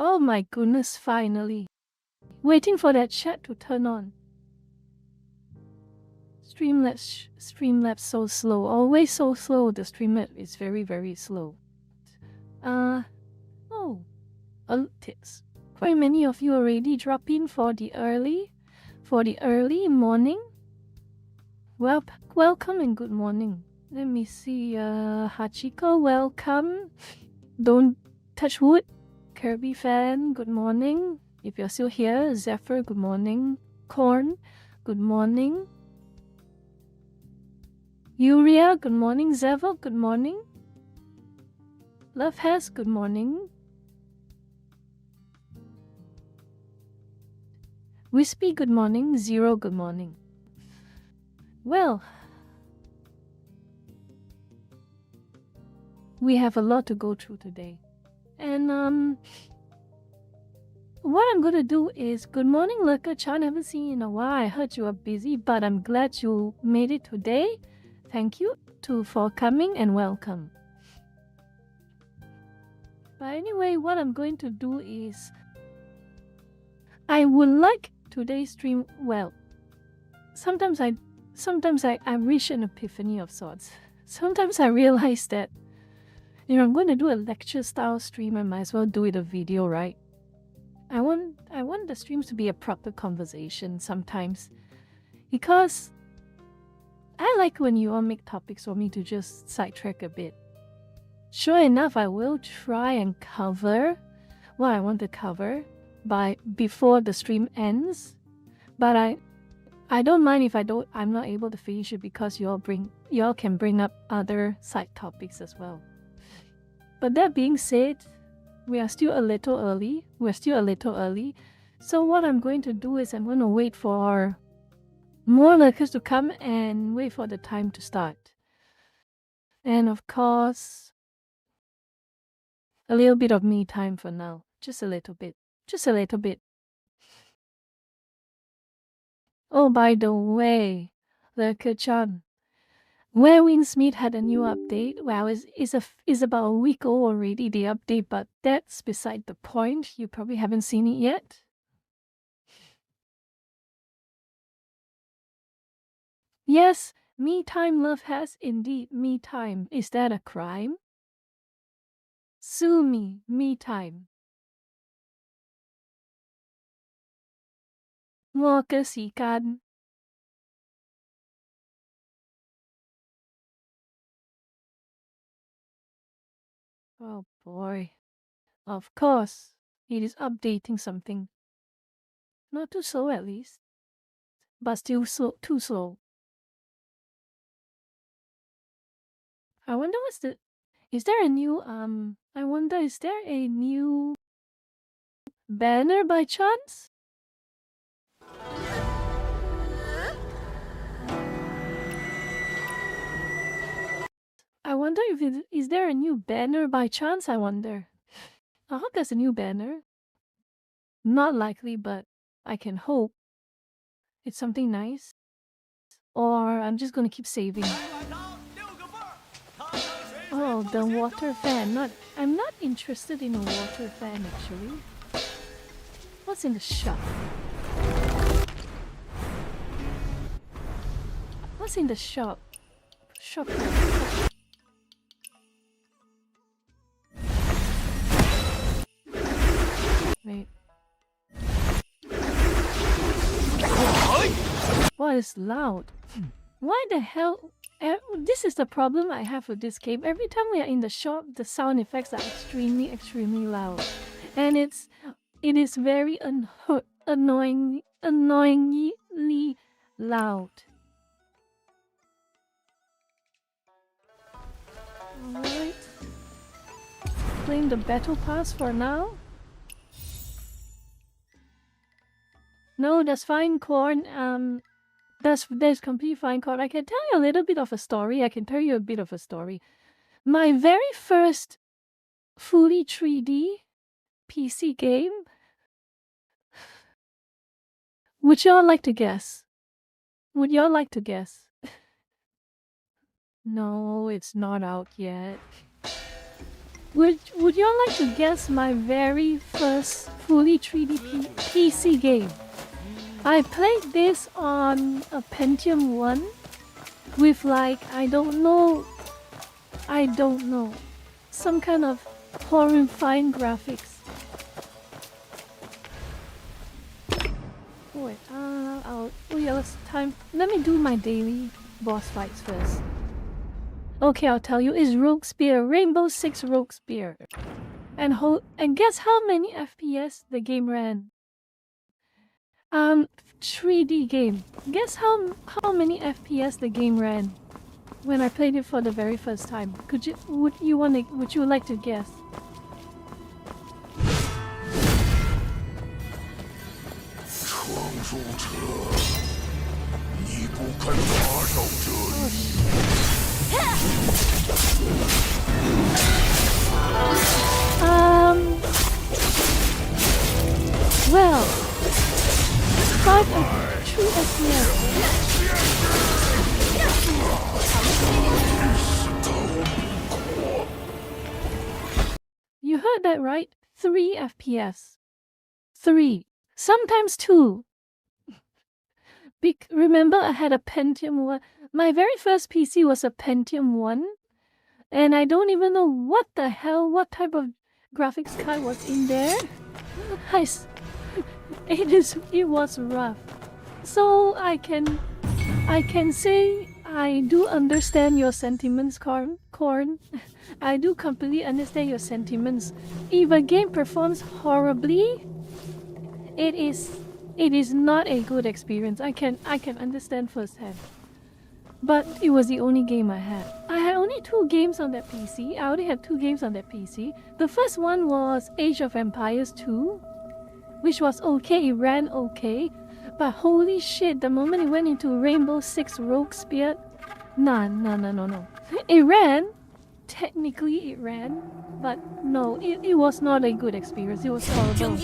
Oh my goodness, finally. Waiting for that chat to turn on. Streamlabs so slow. Always so slow. The Streamlabs is very, very slow. Oh. Tips. Quite many of you already drop in for the early morning. Well, welcome and good morning. Let me see. Hachiko, welcome. Don't touch wood. Kirby fan, good morning. If you're still here, Zephyr, good morning. Corn, good morning. Yuria, good morning. Zevo, good morning. Love has, good morning. Wispy, good morning. Zero, good morning. Well, we have a lot to go through today. And what I'm gonna do is, good morning, Lurker-chan. I haven't seen you in a while. I heard you are busy, but I'm glad you made it today. Thank you for coming and welcome. But anyway, what I'm going to do is, I would like today's stream. Well, sometimes I reach an epiphany of sorts. Sometimes I realize that, I'm going to do a lecture style stream. I might as well do it a video, right? I want the streams to be a proper conversation sometimes, because I like when you all make topics for me to just sidetrack a bit. Sure enough, I will try and cover what I want to cover before the stream ends, but I don't mind if I'm not able to finish it, because you all can bring up other side topics as well. But that being said, we are still a little early. So what I'm going to do is, I'm going to wait for more lurkers to come and wait for the time to start. And of course, a little bit of me time for now. Just a little bit. Oh, by the way, Lurker-chan, Where Winds Meet had a new update. Well, it's about a week old already, the update, but that's beside the point. You probably haven't seen it yet. Yes, me time love has indeed me time. Is that a crime? Sue me time. 我嘅時間 Oh boy. Of course, it is updating something. Not too slow at least, but still too slow. I wonder is there a new banner by chance? I wonder if is there a new banner by chance, I wonder. I hope there's a new banner. Not likely, but I can hope it's something nice. Or I'm just gonna keep saving. Oh, the water fan. I'm not interested in a water fan actually. What's in the shop? What's in the shop? Wait. What is loud? Why the hell? This is the problem I have with this game. Every time we are in the shop, the sound effects are extremely, extremely loud. And it is very annoyingly loud. Alright. Playing the battle pass for now. No, that's fine, Corn. That's completely fine, Corn. I can tell you a little bit of a story. My very first fully 3D PC game. Would y'all like to guess? No, it's not out yet. Would you all like to guess my very first fully 3D PC game? I played this on a Pentium 1 with like, I don't know, some kind of horrifying graphics. Wait, let me do my daily boss fights first. Okay, I'll tell you, it's Rogue Spear, Rainbow Six Rogue Spear. And guess how many FPS the game ran? 3D game. Guess how many FPS the game ran when I played it for the very first time? Would you like to guess? Well, 3 FPS. You heard that right? 3 FPS. 3. Sometimes 2. Remember, I had a Pentium 1. My very first PC was a Pentium 1. And I don't even know what type of graphics card was in there. It was rough. So I can say I do understand your sentiments, Corn. I do completely understand your sentiments. If a game performs horribly, it is not a good experience. I can understand firsthand. But it was the only game I had. I had only 2 games on that PC. I only had 2 games on that PC. The first one was Age of Empires 2, which was okay. It ran okay. But holy shit, the moment it went into Rainbow Six Rogue Spear, no. It ran. Technically it ran. But no, it was not a good experience. It was horrible.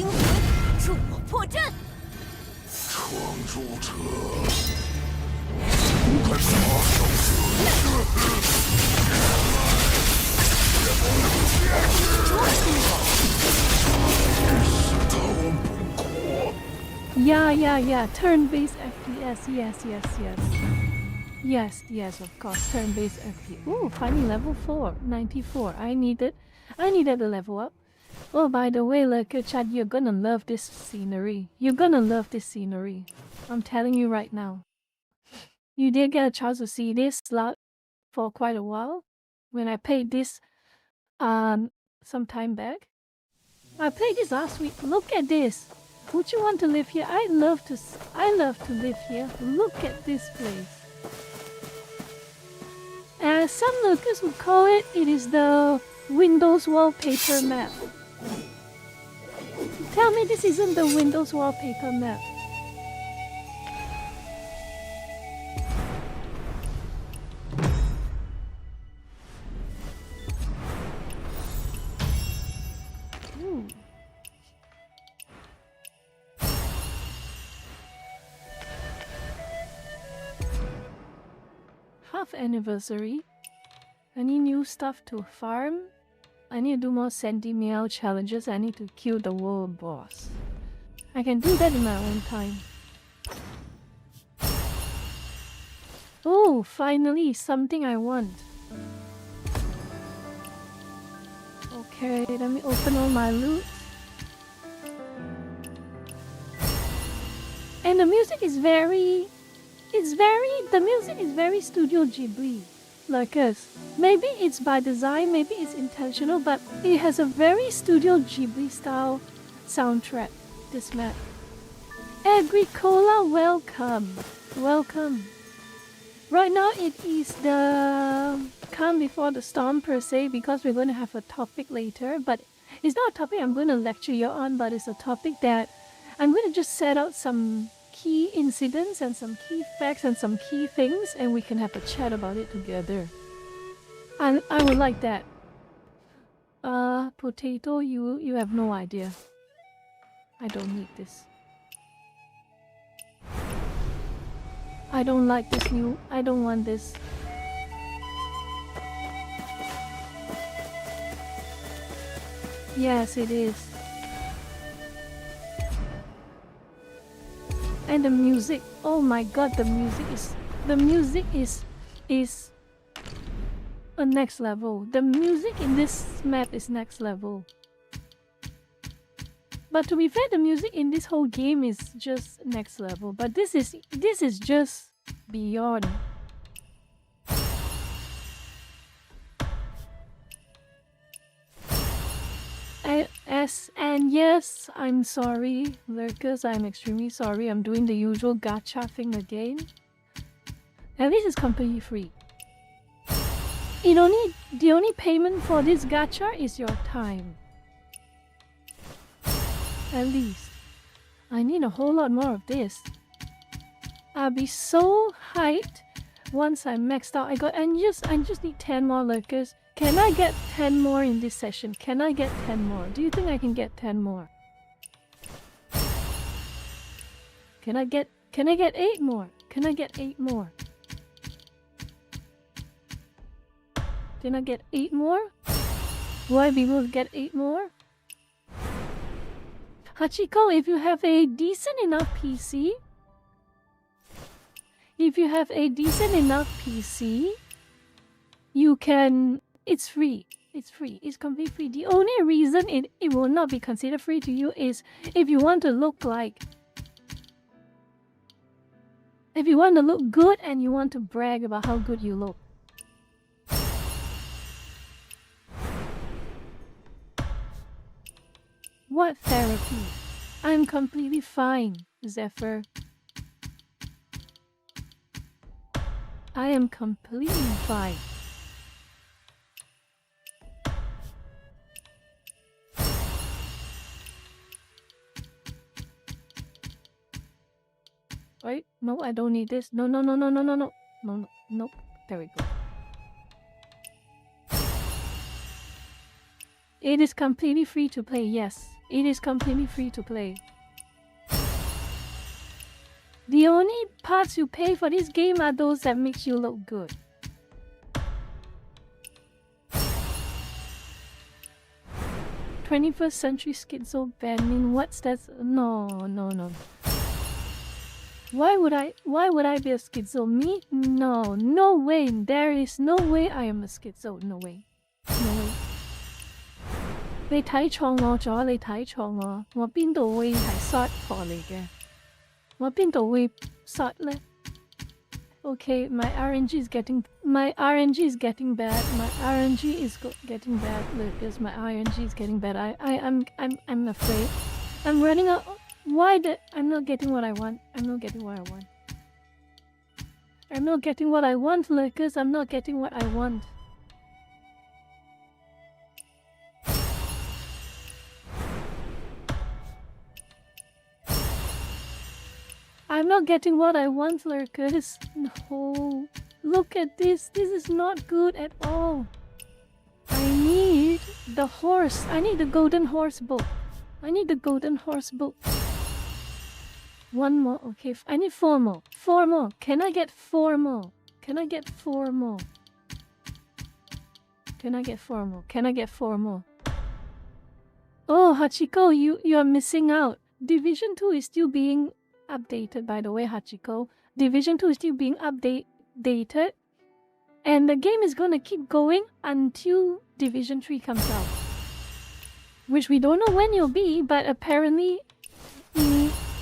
Yeah. Turn-based FPS. Yes, of course. Turn-based FPS. Ooh, finally level 4. 94. I needed a level up. Oh, by the way, Lurker Chat, you're gonna love this scenery. I'm telling you right now. You did get a chance to see this slot for quite a while. When I played this some time back. I played this last week. Look at this. Would you want to live here? I love to live here. Look at this place. As some lurkers would call it, it is the Windows wallpaper map. Tell me this isn't the Windows wallpaper map. Ooh. Half anniversary. Any new stuff to farm? I need to do more Sentinel challenges. I need to kill the world boss. I can do that in my own time. Oh, finally, something I want. Okay, let me open all my loot. And the music is very Studio Ghibli. Like us. Maybe it's by design, maybe it's intentional, but it has a very Studio Ghibli style soundtrack, this map. Agricola, welcome. Right now it is the calm before the storm per se, because we're going to have a topic later, but it's not a topic I'm going to lecture you on, but it's a topic that I'm going to just set out some key incidents and some key facts and some key things, and we can have a chat about it together. And I would like that. Potato, you have no idea. I don't need this. I don't like this new. I don't want this. Yes, it is. And the music, oh my god, the music is a next level. The music in this map is next level. But to be fair, the music in this whole game is just next level. But this is just beyond. And yes, I'm sorry, lurkers. I'm extremely sorry. I'm doing the usual gacha thing again. At least it's completely free. The only payment for this gacha is your time. At least. I need a whole lot more of this. I'll be so hyped once I'm maxed out. I just need 10 more lurkers. Can I get 10 more in this session? Can I get 10 more? Do you think I can get 10 more? Can I get 8 more? Can I get 8 more? Can I get 8 more? Will I be able to get 8 more? Hachiko, if you have a decent enough PC, you can... It's free. It's free. It's completely free. The only reason it will not be considered free to you is if you want to look like... If you want to look good and you want to brag about how good you look. What therapy? I'm completely fine, Zephyr. I am completely fine. Wait, no, I don't need this. No. Nope. There we go. It is completely free to play, yes. It is completely free to play. The only parts you pay for this game are those that makes you look good. "21st century schizo banding, what's that? No. Why would I be a schizo? Me? No way. There is no way I am a schizo. No way. 你睇錯我咗，你睇錯我，我邊度會係 short 婆嚟嘅？我邊度會 short 呢？ Okay, my RNG is getting bad. My RNG is getting bad, Lucas. My RNG is getting bad. I'm afraid. I'm running out. I'm not getting what I want. I'm not getting what I want, Lucas. I'm not getting what I want. I'm not getting what I want, Lurkus. No. Look at this. This is not good at all. I need the horse. I need the golden horse book. One more. Okay. I need 4 more. 4 more. Can I get 4 more? Can I get 4 more? Oh, Hachiko, you are missing out. Division 2 is still being updated, by the way, Hachiko. Division 2 is still being updated. And the game is gonna keep going until Division 3 comes out. Which we don't know when it'll be, but apparently,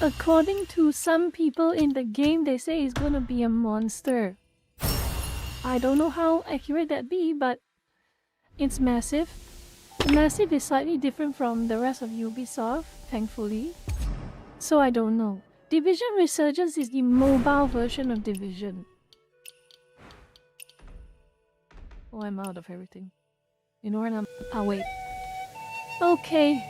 according to some people in the game, they say it's gonna be a monster. I don't know how accurate that be, but it's massive. Massive is slightly different from the rest of Ubisoft, thankfully. So I don't know. Division Resurgence is the mobile version of Division. Oh, I'm out of everything. You know what? I'll wait. Okay.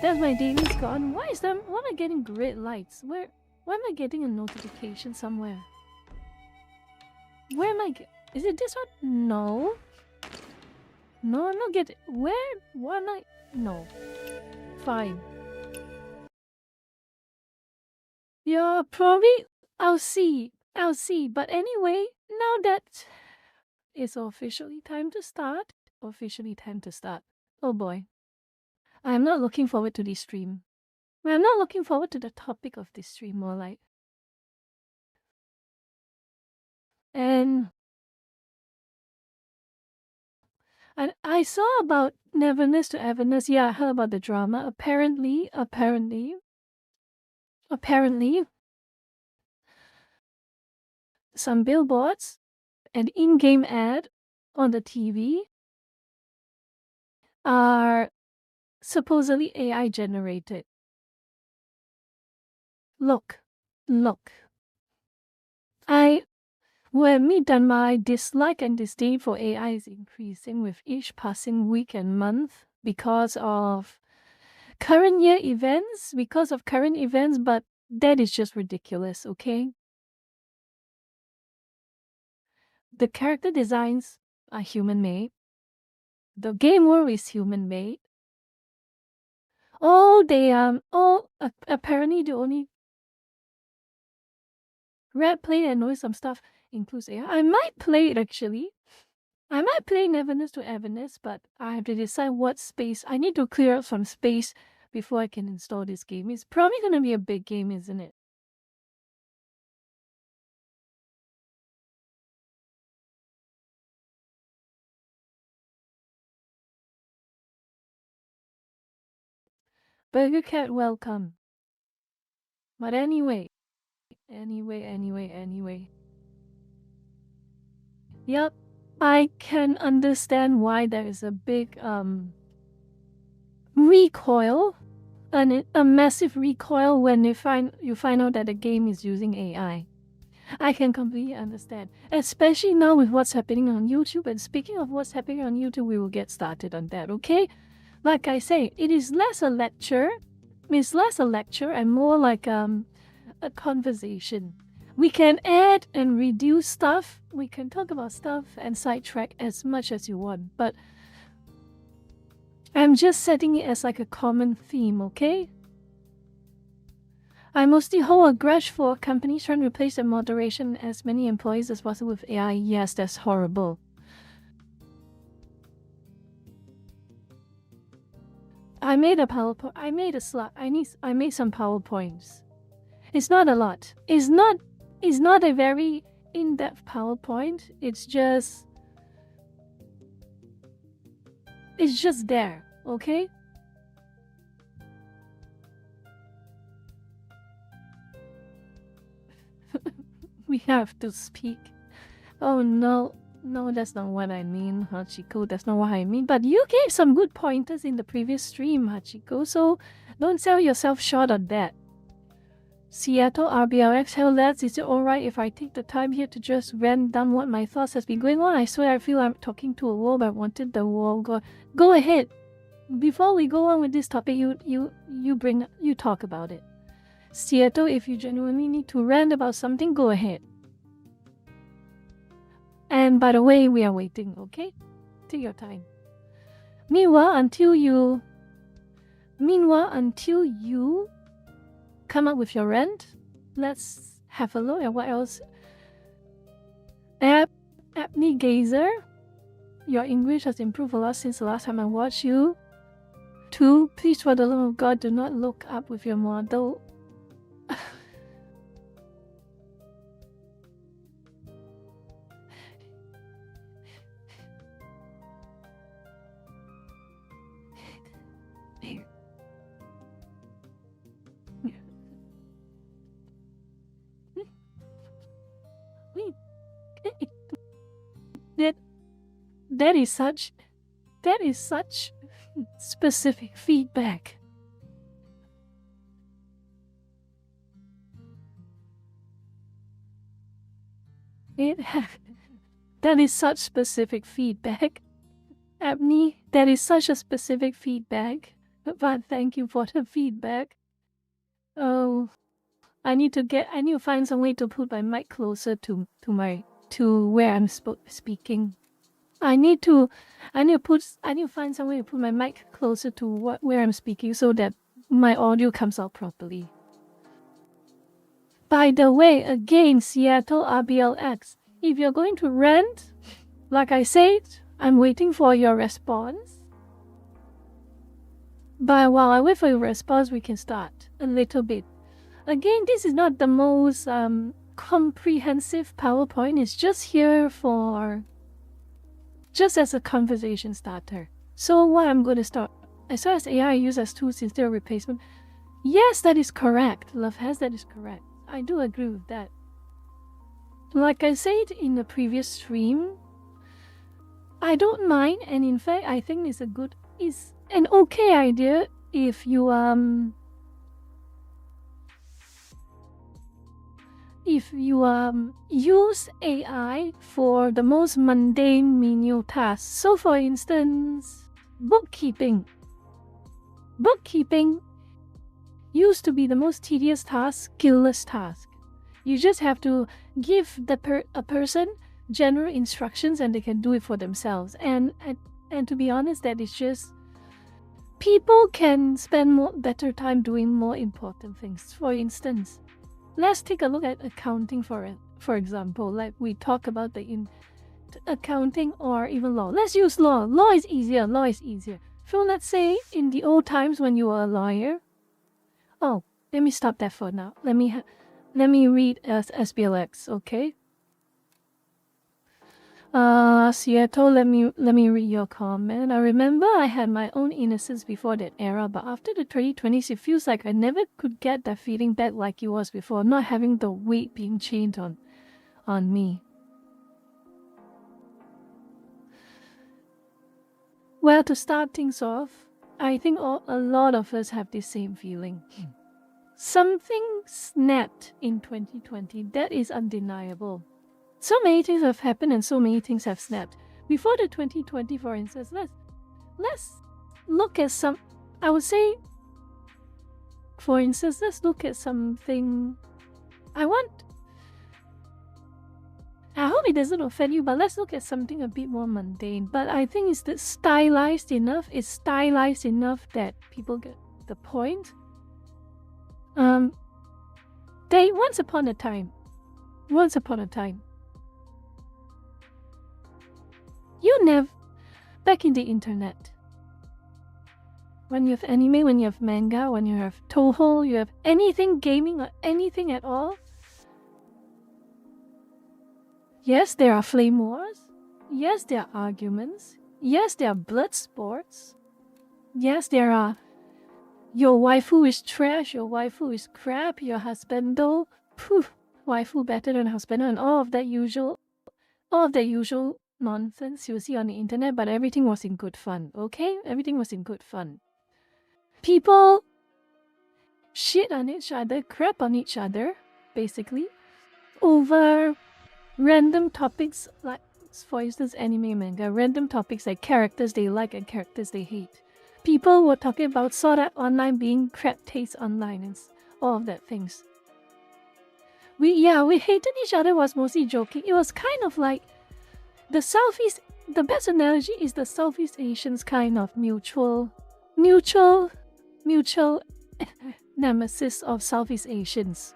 That's my daily's gone. Why am I getting grid lights? Why am I getting a notification somewhere? Where am I is it this one? No. No, I'm not getting... Where? Why am I... No. Fine. Yeah, probably... I'll see. But anyway, now that it's officially time to start... Oh boy. I'm not looking forward to this stream. I'm not looking forward to the topic of this stream, more like. And I saw about Neverness to Everness. Yeah, I heard about the drama. Apparently, some billboards and in-game ad on the TV are supposedly AI generated. Look. When me done, my dislike and disdain for AI is increasing with each passing week and month because of current events, but that is just ridiculous, okay? The character designs are human-made. The game world is human-made. Apparently the only Red Play and know some stuff includes AI. I might play it actually. I might play Neverness to Everness, but I have to decide what space. I need to clear out some space before I can install this game. It's probably going to be a big game, isn't it? Burger Cat, welcome. But anyway. Yep, I can understand why there is a big recoil, a massive recoil when you find out that the game is using AI. I can completely understand, especially now with what's happening on YouTube. And speaking of what's happening on YouTube, we will get started on that, okay? Like I say, it is less a lecture. It's less a lecture and more like a conversation. We can add and reduce stuff. We can talk about stuff and sidetrack as much as you want. But I'm just setting it as like a common theme, okay? I mostly hold a grudge for companies trying to replace their moderation as many employees as possible with AI. Yes, that's horrible. I made a PowerPoint. I made a slide. I made some PowerPoints. It's not a lot. It's not a very in-depth PowerPoint. It's just there, okay? We have to speak. Oh no, that's not what I mean, Hachiko. That's not what I mean. But you gave some good pointers in the previous stream, Hachiko, so don't sell yourself short on that. Seattle RBLX, hello lads, is it alright if I take the time here to just rant down what my thoughts has been going on? I swear I feel I'm talking to a wall, but I wanted the wall. Go ahead. Before we go on with this topic, you talk about it. Seattle, if you genuinely need to rant about something, go ahead. And by the way, we are waiting, okay? Take your time. Meanwhile, until you come up with your rant, let's have a look at what else. Apney Gazer, your English has improved a lot since the last time I watched you. 2. Please, for the love of God, do not look up with your model. That is such specific feedback. That is such specific feedback. Abney, that is such a specific feedback. But thank you for the feedback. Oh, I need to find some way to put my mic closer to where I'm speaking. I need to find some way to put my mic closer to where I'm speaking so that my audio comes out properly. By the way, again, Seattle RBLX, if you're going to rant, like I said, I'm waiting for your response. But while I wait for your response, we can start a little bit. Again, this is not the most comprehensive PowerPoint. It's just here just as a conversation starter. So what I'm going to start, as far as AI used as tools instead of replacement, yes, that is correct. Love has, that is correct. I do agree with that. Like I said in the previous stream, I don't mind, and in fact, I think it's an okay idea if you use AI for the most mundane menial tasks. So for instance, bookkeeping. Bookkeeping used to be the most tedious task, skillless task. You just have to give a person general instructions and they can do it for themselves. And to be honest, that is just, people can spend better time doing more important things. For instance, let's take a look at accounting for example. Like we talk about the accounting or even law. Let's use law. Law is easier. So let's say in the old times when you were a lawyer. Oh, let me stop that for now. Let me read SBLX, okay? Seattle, let me read your comment. I remember I had my own innocence before that era, but after the 2020s, it feels like I never could get that feeling back like it was before, not having the weight being chained on me. Well, to start things off, I think a lot of us have the same feeling. Something snapped in 2020. That is undeniable. So many things have happened and so many things have snapped. Before the 2020, for instance, let's look at some, I would say, for instance, let's look at something. I hope it doesn't offend you, but let's look at something a bit more mundane. But I think it's stylized enough that people get the point. Once upon a time, back in the internet, when you have anime, when you have manga, when you have Toho, you have anything gaming or anything at all. Yes, there are flame wars. Yes, there are arguments. Yes, there are blood sports. Yes, there are your waifu is trash, your waifu is crap, your husbando, waifu better than husbando, and all of that usual nonsense you see on the internet, but everything was in good fun, okay? Everything was in good fun. People shit on each other, crap on each other, basically, over random topics like, for instance, anime, manga, random topics like characters they like and characters they hate. People were talking about Sword Art Online being crap taste online and all of that things. We hated each other was mostly joking. It was kind of like the best analogy is the Southeast Asians kind of mutual nemesis of Southeast Asians.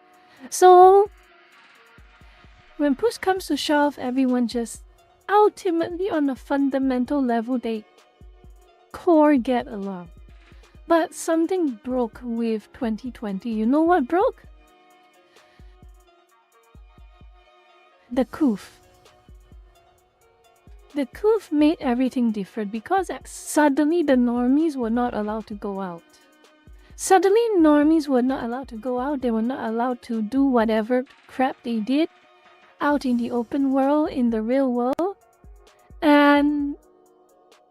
So when push comes to shove, everyone just ultimately on a fundamental level they core get along. But something broke with 2020. You know what broke? The COOF. The COOF made everything different because suddenly the normies were not allowed to go out. They were not allowed to do whatever crap they did out in the open world, in the real world. And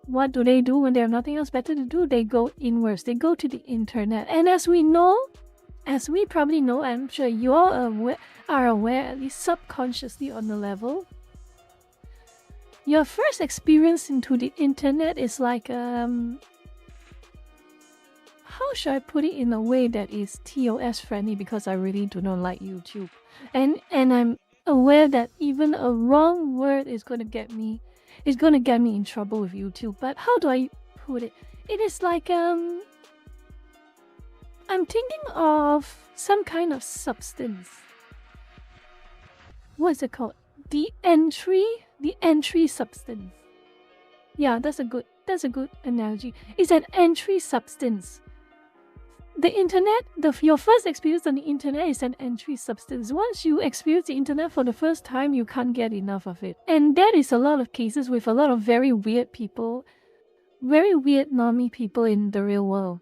what do they do when they have nothing else better to do? They go inwards. They go to the internet. And as we probably know, I'm sure you all are aware, at least subconsciously on the level, your first experience into the internet is like, how should I put it in a way that is TOS friendly, because I really do not like YouTube. And I'm aware that even a wrong word is going to get me in trouble with YouTube. But how do I put it? It is like, I'm thinking of some kind of substance. What is it called? The entry substance. Yeah, that's a good analogy. It's an entry substance. the internet, your first experience on the internet is an entry substance. Once you experience the internet for the first time, you can't get enough of it. And that is a lot of cases with a lot of very weird people, very weird normie people in the real world.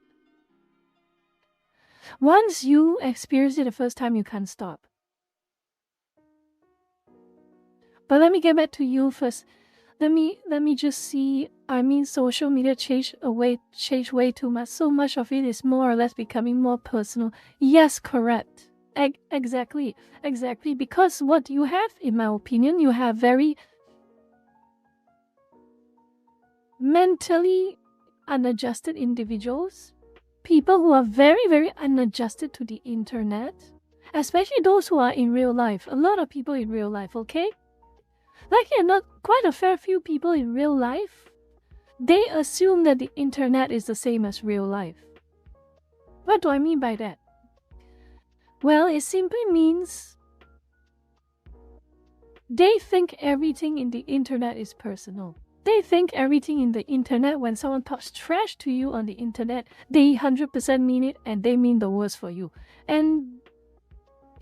Once you experience it the first time, you can't stop. But let me get back to you first. Let me just see. I mean, social media changed way too much. So much of it is more or less becoming more personal. Yes, correct. Exactly. Because what you have, in my opinion, you have very mentally unadjusted individuals, people who are very, very unadjusted to the internet, especially those who are in real life. A lot of people in real life, okay? Like not quite a fair few people in real life, they assume that the internet is the same as real life. What do I mean by that? Well, it simply means they think everything in the internet is personal. They think everything in the internet, when someone talks trash to you on the internet, they 100% mean it and they mean the worst for you. And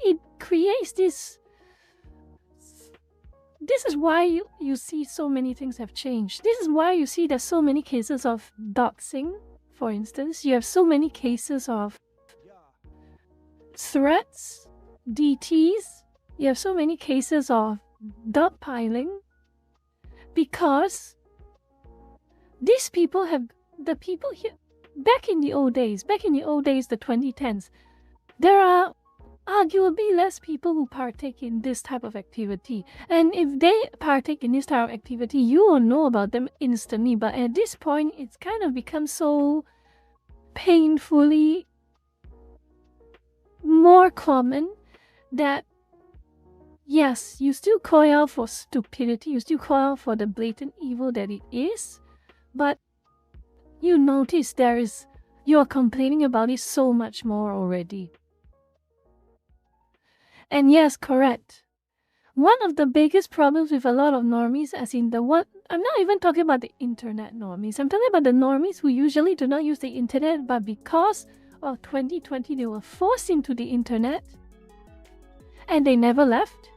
it creates this... This is why you see so many things have changed. This is why you see there's so many cases of doxing, for instance. You have so many cases of threats, DTs. You have so many cases of dogpiling. Because these people have, the people here, back in the old days, the 2010s, there are arguably less people who partake in this type of activity. And if they partake in this type of activity, you will know about them instantly. But at this point, it's kind of become so painfully more common that yes, you still call out for stupidity, you still call out for the blatant evil that it is, but you notice you're complaining about it so much more already. And yes, correct. One of the biggest problems with a lot of normies, as in I'm not even talking about the internet normies, I'm talking about the normies who usually do not use the internet, but because of 2020, they were forced into the internet, and they never left.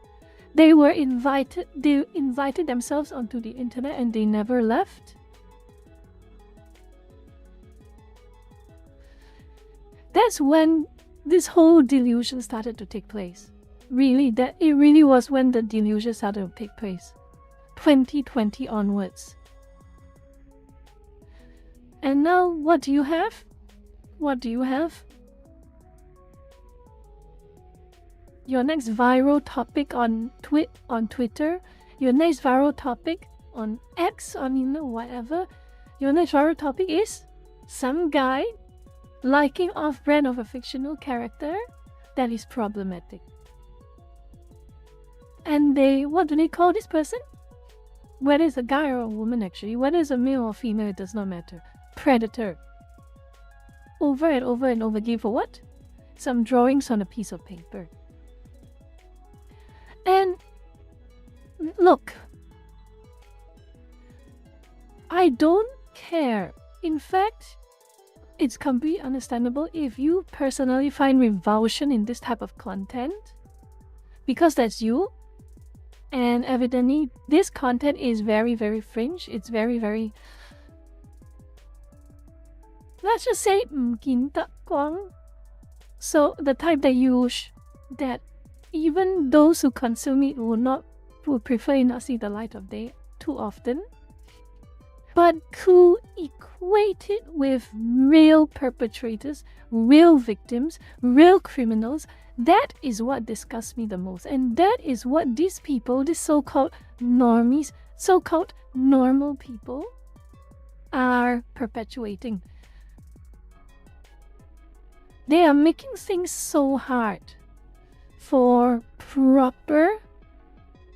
They invited themselves onto the internet and they never left. That's when this whole delusion started to take place. It really was when the delusion started to take place. 2020 onwards. And now what do you have? Your next viral topic on Twitter, your next viral topic on X, whatever. Your next viral topic is some guy liking off-brand of a fictional character that is problematic. And what do they call this person? Whether it's a guy or a woman, actually, whether it's a male or female, it does not matter. Predator. Over and over and over again for what? Some drawings on a piece of paper. And look, I don't care. In fact, it's completely understandable if you personally find revulsion in this type of content, because that's you. And evidently, this content is very, very fringe. It's very, very, let's just say, so the type that even those who consume it would prefer not see the light of day too often, but who equate it with real perpetrators, real victims, real criminals. That is what disgusts me the most, and that is what these people, these so-called normies, so-called normal people, are perpetuating. They are making things so hard for proper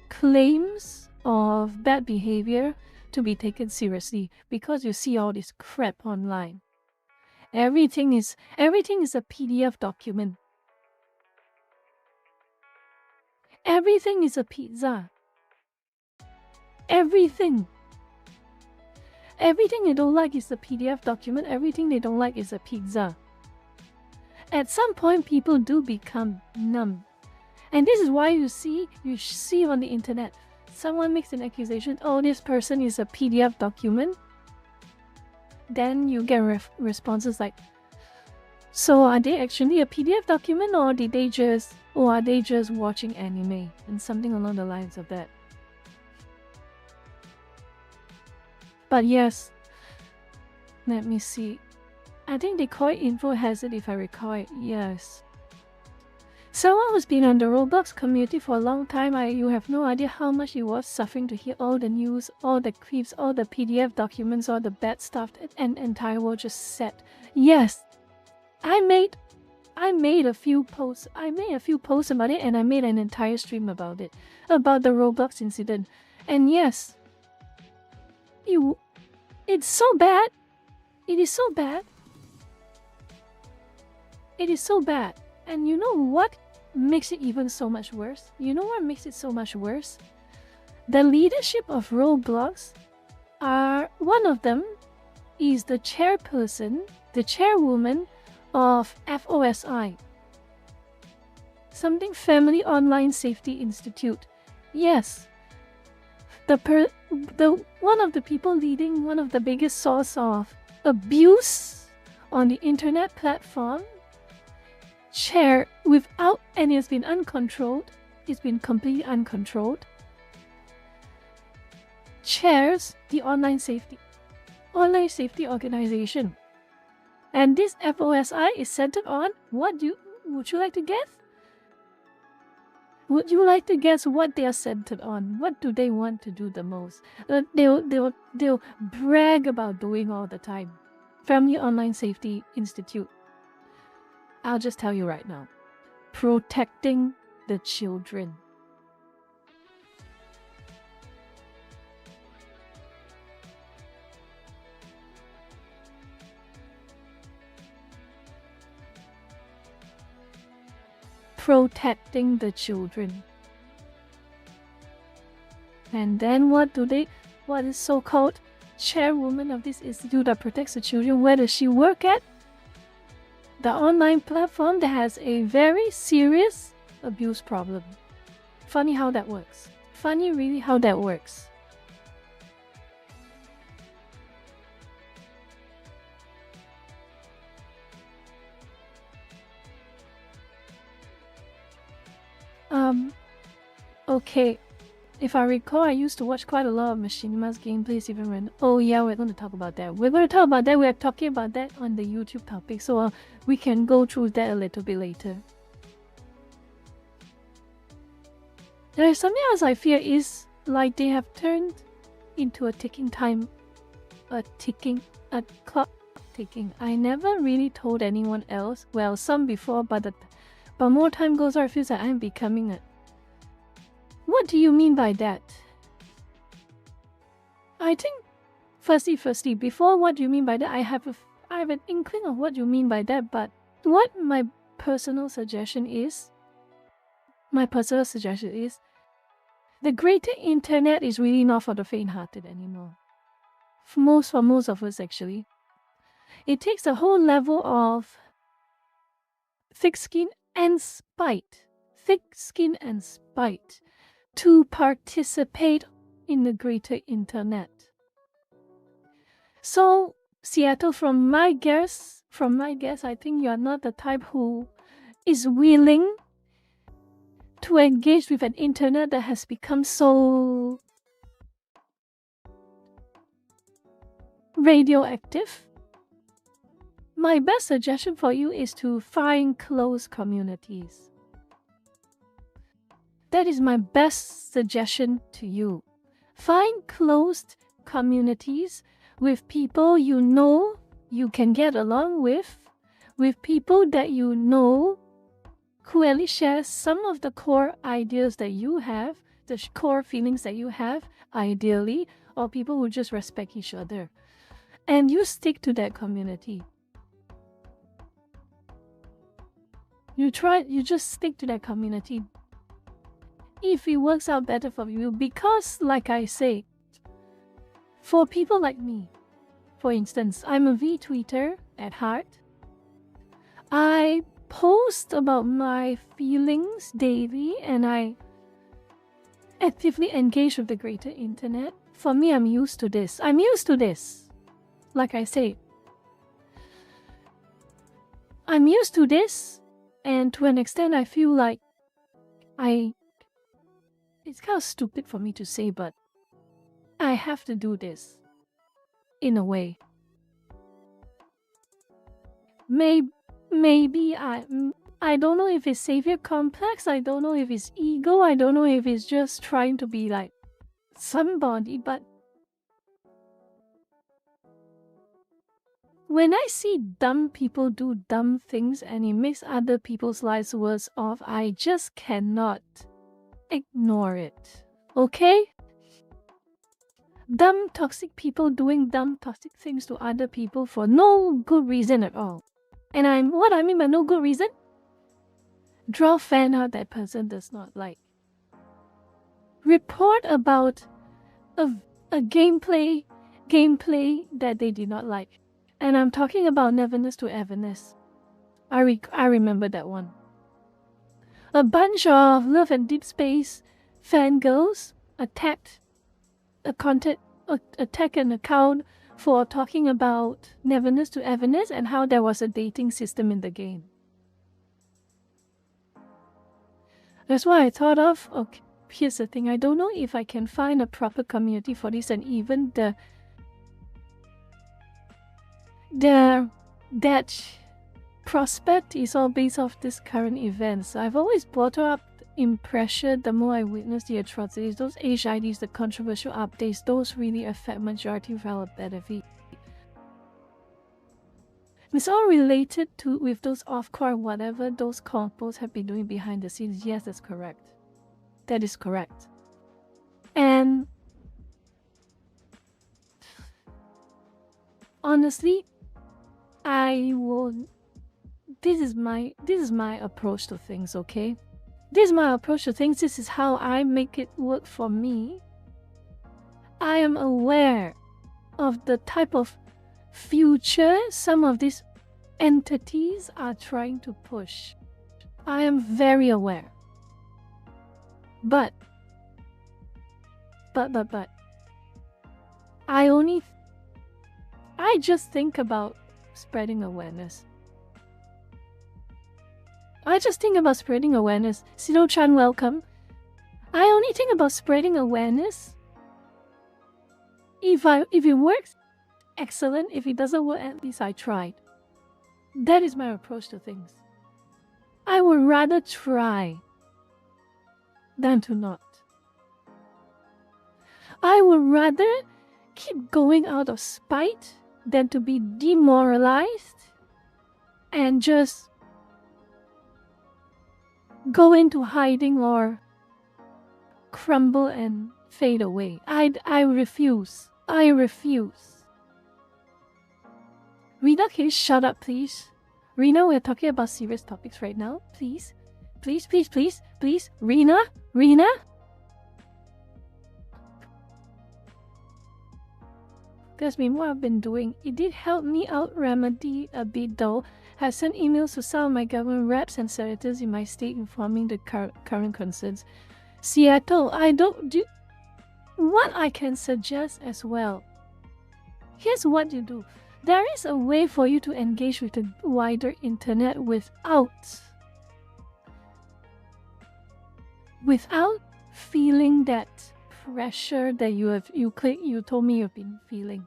claims of bad behavior to be taken seriously, because you see all this crap online. Everything is a PDF document. Everything is a pizza. Everything they don't like is a PDF document. Everything they don't like is a pizza. At some point, people do become numb. And this is why you see on the internet, someone makes an accusation, oh, this person is a PDF document. Then you get responses like, so are they actually a PDF document, or are they just watching anime? And something along the lines of that. But yes, let me see. I think they call it info hazard if I recall it. Yes. Someone who's been on the Roblox community for a long time, you have no idea how much he was suffering to hear all the news, all the clips, all the PDF documents, all the bad stuff, and entire world just said. Yes, I made a few posts. I made a few posts about it, and I made an entire stream about it, about the Roblox incident. And yes, it's so bad. It is so bad. It is so bad. And you know what makes it even so much worse? You know what makes it so much worse? The leadership of Roblox one of them is the chairperson, the chairwoman of FOSI. Something Family Online Safety Institute. Yes. One of the people leading one of the biggest source of abuse on the internet platform, and it's been uncontrolled, it's been completely uncontrolled, chairs the online safety organization. And this FOSI is centered on would you like to guess? Would you like to guess what they are centered on? What do they want to do the most? They'll brag about doing all the time. Family Online Safety Institute. I'll just tell you right now. Protecting the children. Protecting the children. And then what is so-called chairwoman of this institute that protects the children, where does she work at? The online platform that has a very serious abuse problem. Funny how that works. Funny really how that works. Okay. If I recall, I used to watch quite a lot of Machinima's gameplays even when... Oh yeah, we're going to talk about that. We're going to talk about that. We're talking about that on the YouTube topic. So we can go through that a little bit later. There is something else I fear is like they have turned into a clock ticking. I never really told anyone else. Well, some before, but more time goes on, it feels like I'm becoming a... What do you mean by that? I think, firstly, before what do you mean by that, I have an inkling of what you mean by that, but what my personal suggestion is, the greater internet is really not for the faint-hearted anymore. For most of us, actually. It takes a whole level of thick skin and spite to participate in the greater internet. So, Seattle, from my guess, I think you are not the type who is willing to engage with an internet that has become so radioactive. My best suggestion for you is to find close communities. That is my best suggestion to you. Find closed communities with people you know you can get along with people that you know who at least share some of the core ideas that you have, the core feelings that you have, ideally, or people who just respect each other. And you stick to that community. You just stick to that community. If it works out better for you, because like I say, for people like me, for instance, I'm a V-tweeter at heart. I post about my feelings daily and I actively engage with the greater internet. For me, I'm used to this. Like I say, I'm used to this, and to an extent, I feel like it's kind of stupid for me to say, but I have to do this in a way. Maybe I don't know if it's savior complex, I don't know if it's ego, I don't know if it's just trying to be like somebody, but when I see dumb people do dumb things and it makes other people's lives worse off, I just cannot ignore it. Okay? Dumb, toxic people doing dumb, toxic things to other people for no good reason at all. And what I mean by no good reason? Draw fan out that person does not like. Report about a gameplay that they did not like. And I'm talking about Neverness to Everness. I remember that one. A bunch of Love and Deep Space fangirls attacked an account for talking about Neverness to Everness and how there was a dating system in the game. That's why I thought of, okay, here's the thing, I don't know if I can find a proper community for this, and even that prospect is all based off this current events. I've always brought up impression the more I witness the atrocities, those HIDs, the controversial updates, those really affect majority relatively. It's all related to with those off-core whatever those couples have been doing behind the scenes. Yes, that's correct. That is correct. And honestly, this is my approach to things, okay? This is my approach to things. This is how I make it work for me. I am aware of the type of future some of these entities are trying to push. I am very aware. But I just think about spreading awareness. Sido-chan, welcome. I only think about spreading awareness. If it works, excellent. If it doesn't work, at least I tried. That is my approach to things. I would rather try than to not. I would rather keep going out of spite than to be demoralized and just go into hiding or crumble and fade away. I refuse. I refuse. Rina, can you shut up, please? Rina, we're talking about serious topics right now. Please. Please, please, please, please. Rina? Rina? That's been what I've been doing. It did help me out remedy a bit though. I sent emails to some of my government reps and senators in my state informing the current concerns. Seattle, what I can suggest as well. Here's what you do. There is a way for you to engage with the wider internet without feeling that pressure that you told me you've been feeling.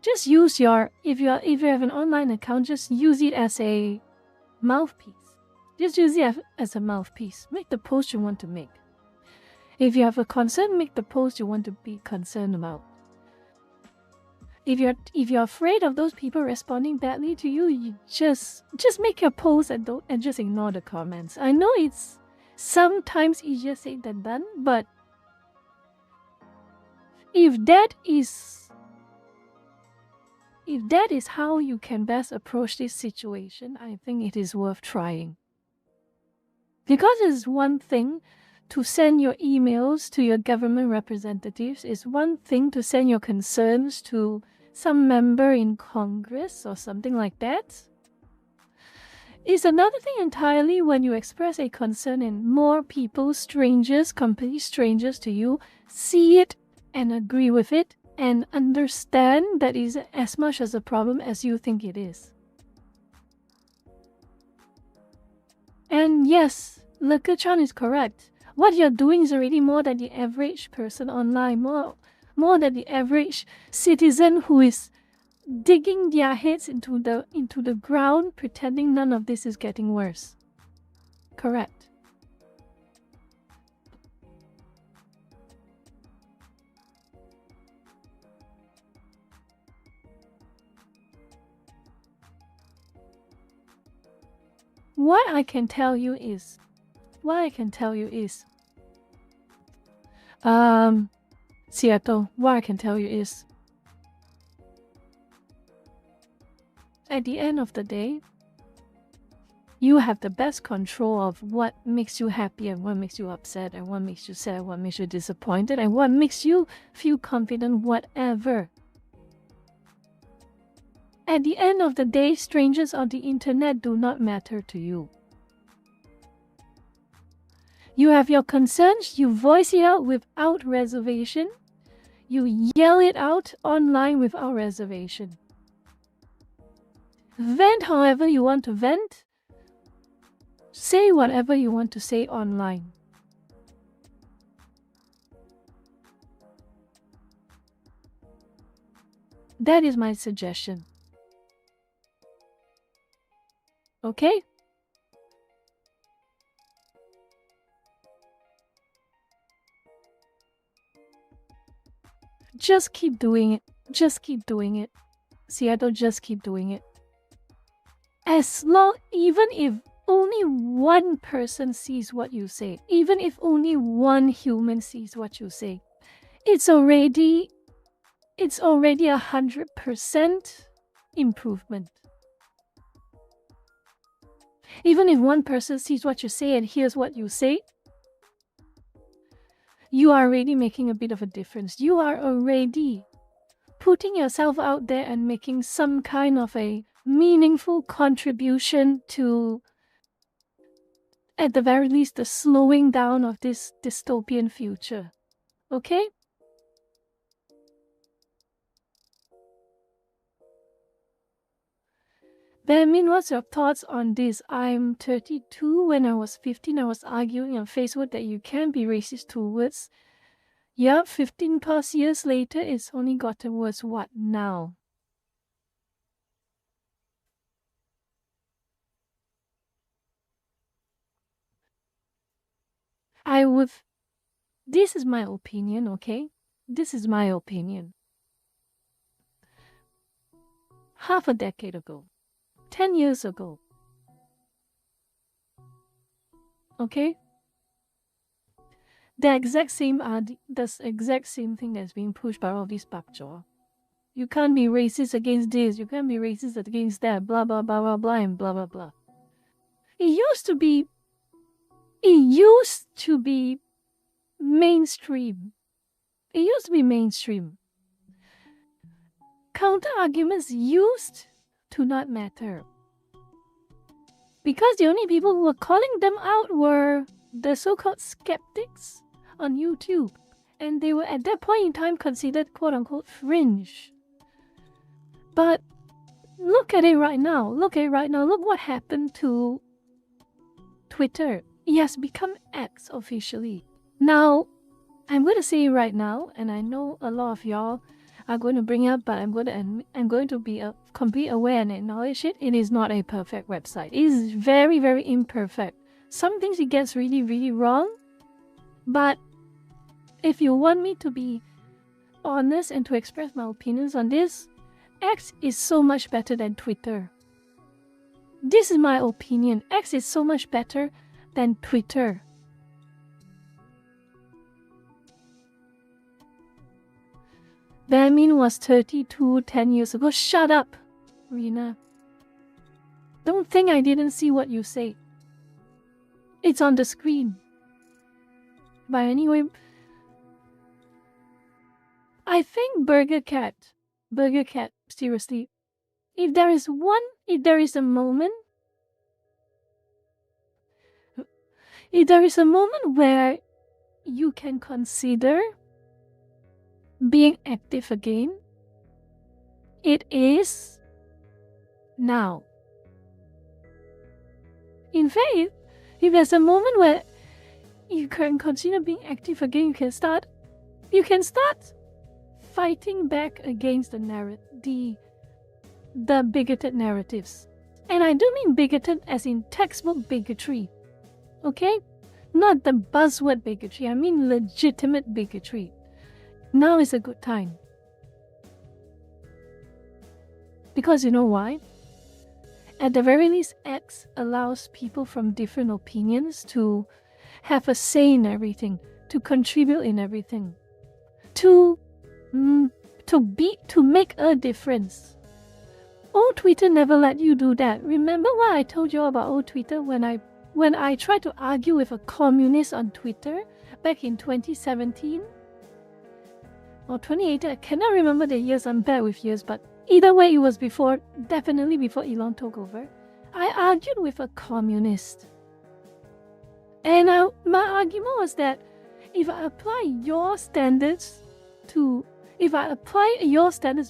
Just use if you have an online account, just use it as a mouthpiece. Just use it as a mouthpiece. Make the post you want to make. If you have a concern, make the post you want to be concerned about. If you're afraid of those people responding badly to you, you just make your post and just ignore the comments. I know it's sometimes easier said than done, but if that is how you can best approach this situation, I think it is worth trying. Because it's one thing to send your emails to your government representatives, it's one thing to send your concerns to some member in Congress or something like that. It's another thing entirely when you express a concern and more people, strangers, complete strangers to you, see it and agree with it and understand that is as much as a problem as you think it is. And yes, Leke Chan is correct. What you're doing is already more than the average person online, more than the average citizen who is digging their heads into the ground, pretending none of this is getting worse. Correct. What I can tell you is, Seattle, what I can tell you is, at the end of the day, you have the best control of what makes you happy and what makes you upset and what makes you sad, what makes you disappointed, and what makes you feel confident, whatever. At the end of the day, strangers on the internet do not matter to you. You have your concerns, you voice it out without reservation. You yell it out online without reservation. Vent however you want to vent. Say whatever you want to say online. That is my suggestion. Okay? Just keep doing it. Just keep doing it. Seattle, just keep doing it. As long, even if only one person sees what you say, even if only one human sees what you say, it's already 100% improvement. Even if one person sees what you say and hears what you say, you are already making a bit of a difference. You are already putting yourself out there and making some kind of a meaningful contribution to, at the very least, the slowing down of this dystopian future. Okay? Benjamin, what's your thoughts on this? I'm 32. When I was 15, I was arguing on Facebook that you can't be racist towards. Yep, 15 plus years later, it's only gotten worse. What now? This is my opinion, okay? This is my opinion. Half a decade ago, 10 years ago, okay? The exact same thing that's being pushed by all these bakjaw. You can't be racist against this, you can't be racist against that, blah blah blah blah blah and blah blah blah. It used to be mainstream. It used to be mainstream. Counter arguments used to not matter. Because the only people who were calling them out were the so-called skeptics on YouTube. And they were at that point in time considered quote-unquote fringe. But look at it right now. Look what happened to Twitter. It has become X officially. Now, I'm going to say it right now, and I know a lot of y'all are going to bring up, but I'm going to be complete aware and acknowledge it. It is not a perfect website. It is very, very imperfect. Some things it gets really, really wrong. But if you want me to be honest and to express my opinions on this, X is so much better than Twitter. This is my opinion. X is so much better than Twitter. Benjamin was 32 10 years ago. Shut up, Rena. Don't think I didn't see what you say. It's on the screen. But anyway, I think Burger Cat, seriously, if there is a moment if there is a moment where you can consider being active again, it is now. In fact, if there's a moment where you can consider being active again, you can start fighting back against the bigoted narratives. And I do mean bigoted as in textbook bigotry. Okay? Not the buzzword bigotry, I mean legitimate bigotry. Now is a good time. Because you know why? At the very least, X allows people from different opinions to have a say in everything, to contribute in everything, to make a difference. Old Twitter never let you do that. Remember what I told you about old Twitter when I tried to argue with a communist on Twitter back in 2017 or 2018? I cannot remember the years. I'm bad with years, but either way, it was definitely before Elon took over. I argued with a communist. And my argument was that if I apply your standards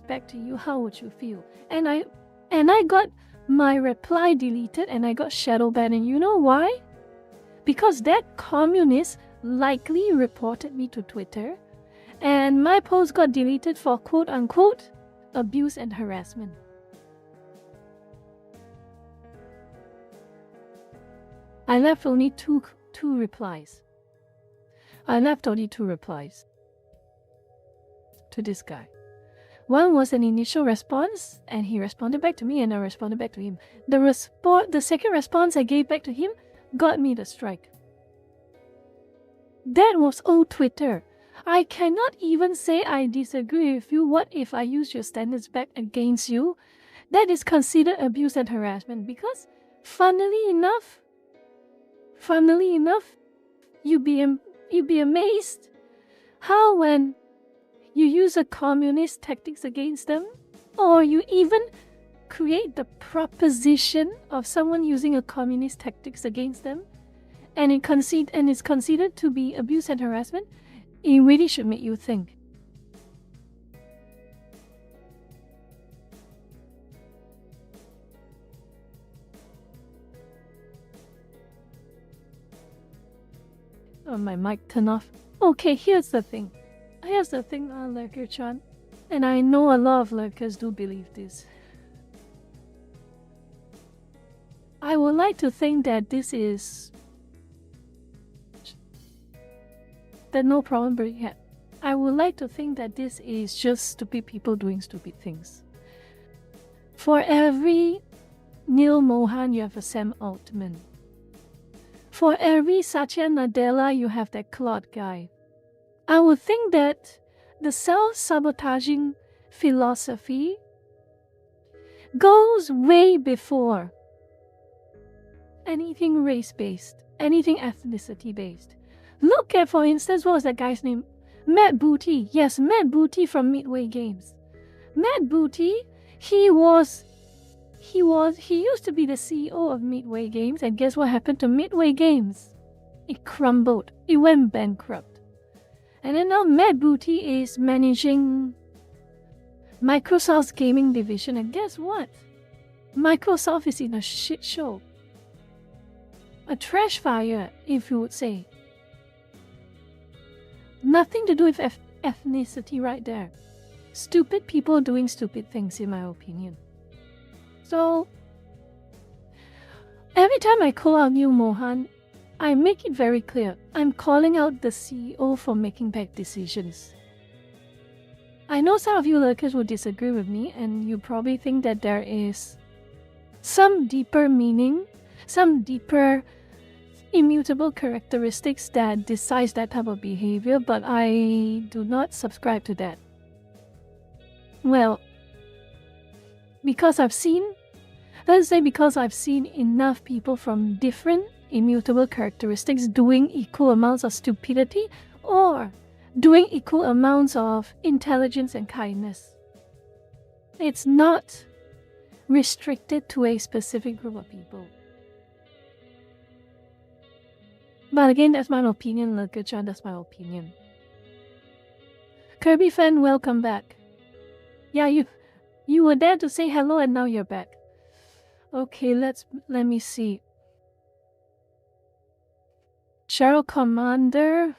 back to you, how would you feel? And I got my reply deleted and I got shadow banned. And you know why? Because that communist likely reported me to Twitter and my post got deleted for quote unquote abuse and harassment. I left only two replies. I left only two replies to this guy. One was an initial response, and he responded back to me, and I responded back to him. The second response I gave back to him got me the strike. That was old Twitter. I cannot even say I disagree with you. What if I use your standards back against you? That is considered abuse and harassment because, funnily enough, you'd be amazed how when you use a communist tactics against them, or you even create the proposition of someone using a communist tactics against them, and it's considered to be abuse and harassment, it really should make you think. Oh, my mic turned off. Okay, here's the thing, Lurker Chan, and I know a lot of lurkers do believe this. I would like to think that no problem being had. I would like to think that this is just stupid people doing stupid things. For every Neil Mohan, you have a Sam Altman. For every Satya Nadella, you have that Claude guy. I would think that the self-sabotaging philosophy goes way before anything race-based, anything ethnicity-based. Look at, for instance, what was that guy's name? Matt Booty. Yes, Matt Booty from Midway Games. Matt Booty, he used to be the CEO of Midway Games, and guess what happened to Midway Games? It crumbled. It went bankrupt. And then now Matt Booty is managing Microsoft's gaming division, and guess what? Microsoft is in a shit show. A trash fire, if you would say. Nothing to do with ethnicity right there. Stupid people doing stupid things, in my opinion. So, every time I call out Neil Mohan, I make it very clear. I'm calling out the CEO for making bad decisions. I know some of you lurkers will disagree with me, and you probably think that there is some deeper meaning, some deeper immutable characteristics that decides that type of behavior, but I do not subscribe to that. Well, because I've seen enough people from different immutable characteristics doing equal amounts of stupidity or doing equal amounts of intelligence and kindness. It's not restricted to a specific group of people. But again, that's my opinion, Lurkachan, that's my opinion. Kirby fan, welcome back. Yeah, you were there to say hello and now you're back. Okay, let me see. Cheryl Commander.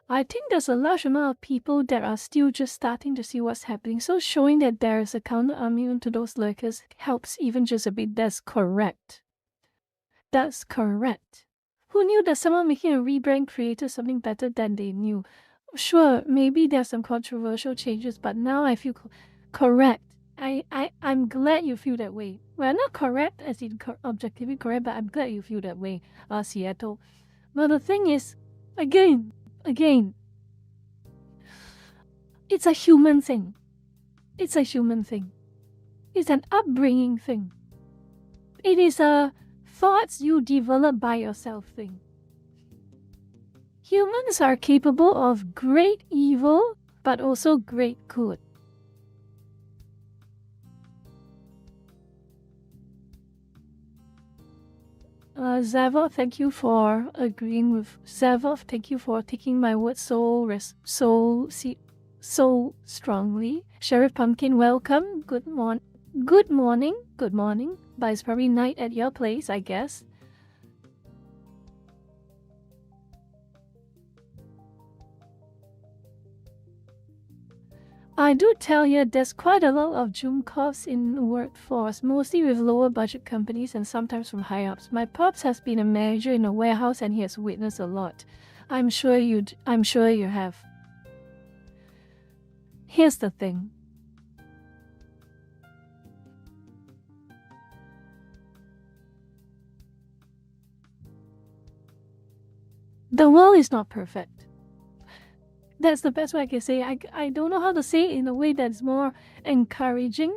I think there's a large amount of people that are still just starting to see what's happening. So showing that there is a counter argument to those lurkers helps even just a bit. That's correct. That's correct. Who knew that someone making a rebrand created something better than they knew? Sure, maybe there's some controversial changes, but now I feel correct. I'm glad you feel that way. Well, not correct as in objectively correct, but I'm glad you feel that way, Seattle. But the thing is, again, it's a human thing. It's a human thing. It's an upbringing thing. It is a thoughts you develop by yourself thing. Humans are capable of great evil, but also great good. Zavov, thank you for agreeing with Zavov. Thank you for taking my words so strongly. Sheriff Pumpkin, welcome. Good morning. But it's probably night at your place, I guess. I do tell you, there's quite a lot of Jumkovs in the workforce, mostly with lower budget companies and sometimes from high-ups. My pops has been a manager in a warehouse and he has witnessed a lot. I'm sure you have. Here's the thing. The world is not perfect. That's the best way I can say. I don't know how to say it in a way that's more encouraging,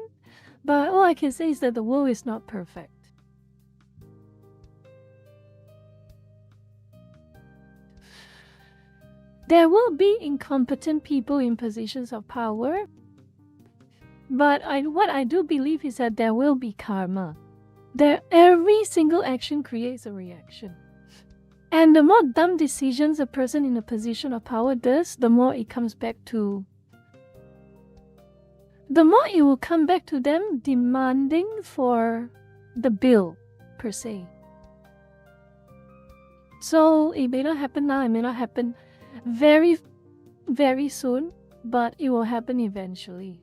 but all I can say is that the world is not perfect. There will be incompetent people in positions of power, but what I do believe is that there will be karma. Every single action creates a reaction. And the more dumb decisions a person in a position of power does, the more it comes back to... The more it will come back to them demanding for the bill, per se. So it may not happen now, it may not happen very, very soon, but it will happen eventually.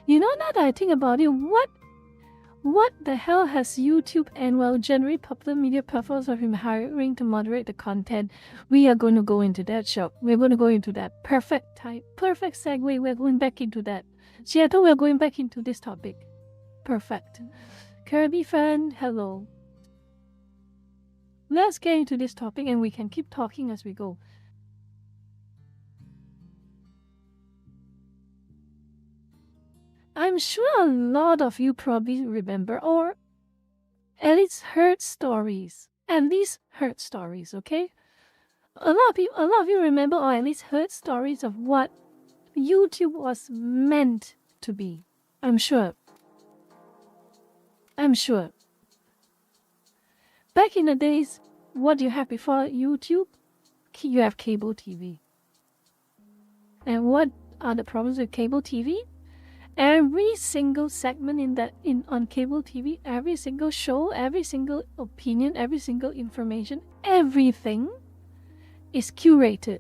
You know, now that I think about it, what the hell has YouTube and generally popular media platforms of him hiring to moderate the content? We are going to go into that shop. We're going to go into that. Perfect segue. We're going back into that. Seattle, we're going back into this topic. Perfect. Kirby fan, hello. Let's get into this topic and we can keep talking as we go. I'm sure a lot of you probably remember or at least heard stories. Okay? A lot of you remember or at least heard stories of what YouTube was meant to be. I'm sure. Back in the days, what do you have before YouTube? You have cable TV. And what are the problems with cable TV? Every single segment on cable TV, every single show, every single opinion, every single information, everything is curated.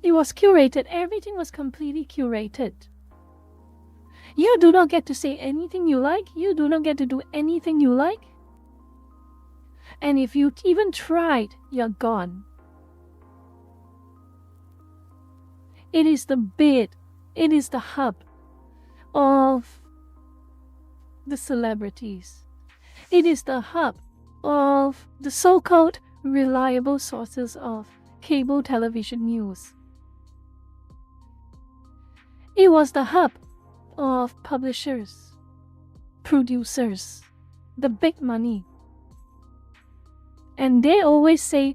It was curated. Everything was completely curated. You do not get to say anything you like. You do not get to do anything you like. And if you even tried, you're gone. It is the bit, it is the hub of the celebrities. It is the hub of the so-called reliable sources of cable television news. It was the hub of publishers, producers, the big money. And they always say,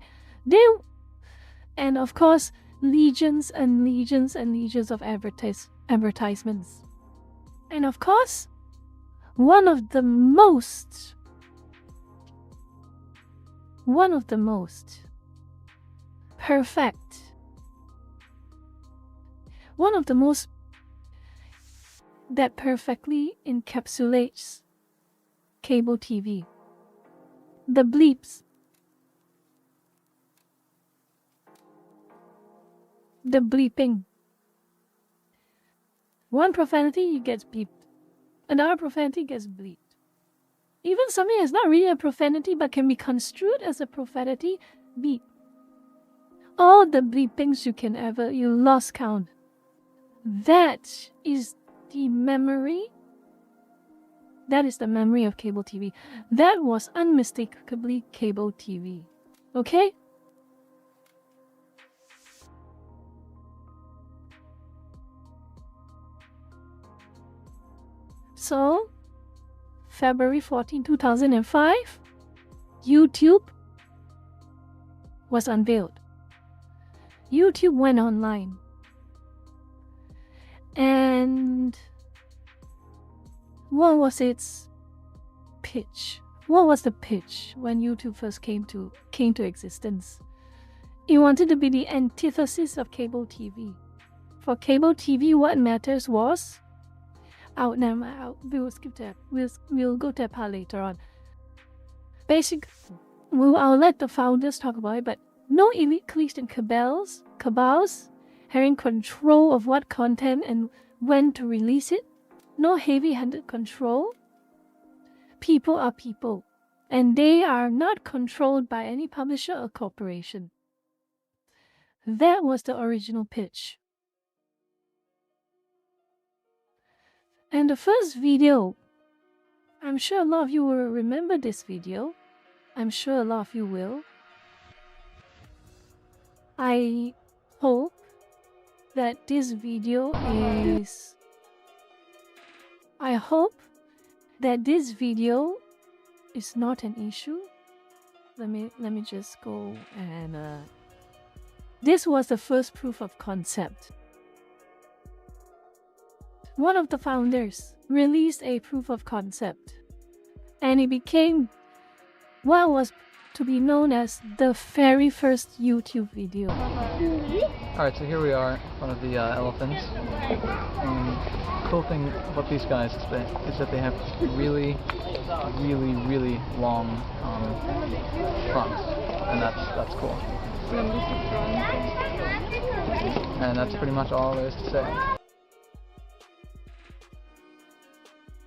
and of course, legions and legions and legions of advertisements. And of course, one of the most perfect, one of the most that perfectly encapsulates cable TV. The bleeps. The bleeping. One profanity gets beeped. Another profanity gets bleeped. Even something that's not really a profanity but can be construed as a profanity, beep. All the bleepings you lost count. That is the memory. That is the memory of cable TV. That was unmistakably cable TV. Okay? So, February 14, 2005, YouTube was unveiled. YouTube went online. And what was its pitch? What was the pitch when YouTube first came to existence? It wanted to be the antithesis of cable TV. For cable TV, what matters was we'll skip that. We'll go to that part later on. I'll let the founders talk about it, but no elite cliques and cabals having control of what content and when to release it. No heavy-handed control. People are people, and they are not controlled by any publisher or corporation. That was the original pitch. And the first video, I'm sure a lot of you will remember this video. I'm sure a lot of you will. I hope that this video is... not an issue. Let me just go and... This was the first proof of concept. One of the founders released a proof of concept, and it became what was to be known as the very first YouTube video. Alright, so here we are in front of the elephants, and the cool thing about these guys is that they have really long fronts, and that's cool. And that's pretty much all there is to say.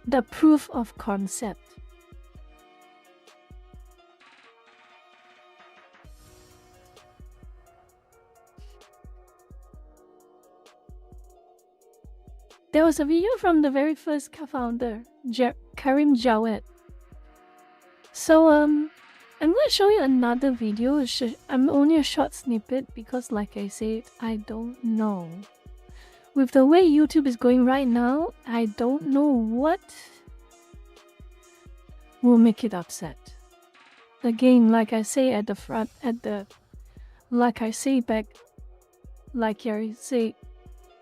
The proof of concept. There was a video from the very first co-founder, Karim Jawed. So I'm going to show you another video. I'm only a short snippet because, like I said, I don't know. With the way YouTube is going right now, I don't know what will make it upset. Again, like I say at the front, like I say back, like I say,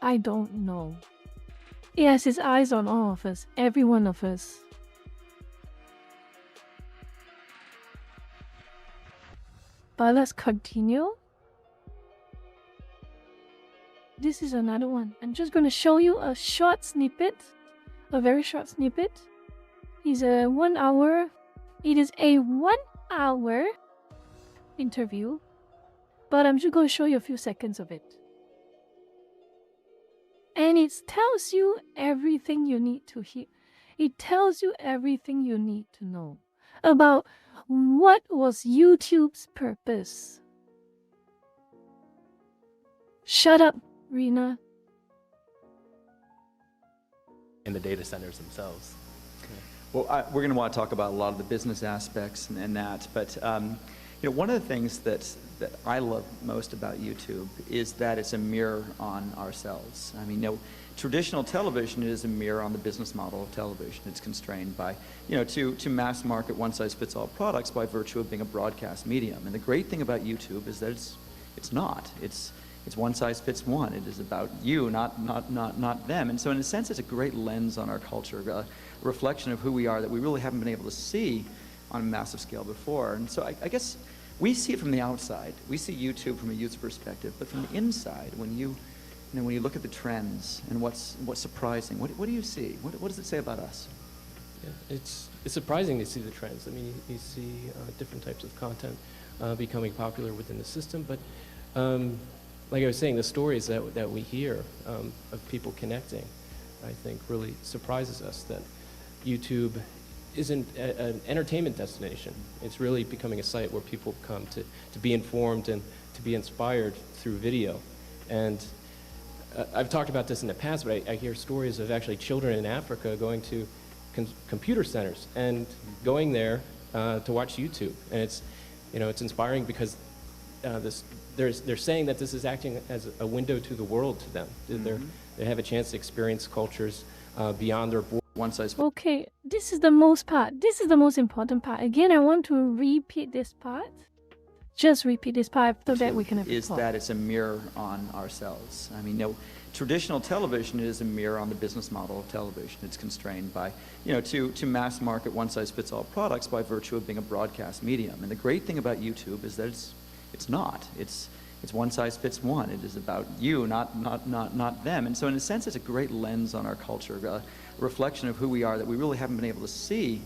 I don't know. It has its eyes on all of us, every one of us. But let's continue. This is another one. I'm just going to show you a short snippet, a very short snippet. It is a 1 hour interview, but I'm just going to show you a few seconds of it. And it tells you everything you need to hear. It tells you everything you need to know about what was YouTube's purpose. Shut up, Rena. In the data centers themselves. Well, we're going to want to talk about a lot of the business aspects and that, but you know, one of the things that I love most about YouTube is that it's a mirror on ourselves. I mean, you know, traditional television is a mirror on the business model of television. It's constrained by, you know, to mass market one-size-fits-all products by virtue of being a broadcast medium. And the great thing about YouTube is that it's not. it's one size fits one. It is about you, not them. And so in a sense, it's a great lens on our culture, a reflection of who we are that we really haven't been able to see on a massive scale before. And so I guess we see it from the outside. We see YouTube from a user perspective, but from the inside, when you look at the trends and what's surprising, what do you see? What does it say about us? Yeah, it's surprising to see the trends. I mean, you see different types of content becoming popular within the system, but like I was saying, the stories that we hear of people connecting, I think really surprises us that YouTube isn't an entertainment destination. It's really becoming a site where people come to be informed and to be inspired through video. And I've talked about this in the past, but I hear stories of actually children in Africa going to computer centers and going there to watch YouTube. And it's inspiring because they're saying that this is acting as a window to the world to them. They have a chance to experience cultures beyond their borders. One size. Okay, this is the most part. This is the most important part. Again, I want to repeat this part. Just repeat this part. After that, we can have a is talk. that it's a mirror on ourselves. I mean, traditional television is a mirror on the business model of television. It's constrained by, to mass market one-size-fits-all products by virtue of being a broadcast medium. And the great thing about YouTube is that it's not. It's one size fits one. It is about you, not them. And so in a sense, it's a great lens on our culture, a reflection of who we are that we really haven't been able to see.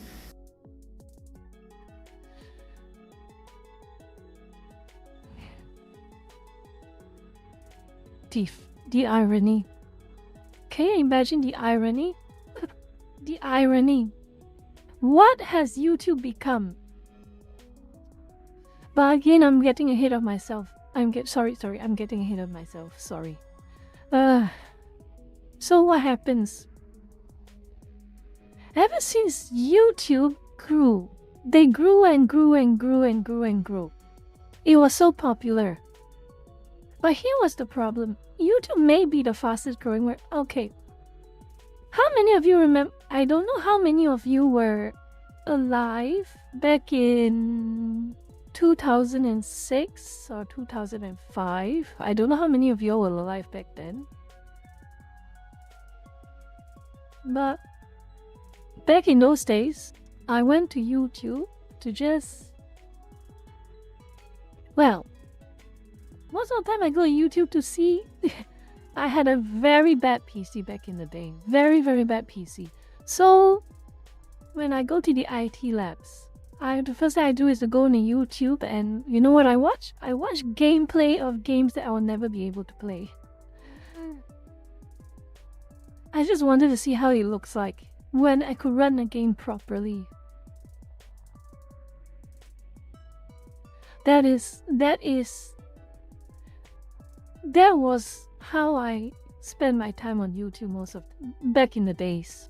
The irony. Can you imagine the irony? The irony. What has YouTube become? But again, I'm getting ahead of myself. I'm getting ahead of myself. Sorry. So what happens? Ever since YouTube grew, they grew and grew and grew and grew and grew. It was so popular. But here was the problem. YouTube may be the fastest growing. Okay. How many of you remember? I don't know how many of you were alive back in 2006 or 2005. I don't know how many of you were alive back then. But back in those days, I went to YouTube to just... Well, most of the time I go to YouTube to see... I had a very bad PC back in the day. Very, very bad PC. So, when I go to the IT labs, the first thing I do is to go on YouTube and you know what I watch? I watch gameplay of games that I will never be able to play. I just wanted to see how it looks like when I could run a game properly. That was how I spent my time on YouTube back in the days.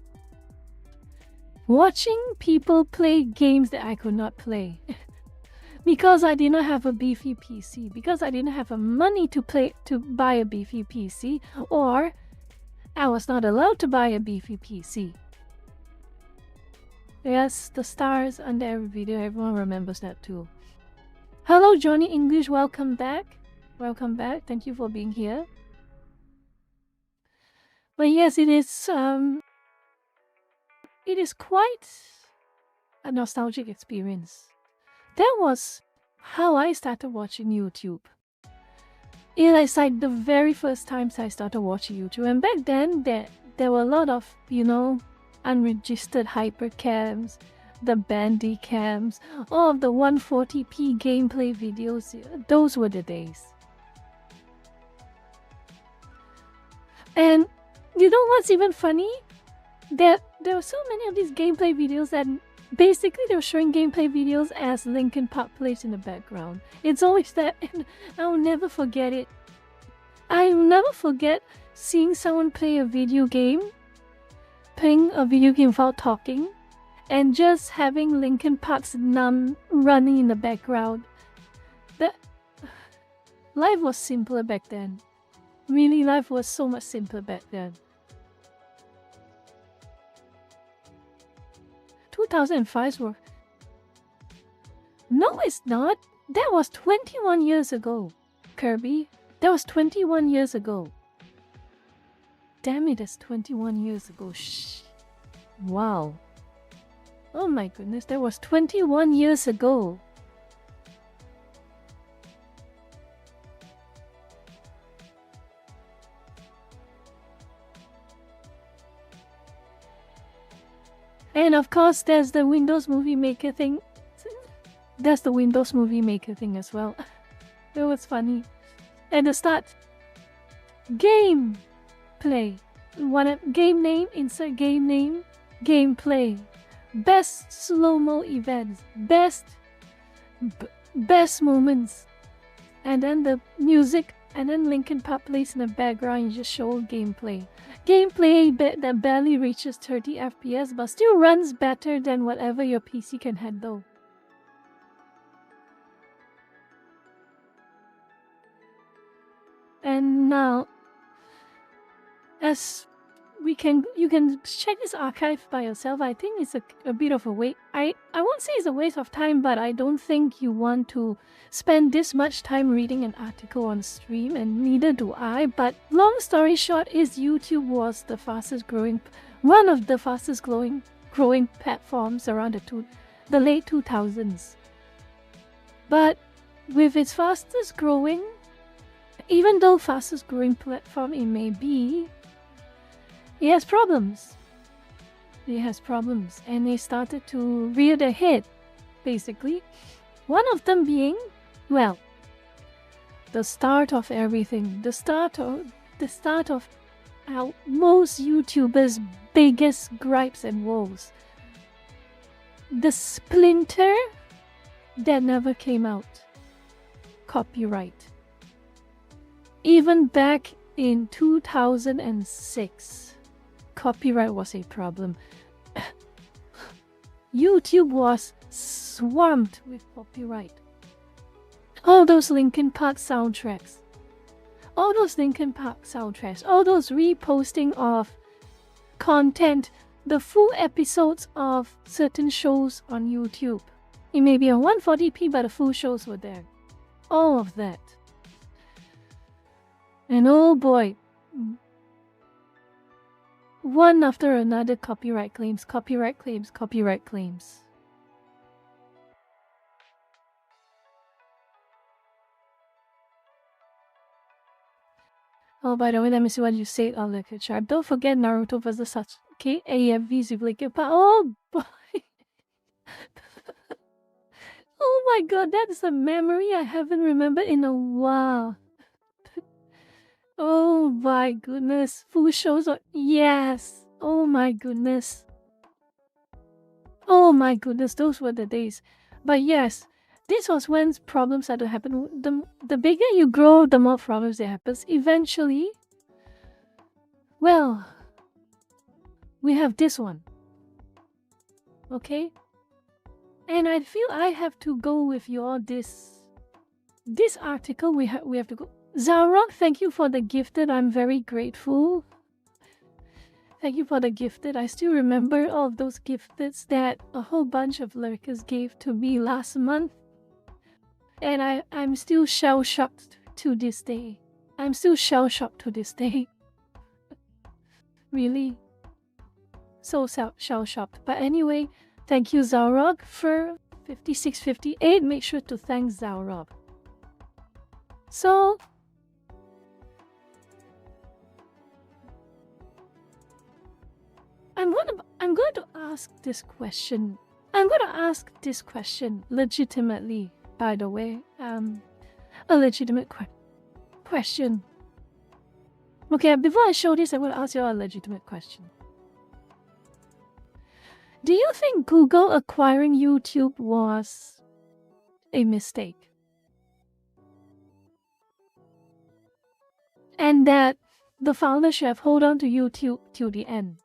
Watching people play games that I could not play. Because I did not have a beefy PC. Because I didn't have the money to buy a beefy PC. Or I was not allowed to buy a beefy PC. Yes, the stars under every video, everyone remembers that too. Hello Johnny English, welcome back. Welcome back, thank you for being here. But yes, it is quite a nostalgic experience. That was how I started watching YouTube. It is like the very first times I started watching YouTube, and back then there were a lot of, unregistered hypercams, the bandicams, all of the 140p gameplay videos. Those were the days. And you know what's even funny? There were so many of these gameplay videos that basically they were showing gameplay videos as Linkin Park plays in the background. It's always that, and I'll never forget it. I'll never forget seeing someone playing a video game without talking, and just having Linkin Park's Numb running in the background. Life was simpler back then. Really, life was so much simpler back then. 2005 were... No, it's not. That was 21 years ago, Kirby. That was 21 years ago. Damn it, that's 21 years ago. Shh. Wow. Oh my goodness, that was 21 years ago. And of course, there's the Windows Movie Maker thing. That's the Windows Movie Maker thing as well. It was funny. At the start, game play. Game name, insert game name, gameplay. Best slow-mo events, best moments. And then the music, and then Linkin Park plays in the background and just show gameplay. Gameplay that barely reaches 30 FPS but still runs better than whatever your PC can handle. And now, as you can check this archive by yourself. I think it's a bit of a waste. I won't say it's a waste of time, but I don't think you want to spend this much time reading an article on stream, and neither do I. But long story short is YouTube was one of the fastest growing platforms around the late 2000s. But with its fastest growing, even though fastest growing platform it may be, it has problems. And they started to rear their head, basically. One of them being, well, the start of everything. The start of most YouTubers' biggest gripes and woes. The splinter that never came out. Copyright. Even back in 2006. Copyright was a problem. YouTube was swamped with copyright. All those Linkin Park soundtracks. All those reposting of content, the full episodes of certain shows on YouTube. It may be on 140p, but the full shows were there. All of that. And oh boy, one after another copyright claims. Oh, by the way, let me see what you said on the chat. Don't forget Naruto vs. Sasuke, AFVs with Linkin Park. Oh boy. Oh my god, that is a memory I haven't remembered in a while. Oh my goodness. Full shows on... Yes. Oh my goodness. Those were the days. But yes, this was when problems started to happen. The bigger you grow, the more problems there happens. Eventually, well, we have this one. Okay? And I feel I have to go with this article. We have to go. Zarok, thank you for the gifted. I'm very grateful. Thank you for the gifted. I still remember all of those gifteds that a whole bunch of lurkers gave to me last month. And I'm still shell-shocked to this day. Really. So shell-shocked. But anyway, thank you, Zarok, for 5658. Make sure to thank Zarok. So... I'm going to ask this question. I'm going to ask this question legitimately, by the way. A legitimate question. Okay, before I show this, I'm going to ask you a legitimate question. Do you think Google acquiring YouTube was a mistake? And that the founder should have held on to YouTube till the end?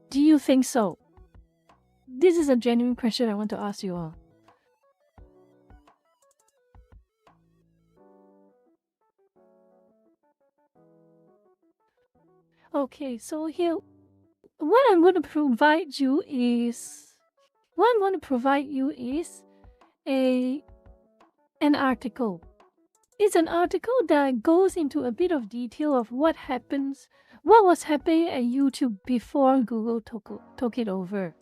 Do you think so? This is a genuine question I want to ask you all. Okay, so here, what I'm going to provide you is an article. It's an article that goes into a bit of detail of what was happening at YouTube before Google took it over.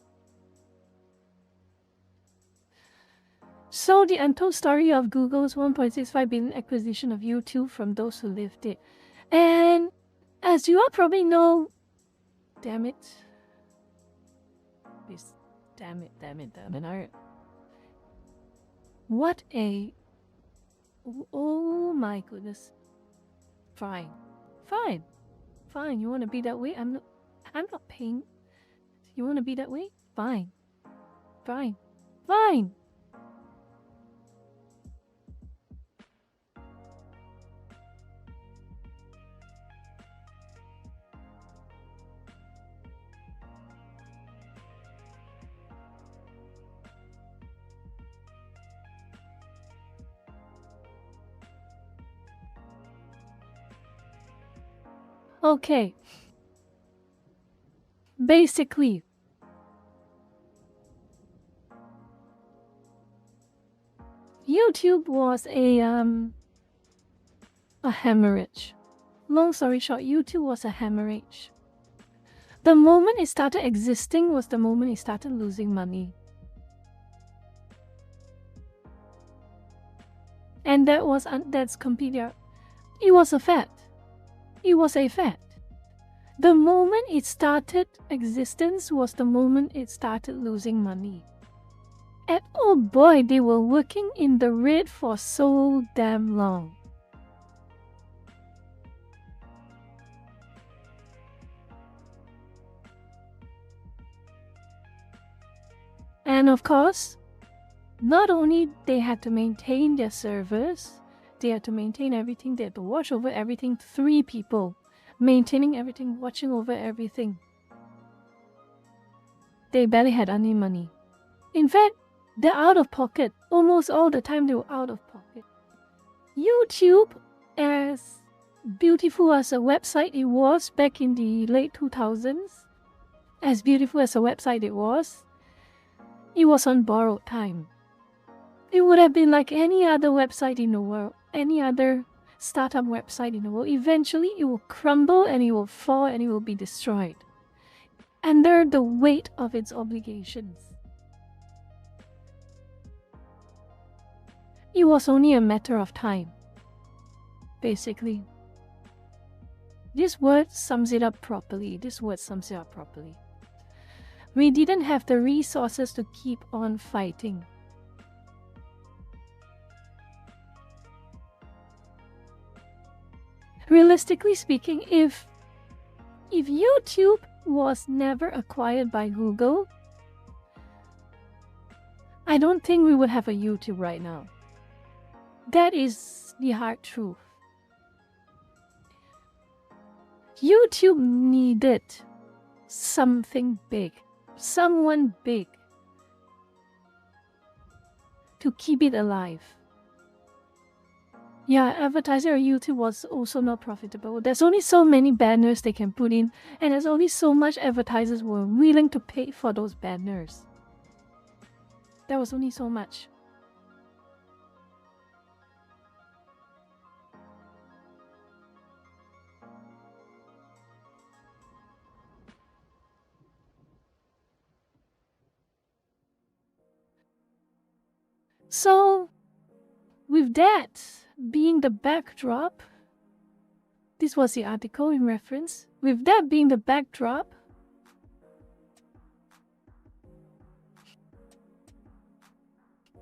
So the untold story of Google's 1.65 billion acquisition of YouTube from those who lived it. And as you all probably know, damn it. What a... Oh my goodness. Fine. You want to be that way? I'm not paying. You want to be that way? Fine. Okay. Basically, YouTube was a hemorrhage. Long story short, YouTube was a hemorrhage. The moment it started existing was the moment it started losing money. And that's completely... It was a fact. The moment it started existence was the moment it started losing money. And oh boy, they were working in the red for so damn long. And of course, not only they had to maintain their servers, they had to maintain everything, they had to watch over everything. 3 people maintaining everything, watching over everything. They barely had any money. In fact, they're out of pocket. Almost all the time they were out of pocket. YouTube, as beautiful as a website it was back in the late 2000s, as beautiful as a website it was on borrowed time. It would have been like any other website in the world, any other startup website in the world. Eventually, it will crumble and it will fall and it will be destroyed under the weight of its obligations. It was only a matter of time, basically. This word sums it up properly. We didn't have the resources to keep on fighting. Realistically speaking, if YouTube was never acquired by Google, I don't think we would have a YouTube right now. That is the hard truth. YouTube needed something big, someone big, to keep it alive. Yeah, advertising on YouTube was also not profitable. There's only so many banners they can put in, and there's only so much advertisers were willing to pay for those banners. There was only so much. So, with that being the backdrop, this was the article in reference. With that being the backdrop,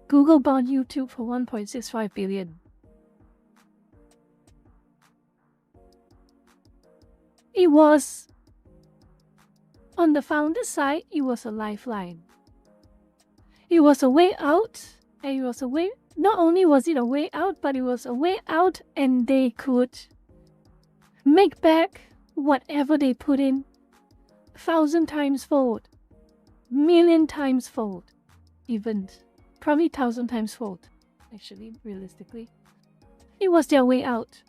Google bought YouTube for $1.65 billion. It was, on the founder's side, it was a lifeline. It was a way out, and it was a way, not only was it a way out, but it was a way out and they could make back whatever they put in 1,000 times fold, million times fold, even probably 1,000 times fold, actually, realistically. It was their way out.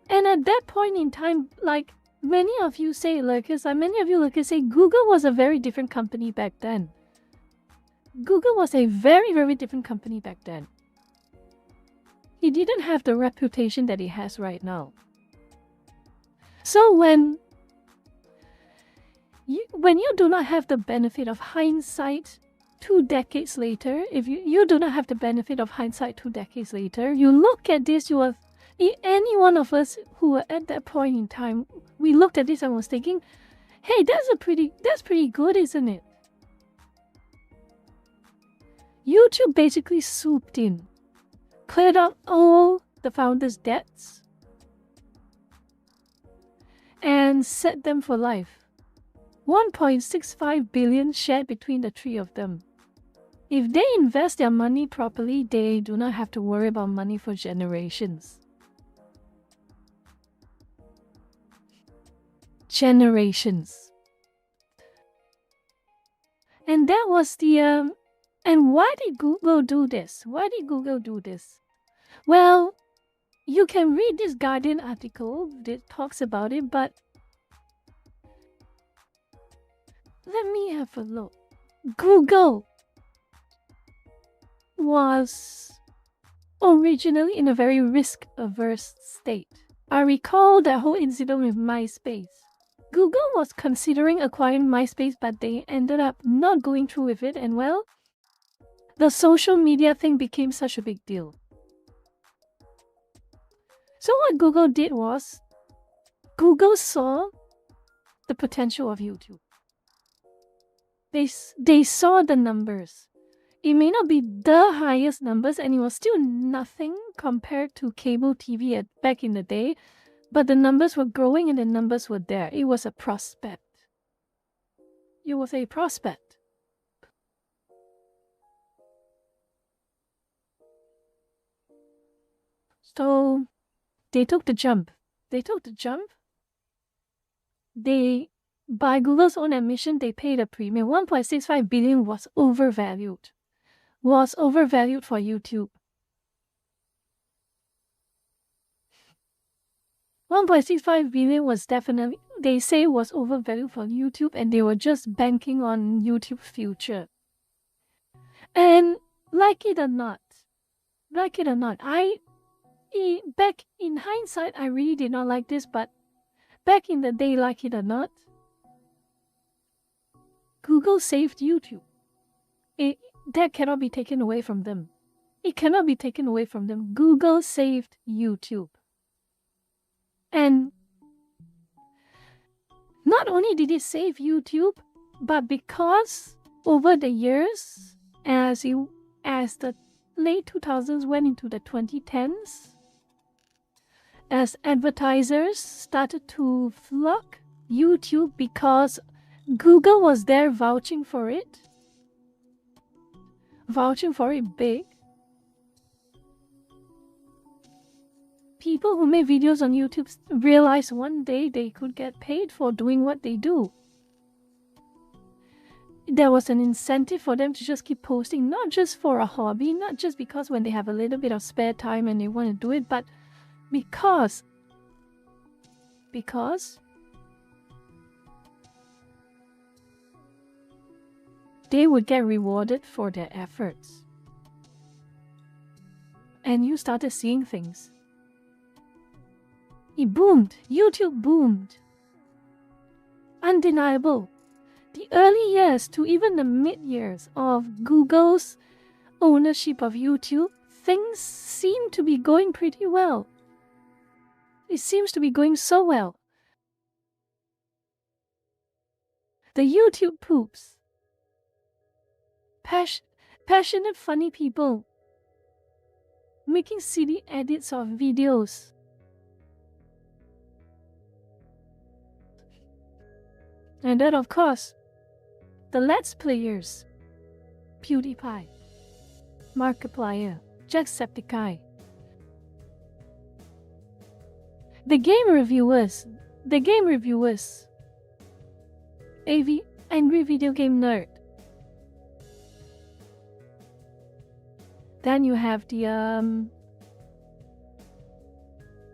And at that point in time, like many of you say, lurkers, say Google was a very different company back then. Google was a very, very different company back then. he didn't have the reputation that he has right now. So when you do not have the benefit of hindsight 2 decades later, if you do not have the benefit of hindsight 2 decades later, you look at this, any one of us who were at that point in time, we looked at this and was thinking, hey, that's pretty good, isn't it? YouTube basically swooped in, cleared out all the founders' debts, and set them for life. 1.65 billion shared between the 3 of them. If they invest their money properly, they do not have to worry about money for generations. And that was the and why did Google do this? Well, you can read this Guardian article that talks about it, but let me have a look. Google was originally in a very risk-averse state. I recall that whole incident with MySpace. Google was considering acquiring MySpace, but they ended up not going through with it, and well, the social media thing became such a big deal. So what Google did was, Google saw the potential of YouTube. They saw the numbers. It may not be the highest numbers, and it was still nothing compared to cable TV back in the day, but the numbers were growing and the numbers were there. It was a prospect. So they took the jump. By Google's own admission, they paid a premium. 1.65 billion was overvalued for YouTube. 1.65 billion was definitely, they say, was overvalued for YouTube, and they were just banking on YouTube's future. And like it or not, back in hindsight, I really did not like this, but back in the day, like it or not, Google saved YouTube. That cannot be taken away from them. It cannot be taken away from them. Google saved YouTube. And not only did it save YouTube, but because over the years, as the late 2000s went into the 2010s, as advertisers started to flock YouTube because Google was there vouching for it big. People who made videos on YouTube realized one day they could get paid for doing what they do. There was an incentive for them to just keep posting, not just for a hobby, not just because when they have a little bit of spare time and they want to do it, but because they would get rewarded for their efforts. And you started seeing things. It boomed. YouTube boomed. Undeniable. The early years to even the mid-years of Google's ownership of YouTube, things seem to be going pretty well. It seems to be going so well. The YouTube poops. Passionate, funny people making silly edits of videos. And then, of course, the Let's Players, PewDiePie, Markiplier, Jacksepticeye, the game reviewers, Angry Video Game Nerd. Then you have the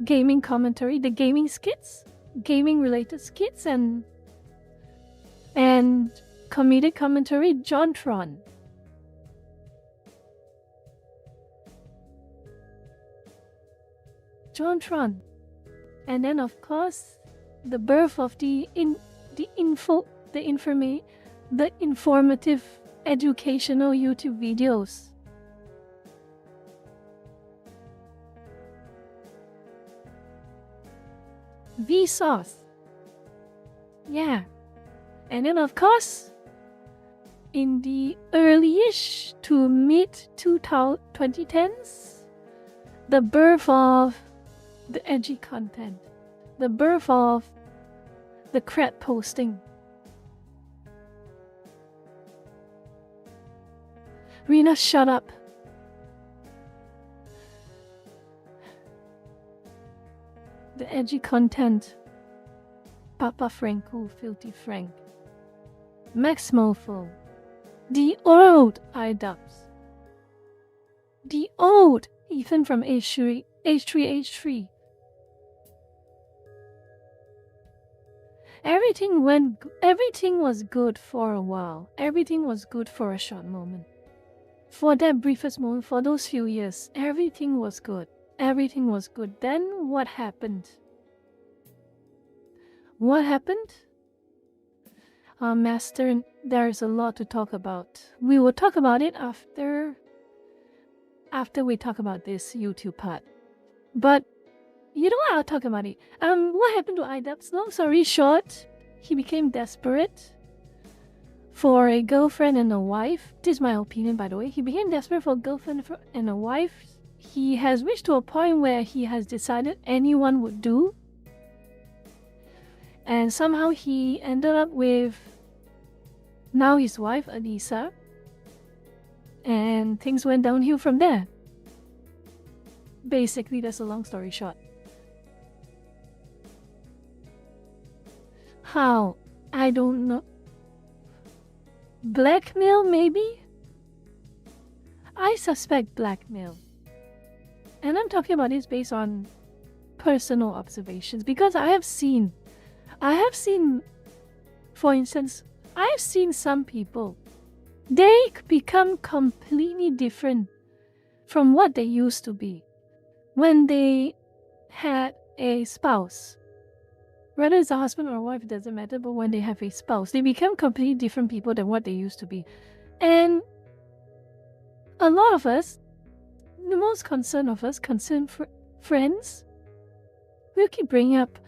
gaming commentary, the gaming skits, gaming related skits, and comedic commentary, JonTron. JonTron. And then of course, the birth of the informative educational YouTube videos. Vsauce. Yeah. And then of course, in the early-ish to mid-2010s, the birth of the edgy content, the birth of the crap posting. Rena, shut up. The edgy content. Papa Franco, Filthy Frank. Max Mofo. The old iDubbbz. The old Ethan from H3. Everything was good for a while. Everything was good for a short moment. For that briefest moment, for those few years, everything was good. Everything was good. Then what happened? What happened? Master, there's a lot to talk about. We will talk about it after we talk about this YouTube part. But you know what? I'll talk about it. What happened to iDubbbz? Long story short, he became desperate for a girlfriend and a wife. This is my opinion, by the way. He became desperate for a girlfriend and a wife. He has reached to a point where he has decided anyone would do. And somehow he ended up with now his wife, Anissa. And things went downhill from there. Basically, that's a long story short. How? I don't know. Blackmail, maybe? I suspect blackmail. And I'm talking about this based on personal observations because I have seen, for instance, I have seen some people, they become completely different from what they used to be when they had a spouse. Whether it's a husband or a wife, it doesn't matter, but when they have a spouse, they become completely different people than what they used to be. And a lot of us, the most concerned of us, concerned friends, we'll keep bringing up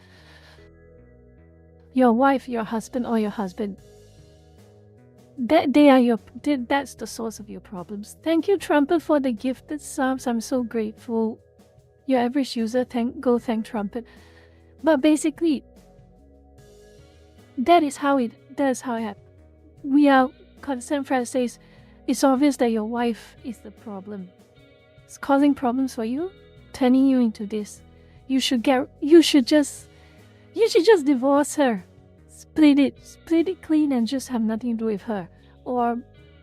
your wife, your husband, or your husband. That's the source of your problems. Thank you, Trumpet, for the gifted subs. I'm so grateful. Your average user, thank Trumpet. But basically, that's how it happens. We are concerned. Fred says, it's obvious that your wife is the problem. It's causing problems for you, turning you into this. You should just divorce her. Split it clean and just have nothing to do with her. Or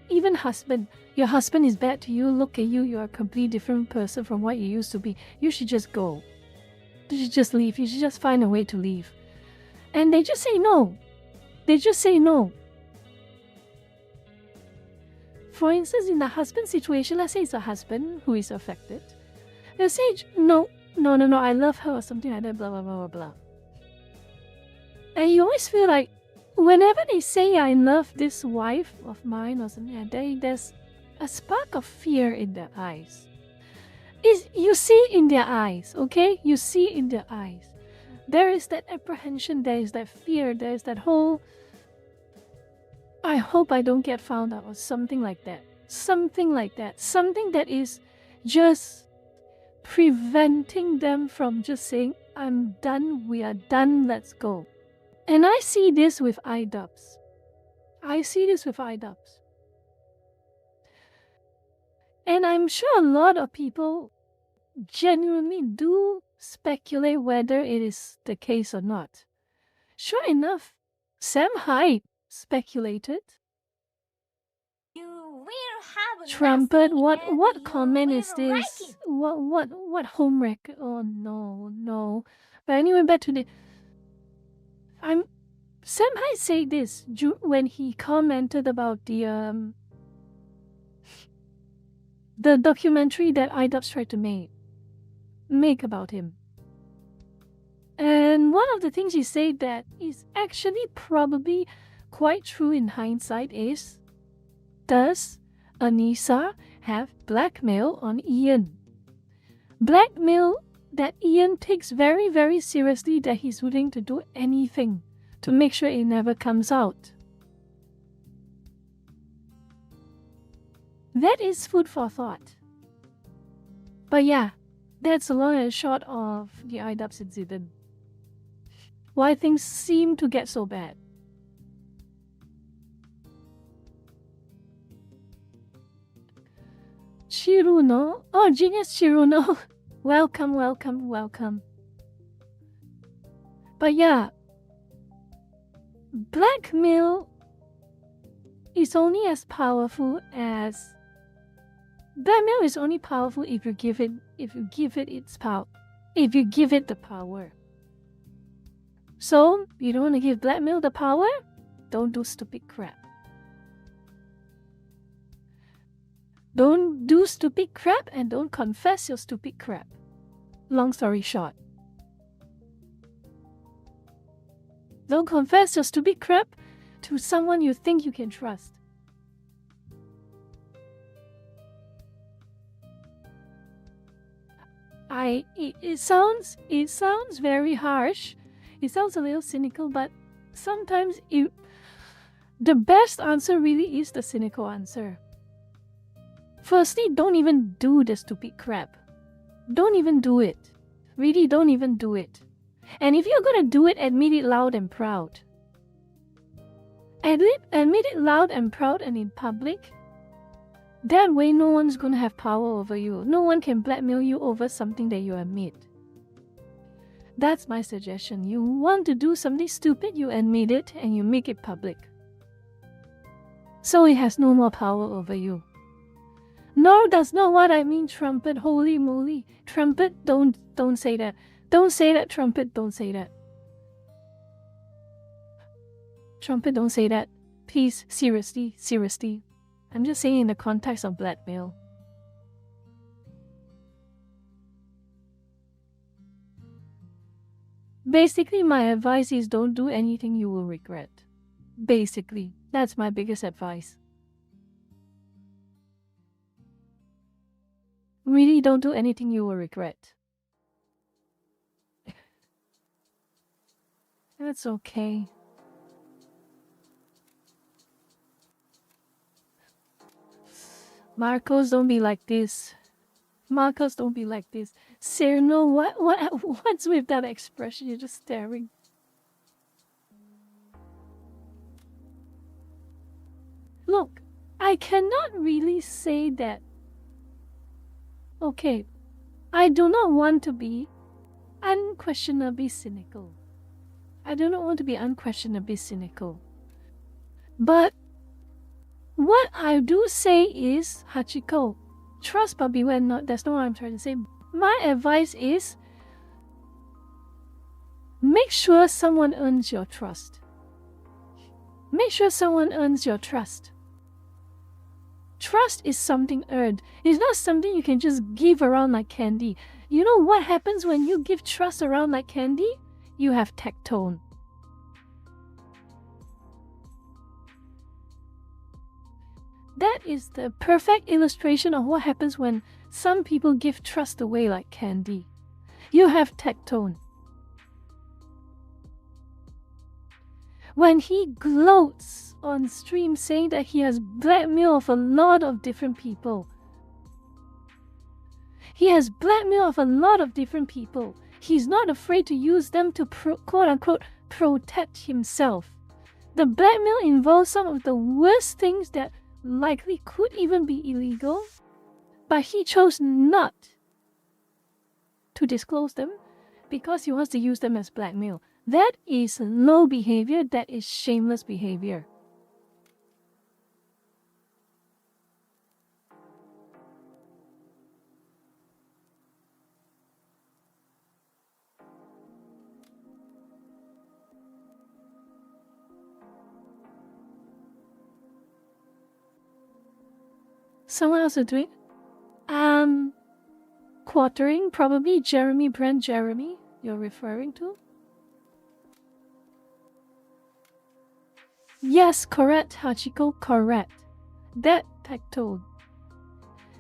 even husband. Your husband is bad to you, look at you, you're a completely different person from what you used to be. You should just go. You should just leave. You should just find a way to leave. And they just say no. They just say no. For instance, in the husband situation, let's say it's a husband who is affected. They'll say, no, I love her or something like that, blah, blah, blah, blah, blah. And you always feel like, whenever they say, I love this wife of mine or something like that, there's a spark of fear in their eyes. You see in their eyes, okay? You see in their eyes. There is that apprehension, there is that fear, there is that whole, I hope I don't get found out or something like that. Something like that. Something that is just preventing them from just saying, I'm done, we are done, let's go. And I see this with iDubbbz. And I'm sure a lot of people genuinely do speculate whether it is the case or not. Sure enough, Sam Hyde speculated. Trumpet, what comment is this? What home record? Oh no. But anyway, back to the. Sam Hyde said this when he commented about the documentary that iDubbbz tried to make about him. And one of the things he said that is actually probably quite true in hindsight is, does Anissa have blackmail on Ian? Blackmail that Ian takes very, very seriously, that he's willing to do anything to make sure it never comes out. That is food for thought. But yeah, that's a long and short of the IDubbbz incident. Why things seem to get so bad. Chiruno? Oh, Genius Chiruno. Welcome, welcome, welcome. But yeah, blackmail is only as powerful as... Blackmail is only powerful if you give it its power. If you give it the power. So, you don't want to give blackmail the power? Don't do stupid crap. Don't do stupid crap and don't confess your stupid crap. Long story short. Don't confess your stupid crap to someone you think you can trust. It sounds very harsh. It sounds a little cynical, but sometimes the best answer really is the cynical answer. Firstly, don't even do the stupid crap. Don't even do it. Really, don't even do it. And if you're gonna do it, admit it loud and proud. Admit it loud and proud and in public. That way, no one's gonna have power over you. No one can blackmail you over something that you admit. That's my suggestion. You want to do something stupid, you admit it and you make it public. So it has no more power over you. No, that's not what I mean, Trumpet. Holy moly. Trumpet, don't say that. Don't say that, Trumpet, don't say that. Trumpet, don't say that. Please, seriously, seriously. I'm just saying in the context of blackmail. Basically, my advice is don't do anything you will regret. Basically, that's my biggest advice. Really, don't do anything you will regret. That's okay. Marcos, don't be like this. Marcos, don't be like this. Cyrano, what's with that expression? You're just staring. Look, I cannot really say that. Okay, I do not want to be unquestionably cynical. I do not want to be unquestionably cynical. But what I do say is, Hachiko, trust but beware not. That's not what I'm trying to say. My advice is, make sure someone earns your trust. Make sure someone earns your trust. Trust is something earned. It's not something you can just give around like candy. You know what happens when you give trust around like candy? You have tectone. That is the perfect illustration of what happens when some people give trust away like candy. You have tectone. When he gloats on stream saying that he has blackmail of a lot of different people. He has blackmail of a lot of different people. He's not afraid to use them to quote-unquote protect himself. The blackmail involves some of the worst things that likely could even be illegal, but he chose not to disclose them because he wants to use them as blackmail. That is low behavior, that is shameless behavior. Someone else is doing quartering, probably Jeremy, Brand Jeremy, you're referring to? Yes, correct, Hachiko, correct. That tactile.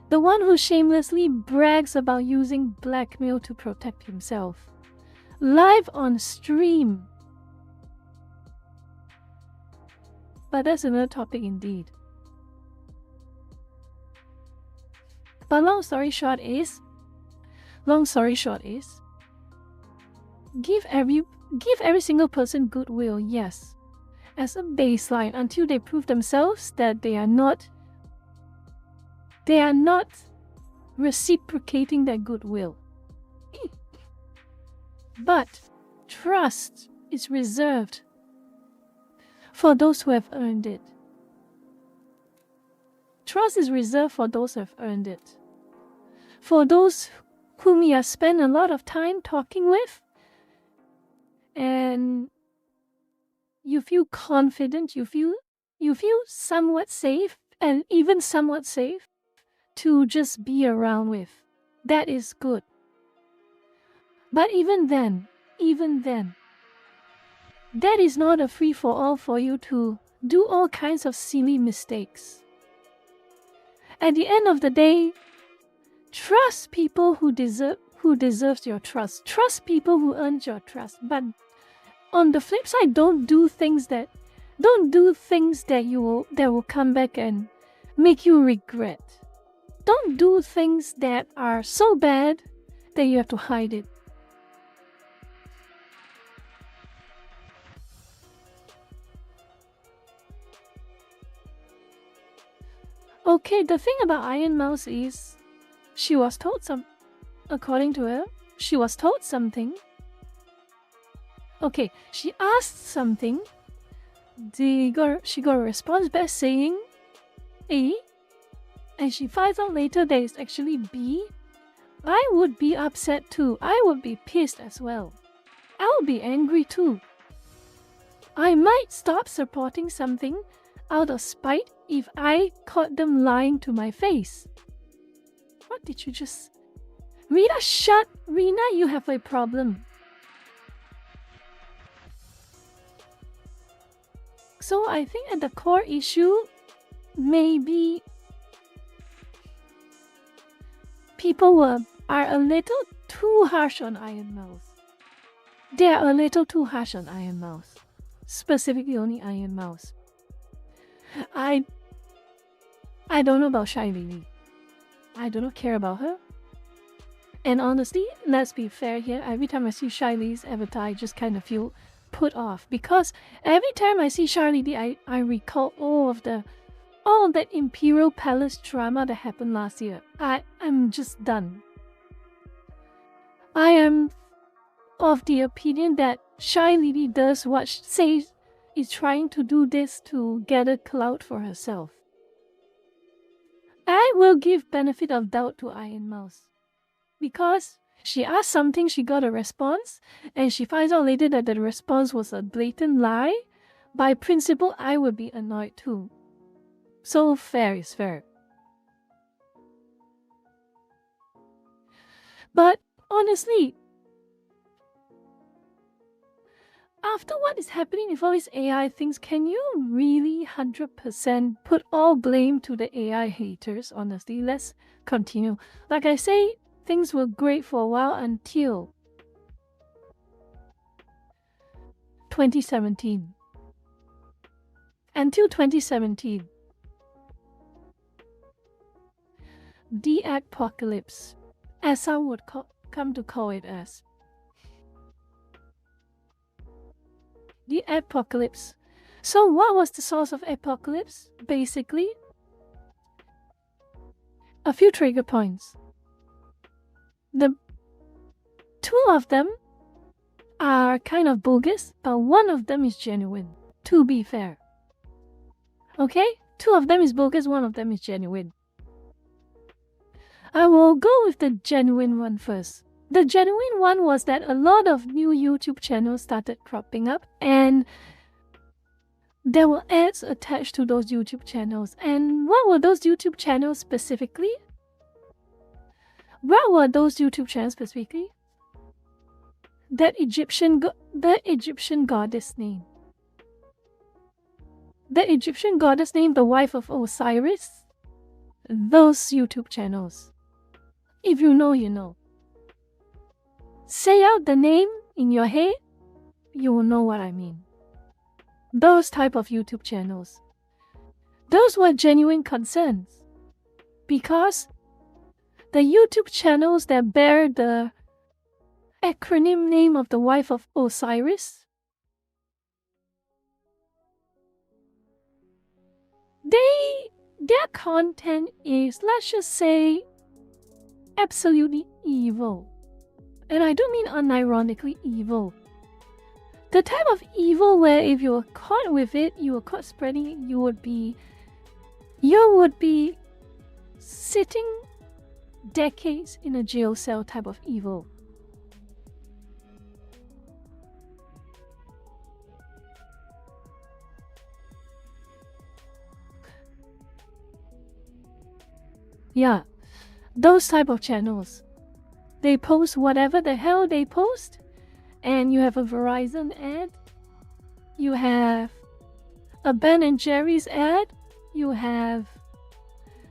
The one who shamelessly brags about using blackmail to protect himself. Live on stream. But that's another topic indeed. But long story short is, give every single person goodwill, yes, as a baseline until they prove themselves that they are not reciprocating that goodwill. But trust is reserved for those who have earned it. Trust is reserved for those who have earned it. For those whom you have spent a lot of time talking with, and you feel confident, you feel somewhat safe, and even somewhat safe to just be around with. That is good. But even then, that is not a free-for-all for you to do all kinds of silly mistakes. At the end of the day, trust people who deserves your trust. Trust people who earns your trust. But on the flip side, don't do things that will come back and make you regret. Don't do things that are so bad that you have to hide it. Okay, the thing about Iron Mouse is, according to her, she was told something. Okay, she asked something. She got a response back saying A, and she finds out later that it's actually B. I would be upset too. I would be pissed as well. I would be angry too. I might stop supporting something out of spite if I caught them lying to my face. What did you just... Rina, you have a problem. So I think at the core issue, maybe people are a little too harsh on Iron Mouse. They are a little too harsh on Iron Mouse. Specifically only Iron Mouse. I don't know about Shy Lily. I do not care about her. And honestly, let's be fair here, every time I see Shy Lily's avatar, I just kind of feel put off. Because every time I see Shy Lily, I recall all that Imperial Palace drama that happened last year. I'm just done. I am of the opinion that Shy Lily does what she says is trying to do this to get a clout for herself. I will give benefit of doubt to Iron Mouse. Because she asked something, she got a response, and she finds out later that the response was a blatant lie. By principle, I would be annoyed too. So fair is fair. But honestly, after what is happening with all these AI things, can you really 100% put all blame to the AI haters? Honestly, let's continue. Like I say, things were great for a while until 2017. Until 2017. The apocalypse, as some would come to call it as. The apocalypse. So what was the source of apocalypse? Basically, a few trigger points. The two of them are kind of bogus, but one of them is genuine, to be fair. Okay? Two of them is bogus, one of them is genuine. I will go with the genuine one first. The genuine one was that a lot of new YouTube channels started cropping up, and there were ads attached to those YouTube channels. And what were those YouTube channels specifically? What were those YouTube channels specifically? The Egyptian goddess name. the Egyptian goddess named the wife of Osiris. Those YouTube channels. If you know, you know. Say out the name in your head, you will know what I mean. Those type of YouTube channels. Those were genuine concerns. Because the YouTube channels that bear the acronym name of the wife of Osiris, their content is, let's just say, absolutely evil. And I don't mean unironically evil. The type of evil where if you were caught with it, you were caught spreading it, you would be sitting decades in a jail cell type of evil. Yeah, those type of channels. They post whatever the hell they post, and you have a Verizon ad, you have a Ben & Jerry's ad, you have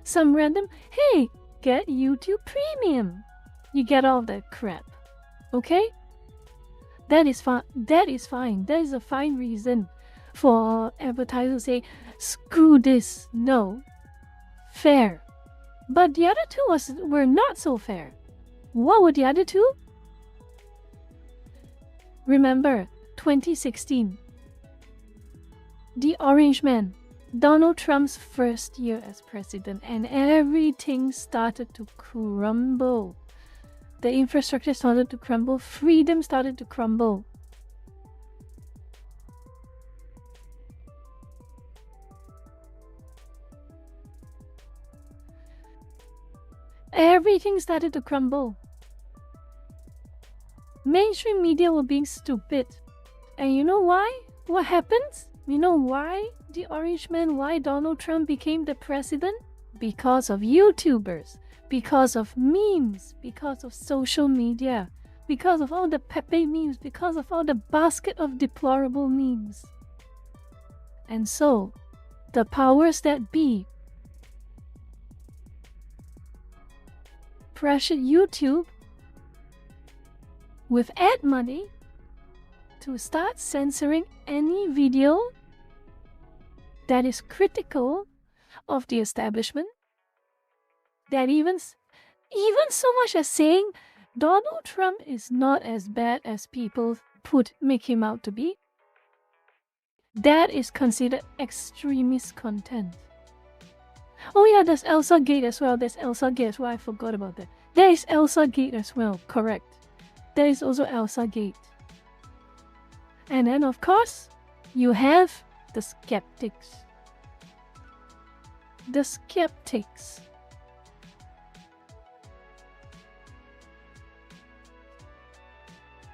some random, hey, get YouTube Premium. You get all that crap. Okay? That is fine. That is fine. That is a fine reason for advertisers to say, screw this. No. Fair. But the other two were not so fair. What were the other two? Remember, 2016. The Orange Man. Donald Trump's first year as president, and everything started to crumble. The infrastructure started to crumble. Freedom started to crumble. Everything started to crumble. Mainstream media were being stupid. And you know why? What happens? You know why the Orange Man, why Donald Trump became the president? Because of YouTubers, because of memes, because of social media, because of all the Pepe memes, because of all the basket of deplorable memes. And so, the powers that be pressured YouTube with ad money to start censoring any video that is critical of the establishment, that even so much as saying Donald Trump is not as bad as people make him out to be. That is considered extremist content. Oh yeah, there's Elsa Gate as well. I forgot about that. There is Elsa Gate as well, correct. There is also Elsa Gate. And then of course, you have the skeptics. The skeptics.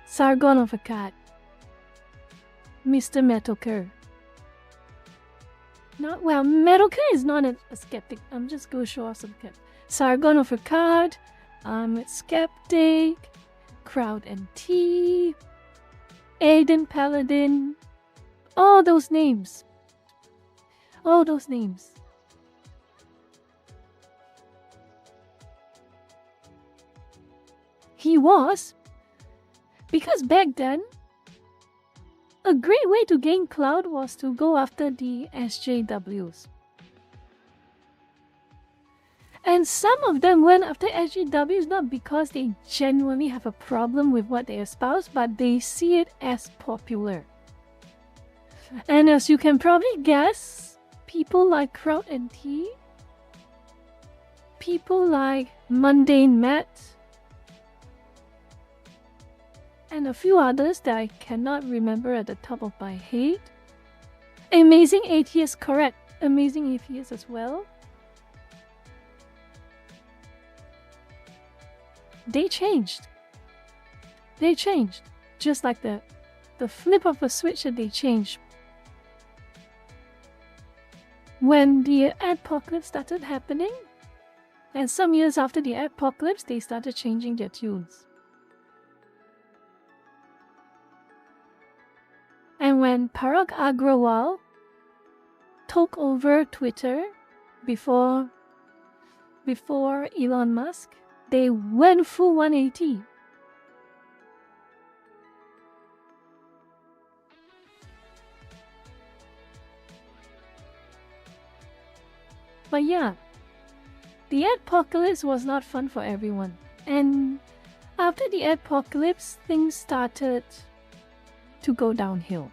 Sargon of Akkad. Mr. Metalcur. Metalcur is not a skeptic. I'm just going to show off some skeptics. Sargon of Akkad, Skeptic, Crowd and Tea, Aiden Paladin, all those names. All those names. He was, because back then, a great way to gain clout was to go after the SJWs. And some of them went after SJWs not because they genuinely have a problem with what they espouse, but they see it as popular. And as you can probably guess, people like Crowd and Tea, people like Mundane Matt, and a few others that I cannot remember at the top of my head. Amazing Atheist, correct. Amazing Atheist as well. They changed. They changed. Just like the flip of a switch that they changed. When the adpocalypse started happening, and some years after the adpocalypse, they started changing their tunes. And when Parag Agrawal took over Twitter before Elon Musk, they went full 180. But yeah, the apocalypse was not fun for everyone. And after the apocalypse, things started to go downhill.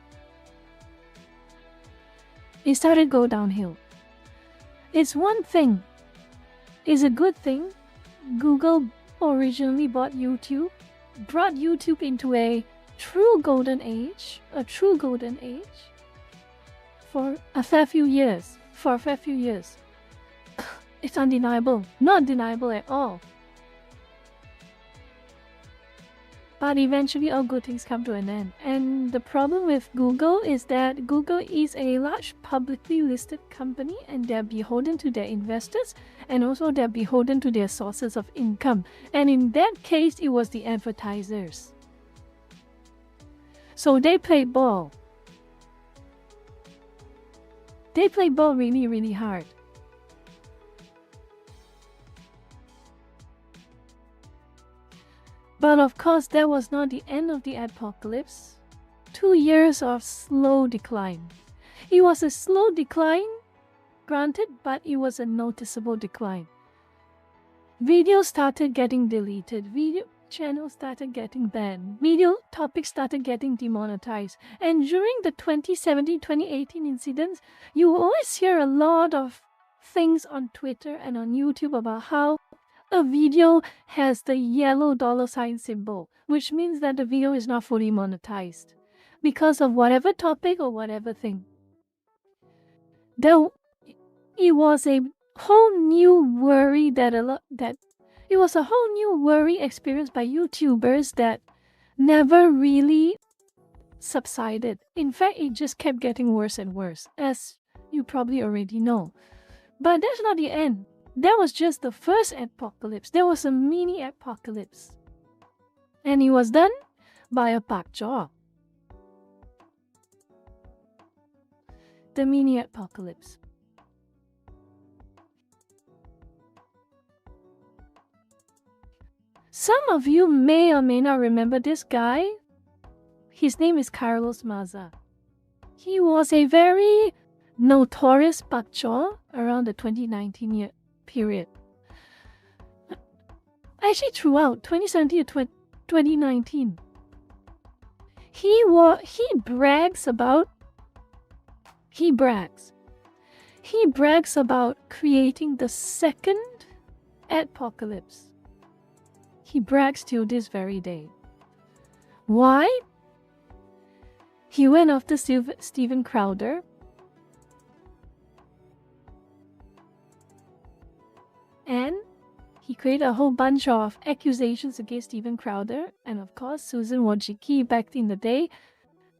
It started to go downhill. It's one thing. It's a good thing. Google originally bought YouTube, brought YouTube into a true golden age, for a fair few years. It's undeniable, not deniable at all. But eventually all good things come to an end. And the problem with Google is that Google is a large publicly listed company and they're beholden to their investors, and also they're beholden to their sources of income. And in that case, it was the advertisers. So they played ball. They played ball really, really hard. But of course, that was not the end of the apocalypse. 2 years of slow decline. It was a slow decline, granted, but it was a noticeable decline. Videos started getting deleted. Video channels started getting banned. Video topics started getting demonetized. And during the 2017-2018 incidents, you will always hear a lot of things on Twitter and on YouTube about how a video has the yellow $ symbol, which means that the video is not fully monetized because of whatever topic or whatever thing. It was a whole new worry it was a whole new worry experienced by YouTubers that never really subsided. In fact, it just kept getting worse and worse, as you probably already know. But that's not the end. That was just the first apocalypse. There was a mini apocalypse. And it was done by a pak jaw. The mini apocalypse. Some of you may or may not remember this guy. His name is Carlos Maza. He was a very notorious pak jaw around the 2019 year period. Actually, throughout 2017 to 2019, he brags about creating the second apocalypse. He brags till this very day. Why? He went after Steven Crowder. And he created a whole bunch of accusations against Steven Crowder, and of course Susan Wojcicki back in the day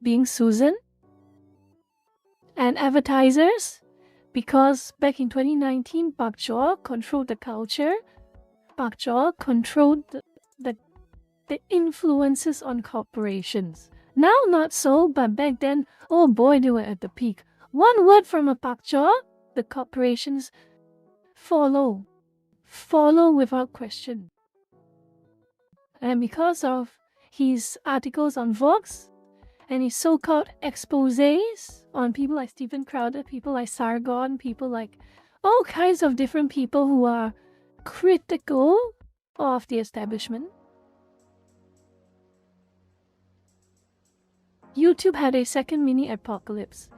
being Susan. And advertisers, because back in 2019 Pak Jaw controlled the culture. Pak Jaw controlled the influences on corporations. Now not so, but back then, oh boy, they were at the peak. One word from a Pak Jaw, the corporations follow without question. And because of his articles on Vox and his so-called exposés on people like Steven Crowder, people like Sargon, people like all kinds of different people who are critical of the establishment, YouTube had a second mini apocalypse.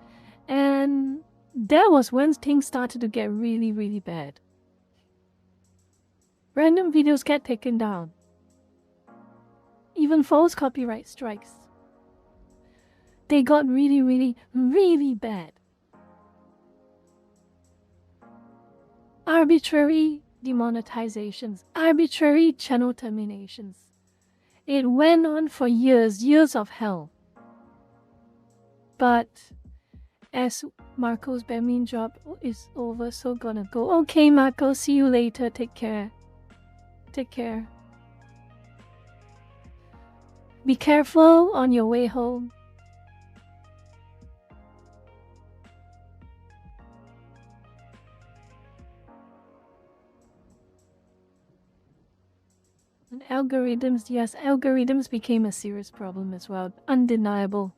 And that was when things started to get really, really bad. Random videos get taken down. Even false copyright strikes. They got really, really, really bad. Arbitrary demonetizations, arbitrary channel terminations. It went on for years, years of hell. But as Marco's badminton job is over, so gonna go. Okay, Marco, see you later. Take care. Take care. Be careful on your way home. And algorithms, yes, algorithms became a serious problem as well. Undeniable.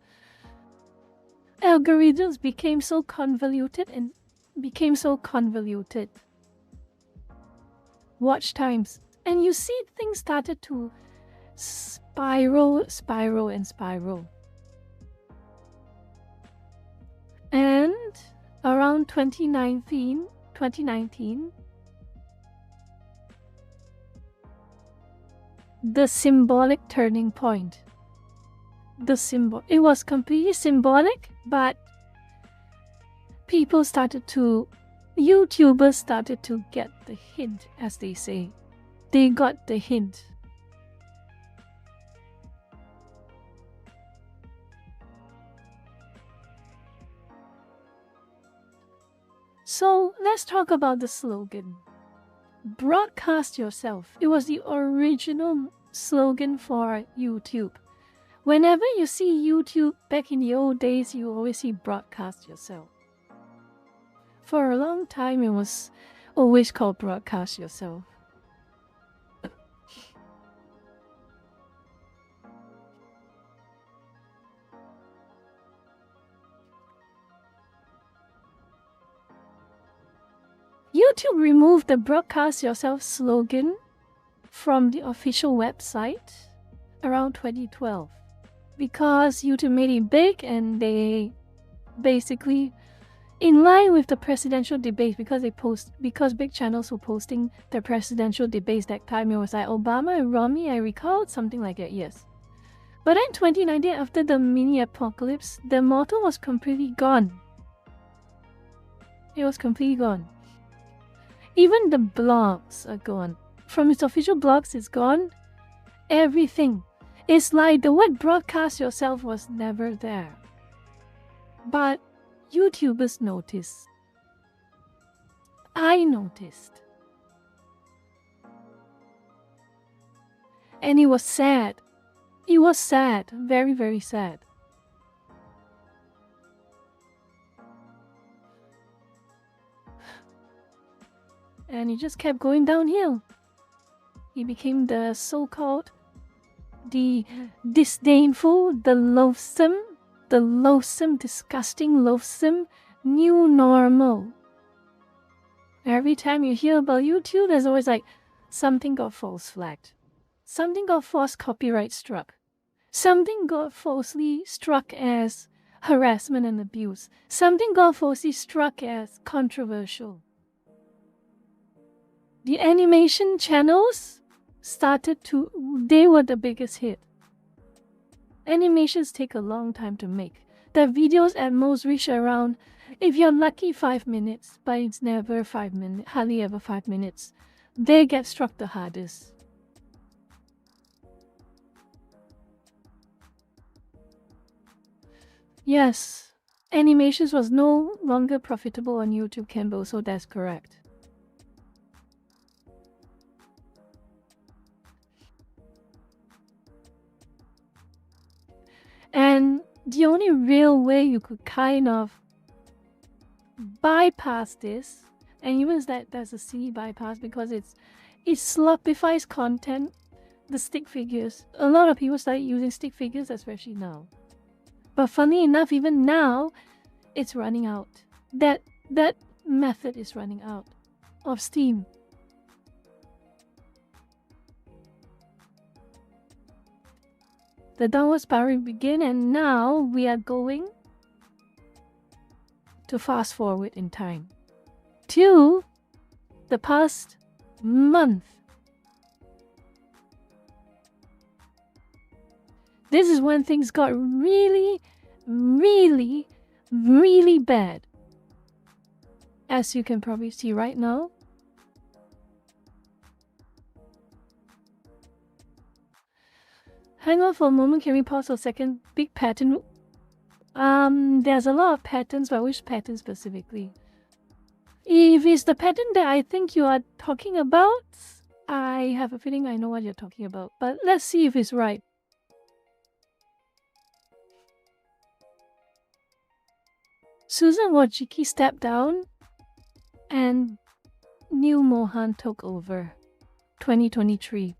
Algorithms became so convoluted. Watch times. And you see things started to spiral. And around 2019, the symbolic turning point. It was completely symbolic, but YouTubers started to get the hint, as they say. They got the hint. So let's talk about the slogan. Broadcast yourself. It was the original slogan for YouTube. Whenever you see YouTube back in the old days, you always see broadcast yourself. For a long time, it was always called broadcast yourself. YouTube removed the broadcast yourself slogan from the official website around 2012 because YouTube made it big, and they basically, in line with the presidential debate, because big channels were posting the presidential debates that time. It was like Obama and Romney, I recall, something like that, yes. But in 2019, after the mini apocalypse, the motto was completely gone. It was completely gone. Even the blogs are gone. From its official blogs, it's gone. Everything. It's like the word broadcast yourself was never there. But YouTubers noticed. I noticed. And it was sad. It was sad. Very, very sad. And it just kept going downhill. He became the so-called, the disdainful, the loathsome, disgusting, loathsome new normal. Every time you hear about YouTube, there's always like, something got false flagged. Something got false copyright struck. Something got falsely struck as harassment and abuse. Something got falsely struck as controversial. The animation channels they were the biggest hit. Animations take a long time to make. The videos at most reach around, if you're lucky, 5 minutes, but it's never 5 minutes, hardly ever 5 minutes. They get struck the hardest. Yes, animations was no longer profitable on YouTube, Campbell, so that's correct. And the only real way you could kind of bypass this, and even that there's a C bypass, because it slopifies content, the stick figures. A lot of people started using stick figures, especially now. But funny enough, even now, it's running out. That method is running out of steam. The downward spiral began, and now we are going to fast forward in time to the past month. This is when things got really, really, really bad. As you can probably see right now. Hang on for a moment, can we pause for a second? Big pattern. There's a lot of patterns, but which pattern specifically? If it's the pattern that I think you are talking about, I have a feeling I know what you're talking about. But let's see if it's right. Susan Wojcicki stepped down and Neil Mohan took over. 2023.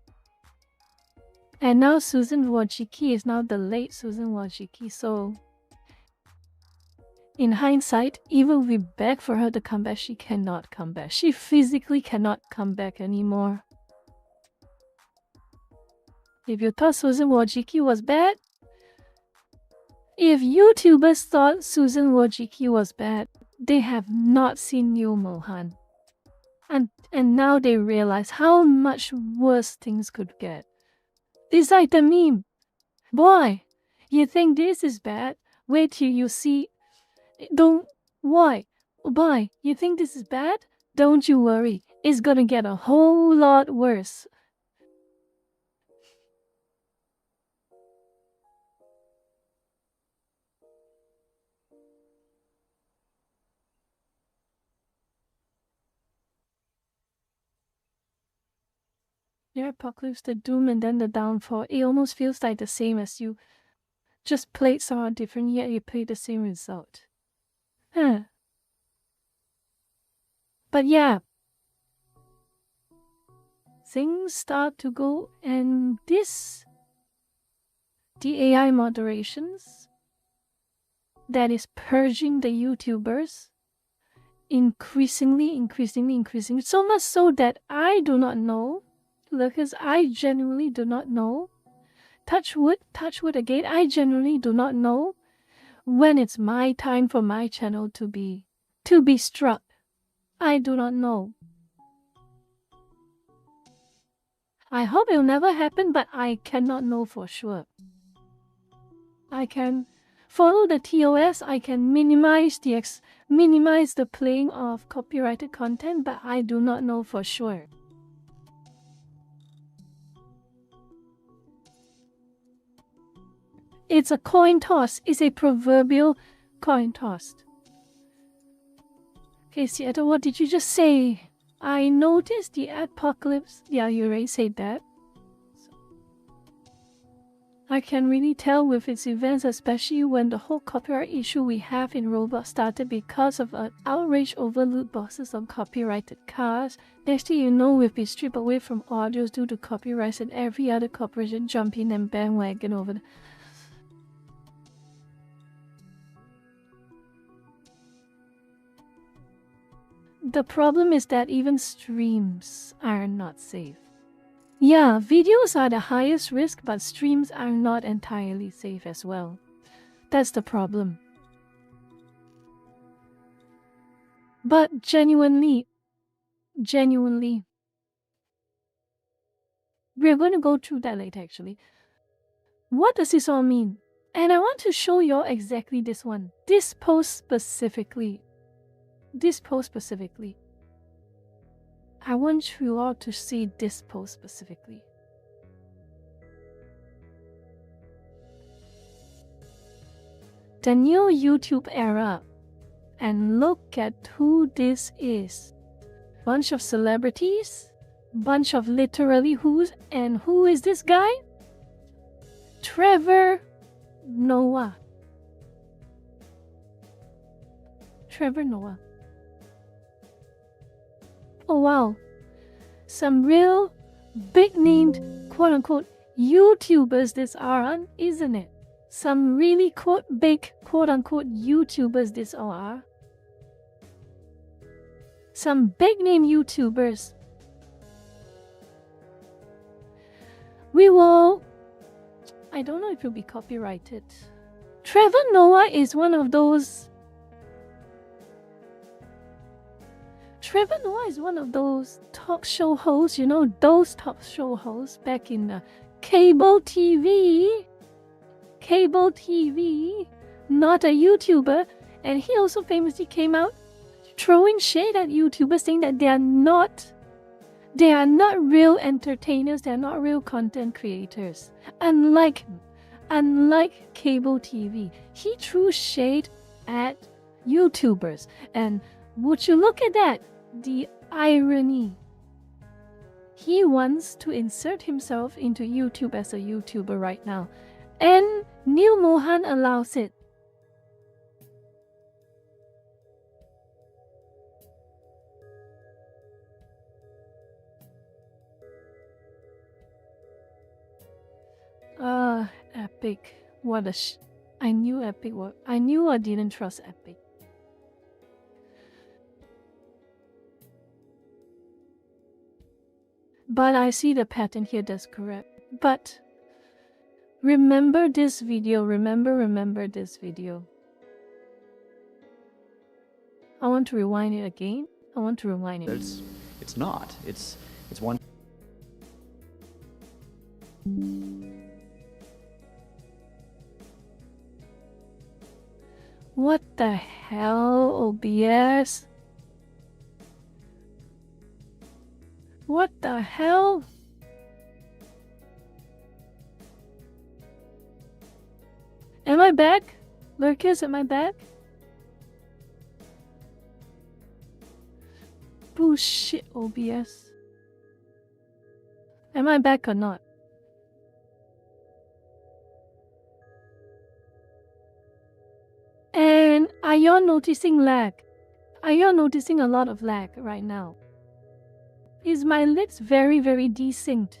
And now Susan Wojcicki is now the late Susan Wojcicki. So, in hindsight, even if we beg for her to come back, she cannot come back. She physically cannot come back anymore. If you thought Susan Wojcicki was bad, if YouTubers thought Susan Wojcicki was bad, they have not seen Neil Mohan. And now they realize how much worse things could get. It's like the meme. Boy, you think this is bad? Wait till you see. Don't. Why? Boy, you think this is bad? Don't you worry. It's gonna get a whole lot worse. The apocalypse, the doom, and then the downfall. It almost feels like the same as you just played somewhat different, yet you played the same result. Huh. But yeah, things start to go, and the AI moderations that is purging the YouTubers increasingly, so much so that I do not know, because I genuinely do not know. Touch wood again, I genuinely do not know when it's my time for my channel to be struck. I do not know. I hope it'll never happen, but I cannot know for sure. I can follow the TOS, I can minimize the playing of copyrighted content, but I do not know for sure. It's a coin toss. It's a proverbial coin toss. Okay, Seattle, what did you just say? I noticed the apocalypse. Yeah, you already said that. I can really tell with its events, especially when the whole copyright issue we have in Roblox started because of an outrage over loot boxes on copyrighted cars. Next thing you know, we've been stripped away from audios due to copyrights, and every other corporation jump in and bandwagon over the... The problem is that even streams are not safe. Yeah, videos are the highest risk, but streams are not entirely safe as well. That's the problem. But genuinely, we're going to go through that later actually. What does this all mean? And I want to show you all exactly this one. This post specifically. I want you all to see this post specifically. The new YouTube era. And look at who this is. Bunch of celebrities. Bunch of literally who's. And who is this guy? Trevor Noah. Oh wow. Some real big named quote unquote YouTubers this are, isn't it? Some really big quote unquote YouTubers this are. Some big name YouTubers. I don't know if it'll be copyrighted. Trevor Noah is one of those. Trevor Noah is one of those talk show hosts, you know, those talk show hosts back in cable TV, not a YouTuber. And he also famously came out throwing shade at YouTubers, saying that they are not real entertainers, they are not real content creators. Unlike cable TV, he threw shade at YouTubers. And would you look at that? The irony. He wants to insert himself into YouTube as a YouTuber right now. And Neil Mohan allows it. Epic. What a I knew Epic was. I knew I didn't trust Epic. But I see the pattern here, that's correct. But remember this video, remember this video. I want to rewind it again. I want to rewind it. It's not. It's one. What the hell, OBS? What the hell? Am I back? Lurkers, am I back? Bullshit, OBS. Am I back or not? And are y'all noticing lag? Are y'all noticing a lot of lag right now? Is my lips very, very desynced?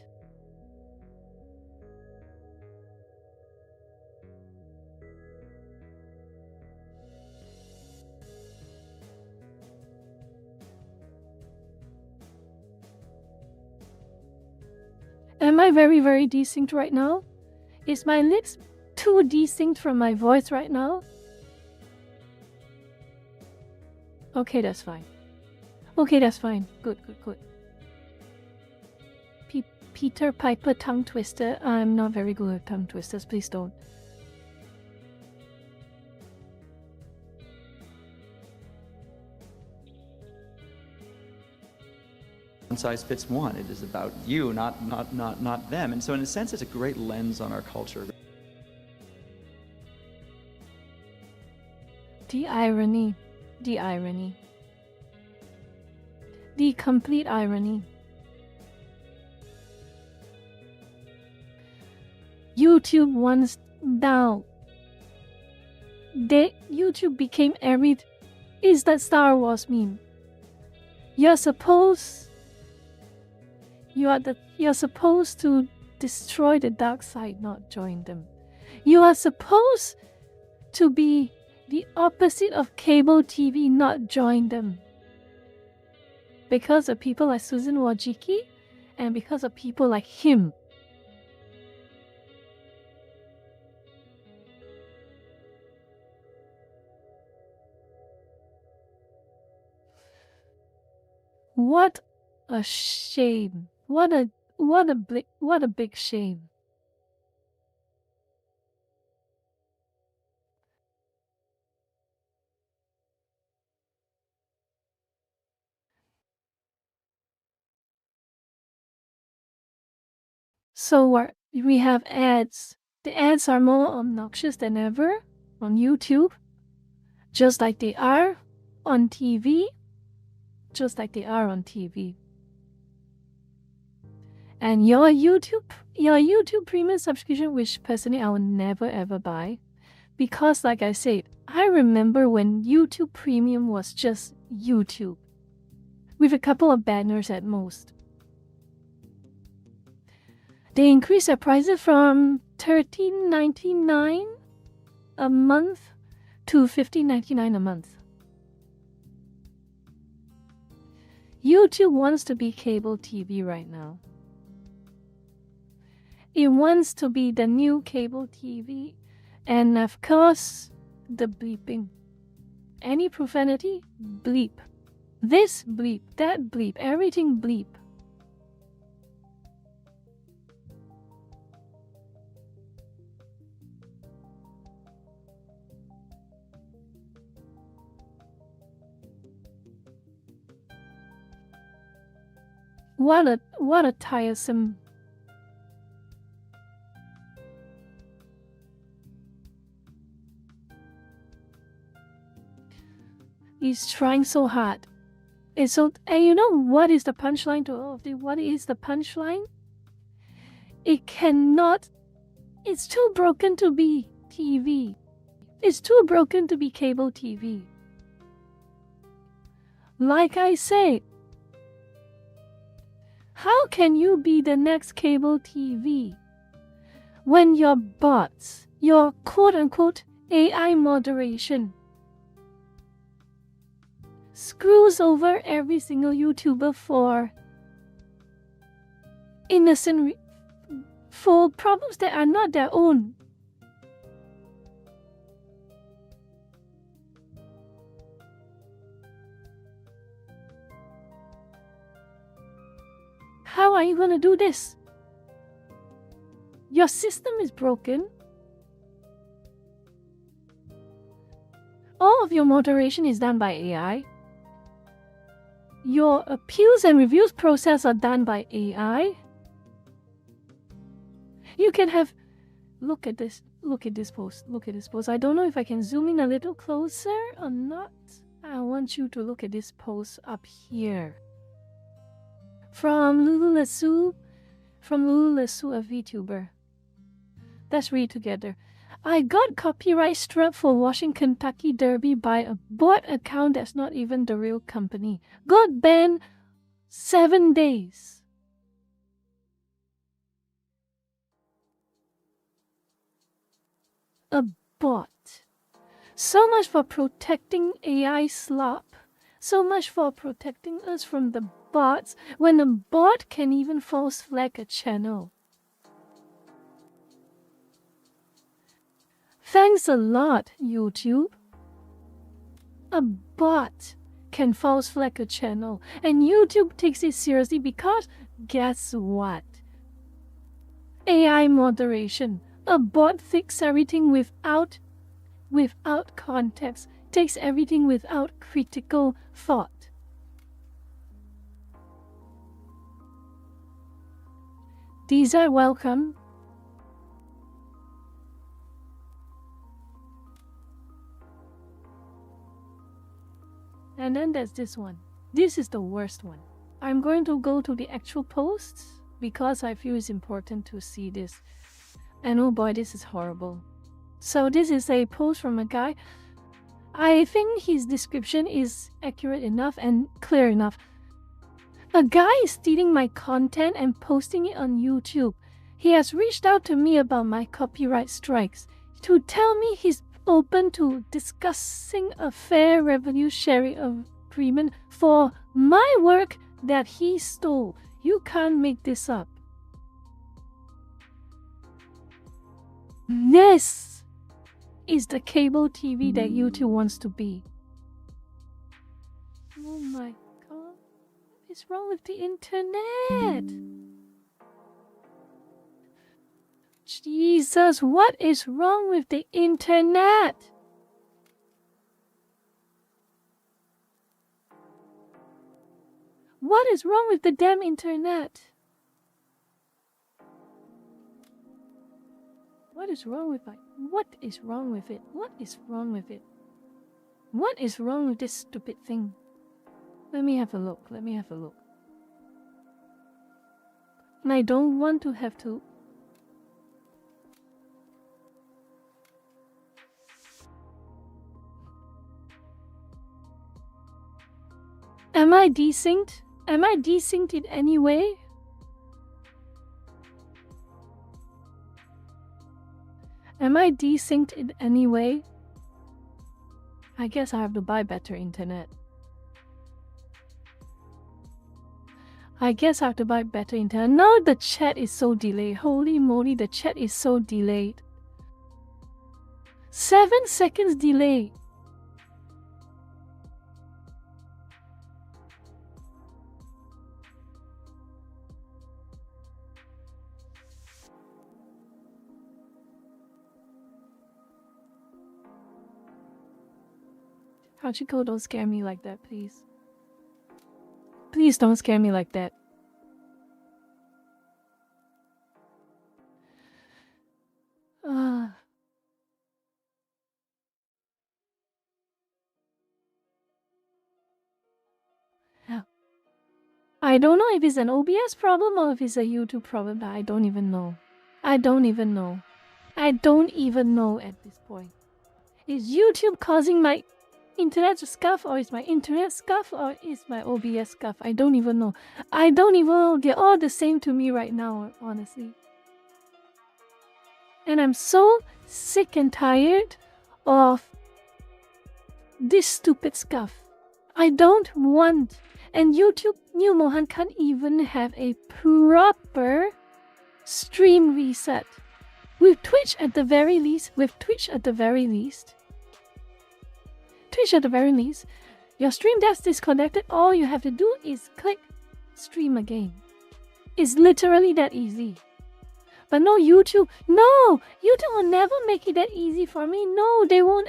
Am I very, very desynced right now? Is my lips too desynced from my voice right now? Okay, that's fine. Okay, that's fine. Good. Peter Piper tongue twister. I'm not very good at tongue twisters. Please don't. One size fits one. It is about you, not them. And so in a sense, it's a great lens on our culture. The irony. The irony. The complete irony. YouTube once now. YouTube became everything. Is that Star Wars meme? You're supposed to destroy the dark side, not join them. You are supposed to be the opposite of cable TV, not join them. Because of people like Susan Wojcicki and because of people like him. What a shame. What a big shame. So we have ads. The ads are more obnoxious than ever on YouTube, just like they are on TV. And your YouTube premium subscription, which personally I will never ever buy, because like I said, I remember when YouTube Premium was just YouTube, with a couple of banners at most. They increased their prices from $13.99 a month to $15.99 a month. YouTube wants to be cable TV right now. It wants to be the new cable TV. And of course, the bleeping. Any profanity? Bleep. This bleep, that bleep, everything bleep. What a tiresome. He's trying so hard. And you know what is the punchline to all of this? What is the punchline? It cannot. It's too broken to be TV. It's too broken to be cable TV. Like I say, how can you be the next cable TV when your bots, your quote-unquote AI moderation, screws over every single YouTuber for for problems that are not their own. How are you going to do this? Your system is broken. All of your moderation is done by AI. Your appeals and reviews process are done by AI. You can have... Look at this post. Look at this post. I don't know if I can zoom in a little closer or not. I want you to look at this post up here. From Lulu Lesu, a VTuber. Let's read together. I got copyright struck for washing Kentucky Derby by a bot account that's not even the real company. Got banned 7 days. A bot. So much for protecting AI slop. So much for protecting us from the bots when a bot can even false flag a channel. Thanks a lot, YouTube. A bot can false flag a channel, and YouTube takes it seriously because guess what? AI moderation. A bot thinks everything without context, takes everything without critical thought. These are welcome. And then there's this one. This is the worst one. I'm going to go to the actual post because I feel it's important to see this. And oh boy, this is horrible. So this is a post from a guy. I think his description is accurate enough and clear enough. A guy is stealing my content and posting it on YouTube. He has reached out to me about my copyright strikes to tell me he's open to discussing a fair revenue sharing agreement for my work that he stole. You can't make this up. This is the cable TV that YouTube wants to be. Oh my god. What is wrong with the internet? Jesus, what is wrong with the internet? What is wrong with the damn internet? What is wrong with it? What is wrong with it? What is wrong with it? What is wrong with this stupid thing? Let me have a look. Let me have a look. And I don't want to have to... Am I desynced? Am I desynced in any way? Am I desynced in any way? I guess I have to buy better internet. I guess I have to buy better internet. Now the chat is so delayed. Holy moly, the chat is so delayed. 7 seconds delay. Hachiko, don't scare me like that, please. Please don't scare me like that. I don't know if it's an OBS problem or if it's a YouTube problem. I don't even know. I don't even know. I don't even know at this point. Is YouTube causing my internet to scuff, or is my internet scuff, or is my OBS scuff? I don't even know. I don't even know. They're all the same to me right now, honestly. And I'm so sick and tired of this stupid stuff. I don't want. And YouTube, New Mohan can't even have a proper stream reset. With Twitch at the very least, your stream that's disconnected, all you have to do is click stream again. It's literally that easy. But no, YouTube will never make it that easy for me. No, they will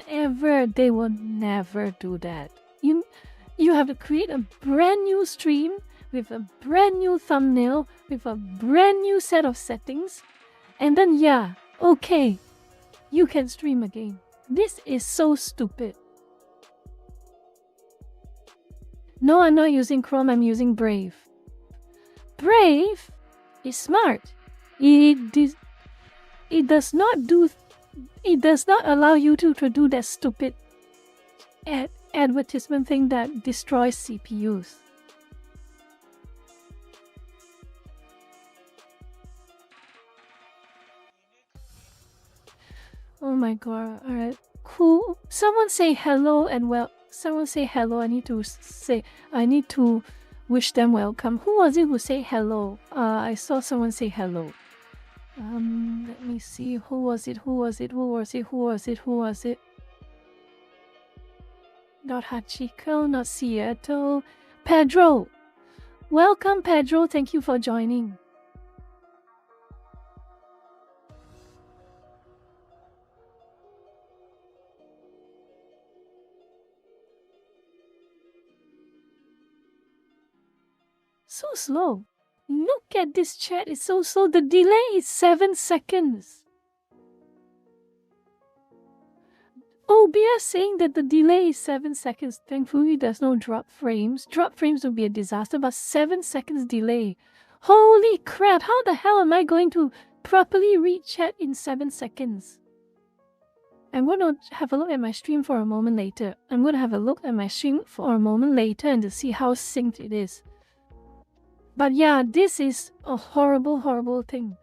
never do that. You have to create a brand new stream with a brand new thumbnail, with a brand new set of settings, and then yeah, okay, you can stream again. This is so stupid. No, I'm not using Chrome, I'm using Brave. Brave is smart. It does not allow you to do that stupid advertisement thing that destroys CPUs. Oh my god, alright, cool. Someone say hello and someone say hello. I need to wish them welcome. Who was it who say hello? I saw someone say hello. Let me see. Who was it? Not Hachiko, not Seattle. Pedro. Welcome, Pedro. Thank you for joining. So slow. Look at this chat, it's so slow. The delay is 7 seconds. OBS saying that the delay is 7 seconds. Thankfully, there's no drop frames. Drop frames would be a disaster, but 7 seconds delay. Holy crap, how the hell am I going to properly read chat in 7 seconds? I'm going to have a look at my stream for a moment later. and to see how synced it is. But yeah, this is a horrible, horrible thing.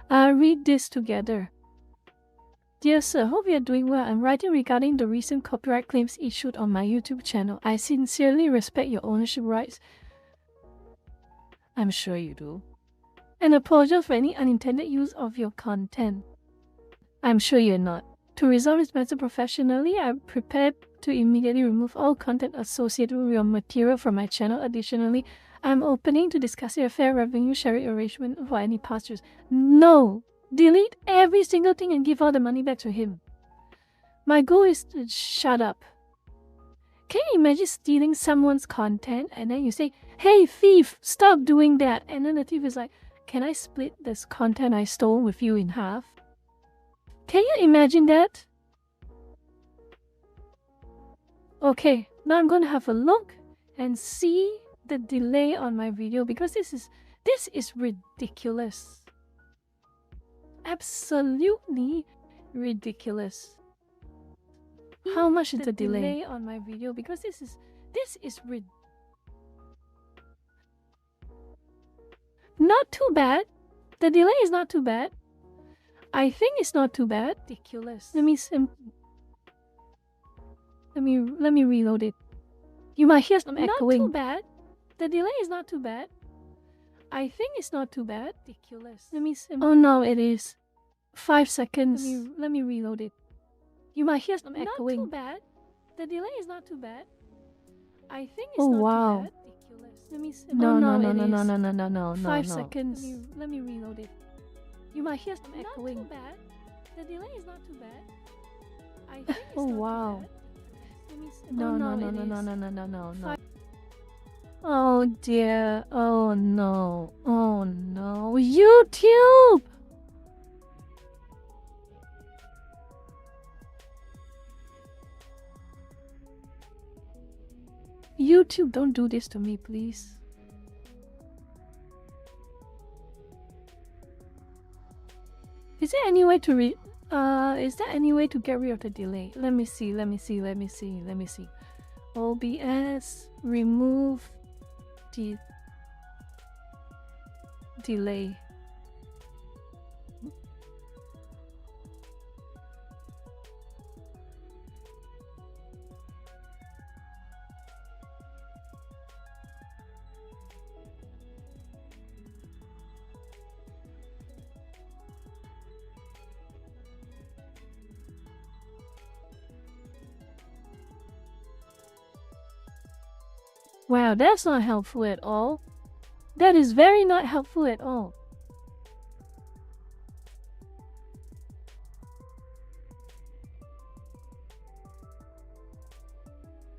I'll read this together. Dear sir, hope you are doing well. I'm writing regarding the recent copyright claims issued on my YouTube channel. I sincerely respect your ownership rights. I'm sure you do. And apologize for any unintended use of your content. I'm sure you're not. To resolve this matter professionally, I'm prepared to immediately remove all content associated with your material from my channel. Additionally, I'm opening to discuss a fair revenue sharing arrangement for any past use. No! Delete every single thing and give all the money back to him. My goal is to shut up. Can you imagine stealing someone's content and then you say, hey thief, stop doing that. And then the thief is like, can I split this content I stole with you in half? Can you imagine that? Okay, now I'm going to have a look and see the delay on my video because this is ridiculous. Absolutely ridiculous. How much is the delay on my video? Because this is not too bad. The delay is not too bad. I think it's not too bad. Ridiculous. Let me reload it. You might hear some echoing. Not too bad. The delay is not too bad. I think it's not too bad. Ridiculous. Oh no, it is. 5 seconds. Let me reload it. You might hear some echoing. Not too bad. The delay is not too bad. I think it's not too bad. Ridiculous. No. 5 seconds. Let me reload it. You might hear some echoing. Not too bad. The delay is not too bad. I think it's not too bad. No. Oh dear. Oh no. Oh no. YouTube! YouTube, don't do this to me, please. Is there any way to get rid of the delay? Let me see. OBS, remove the delay. Wow, that's not helpful at all. That is very not helpful at all.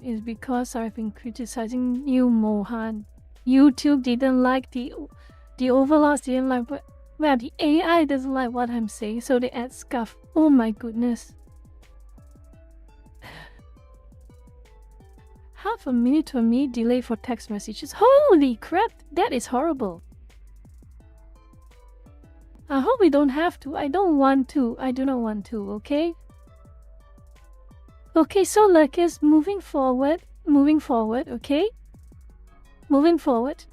It's because I've been criticizing you, Mohan. YouTube didn't like the overlords didn't like well, the AI doesn't like what I'm saying, so they add scuff. Oh my goodness. Half a minute to a minute delay for text messages. Holy crap, that is horrible. I hope we don't have to. I don't want to. I do not want to, okay? Okay, so Lucas, moving forward, okay? Moving forward.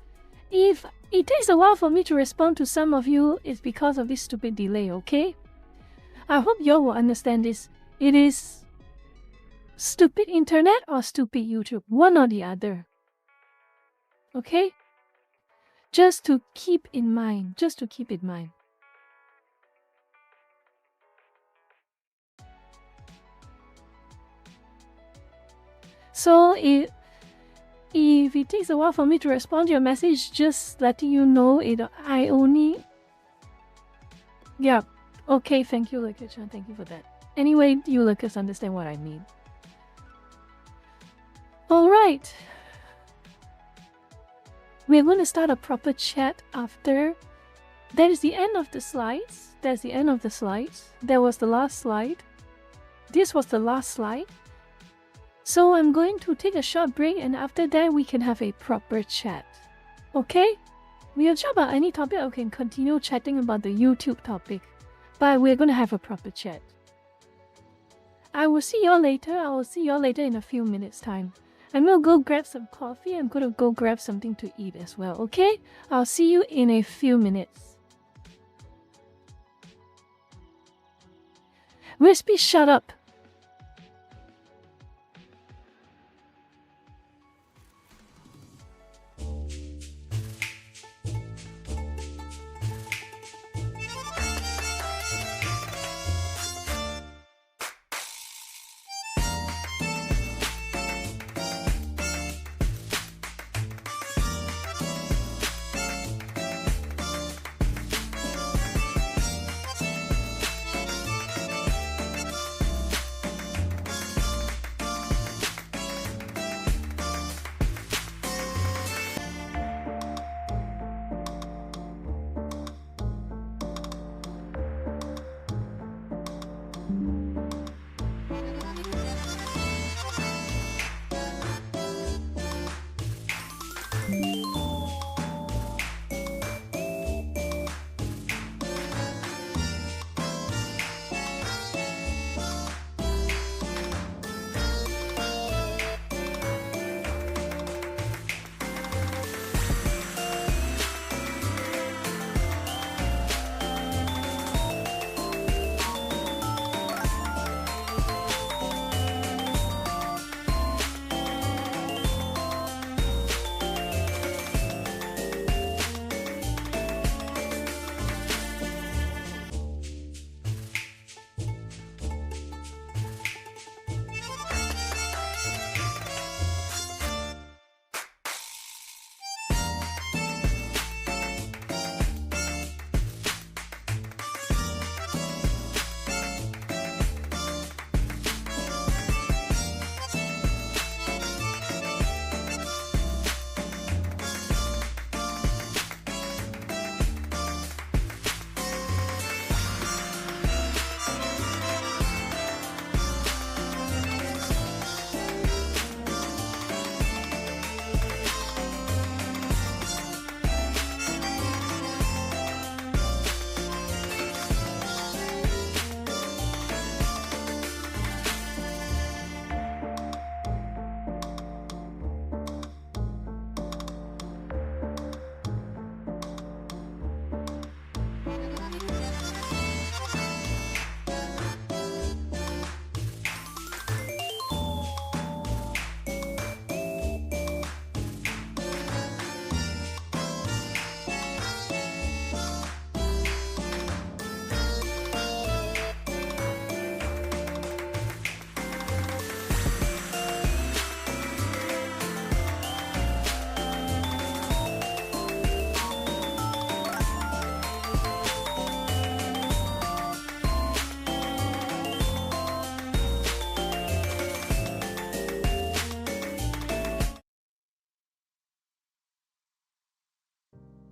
If it takes a while for me to respond to some of you, it's because of this stupid delay, okay? I hope you all will understand this. It is stupid internet or stupid YouTube, one or the other. Okay? Just to keep in mind. So if it takes a while for me to respond to your message, just letting you know yeah. Okay, thank you, Lucas. Thank you for that. Anyway, you Lucas understand what I mean. Alright. We're going to start a proper chat after. That is the end of the slides. There was the last slide. This was the last slide. So I'm going to take a short break, and after that we can have a proper chat. Okay? We can chat about any topic, or we can continue chatting about the YouTube topic. But we're going to have a proper chat. I will see you all later. In a few minutes' time. I'm going to go grab some coffee. I'm going to go grab something to eat as well, okay? I'll see you in a few minutes. Wispy, shut up.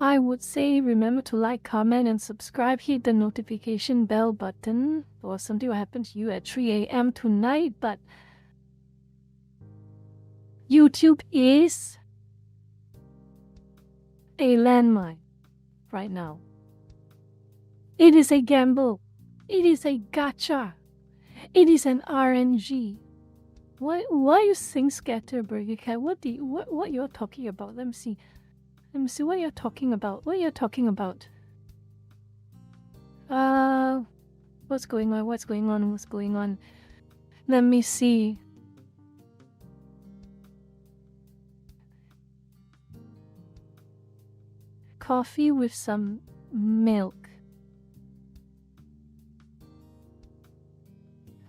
I would say remember to like, comment, and subscribe. Hit the notification bell button or something will happen to you at 3 a.m. tonight. But YouTube is a landmine right now. It is a gamble. It is a gacha. It is an RNG. Why you sing Scatterburger Cat? What you're talking about? Let me see. Let me see what you're talking about. What you're talking about? What's going on? What's going on? What's going on? Let me see. Coffee with some milk.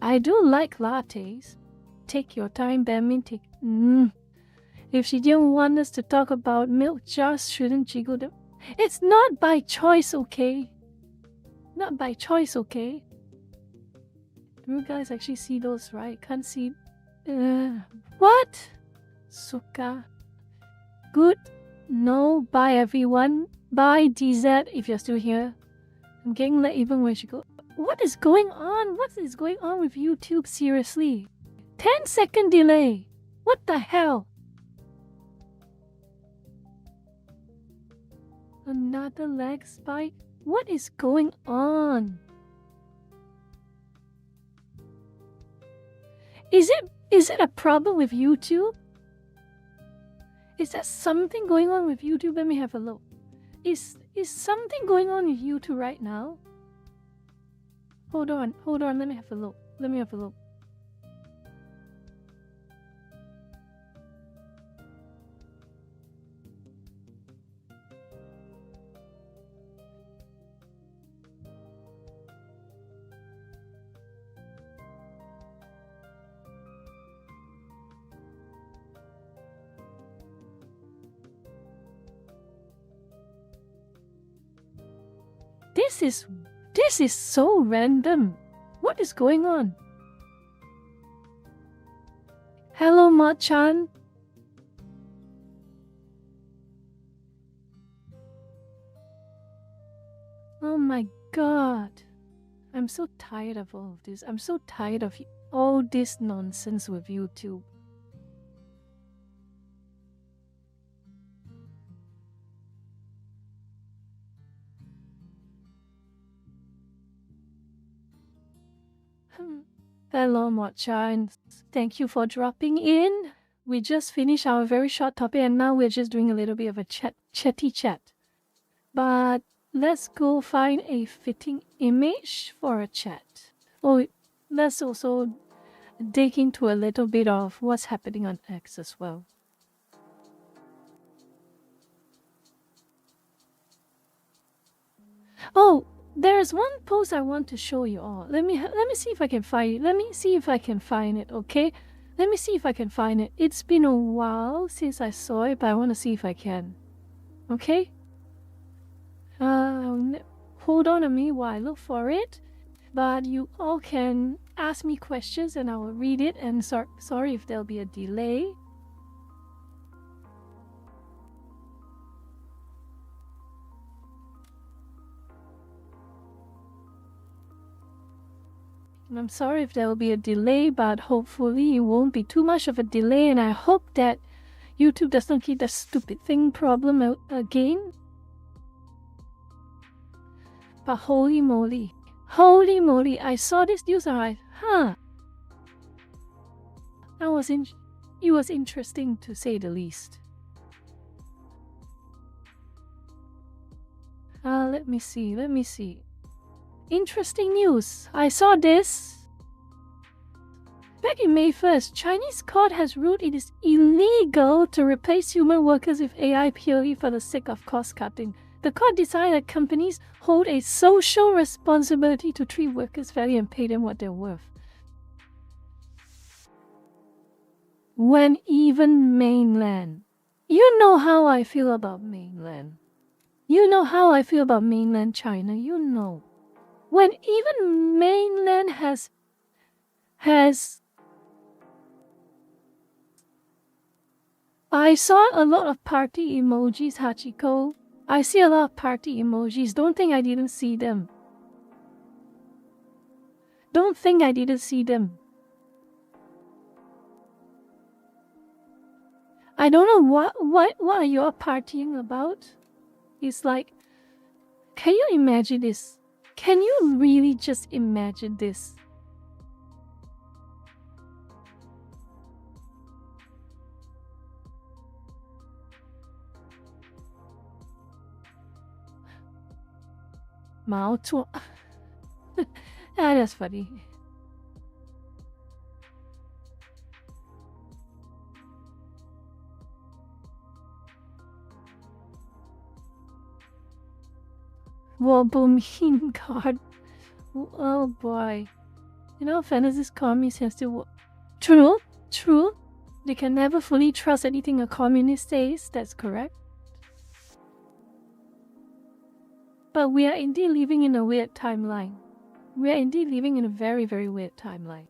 I do like lattes. Take your time, Bammy. If she didn't want us to talk about milk jars, shouldn't jiggle them? It's not by choice, okay? Not by choice, okay? Do you guys actually see those, right? Can't see. What? Suka. Good. No. Bye, everyone. Bye, DZ, if you're still here. I'm getting late even when she goes. What is going on? What is going on with YouTube? Seriously? 10-second delay. What the hell? Another lag spike? What is going on? Is it a problem with YouTube? Is there something going on with YouTube? Let me have a look. Is something going on with YouTube right now? Hold on, let me have a look. This is so random. What is going on? Hello, Ma-chan. Oh my god. I'm so tired of all of this. I'm so tired of all this nonsense with YouTube. Hello, Mo-chan. Thank you for dropping in. We just finished our very short topic and now we're just doing a little bit of a chatty chat. But let's go find a fitting image for a chat. Oh, let's also dig into a little bit of what's happening on X as well. Oh, there's one post I want to show you all. Let me see if I can find it. Let me see if I can find it, okay? Let me see if I can find it. It's been a while since I saw it, but I want to see if I can. Okay? Hold on a minute while I look for it. But you all can ask me questions and I will read it. And sorry if there'll be a delay. I'm sorry if there will be a delay, but hopefully it won't be too much of a delay, and I hope that YouTube does not keep the stupid thing problem out again. But holy moly, I saw this news and I, it was interesting to say the least. Let me see. Interesting news. I saw this. Back in May 1st, Chinese court has ruled it is illegal to replace human workers with AI purely for the sake of cost cutting. The court decided that companies hold a social responsibility to treat workers fairly and pay them what they're worth. When even mainland. You know how I feel about mainland. You know how I feel about mainland China. You know. When even mainland has I saw a lot of party emojis, Hachiko. I see a lot of party emojis. Don't think I didn't see them. Don't think I didn't see them. I don't know what are you all partying about? It's like, can you imagine this? Can you really just imagine this? Mao Zedong. That's funny. Wobomin God. Oh boy. You know, fantasies communists have to. True. They can never fully trust anything a communist says. That's correct. But we are indeed living in a weird timeline. We are indeed living in a very, very weird timeline.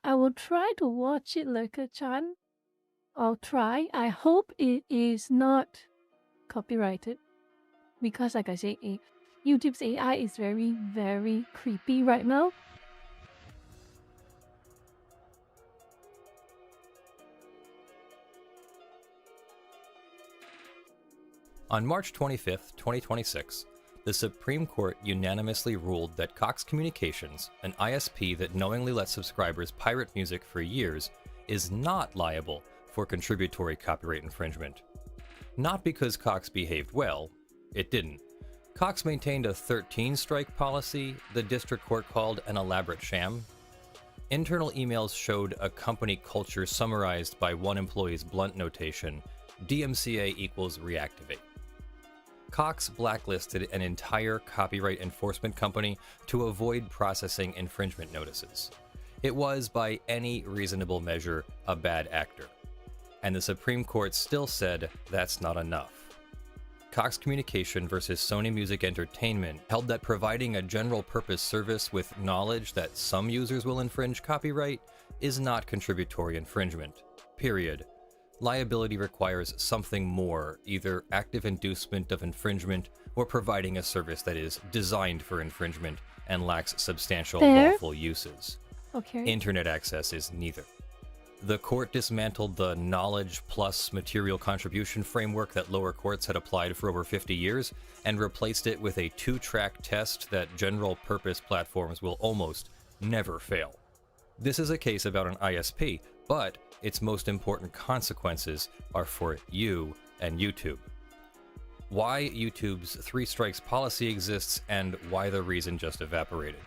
I will try to watch it, Lurker-chan. I'll try. I hope it is not copyrighted. Because like I say, YouTube's AI is very, very creepy right now. On March 25, 2026, the Supreme Court unanimously ruled that Cox Communications, an ISP that knowingly lets subscribers pirate music for years, is not liable for contributory copyright infringement. Not because Cox behaved well, it didn't. Cox maintained a 13-strike policy the district court called an elaborate sham. Internal emails showed a company culture summarized by one employee's blunt notation, DMCA equals reactivate. Cox blacklisted an entire copyright enforcement company to avoid processing infringement notices. It was, by any reasonable measure, a bad actor. And the Supreme Court still said that's not enough. Cox Communication versus Sony Music Entertainment held that providing a general-purpose service with knowledge that some users will infringe copyright is not contributory infringement, period. Liability requires something more, either active inducement of infringement or providing a service that is designed for infringement and lacks substantial lawful uses. Okay. Internet access is neither. The court dismantled the knowledge plus material contribution framework that lower courts had applied for over 50 years and replaced it with a two-track test that general-purpose platforms will almost never fail. This is a case about an ISP, but its most important consequences are for you and YouTube. Why YouTube's 3 strikes policy exists and why the reason just evaporated.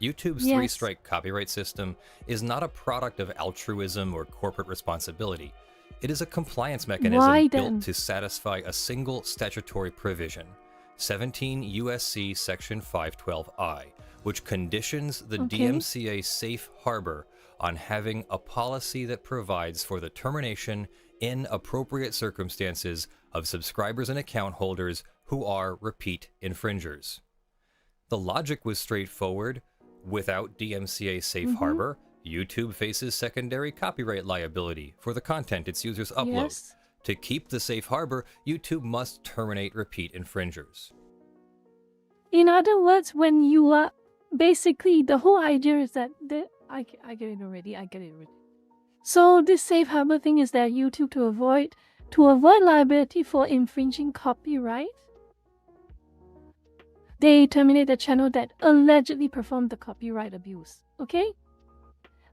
YouTube's 3-strike copyright system is not a product of altruism or corporate responsibility. It is a compliance mechanism built to satisfy a single statutory provision, 17 U.S.C. Section 512I, which conditions the DMCA safe harbor on having a policy that provides for the termination in appropriate circumstances of subscribers and account holders who are repeat infringers. The logic was straightforward. Without DMCA safe harbor, YouTube faces secondary copyright liability for the content its users upload. To keep the safe harbor, YouTube must terminate repeat infringers. In other words, when you are basically, the whole idea is that I get it already. So this safe harbor thing is that YouTube to avoid liability for infringing copyright, they terminate the channel that allegedly performed the copyright abuse. Okay?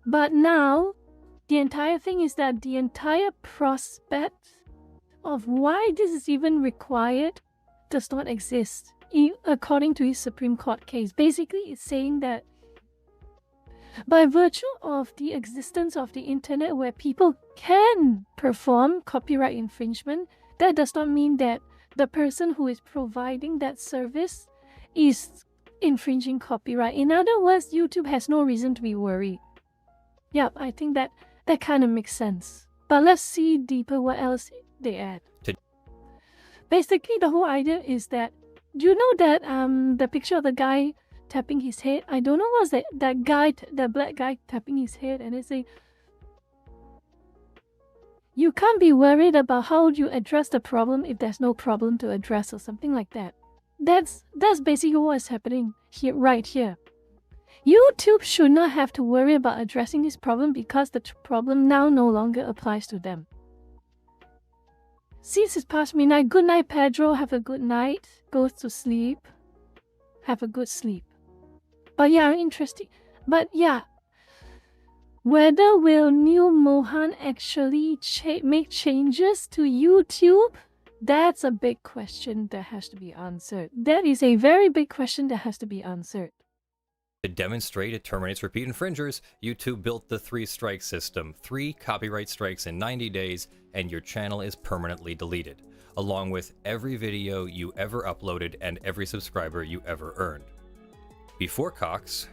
But now, the entire thing is that the entire prospect of why this is even required does not exist, according to his Supreme Court case. Basically, it's saying that by virtue of the existence of the internet where people can perform copyright infringement, that does not mean that the person who is providing that service is infringing copyright. In other words, YouTube has no reason to be worried. Yep, I think that kind of makes sense. But let's see deeper what else they add. Basically, the whole idea is that, do you know that the picture of the guy tapping his head. I don't know what's that guy, that black guy tapping his head, and they say, you can't be worried about how you address the problem if there's no problem to address, or something like that. That's basically what's happening here, right here. YouTube should not have to worry about addressing this problem because the problem now no longer applies to them. Since it's past midnight, good night, Pedro. Have a good night. Go to sleep. Have a good sleep. But yeah, interesting. But yeah, whether will Neil Mohan actually make changes to YouTube? That's a big question that has to be answered. That is a very big question that has to be answered. To demonstrate it terminates repeat infringers, YouTube built the 3-strike system. 3 copyright strikes in 90 days, and your channel is permanently deleted, along with every video you ever uploaded and every subscriber you ever earned. Before Cox,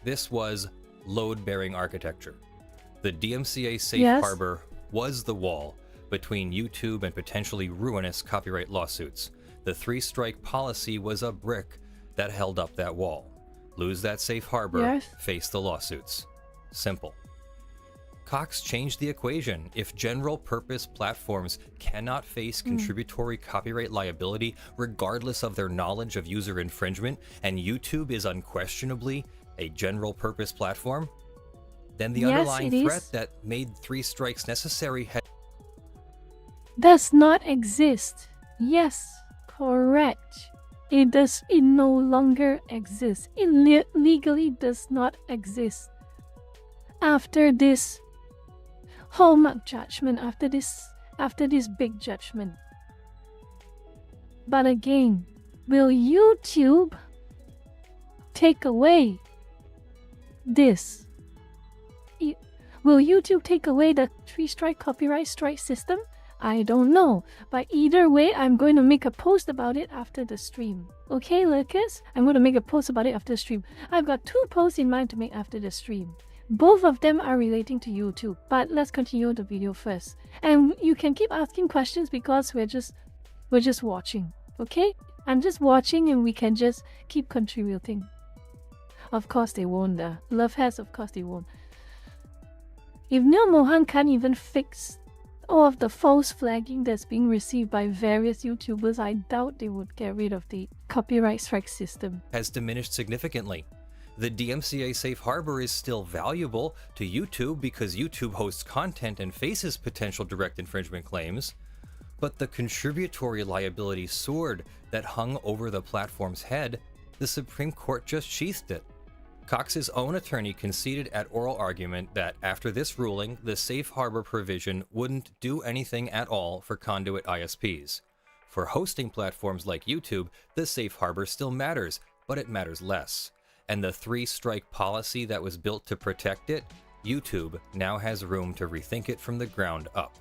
this was load-bearing architecture. The DMCA safe harbor was the wall between YouTube and potentially ruinous copyright lawsuits. The 3-strike policy was a brick that held up that wall. Lose that safe harbor, face the lawsuits. Simple. Cox changed the equation. If general-purpose platforms cannot face contributory copyright liability regardless of their knowledge of user infringement, and YouTube is unquestionably a general-purpose platform, then the underlying threat that made 3 strikes necessary does not exist. Yes, correct. It no longer exists. It legally does not exist. After this hallmark judgment, after this big judgment. But again, will YouTube take away this? Will YouTube take away the 3-strike copyright strike system? I don't know, but either way, I'm going to make a post about it after the stream. Okay, Lucas? I'm going to make a post about it after the stream. I've got 2 posts in mind to make after the stream. Both of them are relating to YouTube, but let's continue the video first. And you can keep asking questions because we're just watching, okay? I'm just watching and we can just keep contributing. Of course they won't. Love has, of course they won't. If Neil Mohan can't even fix all of the false flagging that's being received by various YouTubers, I doubt they would get rid of the copyright strike system. Has diminished significantly. The DMCA safe harbor is still valuable to YouTube because YouTube hosts content and faces potential direct infringement claims, but the contributory liability sword that hung over the platform's head, the Supreme Court just sheathed it. Cox's own attorney conceded at oral argument that after this ruling, the safe harbor provision wouldn't do anything at all for conduit ISPs. For hosting platforms like YouTube, the safe harbor still matters, but it matters less. And the 3-strike policy that was built to protect it, YouTube now has room to rethink it from the ground up.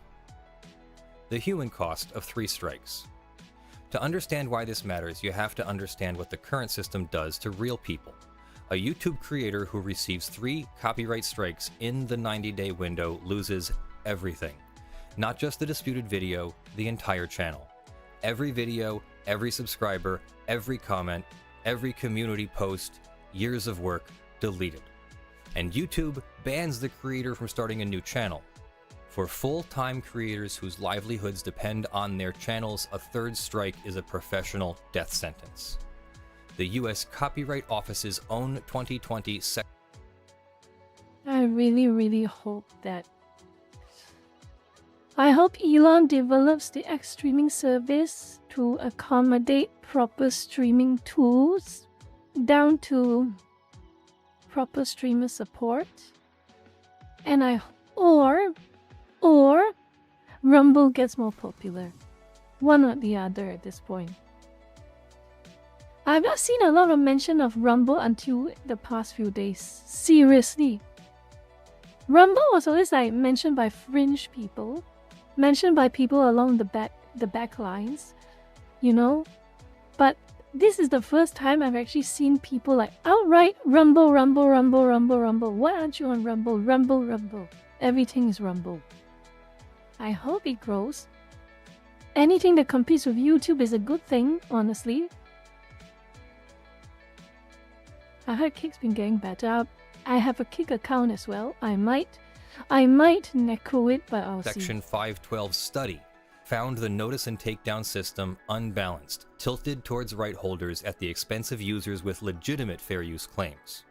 The human cost of 3 strikes. To understand why this matters, you have to understand what the current system does to real people. A YouTube creator who receives 3 copyright strikes in the 90-day window loses everything. Not just the disputed video, the entire channel. Every video, every subscriber, every comment, every community post, years of work deleted. And YouTube bans the creator from starting a new channel. For full-time creators whose livelihoods depend on their channels, a 3rd strike is a professional death sentence. The U.S. Copyright Office's own 2020 I really hope that... I hope Elon develops the X streaming service to accommodate proper streaming tools down to proper streamer support. And or Rumble gets more popular. One or the other at this point. I've not seen a lot of mention of Rumble until the past few days. Seriously. Rumble was always like mentioned by fringe people. Mentioned by people along the back lines. You know? But this is the first time I've actually seen people like outright Rumble. Why aren't you on Rumble? Rumble. Everything is Rumble. I hope it grows. Anything that competes with YouTube is a good thing, honestly. I heard Kick's been getting better. I have a Kick account as well. I might necro it, but I'll see. Section 512 study found the notice and takedown system unbalanced, tilted towards right holders at the expense of users with legitimate fair use claims.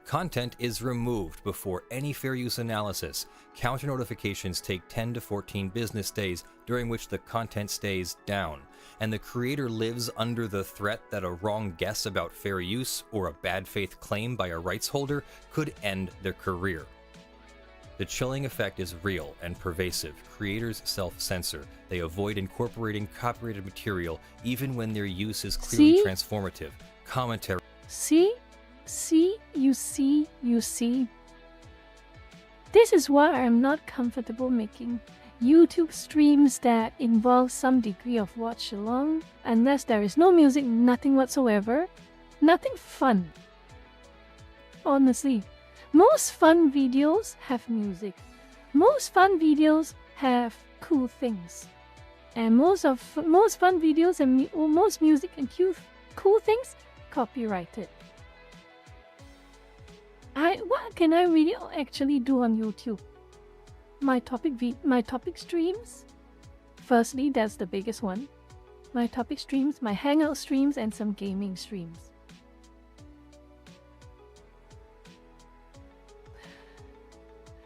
Content is removed before any fair use analysis. Counter notifications take 10 to 14 business days, during which the content stays down, and the creator lives under the threat that a wrong guess about fair use or a bad faith claim by a rights holder could end their career. The chilling effect is real and pervasive. Creators self-censor. They avoid incorporating copyrighted material even when their use is clearly transformative. Commentary. You see. This is why I'm not comfortable making YouTube streams that involve some degree of watch along, unless there is no music, nothing whatsoever. Nothing fun. Honestly, most fun videos have music. Most fun videos have cool things. And most fun videos and most music and cool things copyrighted. What can I really actually do on YouTube? My topic streams. Firstly, that's the biggest one. My topic streams, my hangout streams, and some gaming streams.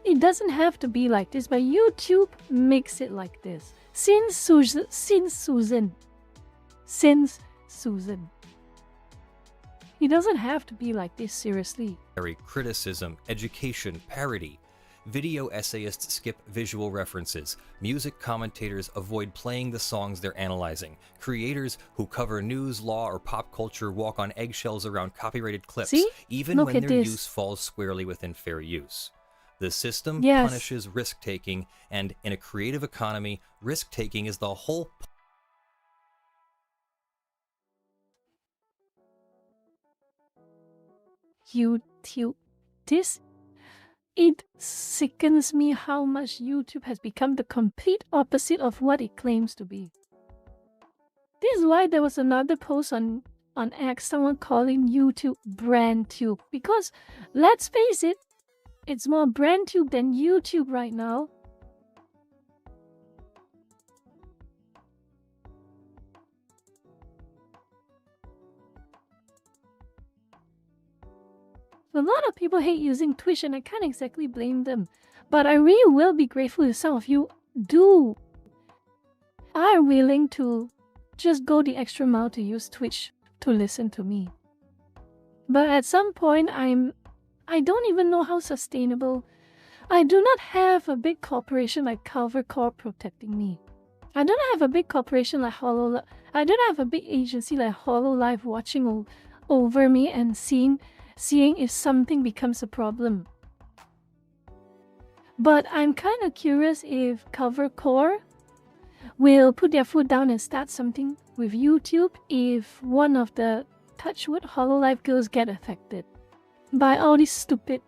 It doesn't have to be like this, but YouTube makes it like this. Since Susan. It doesn't have to be like this, seriously. Criticism, education, parody. Video essayists skip visual references. Music commentators avoid playing the songs they're analyzing. Creators who cover news, law, or pop culture walk on eggshells around copyrighted clips, even when their use falls squarely within fair use. The system punishes risk-taking, and in a creative economy, risk-taking is the whole YouTube. It sickens me how much YouTube has become the complete opposite of what it claims to be. This is why there was another post on X, someone calling YouTube BrandTube, because let's face it, it's more BrandTube than YouTube right now. A lot of people hate using Twitch, and I can't exactly blame them. But I really will be grateful if some of you are willing to just go the extra mile to use Twitch to listen to me. But at some point, I don't even know how sustainable. I do not have a big corporation like Culver Corp protecting me. I don't have a big corporation like HoloLive. I don't have a big agency like HoloLive watching over me and seeing if something becomes a problem. But I'm kind of curious if Culver Corp will put their foot down and start something with YouTube if one of the Touchwood HoloLive girls get affected by all this stupid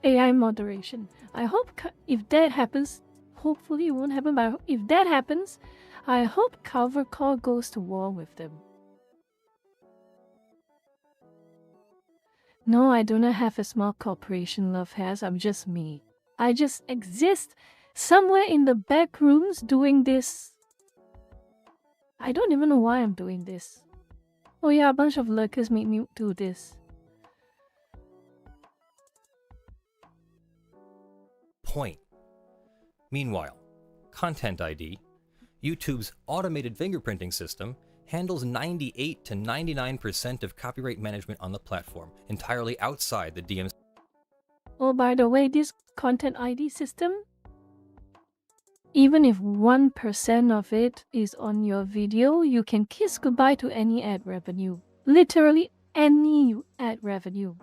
AI moderation. I hope if that happens, hopefully it won't happen, but if that happens, I hope Culver Corp goes to war with them. No, I do not have a small corporation love has. I'm just me. I just exist somewhere in the back rooms doing this. I don't even know why I'm doing this. Oh yeah, a bunch of lurkers made me do this. Point. Meanwhile, Content ID, YouTube's automated fingerprinting system, handles 98 to 99% of copyright management on the platform, entirely outside the DMC. Oh, by the way, this Content ID system, even if 1% of it is on your video, you can kiss goodbye to any ad revenue. Literally any ad revenue.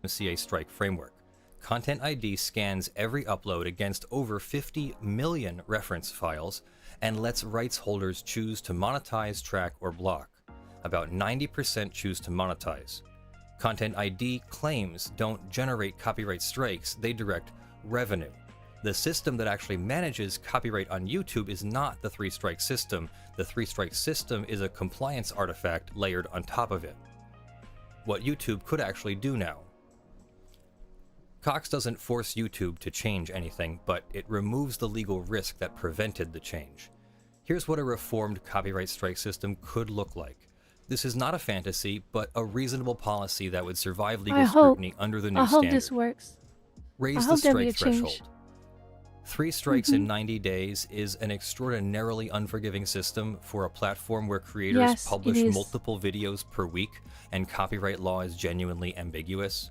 CA strike framework. Content ID scans every upload against over 50 million reference files and lets rights holders choose to monetize, track, or block. About 90% choose to monetize. Content ID claims don't generate copyright strikes, they direct revenue. The system that actually manages copyright on YouTube is not the three-strike system. The three-strike system is a compliance artifact layered on top of it. What YouTube could actually do now. Cox doesn't force YouTube to change anything, but it removes the legal risk that prevented the change. Here's what a reformed copyright strike system could look like. This is not a fantasy, but a reasonable policy that would survive legal scrutiny under the new standard. I hope this works. Raise the strike threshold. 3 strikes in 90 days is an extraordinarily unforgiving system for a platform where creators publish multiple videos per week and copyright law is genuinely ambiguous.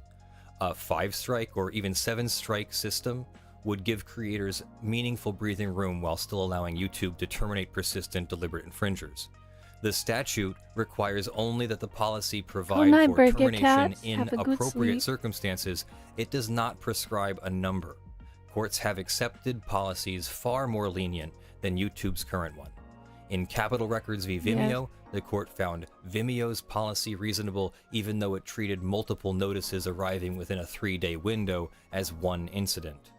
A 5-strike or even 7-strike system would give creators meaningful breathing room while still allowing YouTube to terminate persistent, deliberate infringers. The statute requires only that the policy provide for termination in appropriate circumstances. It does not prescribe a number. Courts have accepted policies far more lenient than YouTube's current one. In Capitol Records v. Vimeo, the court found Vimeo's policy reasonable even though it treated multiple notices arriving within a 3-day window as one incident.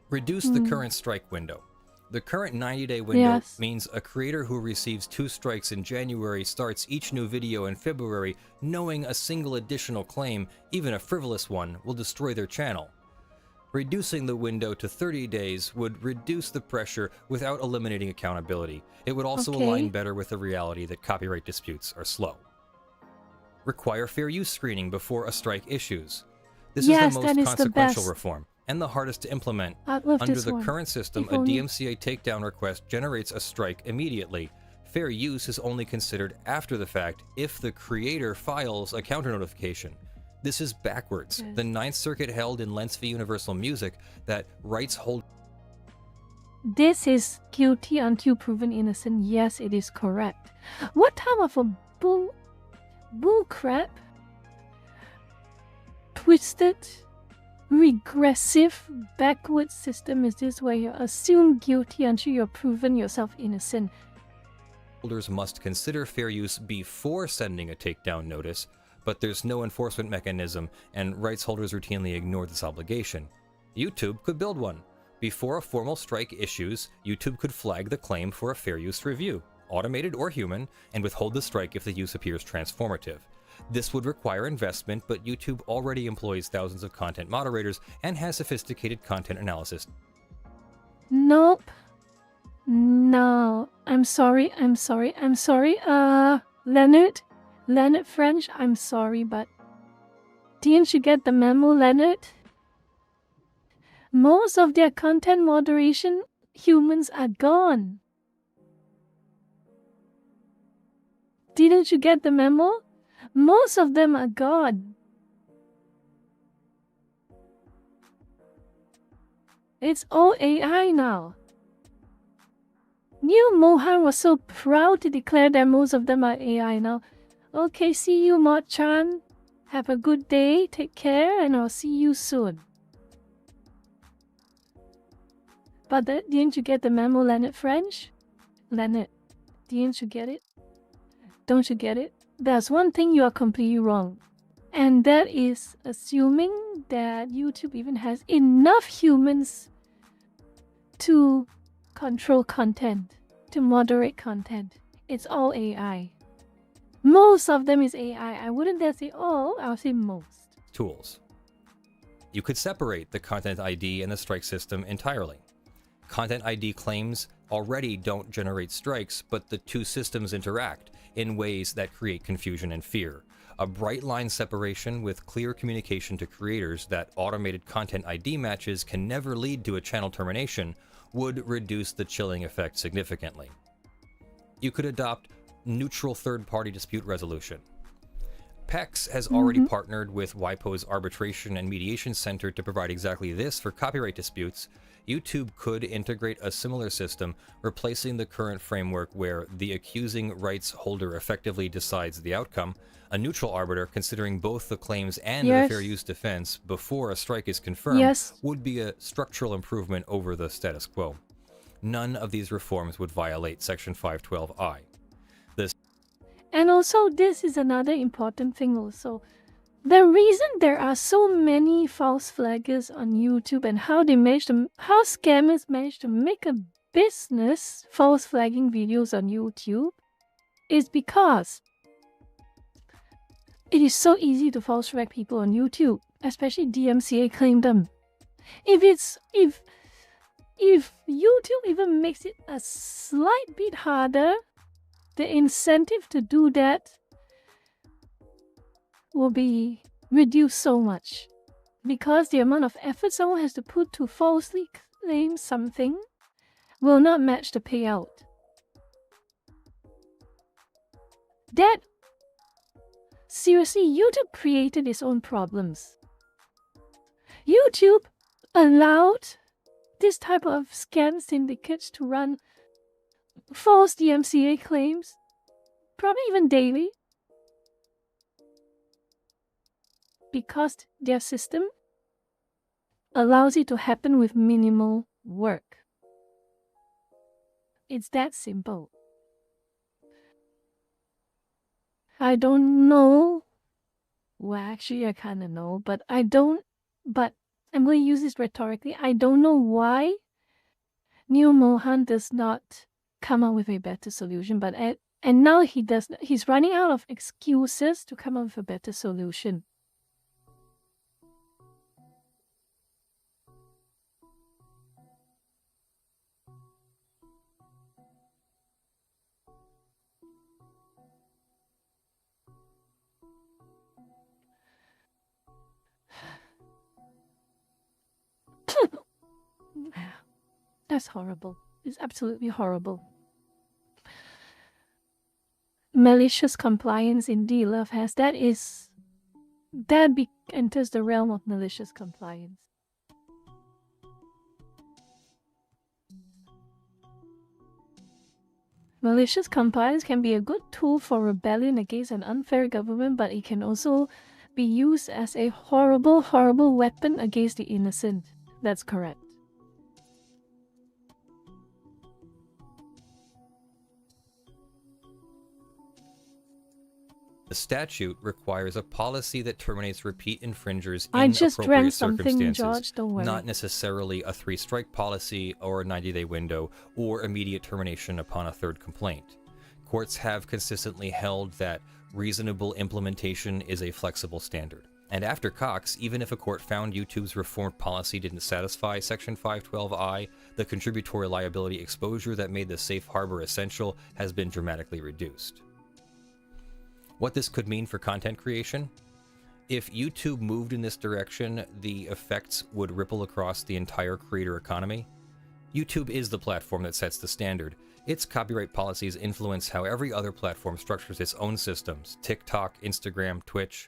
Reduce the current strike window. The current 90-day window means a creator who receives 2 strikes in January starts each new video in February knowing a single additional claim, even a frivolous one, will destroy their channel. Reducing the window to 30 days would reduce the pressure without eliminating accountability. It would also align better with the reality that copyright disputes are slow. Require fair use screening before a strike issues. This is the most consequential reform and the hardest to implement. Under the current system, a DMCA takedown request generates a strike immediately. Fair use is only considered after the fact if the creator files a counter notification. This is backwards. The Ninth Circuit held in Lentz v. Universal Music that rights hold... This is guilty until proven innocent. Yes, it is correct. What type of a bull crap? Twisted, regressive, backward system is this where you assume guilty until you're proven yourself innocent? Holders must consider fair use before sending a takedown notice, but there's no enforcement mechanism, and rights holders routinely ignore this obligation. YouTube could build one. Before a formal strike issues, YouTube could flag the claim for a fair use review, automated or human, and withhold the strike if the use appears transformative. This would require investment, but YouTube already employs thousands of content moderators and has sophisticated content analysis. Nope. No. I'm sorry. Leonard French, I'm sorry, but didn't you get the memo, Leonard? Most of their content moderation humans are gone. Didn't you get the memo? Most of them are gone. It's all AI now. Neil Mohan was so proud to declare that most of them are AI now. Okay, see you, Mod-chan. Have a good day, take care, and I'll see you soon. But didn't you get the memo, Leonard French? Leonard, didn't you get it? Don't you get it? There's one thing you are completely wrong. And that is assuming that YouTube even has enough humans to control content, to moderate content. It's all AI. Most of them is AI. I wouldn't dare say all, I'll say most. Tools. You could separate the Content ID and the strike system entirely. Content ID claims already don't generate strikes, but the two systems interact in ways that create confusion and fear. A bright line separation with clear communication to creators that automated Content ID matches can never lead to a channel termination would reduce the chilling effect significantly. You could adopt neutral third-party dispute resolution. PEX has already partnered with WIPO's Arbitration and Mediation Center to provide exactly this for copyright disputes. YouTube could integrate a similar system, replacing the current framework where the accusing rights holder effectively decides the outcome. A neutral arbiter, considering both the claims and the fair use defense before a strike is confirmed, would be a structural improvement over the status quo. None of these reforms would violate Section 512I. And also, this is another important thing also. The reason there are so many false flaggers on YouTube and how scammers manage to make a business false flagging videos on YouTube is because it is so easy to false flag people on YouTube, especially DMCA claim them. If YouTube even makes it a slight bit harder, the incentive to do that will be reduced so much, because the amount of effort someone has to put to falsely claim something will not match the payout. Seriously, YouTube created its own problems. YouTube allowed this type of scam syndicates to run false DMCA claims, probably even daily, because their system allows it to happen with minimal work. It's that simple. I don't know. Well, actually, I kind of know, but I'm going to use this rhetorically. I don't know why Neil Mohan does not come up with a better solution, and now he's running out of excuses to come up with a better solution. That's horrible. It's absolutely horrible. Malicious compliance in DLove has enters the realm of malicious compliance. Malicious compliance can be a good tool for rebellion against an unfair government, but it can also be used as a horrible, horrible weapon against the innocent. That's correct. The statute requires a policy that terminates repeat infringers I in just appropriate drank something, circumstances, George, don't worry. not necessarily a 3-strike policy or a 90-day window or immediate termination upon a third complaint. Courts have consistently held that reasonable implementation is a flexible standard. And after Cox, even if a court found YouTube's reformed policy didn't satisfy Section 512I, the contributory liability exposure that made the safe harbor essential has been dramatically reduced. What this could mean for content creation? If YouTube moved in this direction, the effects would ripple across the entire creator economy. YouTube is the platform that sets the standard. Its copyright policies influence how every other platform structures its own systems: TikTok, Instagram, Twitch.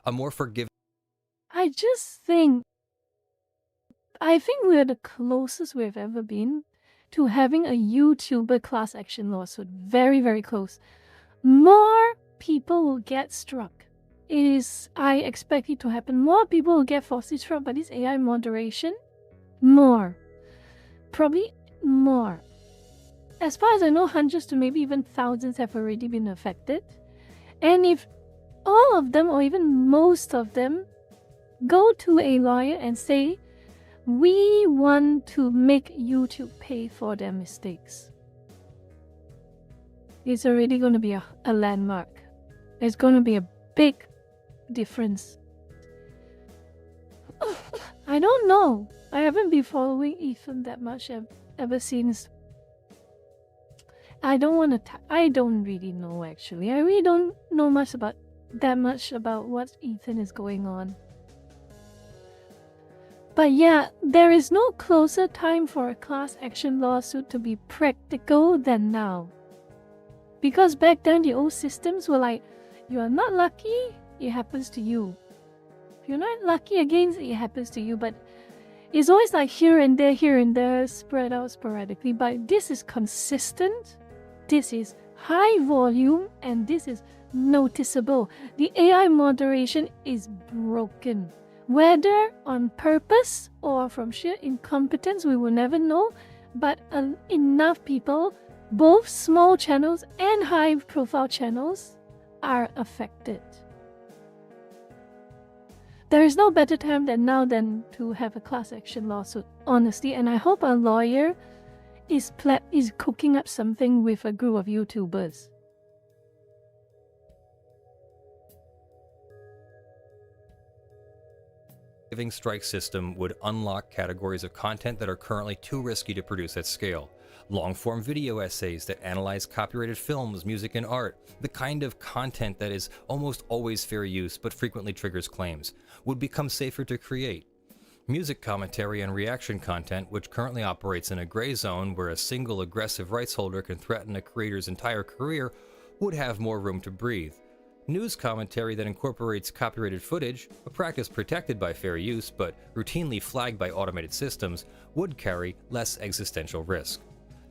A more forgiving... I think we're the closest we've ever been to having a YouTuber class action lawsuit. Very, very close. More people will get struck. I expect it to happen. More people will get falsely struck by this AI moderation. More. Probably more. As far as I know, hundreds to maybe even thousands have already been affected. And if all of them, or even most of them, go to a lawyer and say, we want to make YouTube pay for their mistakes, it's already going to be a landmark. It's going to be a big difference. I don't know. I haven't been following Ethan that much ever since. I don't really know, actually. I really don't know much about what Ethan is going on. But yeah, there is no closer time for a class action lawsuit to be practical than now. Because back then the old systems were like, you are not lucky, it happens to you. If you're not lucky again, it happens to you. But it's always like here and there, spread out sporadically. But this is consistent. This is high volume, and this is noticeable. The AI moderation is broken. Whether on purpose or from sheer incompetence, we will never know. But enough people, both small channels and high-profile channels, are affected. There is no better time than now than to have a class action lawsuit, honestly, and I hope a lawyer is cooking up something with a group of YouTubers. Giving strike system would unlock categories of content that are currently too risky to produce at scale. Long-form video essays that analyze copyrighted films, music, and art, the kind of content that is almost always fair use but frequently triggers claims, would become safer to create. Music commentary and reaction content, which currently operates in a gray zone where a single aggressive rights holder can threaten a creator's entire career, would have more room to breathe. News commentary that incorporates copyrighted footage, a practice protected by fair use but routinely flagged by automated systems, would carry less existential risk.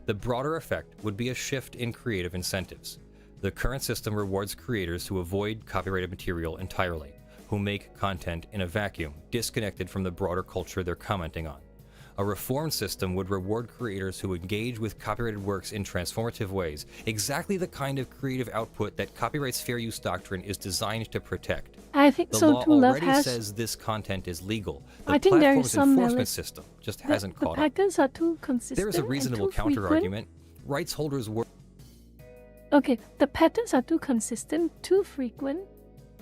The broader effect would be a shift in creative incentives. The current system rewards creators who avoid copyrighted material entirely, who make content in a vacuum, disconnected from the broader culture they're commenting on. A reformed system would reward creators who engage with copyrighted works in transformative ways, exactly the kind of creative output that copyright's fair use doctrine is designed to protect. I think The so law too. Love already has. says this content is legal. The I think there platform's is some enforcement system just hasn't the caught up. patterns are too consistent. There is a and reasonable too frequent. counter-argument. Rights holders work. Okay, the patterns are too consistent, too frequent,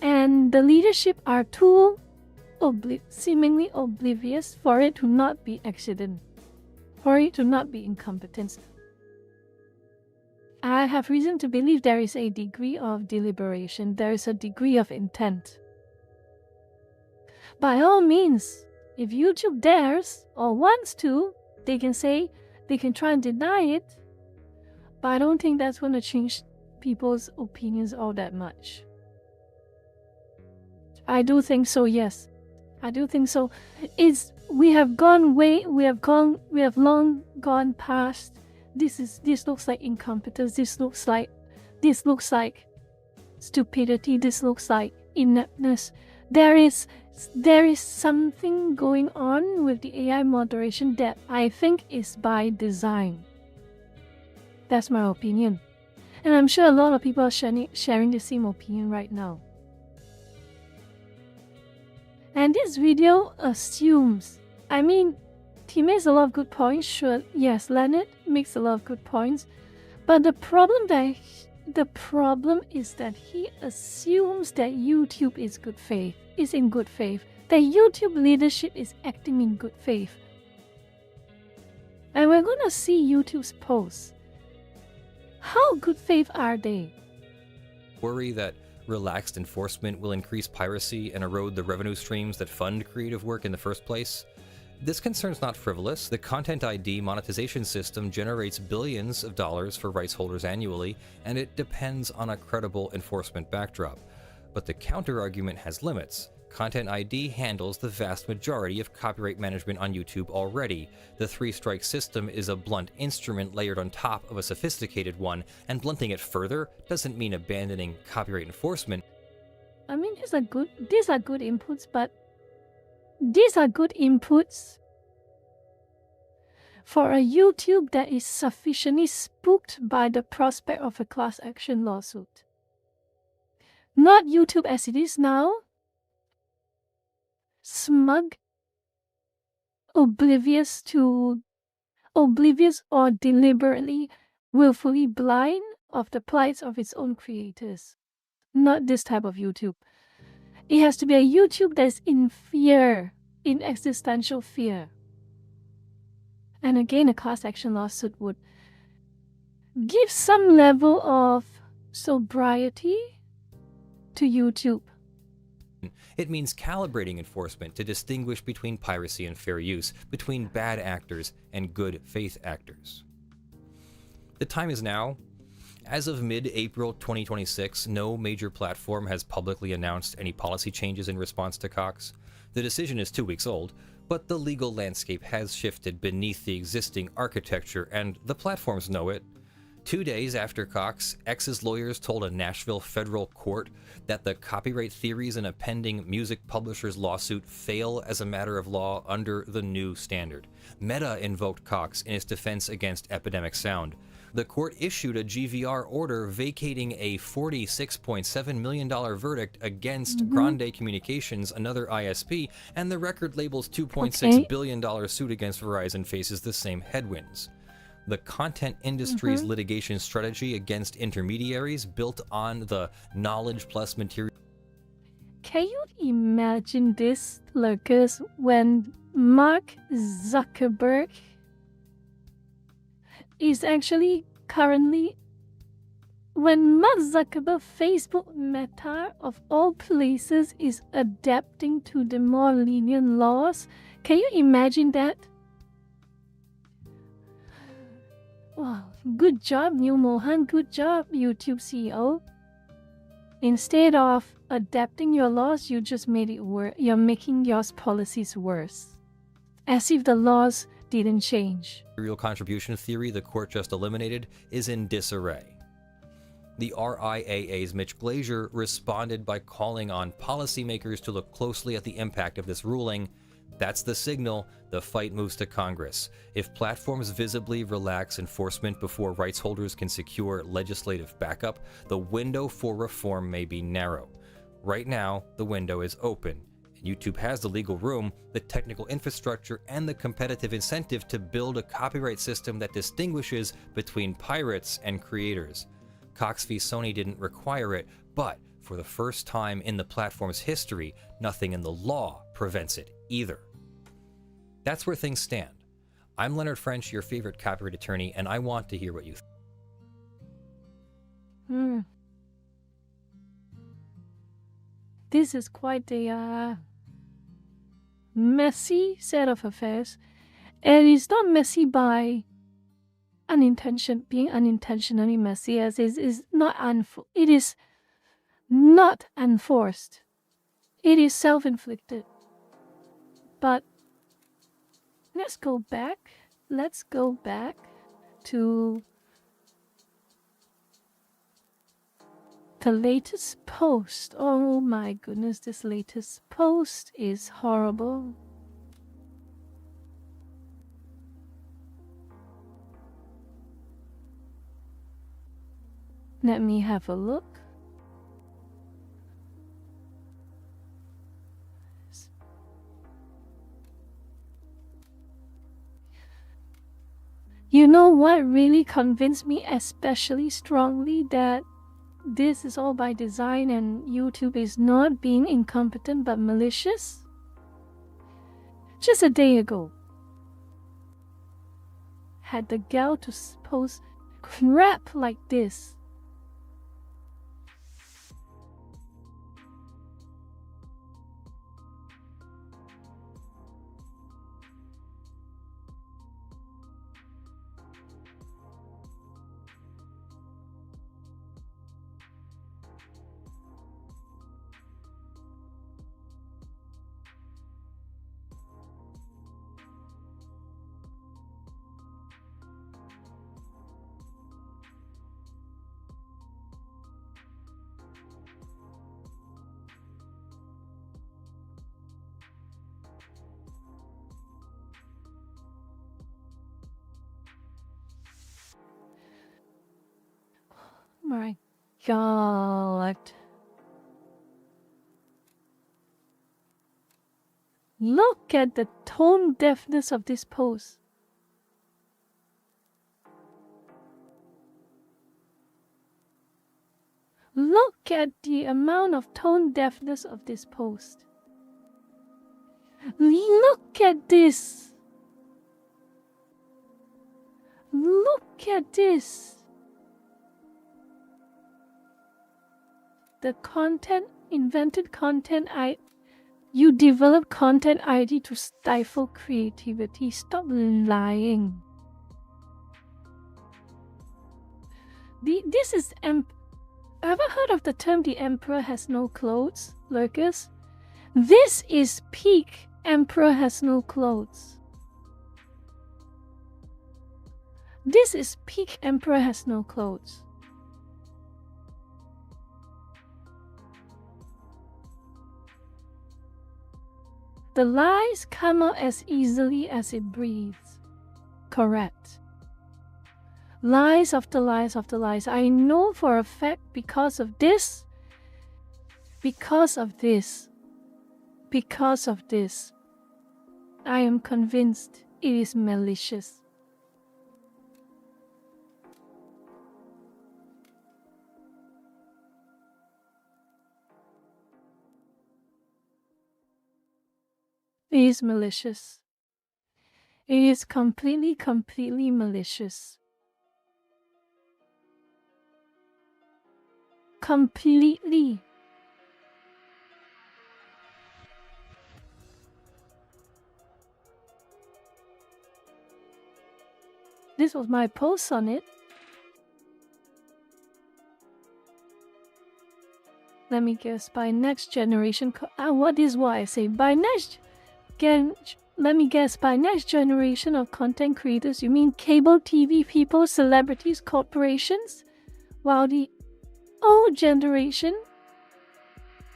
and the leadership are too seemingly oblivious for it to not be accident, for it to not be incompetence. I have reason to believe there is a degree of deliberation, there is a degree of intent. By all means, if YouTube dares or wants to, they can try and deny it, but I don't think that's going to change people's opinions all that much. I do think so, yes. I do think so. We have long gone past this looks like incompetence, this looks like stupidity, this looks like ineptness. There is something going on with the AI moderation that I think is by design. That's my opinion. And I'm sure a lot of people are sharing the same opinion right now. And this video assumes, he makes a lot of good points, sure, yes, Leonard makes a lot of good points, but the problem is that he assumes that YouTube is in good faith, that YouTube leadership is acting in good faith. And we're gonna see YouTube's posts. How good faith are they? Worry that relaxed enforcement will increase piracy and erode the revenue streams that fund creative work in the first place. This concern's not frivolous. The Content ID monetization system generates billions of dollars for rights holders annually, and it depends on a credible enforcement backdrop. But the counter-argument has limits. Content ID handles the vast majority of copyright management on YouTube already. The three-strike system is a blunt instrument layered on top of a sophisticated one, and blunting it further doesn't mean abandoning copyright enforcement. These are good inputs, but these are good inputs for a YouTube that is sufficiently spooked by the prospect of a class action lawsuit. Not YouTube as it is now, smug, oblivious or deliberately, willfully blind of the plights of its own creators. Not this type of YouTube. It has to be a YouTube that is in fear, in existential fear. And again, a class action lawsuit would give some level of sobriety to YouTube. It means calibrating enforcement to distinguish between piracy and fair use, between bad actors and good faith actors. The time is now. As of mid-April 2026, no major platform has publicly announced any policy changes in response to Cox. The decision is 2 weeks old, but the legal landscape has shifted beneath the existing architecture, and the platforms know it. 2 days after Cox, X's lawyers told a Nashville federal court that the copyright theories in a pending music publisher's lawsuit fail as a matter of law under the new standard. Meta invoked Cox in its defense against Epidemic Sound. The court issued a GVR order vacating a $46.7 million verdict against Grande Communications, another ISP, and the record label's $2.6 billion suit against Verizon faces the same headwinds. The content industry's litigation strategy against intermediaries built on the knowledge plus material. Can you imagine this, lurkers, when Mark Zuckerberg is actually currently, when Mark Zuckerberg, Facebook Meta of all places, is adapting to the more lenient laws? Can you imagine that? Wow, good job, Neil Mohan. Good job, YouTube CEO. Instead of adapting your laws, you just made it worse. You're making your policies worse, as if the laws didn't change. Material contribution theory the court just eliminated is in disarray. The RIAA's Mitch Glazier responded by calling on policymakers to look closely at the impact of this ruling. That's the signal. The fight moves to Congress. If platforms visibly relax enforcement before rights holders can secure legislative backup, the window for reform may be narrow. Right now, the window is open. YouTube has the legal room, the technical infrastructure, and the competitive incentive to build a copyright system that distinguishes between pirates and creators. Cox v. Sony didn't require it, but for the first time in the platform's history, nothing in the law prevents it either. That's where things stand. I'm Leonard French, your favorite copyright attorney, and I want to hear what you think. This is quite a messy set of affairs, and it's not messy by being unintentionally messy, as it is not it is not enforced. It is self-inflicted. But let's go back to the latest post. Oh my goodness, this latest post is horrible. Let me have a look. You know what really convinced me especially strongly that this is all by design and YouTube is not being incompetent but malicious? Just a day ago, had the gal to post crap like this. My God. Look at the tone deafness of this post. Look at the amount of tone deafness of this post. Look at this. Look at this. The content, invented content, you develop content ID to stifle creativity. Stop lying. This is ever heard of the term "the emperor has no clothes," lurkers? This is peak emperor has no clothes. This is peak emperor has no clothes. The lies come out as easily as it breathes. Correct. Lies after lies after lies. I know for a fact because of this, because of this, because of this. I am convinced it is malicious. It is malicious. It is completely malicious. Completely. This was my post on it. Let me guess, by next generation. What is what I say? Let me guess, by next generation of content creators, you mean cable TV people, celebrities, corporations? While the old generation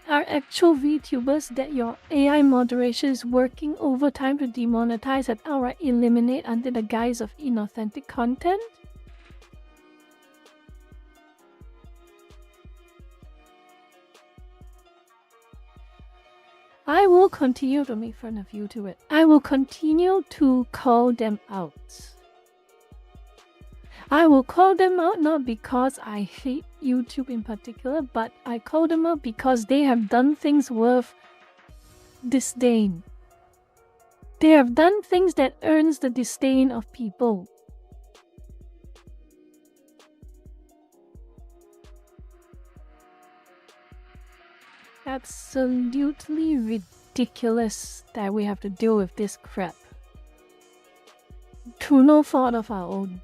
are actual VTubers that your AI moderation is working overtime to demonetize and outright eliminate under the guise of inauthentic content? I will continue to make fun of YouTube. I will continue to call them out. I will call them out not because I hate YouTube in particular, but I call them out because they have done things worth disdain. They have done things that earns the disdain of people. Absolutely ridiculous that we have to deal with this crap. Through no fault of our own.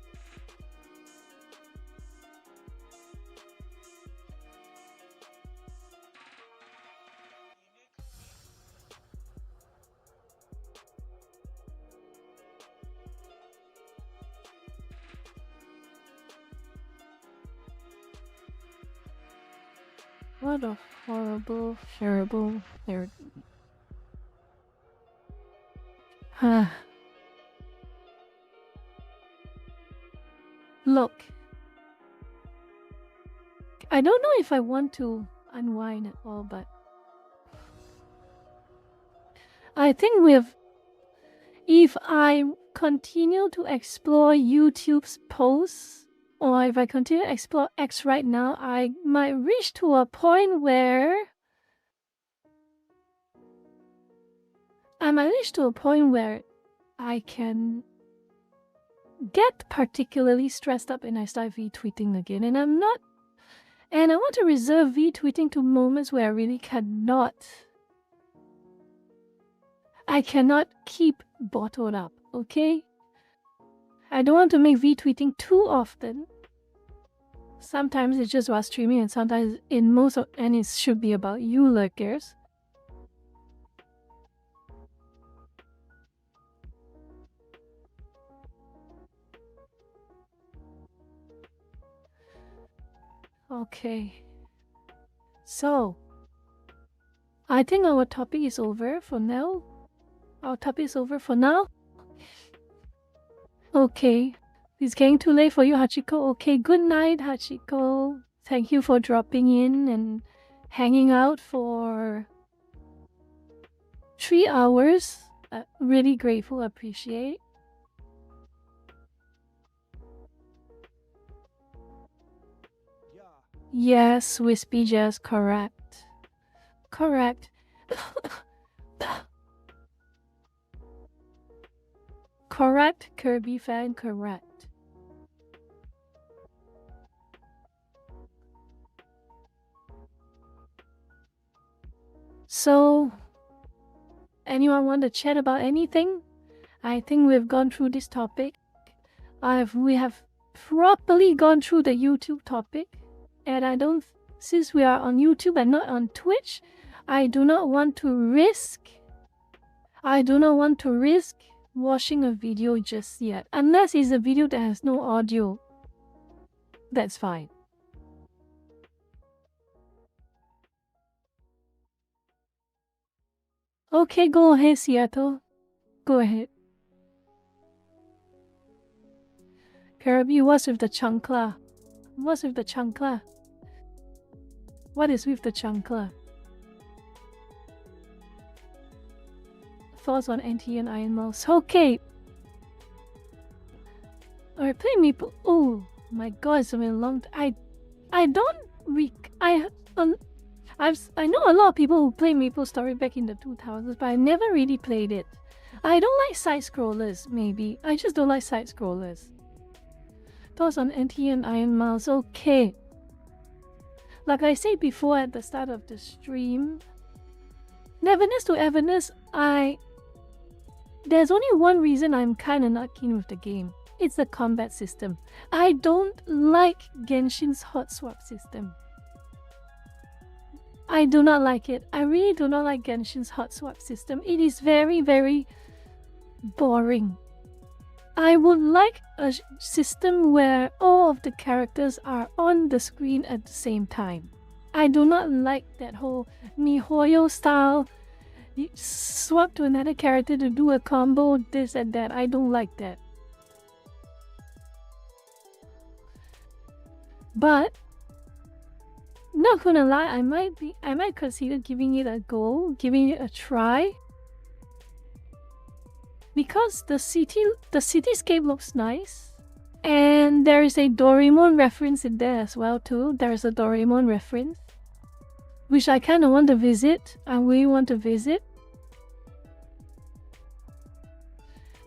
What a horrible, terrible... Look. I don't know if I want to unwind at all, but... I think if I continue to explore YouTube's posts, or if I continue to explore X right now, I might reach to a point where I can get particularly stressed up and I start V-tweeting again. And I'm not... And I want to reserve V-tweeting to moments where I really cannot... I cannot keep bottled up, okay? I don't want to make V-tweeting too often. Sometimes it's just about streaming and sometimes and it should be about you lurkers. Okay. So, I think our topic is over for now. Okay. It's getting too late for you, Hachiko. Okay, good night, Hachiko. Thank you for dropping in and hanging out for 3 hours. Really grateful, appreciate. Yes, Wispy Jazz, correct. Correct. Correct, Kirby fan, correct. So, anyone want to chat about anything? I think we've gone through this topic. We have properly gone through the YouTube topic, and since we are on YouTube and not on Twitch, I do not want to risk watching a video just yet. Unless it's a video that has no audio. That's fine. Okay, go ahead, Seattle. Go ahead. Kirby, what's with the chancla? What's with the chancla? What is with the chancla? Thoughts on NT and Iron Mouse. Okay. Alright, play Maple. Oh my god, it's been a long time. I know a lot of people who play Maple Story back in the 2000s, but I never really played it. I don't like side scrollers, maybe. I just don't like side scrollers. Thoughts on NT and Iron Mouse. Okay. Like I said before at the start of the stream, Neverness to Everness, there's only one reason I'm kinda not keen with the game. It's the combat system. I don't like Genshin's hot swap system. I do not like it. I really do not like Genshin's hot swap system. It is very, very boring. I would like a system where all of the characters are on the screen at the same time. I do not like that whole MiHoYo style. You swap to another character to do a combo, this and that. I don't like that. But not gonna lie, I might consider giving it a go, giving it a try. Because the cityscape looks nice, and there is a Doraemon reference in there as well too. There is a Doraemon reference, which I kind of want to visit. I really want to visit.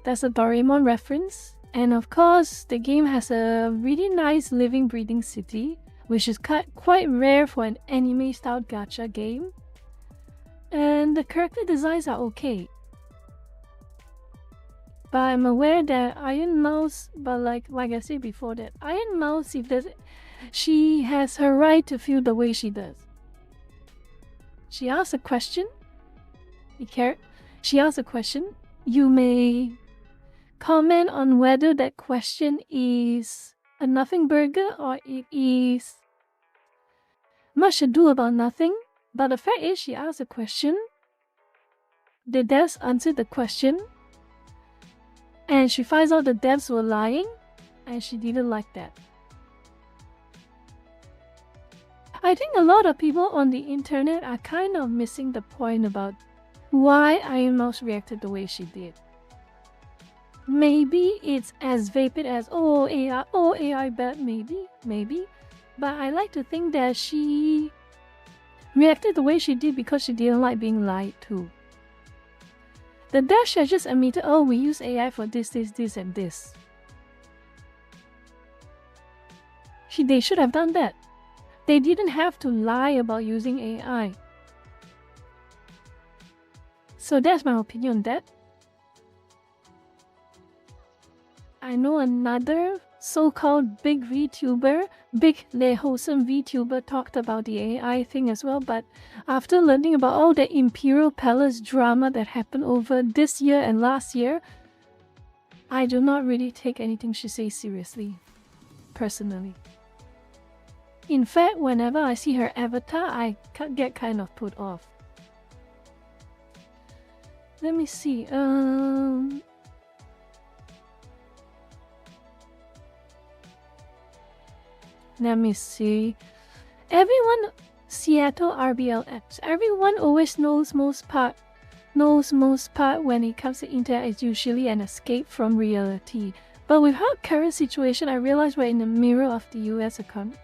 There's a Doraemon reference, and of course, the game has a really nice living, breathing city, which is quite rare for an anime-style gacha game. And the character designs are okay. But I'm aware that Iron Mouse, but like I said before, that Iron Mouse, she has her right to feel the way she does. She asks a question. She asks a question. You may comment on whether that question is a nothing burger or it is much ado about nothing. But the fact is, she asked a question. The devs answered the question. And she finds out the devs were lying, and she didn't like that. I think a lot of people on the internet are kind of missing the point about why Iron Mouse reacted the way she did. Maybe it's as vapid as, oh AI bad, maybe. But I like to think that she reacted the way she did because she didn't like being lied to. The devs had just admitted, oh, we use AI for this, and this. They should have done that. They didn't have to lie about using AI. So that's my opinion on that. I know another so-called big VTuber, big Le Wholesome VTuber talked about the AI thing as well, but after learning about all the Imperial Palace drama that happened over this year and last year, I do not really take anything she says seriously, personally. In fact, whenever I see her avatar, I get kind of put off. Let me see, let me see. Everyone, Seattle RBLX. Everyone always knows most part when it comes to internet is usually an escape from reality. But with our current situation, I realize we're in the mirror of the US economy.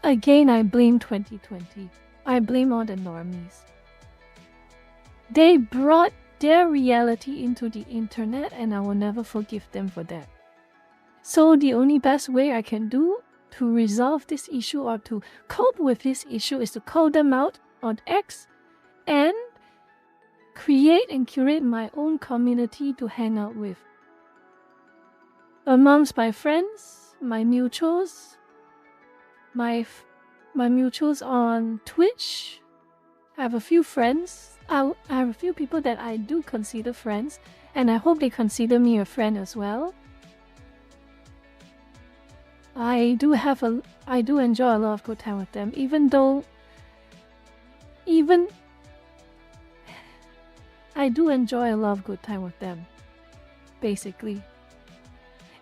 Again, I blame 2020. I blame all the normies. They brought their reality into the internet, and I will never forgive them for that. So the only best way I can do to resolve this issue or to cope with this issue is to call them out on X and create and curate my own community to hang out with. amongst my friends, my mutuals, my mutuals on Twitch. I have a few friends. I have a few people that I do consider friends, and I hope they consider me a friend as well. I do enjoy a lot of good time with them, even I do enjoy a lot of good time with them, basically.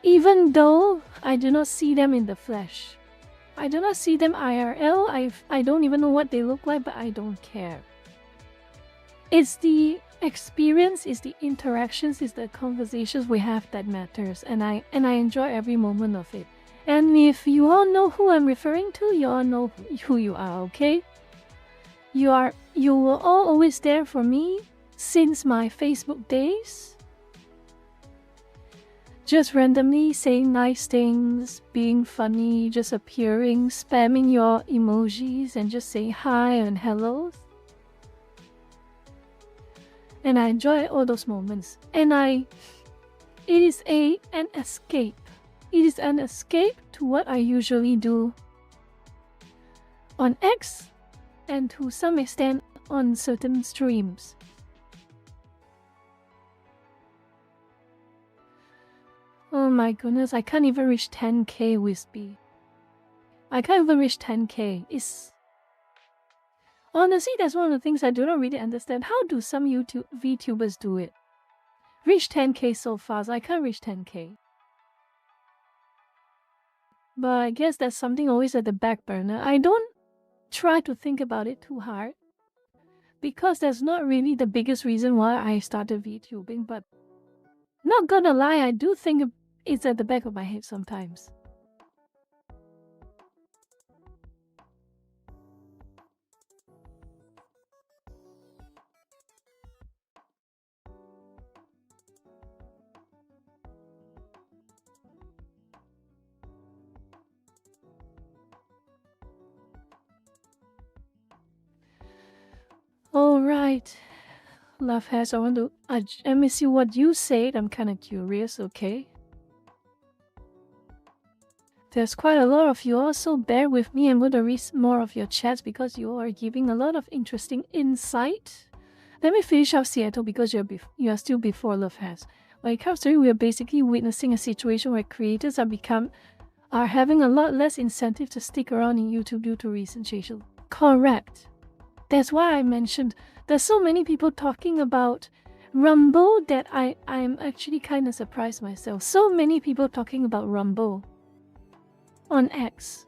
Even though I do not see them in the flesh. I do not see them IRL, I don't even know what they look like, but I don't care. It's the experience, it's the interactions, it's the conversations we have that matters, and I enjoy every moment of it. And if you all know who I'm referring to, you all know who you are, okay? You were all always there for me since my Facebook days. Just randomly saying nice things, being funny, just appearing, spamming your emojis and just saying hi and hellos. And I enjoy all those moments. And it is an escape. It is an escape to what I usually do on X and to some extent on certain streams. Oh my goodness, I can't even reach 10k Wispy. I can't even reach 10k. Honestly, that's one of the things I do not really understand. How do some VTubers do it? Reach 10k so fast, I can't reach 10k. But I guess that's something always at the back burner. I don't try to think about it too hard, because that's not really the biggest reason why I started VTubing, but not gonna lie, I do think it's at the back of my head sometimes. Alright, Love Has, let me see what you said. I'm kind of curious, okay? There's quite a lot of you all, so bear with me. I'm going to read more of your chats because you are giving a lot of interesting insight. Let me finish off Seattle because you are still before Love Has. When it comes to it, we are basically witnessing a situation where creators are having a lot less incentive to stick around in YouTube due to recent changes. Correct. That's why I mentioned there's so many people talking about Rumble that I'm actually kind of surprised myself. So many people talking about Rumble on X.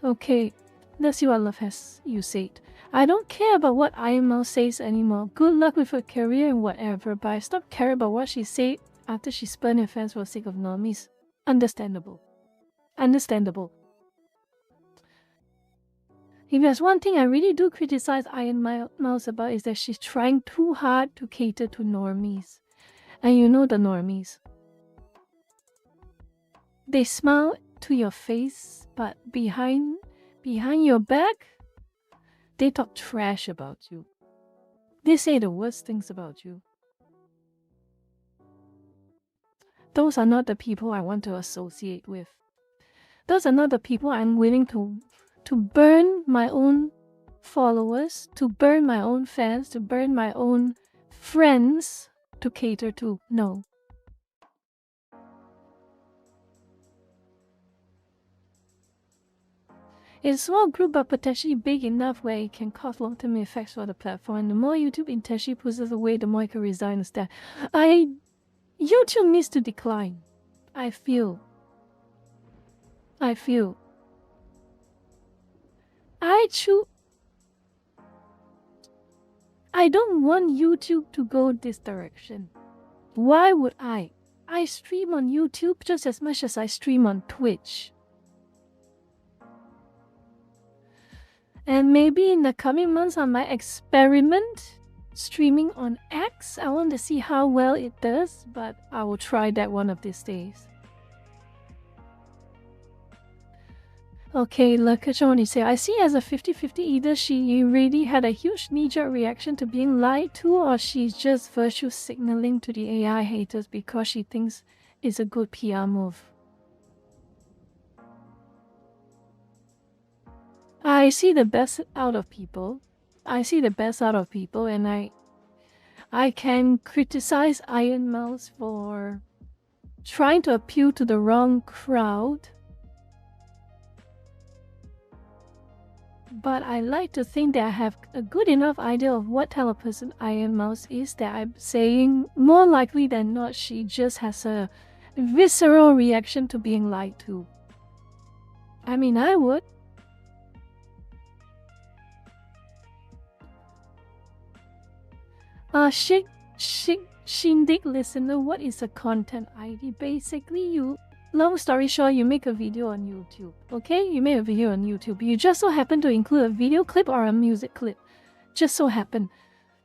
Okay, let's see what Love Has you said. I don't care about what IML says anymore. Good luck with her career and whatever, but I stopped caring about what she said after she spurned her fans for the sake of normies. Understandable. Understandable. If there's one thing I really do criticize Iron Mouse about, is that she's trying too hard to cater to normies. And you know the normies. They smile to your face, but behind your back, they talk trash about you. They say the worst things about you. Those are not the people I want to associate with. Those are not the people I'm willing to burn my own followers, to burn my own fans, to burn my own friends to cater to. No. It's a small group but potentially big enough where it can cause long-term effects for the platform, and the more YouTube intentionally pushes away, the more it can resign instead. YouTube needs to decline. I feel. I don't want YouTube to go this direction. Why would I? I stream on YouTube just as much as I stream on Twitch. And maybe in the coming months I might experiment streaming on X. I want to see how well it does, but I will try that one of these days. Okay, look at Johnny say, I see as a 50-50 either she really had a huge knee-jerk reaction to being lied to, or she's just virtue signaling to the AI haters because she thinks it's a good PR move. I see the best out of people. And I can criticize Iron Mouse for trying to appeal to the wrong crowd. But I like to think that I have a good enough idea of what type of person Iron Mouse is that I'm saying more likely than not she just has a visceral reaction to being lied to. I mean, I would. Shindig listener, what is a content ID? Basically, long story short, you make a video on YouTube, okay? You make a video on YouTube. You just so happen to include a video clip or a music clip. Just so happen.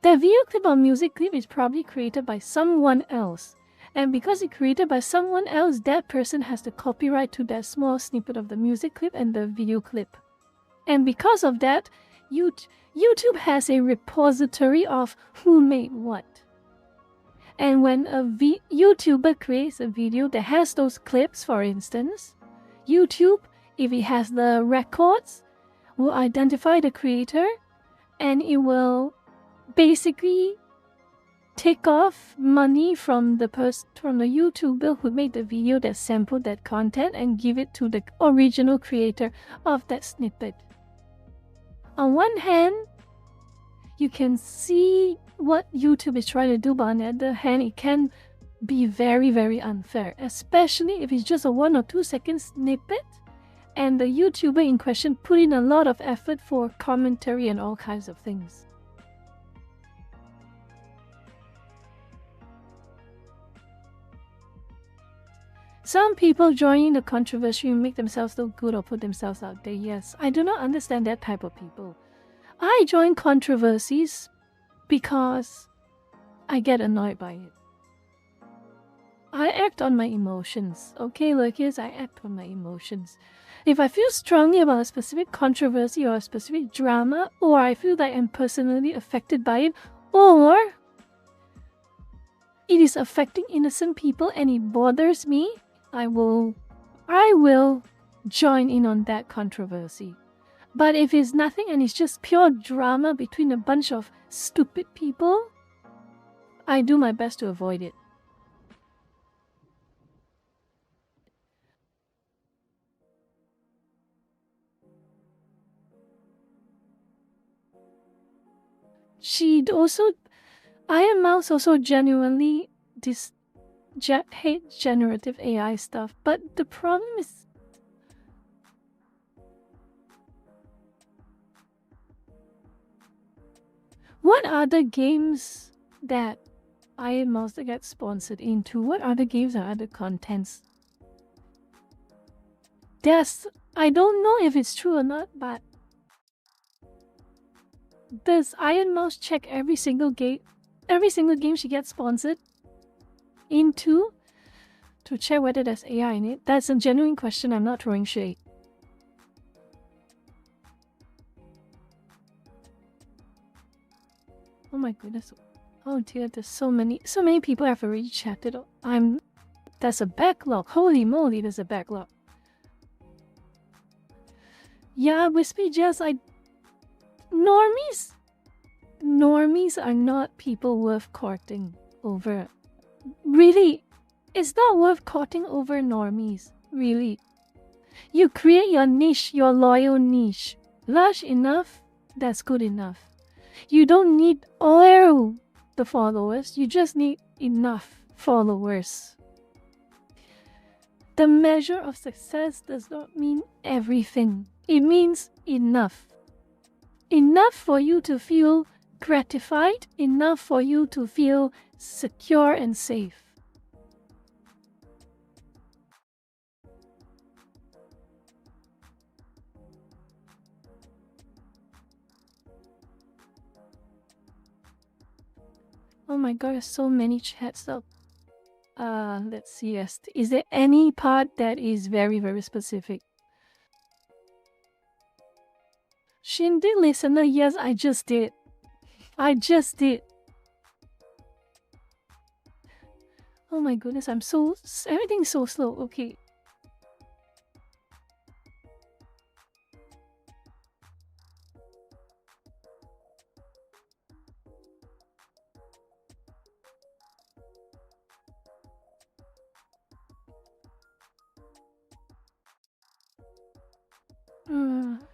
That video clip or music clip is probably created by someone else. And because it's created by someone else, that person has the copyright to that small snippet of the music clip and the video clip. And because of that, YouTube has a repository of who made what. And when a YouTuber creates a video that has those clips, for instance, YouTube, if it has the records, will identify the creator and it will basically take off money from the YouTuber who made the video that sampled that content and give it to the original creator of that snippet. On one hand, you can see what YouTube is trying to do, but on the other hand, it can be very, very unfair, especially if it's just a 1 or 2 second snippet and the YouTuber in question put in a lot of effort for commentary and all kinds of things. Some people joining the controversy make themselves look good or put themselves out there. Yes, I do not understand that type of people. I join controversies because I get annoyed by it. I act on my emotions. Okay, look, here's I act on my emotions. If I feel strongly about a specific controversy or a specific drama, or I feel that I'm personally affected by it, or it is affecting innocent people and it bothers me, I will join in on that controversy. But if it's nothing and it's just pure drama between a bunch of stupid people, I do my best to avoid it. Iron Mouse also genuinely hates generative AI stuff, but the problem is what other games that Iron Mouse gets sponsored into? What other games or other contents? I don't know if it's true or not, but does Iron Mouse check every single game she gets sponsored into to check whether there's AI in it? That's a genuine question. I'm not throwing shade. Oh my goodness. Oh dear, there's so many people have already chatted. There's a backlog. Holy moly, there's a backlog. Yeah, Wispy Jazz, Normies are not people worth courting over. Really, it's not worth courting over normies. Really. You create your niche, your loyal niche. Large enough, that's good enough. You don't need all the followers, you just need enough followers. The measure of success does not mean everything. It means enough. Enough for you to feel gratified, enough for you to feel secure and safe. Oh my god, there's so many chats up. Let's see. Is there any part that is very, very specific? Shindig listener, yes, I just did. I just did. Oh my goodness, everything's so slow. Okay.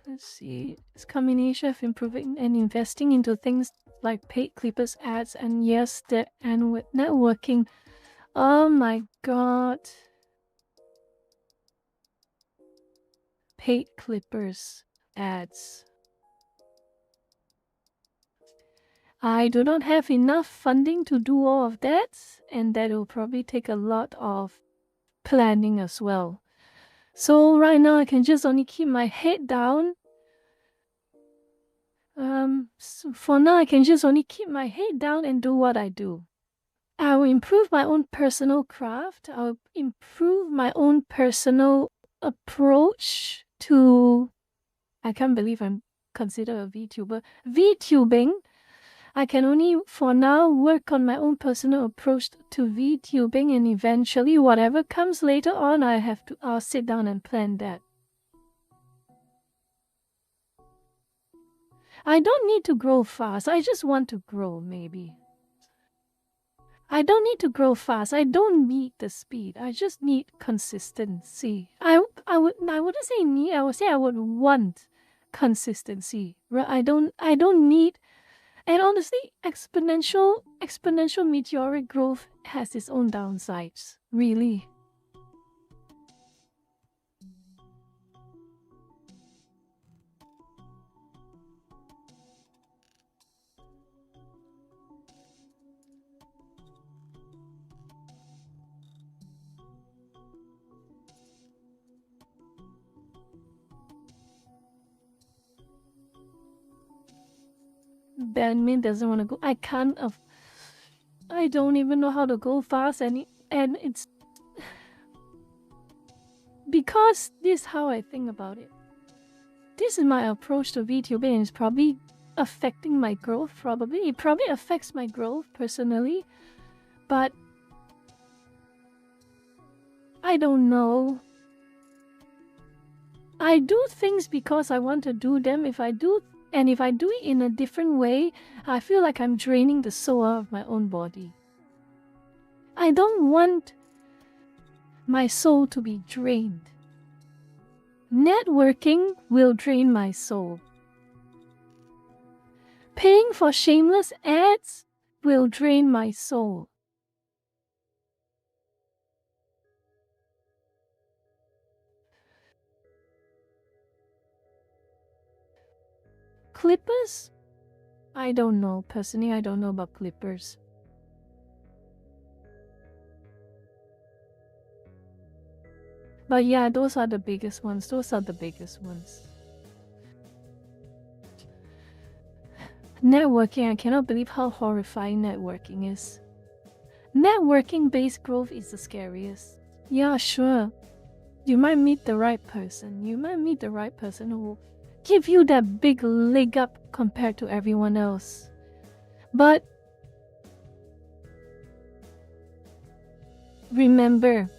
Let's see. It's combination of improving and investing into things like paid clippers ads and and with networking. Oh my god. Paid clippers ads. I do not have enough funding to do all of that, and that will probably take a lot of planning as well. So right now I can just only keep my head down. So for now I can just only keep my head down and do what I do. I will improve my own personal craft. I'll improve my own personal approach to, I can't believe I'm considered a VTuber. VTubing. I can only, for now, work on my own personal approach to VTubing, and eventually, whatever comes later on, I'll sit down and plan that. I don't need to grow fast. I just want to grow, maybe. I don't need to grow fast. I don't need the speed. I just need consistency. I wouldn't say need. I would say I would want consistency. I don't need. And honestly, exponential meteoric growth has its own downsides. Really. Badmin doesn't want to go. I can't. I don't even know how to go fast, and it's because this is how I think about it. This is my approach to VTubing, and it's probably affecting my growth. It probably affects my growth personally, but I don't know. I do things because I want to do them. If I do it in a different way, I feel like I'm draining the soul out of my own body. I don't want my soul to be drained. Networking will drain my soul. Paying for shameless ads will drain my soul. Clippers? I don't know. Personally, I don't know about clippers. But yeah, those are the biggest ones. Networking, I cannot believe how horrifying networking is. Networking-based growth is the scariest. Yeah, sure. You might meet the right person. You might meet the right person who will give you that big leg up compared to everyone else. But remember,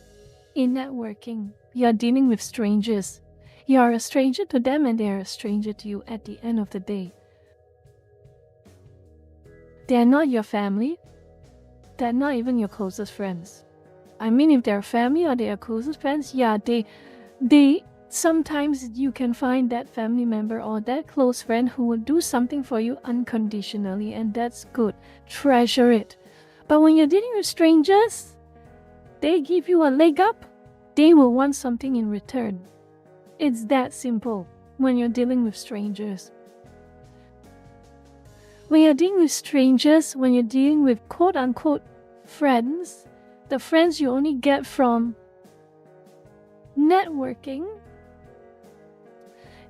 in networking, you're dealing with strangers. You're a stranger to them and they're a stranger to you at the end of the day. They're not your family. They're not even your closest friends. I mean, if they're family or they're closest friends, yeah, they sometimes you can find that family member or that close friend who will do something for you unconditionally, and that's good. Treasure it. But when you're dealing with strangers, they give you a leg up, they will want something in return. It's that simple when you're dealing with strangers. When you're dealing with strangers, when you're dealing with quote-unquote friends, the friends you only get from networking,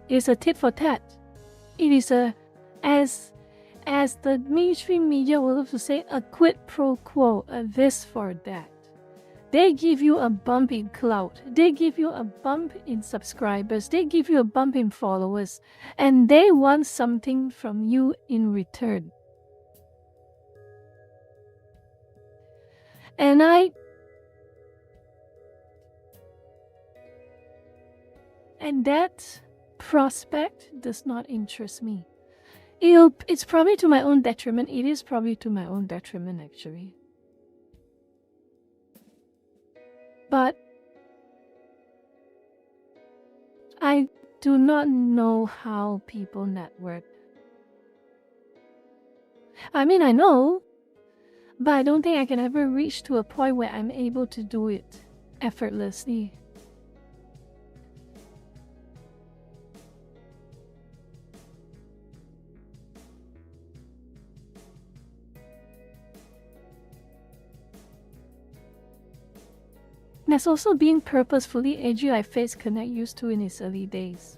is a tit for tat. It is as the mainstream media will love to say, a quid pro quo, a this for that. They give you a bump in clout. They give you a bump in subscribers. They give you a bump in followers. And they want something from you in return. And that prospect does not interest me. It's probably to my own detriment. It is probably to my own detriment, actually. But I do not know how people network. I mean, I know, but I don't think I can ever reach to a point where I'm able to do it effortlessly. There's also being purposefully edgy like Face Connect used to in its early days.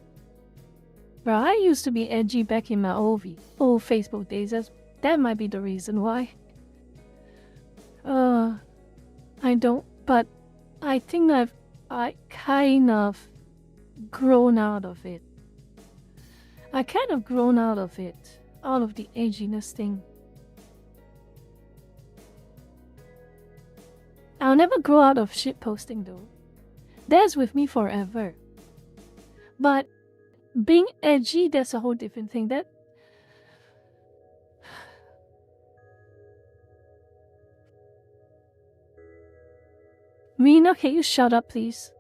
Well, I used to be edgy back in my old Facebook days. That might be the reason why. I don't, but I think I kind of grown out of it. Out of the edginess thing. I'll never grow out of shit posting though. That's with me forever. But being edgy, that's a whole different thing. Mina, can you shut up, please?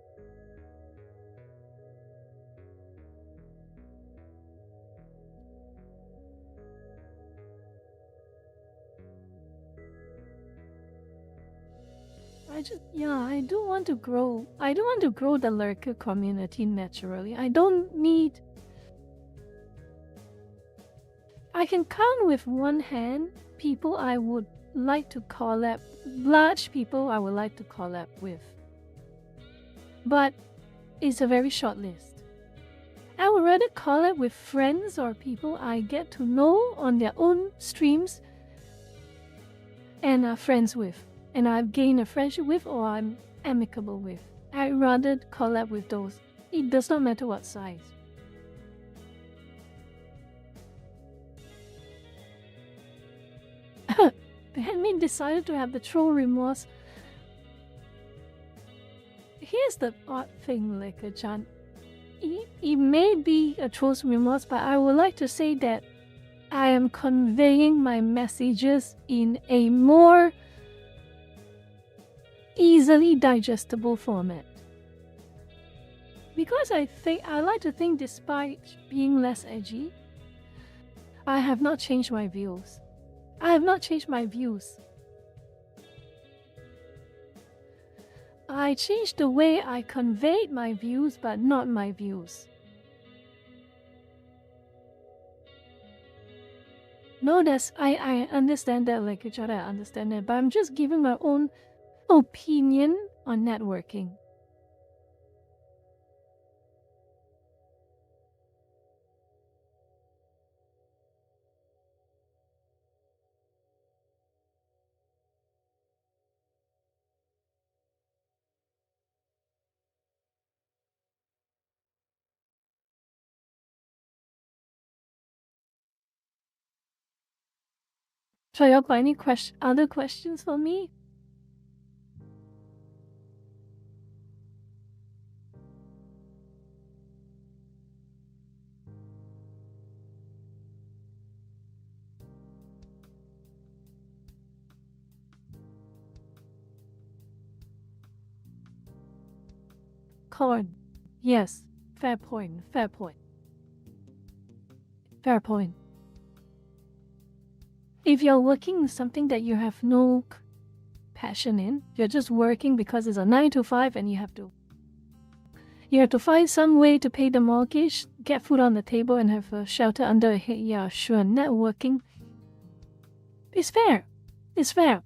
I do want to grow. I do want to grow the lurker community naturally. I can count with one hand people I would like to collab, large people I would like to collab with. But it's a very short list. I would rather collab with friends or people I get to know on their own streams and are friends with, and I've gained a friendship with or I'm amicable with. I'd rather collab with those. It does not matter what size. The handmaid decided to have the troll remorse. Here's the odd thing, Leka-chan. It may be a troll's remorse, but I would like to say that I am conveying my messages in a more easily digestible format. Because I like to think despite being less edgy, I have not changed my views. I changed the way I conveyed my views, but not my views. No, I understand that, like each other, I understand that, but I'm just giving my own opinion on networking. So y'all got any other questions for me? Corn. Yes. Fair point. If you're working in something that you have no passion in, you're just working because it's a 9 to 5 and you have to find some way to pay the mortgage, get food on the table and have a shelter under a head. Yeah, sure, networking is fair. It's fair.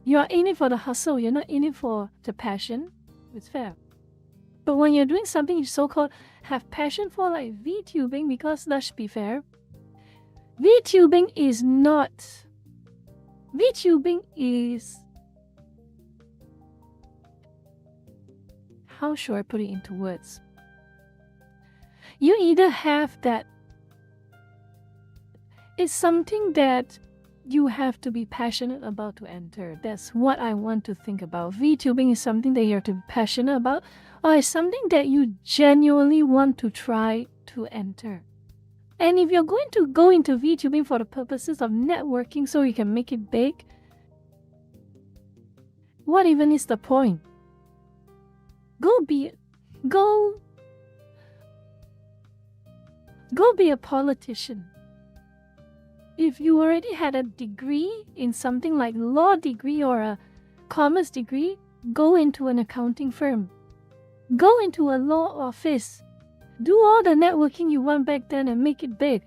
You're in it for the hustle, you're not in it for the passion. It's fair. But when you're doing something you so-called have passion for, like VTubing, because let's be fair, VTubing is how should I put it into words? You either have that, it's something that you have to be passionate about to enter. That's what I want to think about. VTubing is something that you have to be passionate about, or it's something that you genuinely want to try to enter. And if you're going to go into VTubing for the purposes of networking so you can make it big, what even is the point? Go be a politician. If you already had a degree in something like law degree or a commerce degree, go into an accounting firm. Go into a law office. Do all the networking you want back then and make it big.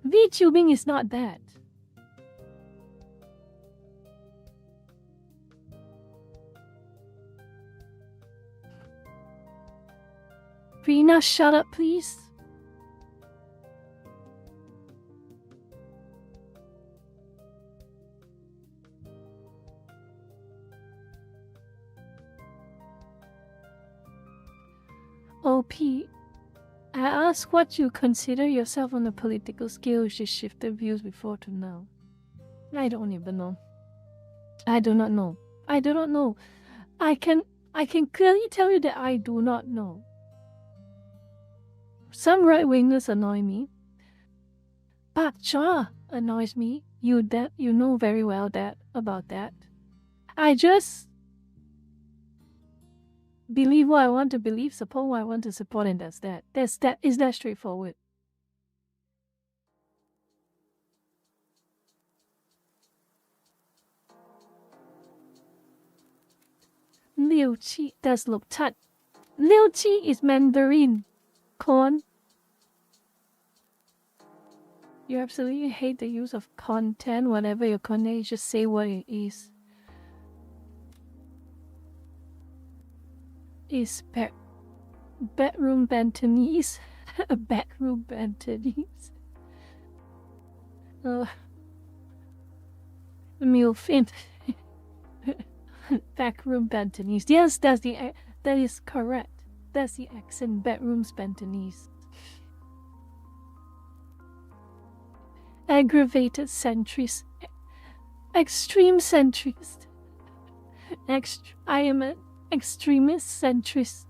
VTubing is not that. Rina, shut up, please. OP, I asked what you consider yourself on the political scale. She shifted views before to now. I don't even know. I do not know. I do not know. I can clearly tell you that I do not know. Some right-wingers annoy me. Pak Cha annoys me. You know very well about that. I just believe what I want to believe, support what I want to support, and that's that. Is that straightforward? Liu Qi, that's Lục Tat. Liu Qi is Mandarin. Corn. You absolutely hate the use of content. Whatever your content is, just say what it is. Is bedroom Bantonese? A bedroom Bantonese? Milfin. Backroom Bantonese. Yes, that is correct. That's the accent. Bedrooms Bantonese. Aggravated centrist. Extreme centrist. I am an extremist centrist.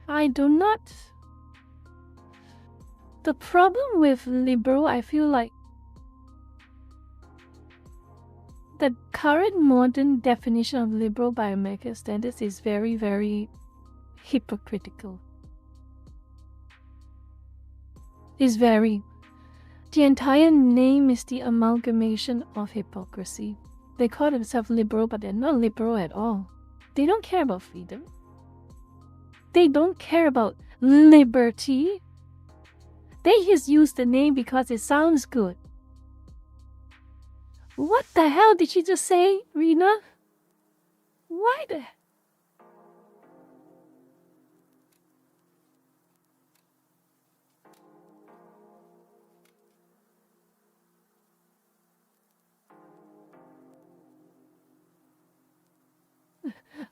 I do not. The problem with liberal, I feel like the current modern definition of liberal by American standards is very, very hypocritical. The entire name is the amalgamation of hypocrisy. They call themselves liberal, but they're not liberal at all. They don't care about freedom. They don't care about liberty. They just use the name because it sounds good. What the hell did she just say, Rina? Why the...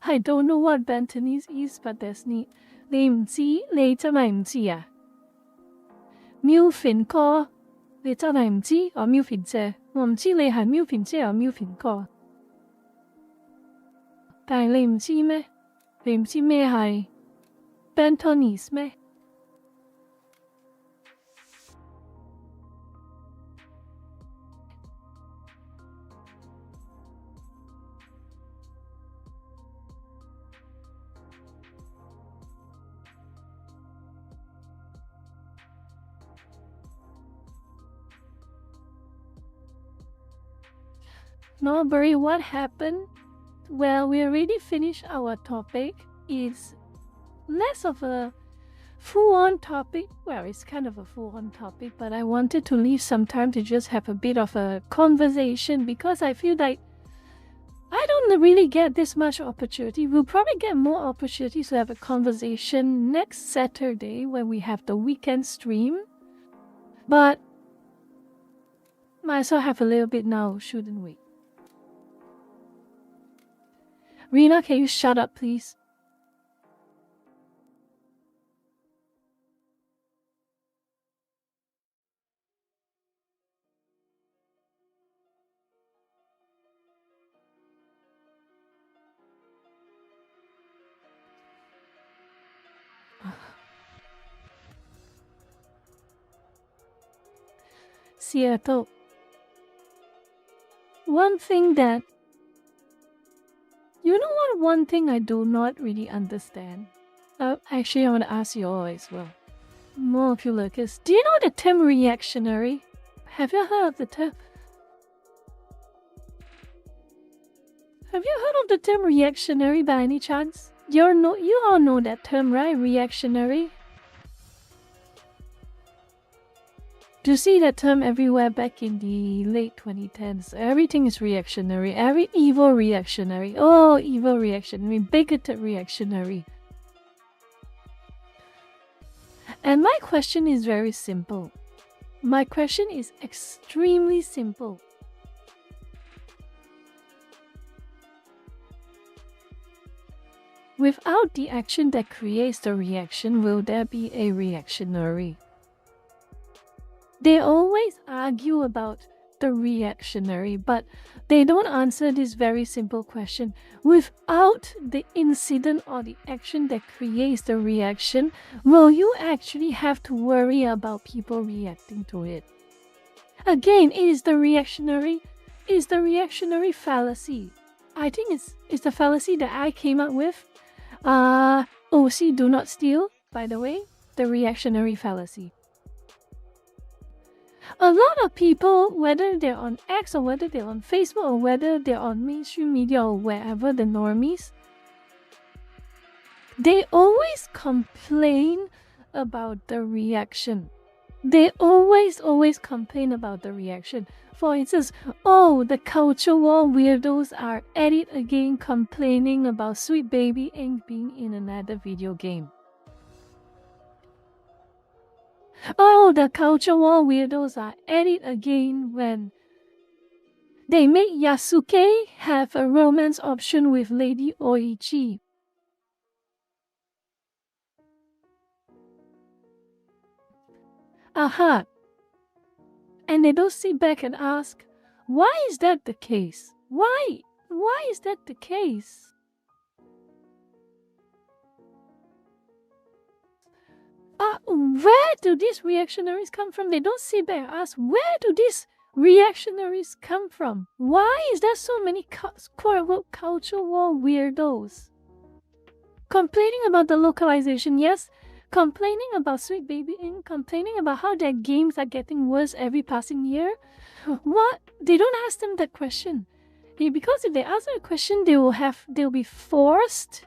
I don't know what Bantonese is, but that's neat. 你唔知，你真係唔知啊 ？Milfin 哥，你真係唔知？我 Milfin 姐，我唔知你係 Milfin 姐或 Milfin 哥。但係你唔知咩？你唔知咩係 Bantonese 咩？ Norbury, what happened? Well, we already finished our topic. It's less of a full-on topic. Well, it's kind of a full-on topic, but I wanted to leave some time to just have a bit of a conversation because I feel like I don't really get this much opportunity. We'll probably get more opportunities to have a conversation next Saturday when we have the weekend stream. But Might as well have a little bit now, shouldn't we? Rena, can you shut up, please? Seattle. One thing that... You know what? One thing I do not really understand. Actually, I want to ask you all as well. More of you lurkers. Do you know the term reactionary? Have you heard of the term? Have you heard of the term reactionary by any chance? You all know that term, right? Reactionary. Do you see that term everywhere back in the late 2010s? Everything is reactionary. Every evil reactionary. Oh, evil reactionary. Bigoted reactionary. And my question is very simple. My question is extremely simple. Without the action that creates the reaction, will there be a reactionary? They always argue about the reactionary, but they don't answer this very simple question. Without the incident or the action that creates the reaction, will you actually have to worry about people reacting to it? Again, it is the reactionary fallacy. I think it's the fallacy that I came up with. OC do not steal, by the way, the reactionary fallacy. A lot of people, whether they're on X or whether they're on Facebook or whether they're on mainstream media or wherever, the normies, they always complain about the reaction. They always complain about the reaction. For instance, oh, the culture war weirdos are at it again complaining about Sweet Baby Inc. being in another video game. Oh, the culture war weirdos are at it again when they make Yasuke have a romance option with Lady Oichi. Aha. And they don't sit back and ask, why is that the case? Why? Why is that the case? Where do these reactionaries come from? They don't sit back and ask, where do these reactionaries come from? Why is there so many quote-unquote culture war weirdos? Complaining about the localization, yes. Complaining about Sweet Baby Inc., complaining about how their games are getting worse every passing year. What? They don't ask them that question. Because if they ask them a question, they'll be forced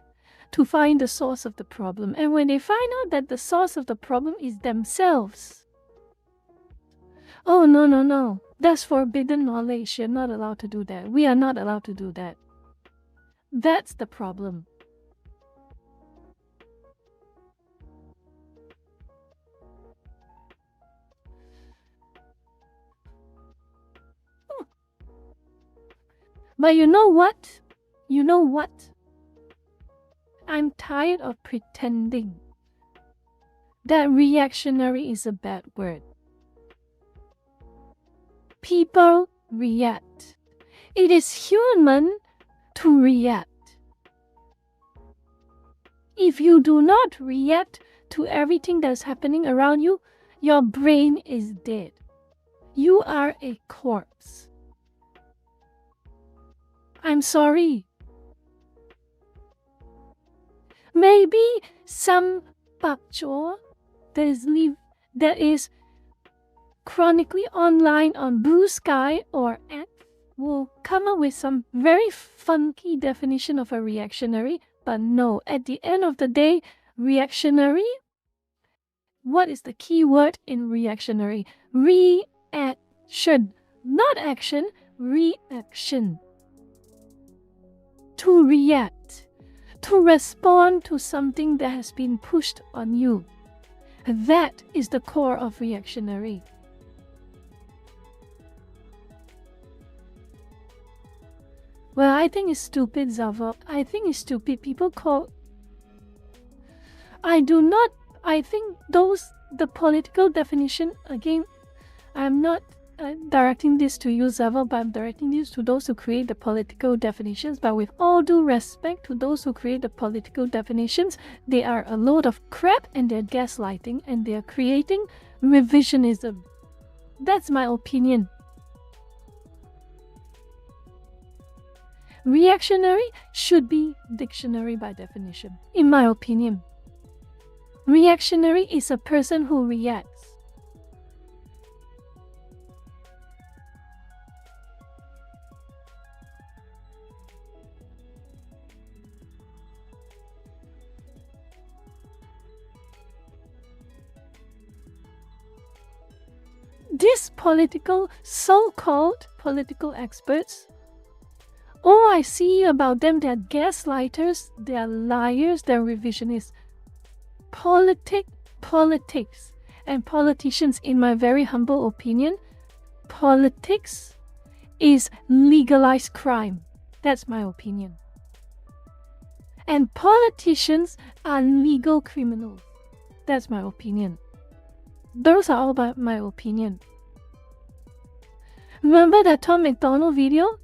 to find the source of the problem. And when they find out that the source of the problem is themselves, oh, no. That's forbidden knowledge. You're not allowed to do that. We are not allowed to do that. That's the problem. But you know what? You know what? I'm tired of pretending that reactionary is a bad word. People react. It is human to react. If you do not react to everything that's happening around you, your brain is dead. You are a corpse. I'm sorry. Maybe some bakchor that is chronically online on Blue Sky or X will come up with some very funky definition of a reactionary, but no, at the end of the day, reactionary, what is the key word in reactionary? Reaction, not action, reaction. To react, to respond to something that has been pushed on you. That is the core of reactionary. Well, I think it's stupid, Zava. I think it's stupid. People call. I think the political definition, again, I'm not directing this to you, Zava, but I'm directing this to those who create the political definitions. But with all due respect to those who create the political definitions, they are a load of crap and they're gaslighting and they're creating revisionism. That's my opinion. Reactionary should be dictionary by definition, in my opinion. Reactionary is a person who reacts. These so-called political experts, all I see about them, they're gaslighters, they're liars, they're revisionists. Politics, and politicians, in my very humble opinion, politics is legalized crime. That's my opinion. And politicians are legal criminals. That's my opinion. Those are all about my opinion. Remember that Tom McDonald video?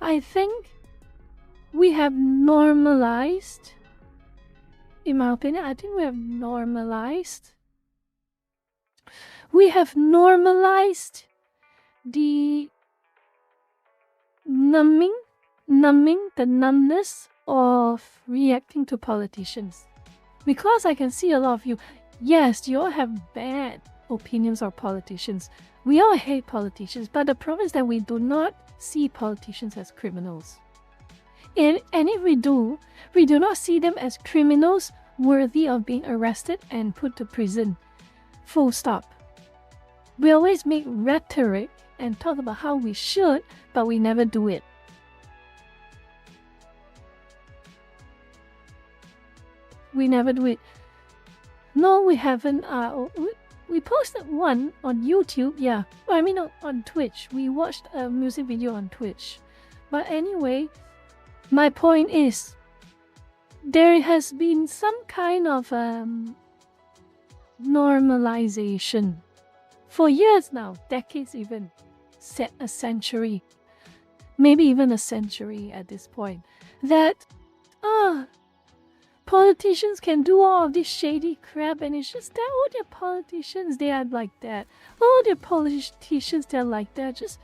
I think we have normalized, in my opinion, we have normalized the numbing, the numbness of reacting to politicians. Because I can see a lot of you, yes, you all have bad opinions of politicians. We all hate politicians, but the problem is that we do not see politicians as criminals. And if we do not see them as criminals worthy of being arrested and put to prison. Full stop. We always make rhetoric and talk about how we should, but we never do it. We never do it. No, we haven't. We posted one on YouTube, yeah. Well, I mean on Twitch. We watched a music video on Twitch. But anyway, my point is, there has been some kind of normalization for years now, decades even, a century, maybe even a century at this point, that politicians can do all of this shady crap, and it's just that, oh, they're politicians, they are like that. Oh, they're politicians, they're like that. Just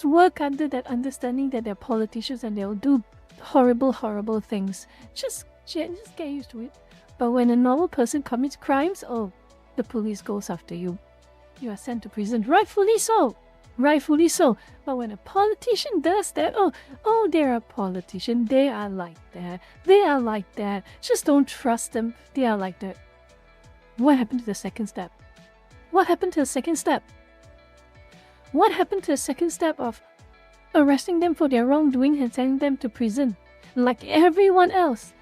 work under that understanding that they're politicians and they'll do horrible things. Just get used to it. But when a normal person commits crimes, oh, the police goes after you. You are sent to prison. Rightfully so. But when a politician does that, oh, they're a politician. They are like that. Just don't trust them. They are like that. What happened to the second step? What happened to the second step of arresting them for their wrongdoing and sending them to prison? Like everyone else.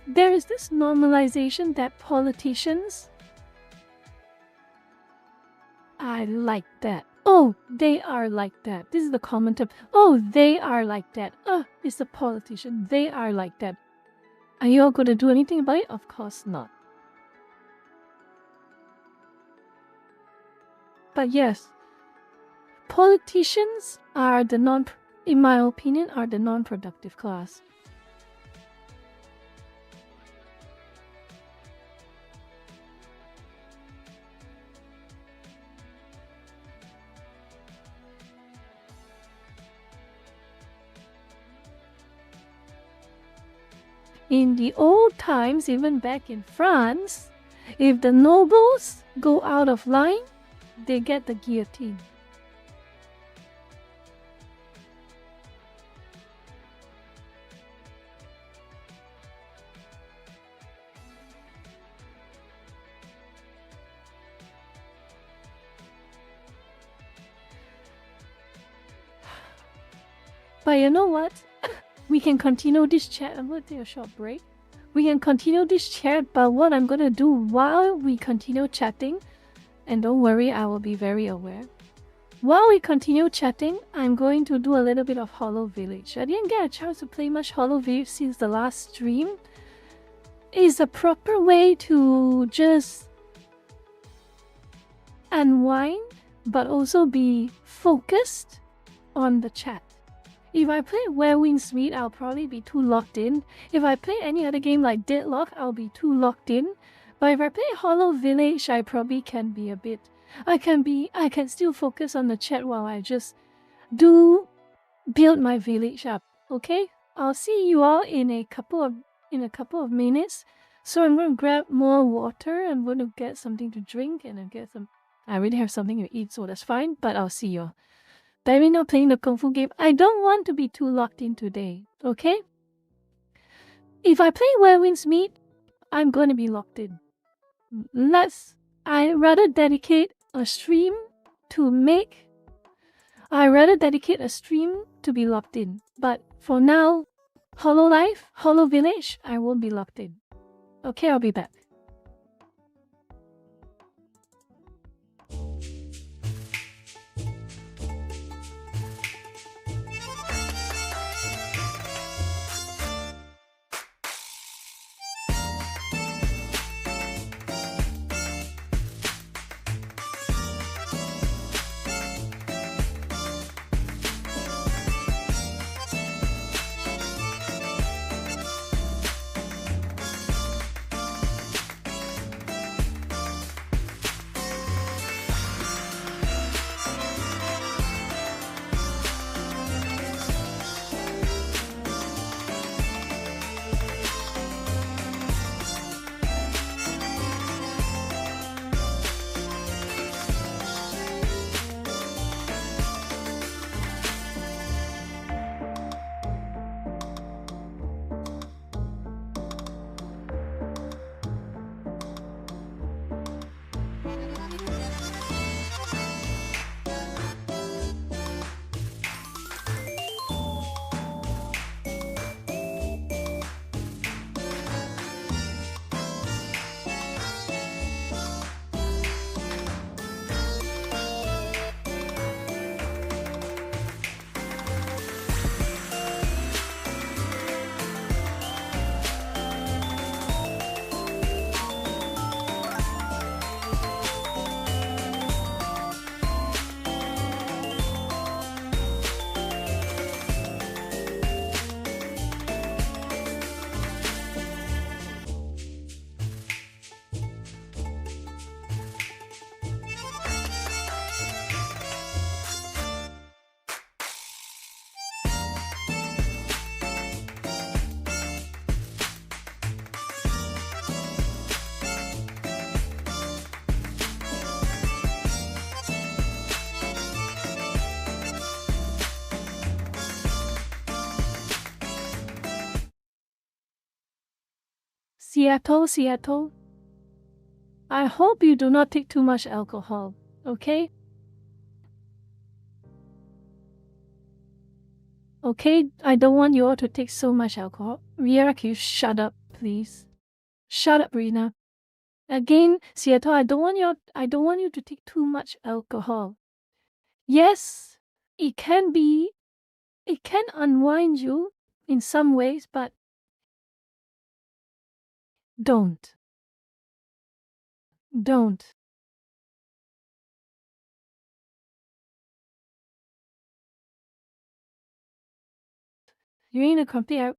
There is this normalization that politicians are like that. Oh, they are like that. This is the common term. Oh, they are like that. It's a politician. They are like that. Are you all going to do anything about it? Of course not. But yes, politicians are in my opinion, are the non-productive class. In the old times, even back in France, if the nobles go out of line, they get the guillotine. But you know what? We can continue this chat. I'm going to take a short break. We can continue this chat, but what I'm going to do while we continue chatting, and don't worry, I will be very aware. While we continue chatting, I'm going to do a little bit of Hollow Village. I didn't get a chance to play much Hollow Village since the last stream. It's a proper way to just unwind, but also be focused on the chat. If I play Where Winds Meet, I'll probably be too locked in. If I play any other game like Deadlock, I'll be too locked in. But if I play Hollow Village, I probably can be a bit... I can still focus on the chat while I just build my village up. Okay? I'll see you all in a couple of minutes. So I'm going to grab more water. I'm going to get something to drink and then get some... I already have something to eat, so that's fine. But I'll see you all. But we're not playing the Kung Fu game. I don't want to be too locked in today, okay? If I play Where Winds Meet, I'm going to be locked in. I'd rather dedicate a stream to be locked in. But for now, Hollow Village, I won't be locked in. Okay, I'll be back. Seattle. I hope you do not take too much alcohol, okay? Okay, I don't want you all to take so much alcohol. Riera, can you shut up, please? Shut up, Rina. Again, Seattle, I don't want you to take too much alcohol. Yes, it can unwind you in some ways, but don't. You're in a complete...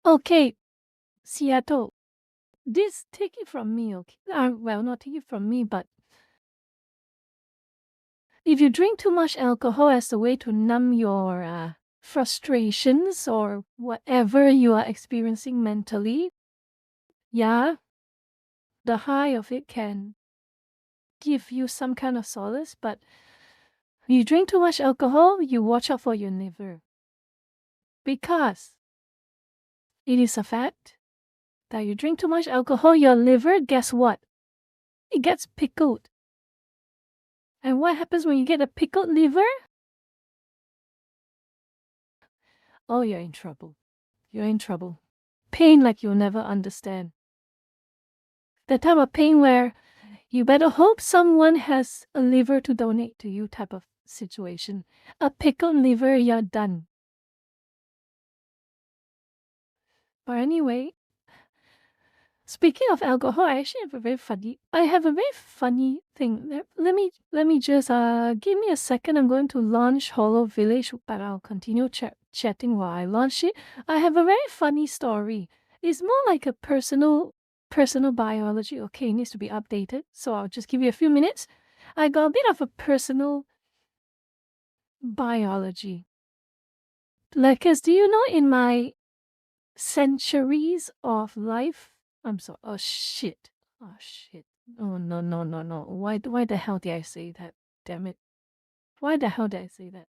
Okay, Seattle. Take it from me, okay? Well, not take it from me, but if you drink too much alcohol as a way to numb your frustrations or whatever you are experiencing mentally, yeah, the high of it can give you some kind of solace, but you drink too much alcohol, you watch out for your liver. Because it is a fact that you drink too much alcohol, your liver, guess what? It gets pickled. And what happens when you get a pickled liver? oh, you're in trouble. You're in trouble. Pain like you'll never understand. The type of pain where you better hope someone has a liver to donate to you type of situation. A pickled liver, you're done. But anyway, speaking of alcohol, I have a very funny thing. Let me just give me a second. I'm going to launch Hollow Village, but I'll continue chatting while I launch it. I have a very funny story. It's more like a personal biology. Okay, it needs to be updated. So I'll just give you a few minutes. I got a bit of a personal biology. Like, cause do you know in my centuries of life, I'm sorry. Oh shit. Oh shit. Oh no. Why the hell did I say that? Damn it. Why the hell did I say that?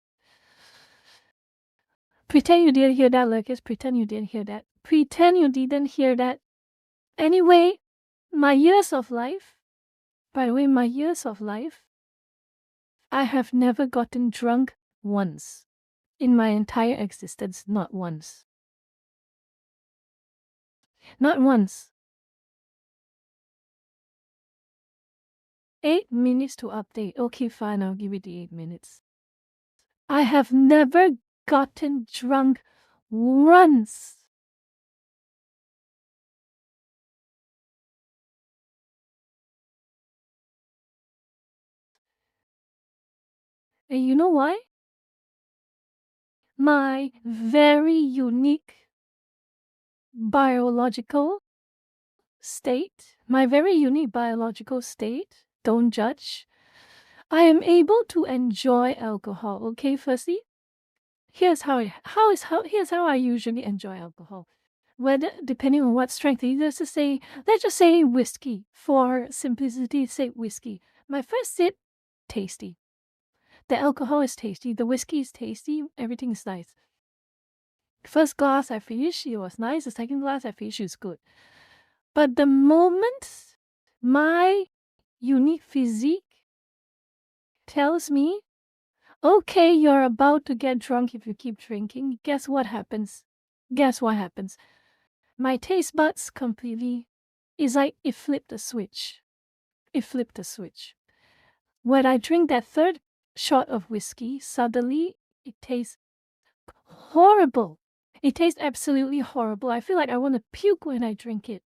Pretend you didn't hear that, Lucas. Pretend you didn't hear that. Pretend you didn't hear that. Anyway, my years of life. By the way, my years of life, I have never gotten drunk once. In my entire existence, not once. Not once. 8 minutes to update. Okay, fine, I'll give you the 8 minutes. I have never gotten drunk once. And you know why? My very unique biological state, don't judge. I am able to enjoy alcohol. Okay, firstly, here's how I usually enjoy alcohol. Whether depending on what strength, let's just say whiskey. For simplicity's sake, whiskey. My first sip, tasty. The alcohol is tasty. The whiskey is tasty. Everything is nice. First glass I finished, it was nice. The second glass I finished, it was good. But the moment my unique physique tells me, okay, you're about to get drunk if you keep drinking, guess what happens? My taste buds completely, it's like it flipped a switch. When I drink that third shot of whiskey, suddenly it tastes horrible. It tastes absolutely horrible. I feel like I want to puke when I drink it.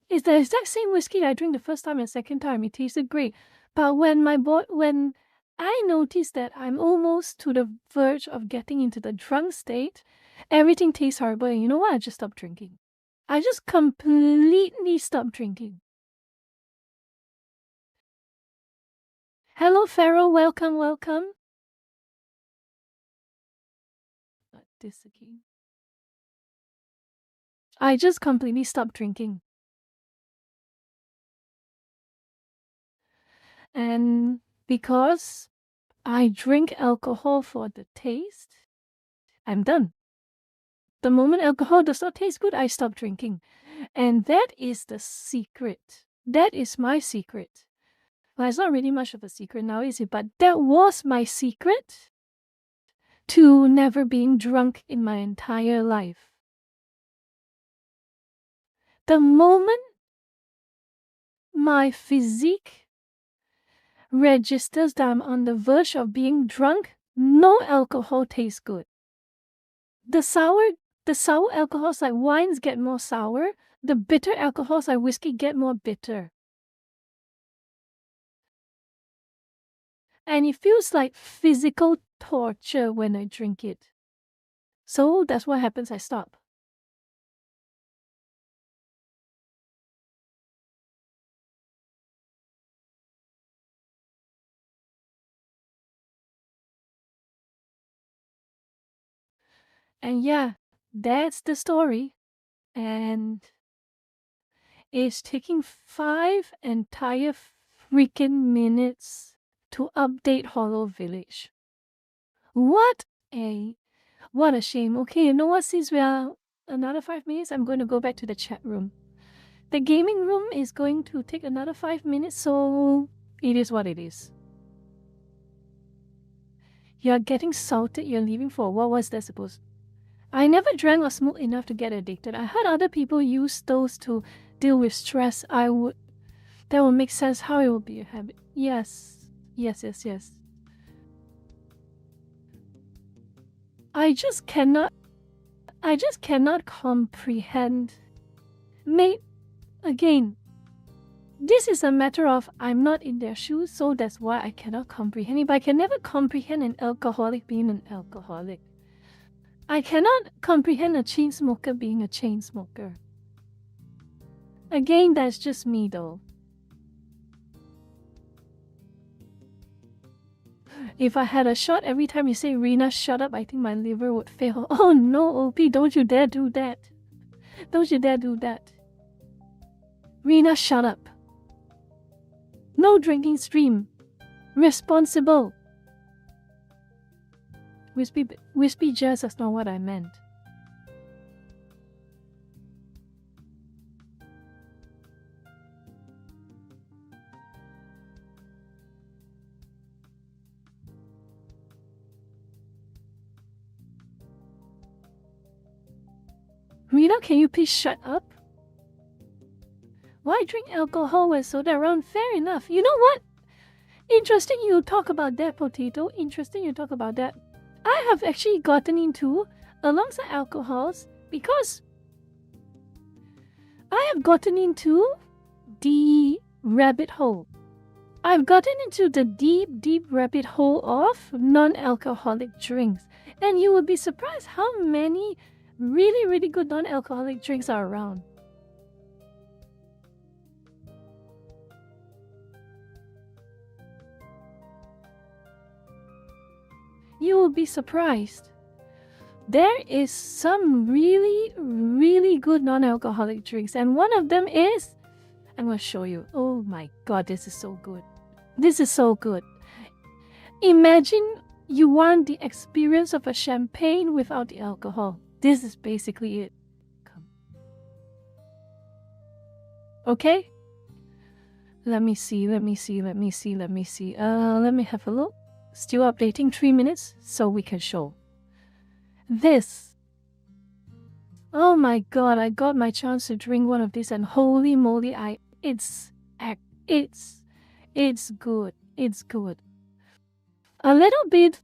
It's the exact same whiskey that I drank the first time and second time. It tasted great. But when I noticed that I'm almost to the verge of getting into the drunk state, everything tastes horrible. And you know what? I just stopped drinking. I just completely stopped drinking. Hello, Pharaoh. Welcome. Not this again. I just completely stopped drinking. And because I drink alcohol for the taste, I'm done. The moment alcohol does not taste good, I stop drinking. And that is the secret. That is my secret. Well, it's not really much of a secret now, is it? But that was my secret to never being drunk in my entire life. The moment my physique registers that I'm on the verge of being drunk, no alcohol tastes good. The sour alcohols like wines get more sour. The bitter alcohols like whiskey get more bitter. And it feels like physical torture when I drink it. So that's what happens, I stop. And yeah, that's the story. And it's taking 5 entire freaking minutes to update Hollow Village. What a shame. Okay, you know what? Since we are another 5 minutes, I'm going to go back to the chat room. The gaming room is going to take another 5 minutes, so it is what it is. You're getting salted, you're leaving for what was that supposed? I never drank or smoked enough to get addicted. I heard other people use those to deal with stress. That would make sense how it would be a habit. Yes. I just cannot comprehend. Mate, again, this is a matter of I'm not in their shoes, so that's why I cannot comprehend it. But I can never comprehend an alcoholic being an alcoholic. I cannot comprehend a chain smoker being a chain smoker. Again, that's just me though. If I had a shot every time you say, Rena, shut up, I think my liver would fail. Oh no, OP, don't you dare do that. Don't you dare do that. Rena, shut up. No drinking stream. Responsible. Wispy jazz, that's not what I meant. Rena, can you please shut up? Why drink alcohol with soda around? Fair enough. You know what? Interesting you talk about that, Potato. Interesting you talk about that. I have actually gotten into, alongside alcohols, because I have gotten into the rabbit hole. I've gotten into the deep rabbit hole of non-alcoholic drinks. And you would be surprised how many really good non-alcoholic drinks are around. You will be surprised. There is some really good non-alcoholic drinks, and one of them is, I'm going to show you. Oh my god, this is so good. This is so good. Imagine you want the experience of a champagne without the alcohol. This is basically it. Come. Okay? Let me see. Let me have a look. Still updating 3 minutes so we can show. This. Oh my god, I got my chance to drink one of these and holy moly, it's good. It's good. A little bit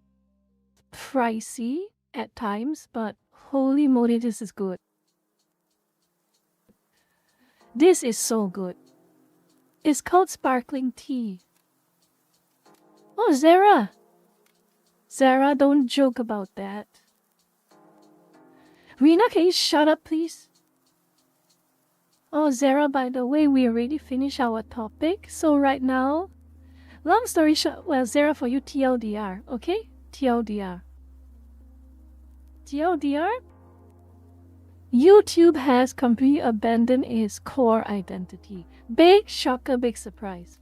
pricey at times, but holy moly, this is good. This is so good. It's called sparkling tea. Oh, Zara! Zara, don't joke about that. Rena, can you shut up, please? Oh, Zara, by the way, we already finished our topic. So right now, long story short, well, Zara, for you, TLDR, okay? TLDR. TLDR? YouTube has completely abandoned its core identity. Big shocker, big surprise.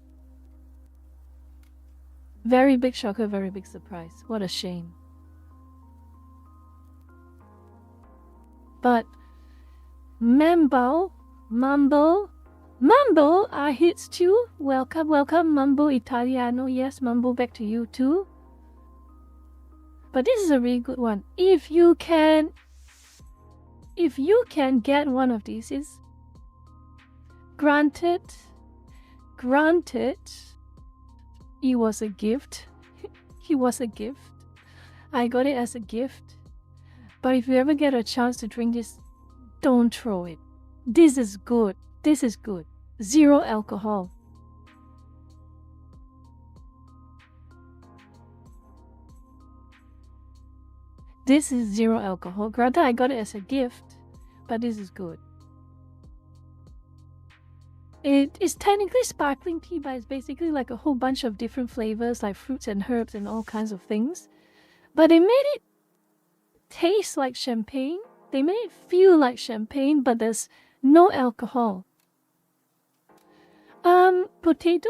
Very big shocker, very big surprise. What a shame. But Mambo are hits too. Welcome, Mambo Italiano. Yes, Mambo, back to you too. But this is a really good one. If you can get one of these, is granted, it was a gift. It was a gift. I got it as a gift. But if you ever get a chance to drink this, don't throw it. This is good. This is good. Zero alcohol. This is zero alcohol. Granted, I got it as a gift, but this is good. It is technically sparkling tea, but it's basically like a whole bunch of different flavors, like fruits and herbs and all kinds of things. But they made it taste like champagne. They made it feel like champagne, but there's no alcohol. Potato,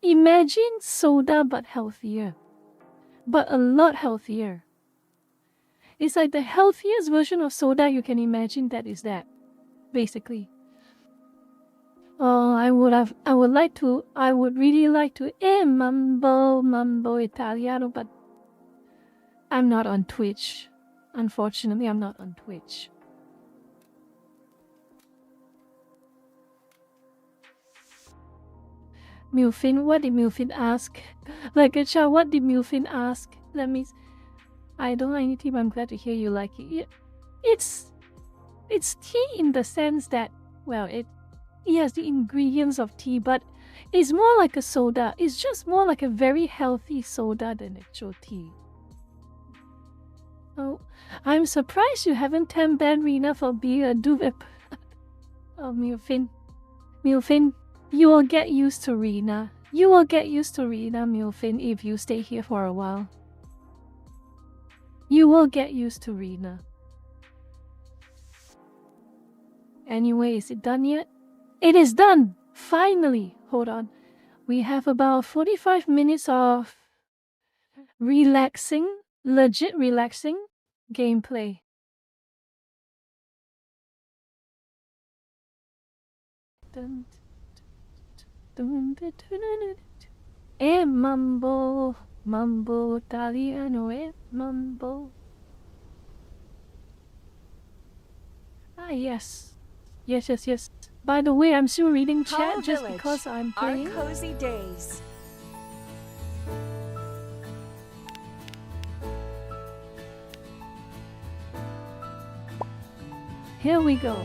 imagine soda but healthier. But a lot healthier. It's like the healthiest version of soda you can imagine. That is that, basically. Oh, I would really like to, Mambo Italiano, but I'm not on Twitch. Unfortunately, I'm not on Twitch. Milfin, what did Milfin ask? Like a child, what did Milfin ask? Let me. I don't like tea, but I'm glad to hear you like it. It's tea in the sense that, well, it has the ingredients of tea, but it's more like a soda. It's just more like a very healthy soda than actual tea. Oh, I'm surprised you haven't banned Rena for being a duvet. Oh, Milfin, you will get used to Rena. You will get used to Rena, Milfin, if you stay here for a while. You will get used to Rena. Anyway, is it done yet? It is done! Finally! Hold on. We have about 45 minutes of relaxing, legit relaxing gameplay. Mambo, mambo italiano, mambo. Ah, yes. Yes. By the way, I'm still reading chat Hollow just Village, because I'm playing. Our cozy days. Here we go.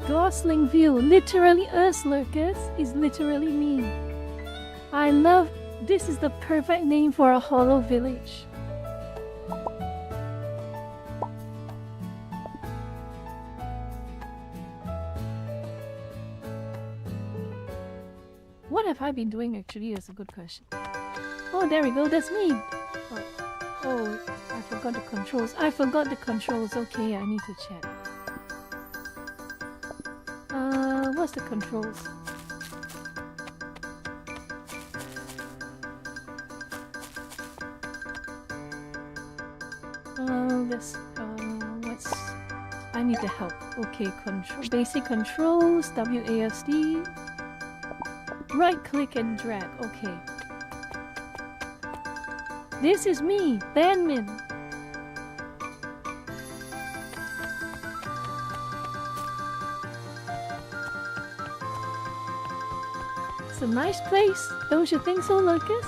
Gosling View, literally us lurkers, is literally me. I love, this is the perfect name for a hollow village. What have I been doing actually is a good question. Oh, there we go, that's me. Oh, I forgot the controls. Okay, I need to check. What's the controls? What's... I need the help. Okay, basic controls, WASD. Right click and drag, okay. This is me, Banmin. It's a nice place, don't you think so, Lucas?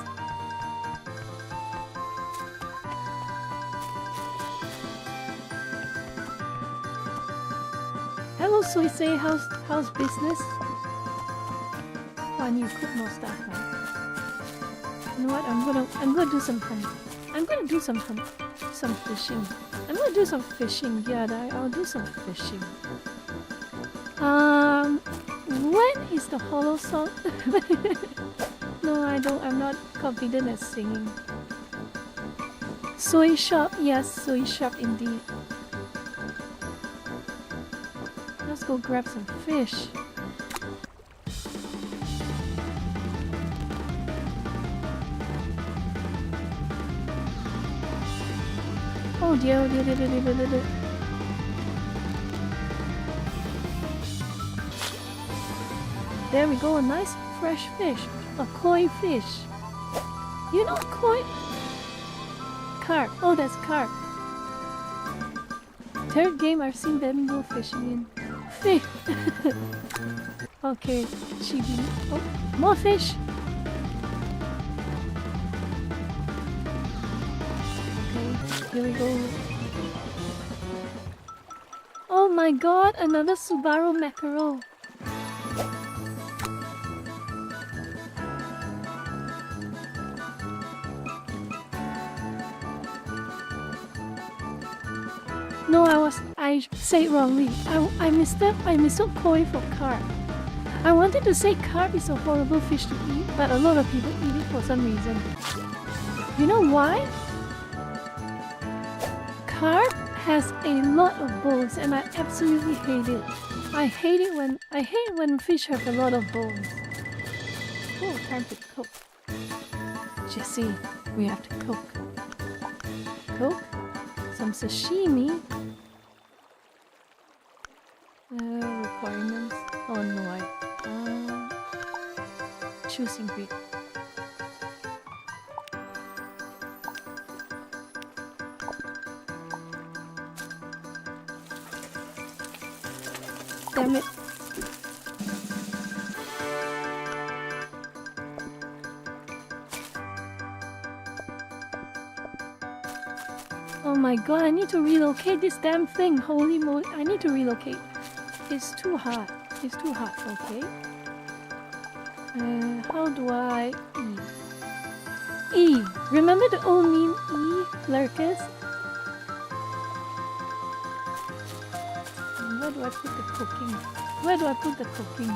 Hello, Suisei, how's business? Oh, I need to cook more stuff, right? You know what? I'm gonna do some hunting. I'm gonna do some fishing. I'm gonna do some fishing. Yeah, I'll do some fishing. When is the hollow song? No, I don't. I'm not confident at singing. Soy shop, yes, soy shop indeed. Let's go grab some fish. Oh dear. There we go, a nice fresh fish. A koi fish. You know koi? Carp. Oh, that's carp. Third game I've seen them go fishing in. Fish. Okay, chibi. Oh, more fish. Okay, here we go. Oh my god, another Subaru mackerel. No, I said wrongly. I mistook koi for carp. I wanted to say carp is a horrible fish to eat, but a lot of people eat it for some reason. You know why? Carp has a lot of bones, and I absolutely hate it. I hate when fish have a lot of bones. Oh, time to cook. Jesse, we have to cook. Cook some sashimi. Requirements. Oh no, choose ingredient. Damn it. Oh my god, I need to relocate this damn thing. Holy moly, I need to relocate. It's too hard. It's too hard, okay. How do I E? E. Remember the old meme E, Lurkers? Where do I put the cooking? Where do I put the cooking?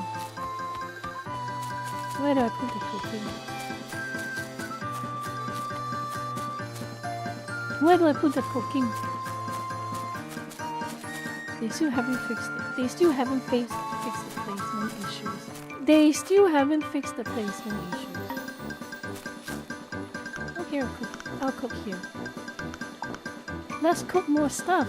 Where do I put the cooking? Where do I put the cooking? They still haven't fixed it. They still haven't fixed the placement issues. They still haven't fixed the placement issues. Okay, I'll cook here. Let's cook more stuff.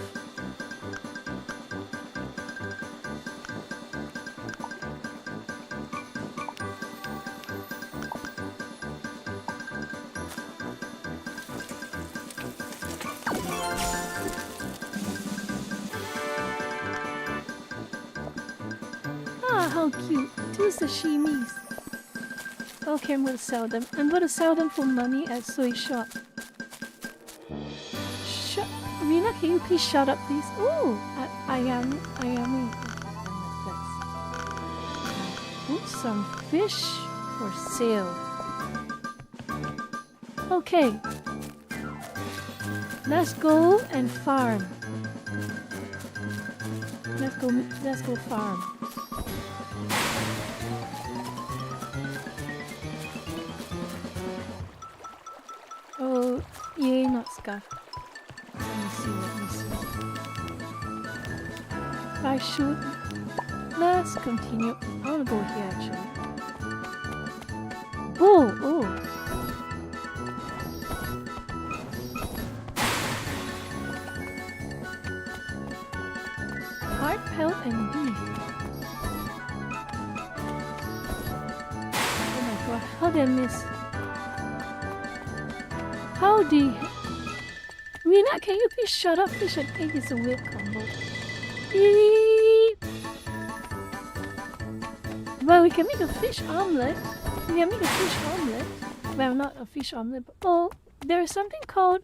How cute. 2 sashimis. Okay, I'm gonna sell them. I'm gonna sell them for money at soy shop. Rina, can you please shut up, please? Ooh, I am. Ooh, some fish for sale. Okay. Let's go and farm. Let's go farm. Oh, yay, not scuff. Let me see. I should. Let's continue. I wanna go here actually. Oh. Heart, pelt, and beef. Oh my god, how did I miss? How did... Rina, can you please shut up? Fish and egg is a weird combo. Beep. Well, we can make a fish omelette. Well, not a fish omelette, but oh, there is something called...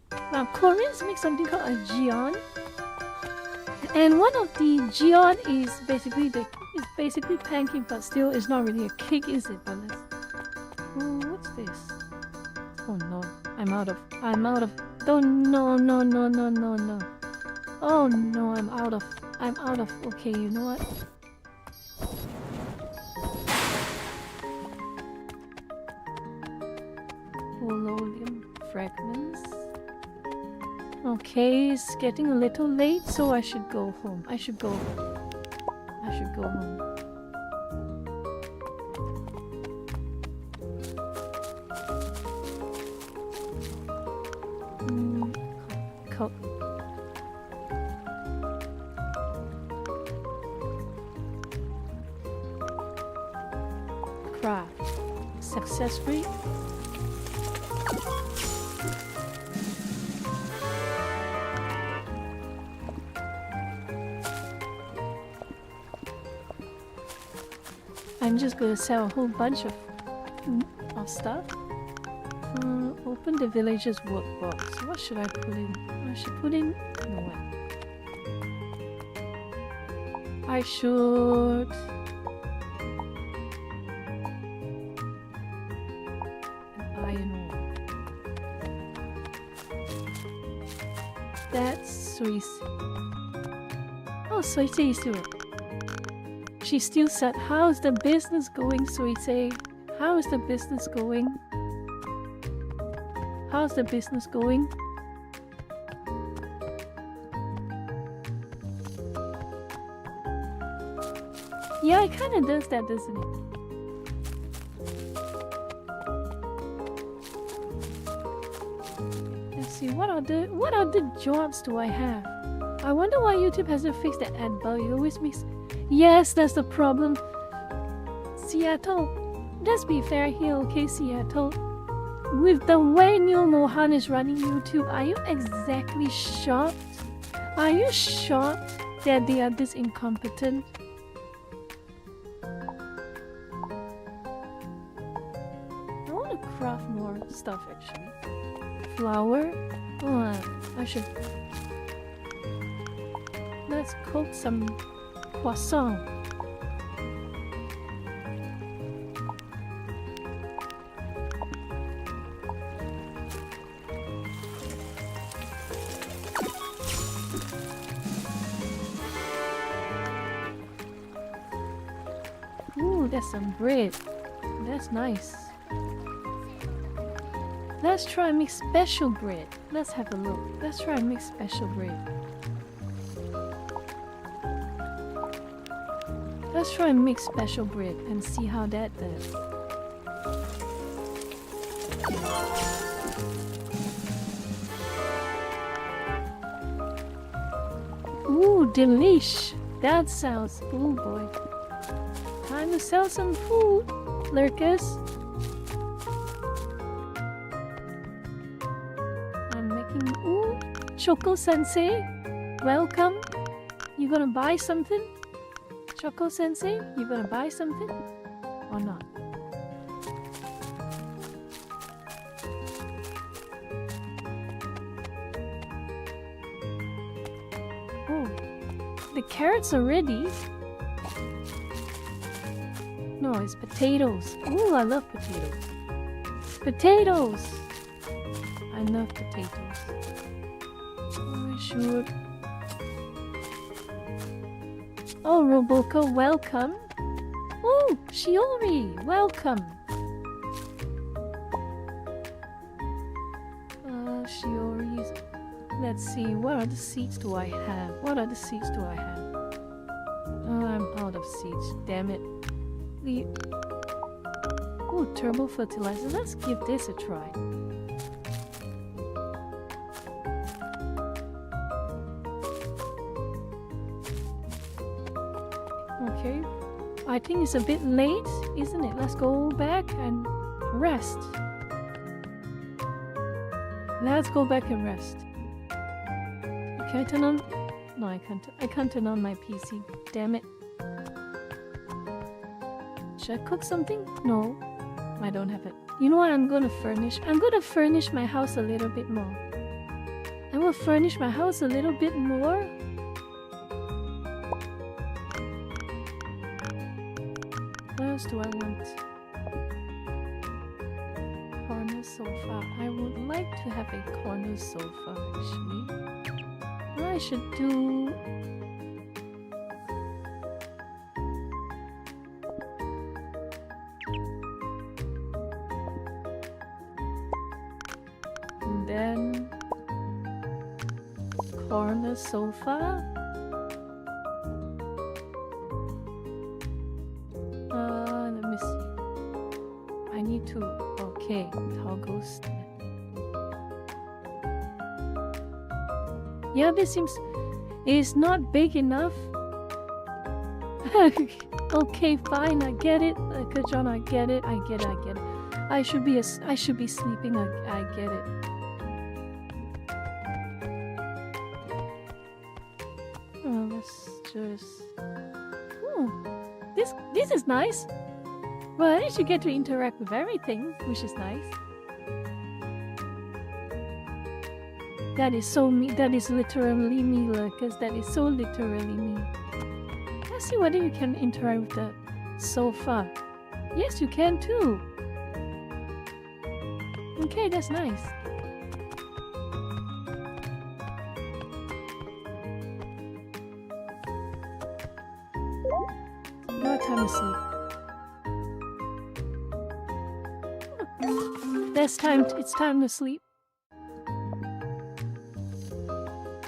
Koreans make something called a jeon. And one of the jeon is basically pancake, but still it's not really a cake, is it? But let's... Oh, what's this? Oh no, I'm out of. Oh no. Oh no, I'm out of. Okay, you know what? Polonium fragments. Okay, it's getting a little late, so I should go home. I should go home. Craft. Success rate. I'm just gonna sell a whole bunch of stuff. Open the villager's workbox. What should I put in? I should put in... No way. I should... Iron ore. That's Swiss. Oh, Swiss is still... She still said, how's the business going, Sweetie? How is the business going? How's the business going? Yeah, it kind of does that, doesn't it? Let's see, what other jobs do I have? I wonder why YouTube hasn't fixed the ad bug. It always makes... Yes, that's the problem. Seattle. Let's be fair here, okay, Seattle. With the way Neil Mohan is running YouTube, are you exactly shocked? Are you shocked that they are this incompetent? craft more stuff actually. Flour. Oh, I should. Let's cook some croissant. Ooh, there's some bread. That's nice. Let's try and make special bread. Let's have a look. Let's try and make special bread. Let's try and make special bread and see how that does. Ooh, delish. That sounds... Oh boy. Time to sell some food, lurkers. I'm making... Ooh, Choco Sensei. Welcome. You gonna buy something? Choco Sensei, you gonna buy something? Or not? Oh, the carrots are ready. No, it's potatoes. Ooh, I love potatoes. Potatoes! I love potatoes. Oh, I should. Oh, Roboco, welcome. Oh, Shiori, welcome. Shiori's. Let's see, what other seeds do I have? What other seeds do I have? Oh, I'm out of seeds. Damn it. Oh, turbo fertilizer. Let's give this a try. Okay. I think it's a bit late, isn't it? Let's go back and rest. Let's go back and rest. Can I turn on? No, I can't. I can't turn on my PC. Damn it. Should I cook something? No, I don't have it. You know what I'm gonna furnish? I'm gonna furnish my house a little bit more. I will furnish my house a little bit more. What else do I want? Corner sofa. I would like to have a corner sofa actually. What I should do... And then... corner sofa. Let me see. I need to... Okay, toggle stand. Yeah, this seems... It's not big enough. Okay, fine, I get it. John, I get it. I get it. I should be sleeping. I get it. Oh, let's just... This is nice. Well, at least you get to interact with everything, which is nice. That is so me. That is literally me, Lurkers. That is so literally me. Let's see whether you can interact with the sofa. Yes, you can too. Okay, that's nice. Now time to sleep. It's time to sleep.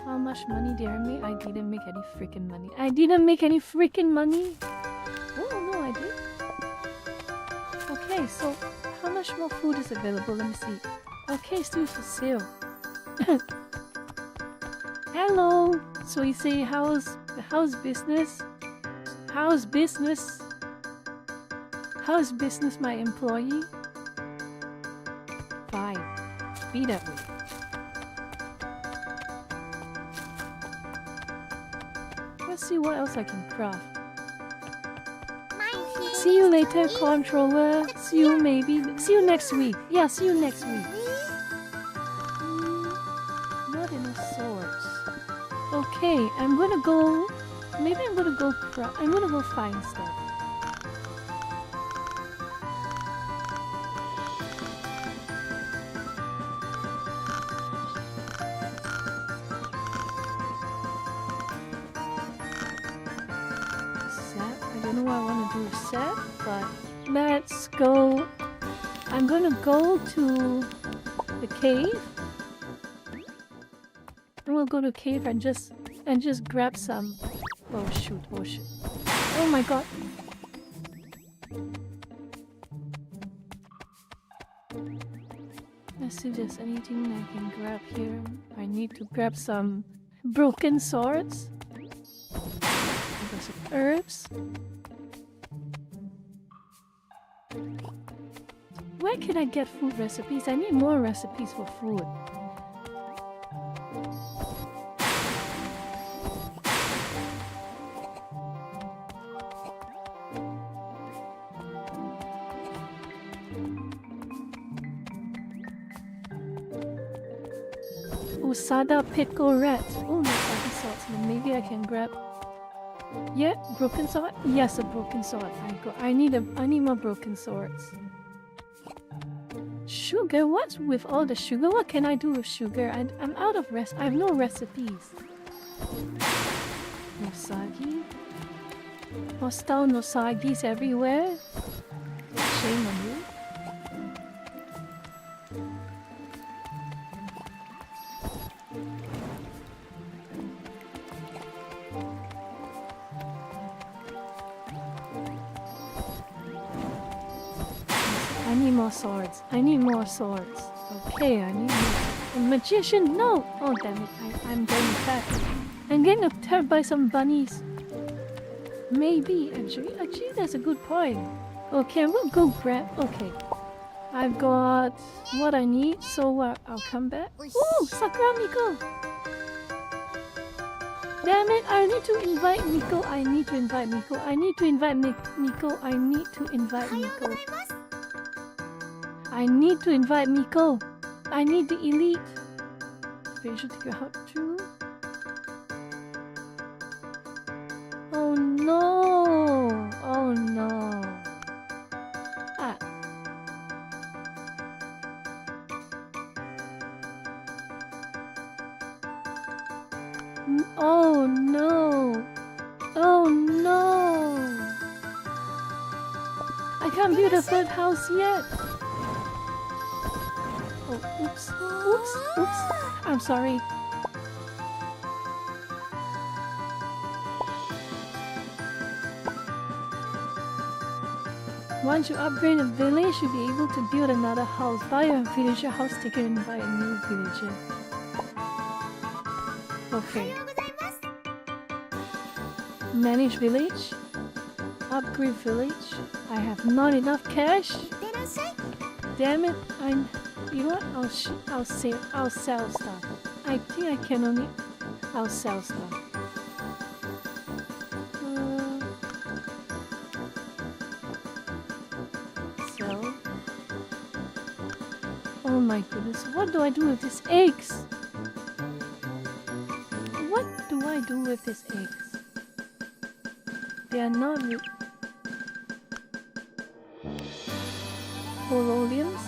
How much money did I make? I didn't make any freaking money. I didn't make any freaking money. Oh no, I did. Okay, so how much more food is available? Let me see. Okay, still for sale. Hello. So you say how's business? How's business? How's business, my employee? Fine. Be that way. Let's see what else I can craft. See you later, controller. See you next week. Yeah, see you next week. Not enough swords. Okay, I'm gonna go. Maybe I'm gonna go. I'm gonna go find stuff. Set. I don't know what I want to do with set, but let's go. I'm gonna go to the cave. And we'll go to cave and just grab some. Oh shoot! Oh shoot! Oh my god! Let's see if there's anything I can grab here. I need to grab some broken swords. Got some herbs. Where can I get food recipes? I need more recipes for food. Usada Pitko Rat. Oh, no, broken swords. Maybe I can grab. Yeah, broken sword. Yes, a broken sword. I need more broken swords. Sugar. What's with all the sugar? What can I do with sugar? I'm out of I have no recipes. Nosagi. Hostile Nosagis everywhere. Shame on you. I need more swords. I need more swords. Okay, I need more. A magician? No! Oh, damn it. I'm getting attacked. I'm getting attacked by some bunnies. Maybe, actually, that's a good point. Okay, I'm gonna go grab. Okay. I've got what I need, so I'll come back. Ooh, Sakura Miko! Damn it, I need to invite Miko. I need to invite Miko. I need to invite Miko. I need to invite Miko. I need to invite Miko. I need the elite. Facial to go out too. Oh no! Oh no! Ah. Oh no! Oh no! I can't build a third house yet. Oh, oops, oops, oops. I'm sorry. Once you upgrade a village, you'll be able to build another house. Buy a villager house ticket and buy a new villager. Okay. Manage village. Upgrade village. I have not enough cash. Damn it! You know what? I'll sell stuff. I think I can only. I'll sell stuff. Sell. Oh my goodness! What do I do with these eggs? What do I do with these eggs? They are not Pololiums.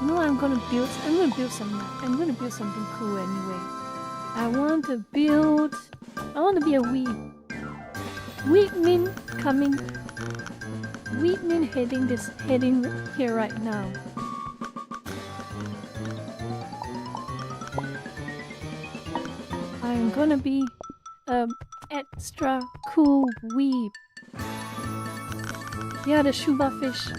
You know what I'm gonna build something cool anyway. I want to be a weed. Wheatmin coming. Wheatmin heading here right now. I'm gonna be extra cool weeb. Yeah, the Shuba fish.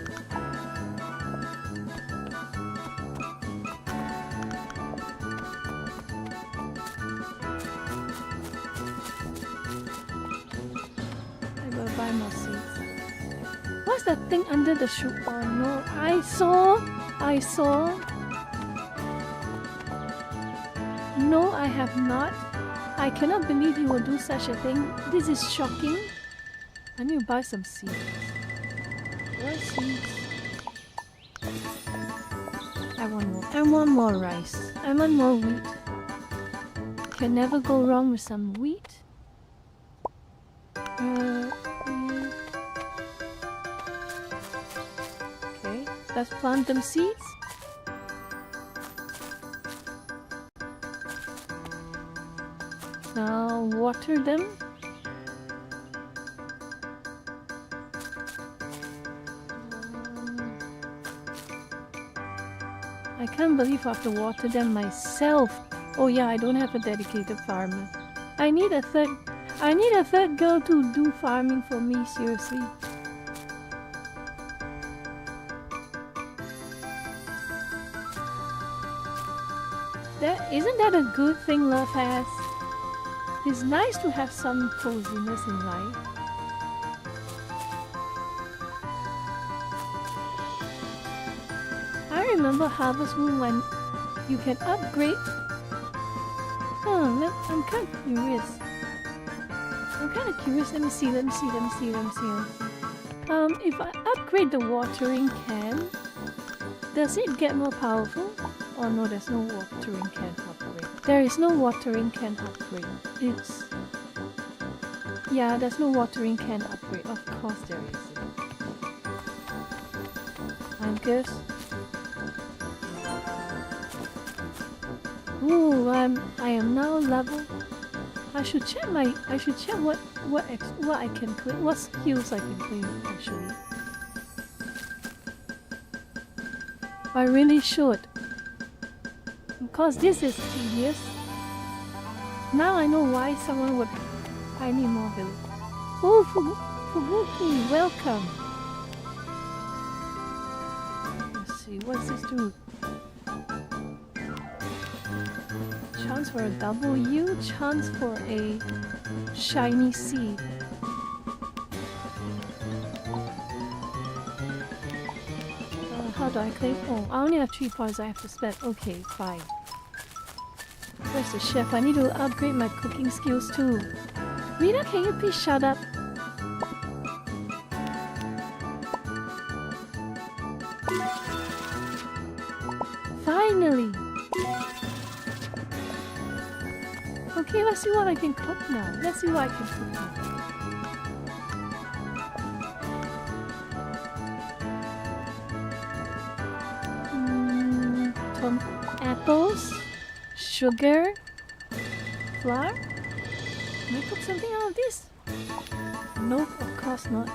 I will buy more seeds. What's that thing under the shoe? Oh no, I saw. No, I have not. I cannot believe you will do such a thing. This is shocking. I need to buy some seeds. What seeds? I want more. I want more rice. I want more wheat. Can never go wrong with some wheat. Okay, let's plant them seeds. Now water them. I can't believe I have to water them myself. Oh yeah, I don't have a dedicated farmer. I need a third girl to do farming for me, seriously. Isn't that a good thing love has? It's nice to have some coziness in life. I remember Harvest Moon when you can upgrade. I'm kind of curious. Let me see. If I upgrade the watering can, does it get more powerful? Oh no, there's no watering can upgrade. There is no watering can upgrade. There's no watering can upgrade. Of course there isn't. I guess. Ooh, I am now level. I should check what I can claim, what skills I can claim actually. I really should. Because this is tedious. Now I know why someone would. I need more village. Oh, Fubuki, welcome. Let's see, what's this do? Chance for a W, chance for a shiny seed. How do I claim? Oh, I only have 3 points I have to spend. Okay, fine. Where's the chef? I need to upgrade my cooking skills too. Rita, can you please shut up? Finally! Okay, let's see what I can cook now. Apples, sugar, flour. Can I cook something out of this? Nope, of course not.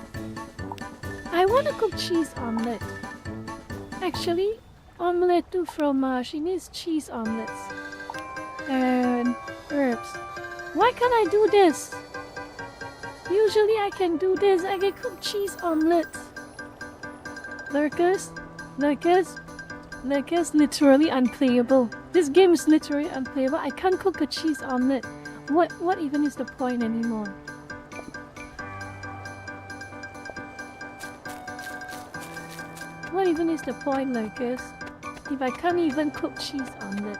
I want to cook cheese omelette. Actually, omelette du fromage. It needs cheese omelets. And herbs. Why can't I do this? Usually I can do this. I can cook cheese omelets. Lurkers, literally unplayable. This game is literally unplayable. I can't cook a cheese omelet. What even is the point anymore? What even is the point, Lurkers? If I can't even cook cheese omelet.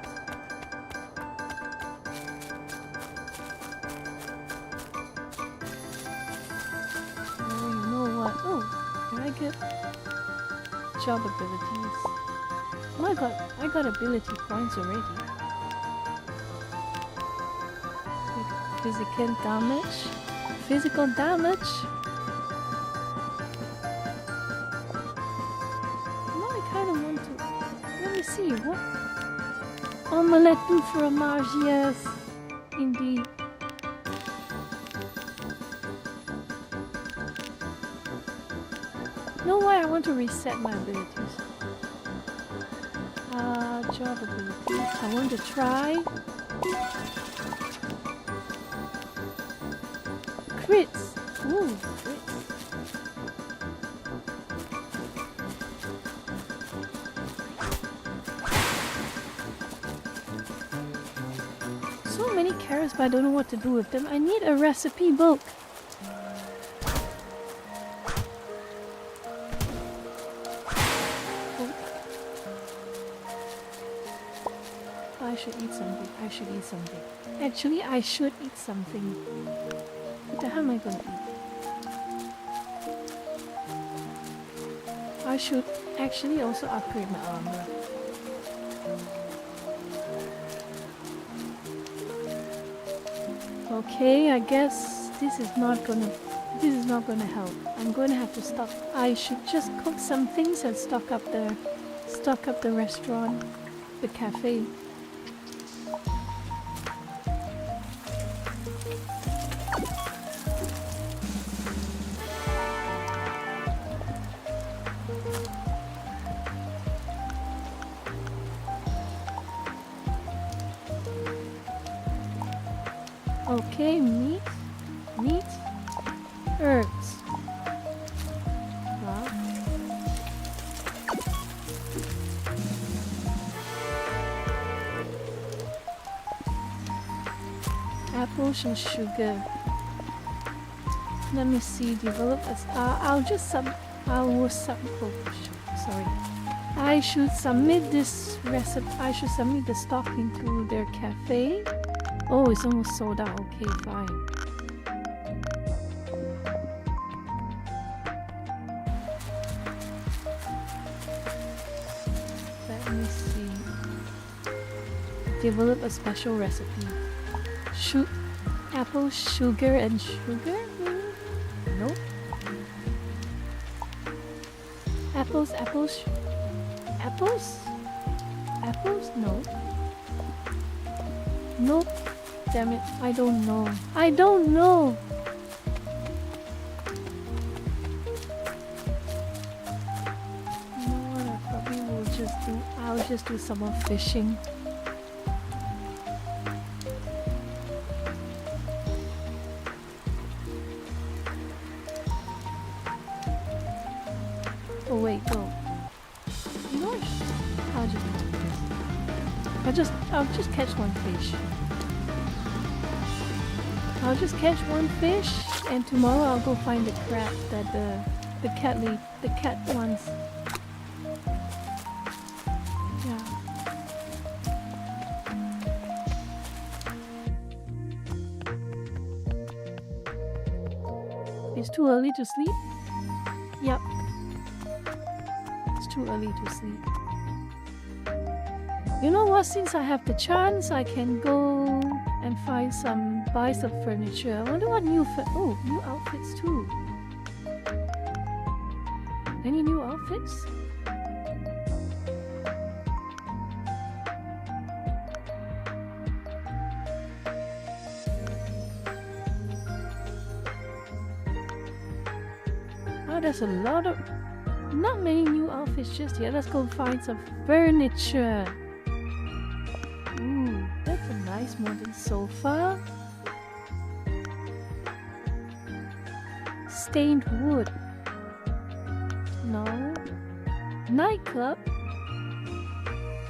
Oh, you know what? Oh, can I get job abilities? Oh, I got ability points already. Physical damage. Now I kind of want to. Let me see what. Omelette du fromage, yes, indeed. No way, I want to reset my abilities. Job abilities. I want to try. Crits. Ooh, crits. So many carrots, but I don't know what to do with them. I need a recipe book. should eat something. I should eat something. Actually, I should eat something. What the hell am I gonna eat? I should actually also upgrade my armor. Okay, I guess this is not gonna help. I'm gonna have to stop. I should just cook some things and stock up the restaurant, the cafe. Okay, meat, herbs. Wow. Apples and sugar. Let me see. Develop as I will sorry. I should submit this recipe. I should submit the stock into their cafe. Oh, it's almost sold out. Okay, fine. Let me see. Develop a special recipe. Apple, sugar, and sugar? Nope. Apples? No. Nope. Damn it, I don't know. You know what I probably will just do? I'll just do some more fishing. Oh wait, no. You know what? I'll just catch one fish. I'll just catch one fish, and tomorrow I'll go find the crab that the cat wants. Yeah. It's too early to sleep? Yep. It's too early to sleep. You know what? Since I have the chance, I can go and buy some furniture. I wonder what new outfits too. Any new outfits? Oh, there's not many new outfits just yet. Let's go find some furniture. Ooh, that's a nice modern sofa. Stained wood. No. Nightclub.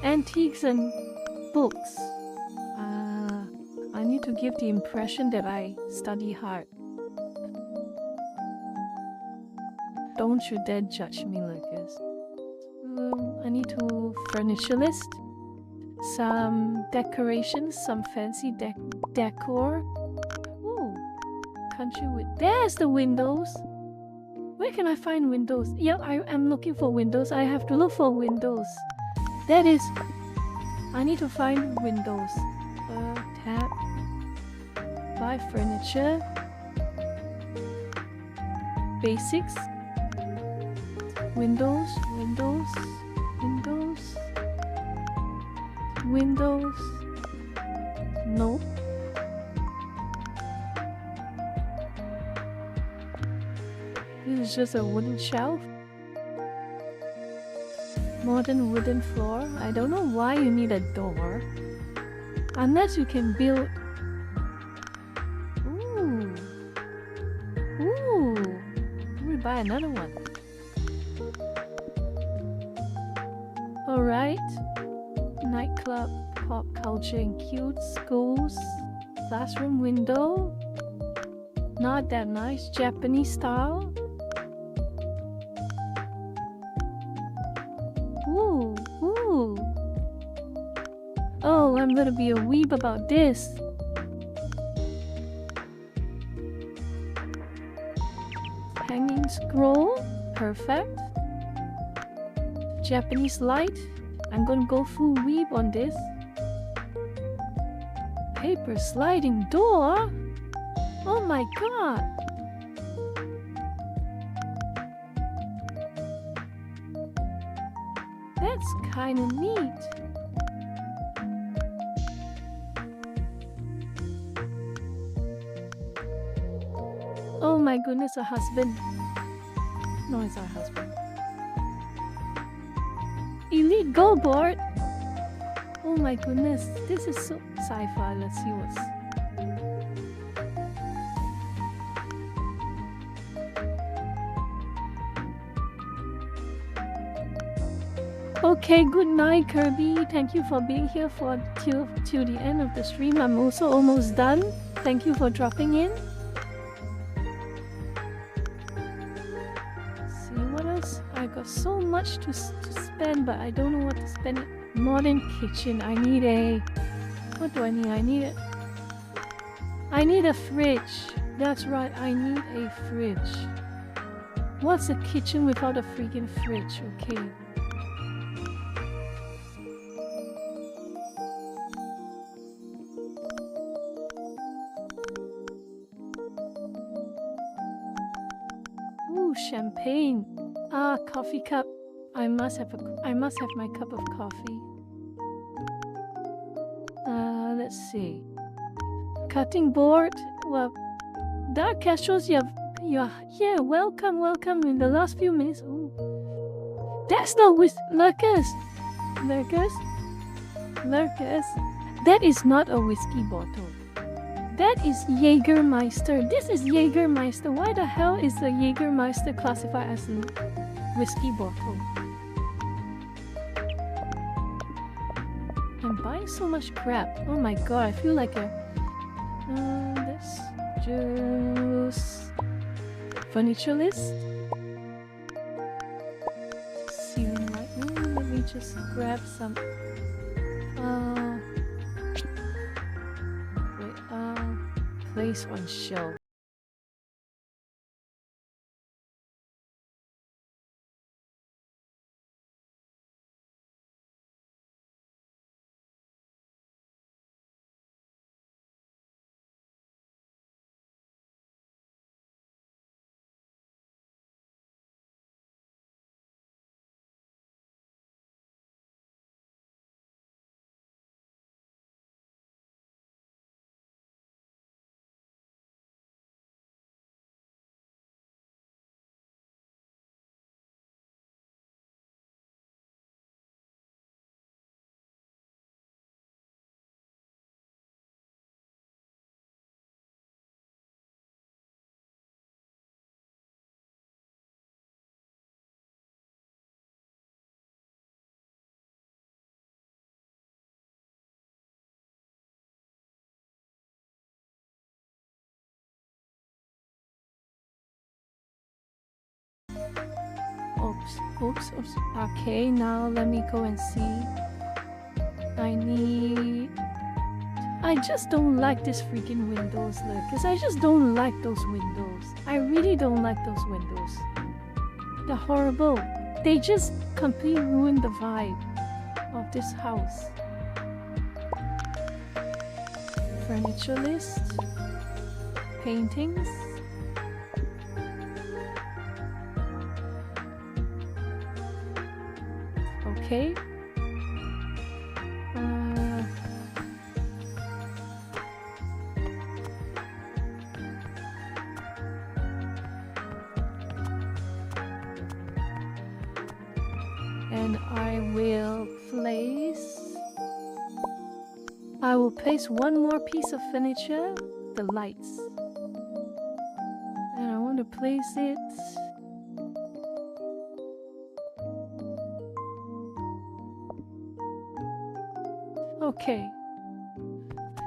Antiques and books. I need to give the impression that I study hard. Don't you dare judge me, Lucas. I need to furniture list. Some decorations, some fancy decor. Ooh, country with. There's the windows. Where can I find windows? Yep, I am looking for windows. I have to look for windows. That is. I need to find windows. Tab. Buy furniture. Basics. Windows. Nope. This is just a wooden shelf. Modern wooden floor. I don't know why you need a door. Unless you can build. Ooh. Let me buy another one. Alright. Nightclub, pop culture and cute, schools, classroom window. Not that nice, Japanese style. Ooh. Oh, I'm gonna be a weeb about this. Hanging scroll, perfect. Japanese light, I'm gonna go full weeb on this. Paper sliding door? Oh my god! That's kinda neat. Oh my goodness, a husband. No, it's our husband. Elite Go board. Oh my goodness, this is so sci-fi. Let's see what's. Okay, good night, Kirby. Thank you for being here for till the end of the stream. I'm also almost done. Thank you for dropping in. See what else? I got so much to spend, but I don't know what to spend it. Modern kitchen. I need a. What do I need? I need a fridge. That's right. I need a fridge. What's a kitchen without a freaking fridge? Okay. Ooh, champagne. Ah, coffee cup. I must have my cup of coffee. Let's see. Cutting board. Well, Dark Castros, you're here. Welcome. In the last few minutes. Ooh, that's not with lurkers. That is not a whiskey bottle. That is Jägermeister. This is Jägermeister. Why the hell is the Jägermeister classified as a whiskey bottle? I'm buying so much crap. Oh my god, I feel like a... let's just... Furniture list? Ceiling light. Let me just grab some... place on shelf. Oops. Okay, now let me go and see. I just don't like this freaking windows, look, because I just don't like those windows. I really don't like those windows. They're horrible. They just completely ruin the vibe of this house. Furniture list. Paintings. Okay. And I will place one more piece of furniture, the lights. And I want to place it okay.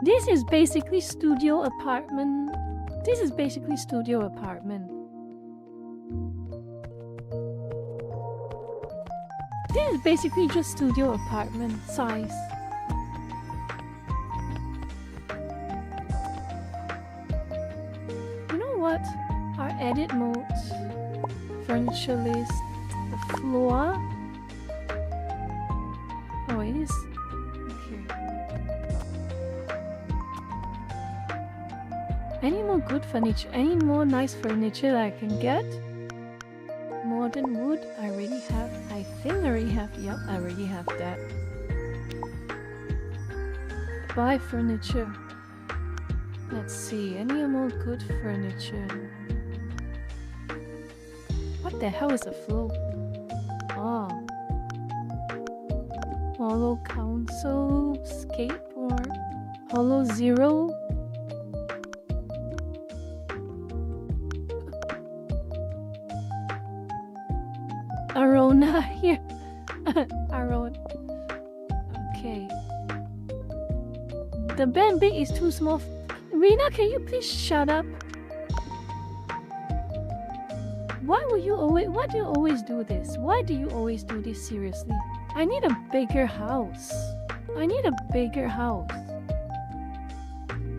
This is basically studio apartment. This is basically just studio apartment size. what are edit modes? Furniture list, the floor. Oh, it is. Okay. Any more good furniture? Any more nice furniture that I can get? Modern wood, I already have. I think I already have. Yep, I already have that. Buy furniture. Let's see, any more good furniture? What the hell is a flow? Oh. Hollow Council, Skateboard, Hollow Zero. Arona here. Aron. Okay. The band big is too small. Rena, can you please shut up? Why do you always do this? Why do you always do this seriously? I need a bigger house. I need a bigger house.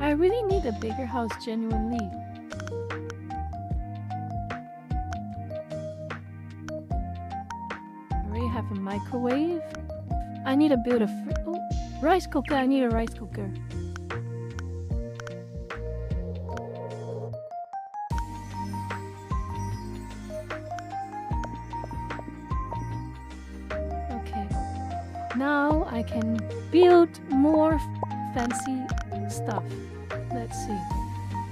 I really need a bigger house, genuinely. I already have a microwave. I need to build a rice cooker. I need a rice cooker. Now I can build more fancy stuff. Let's see.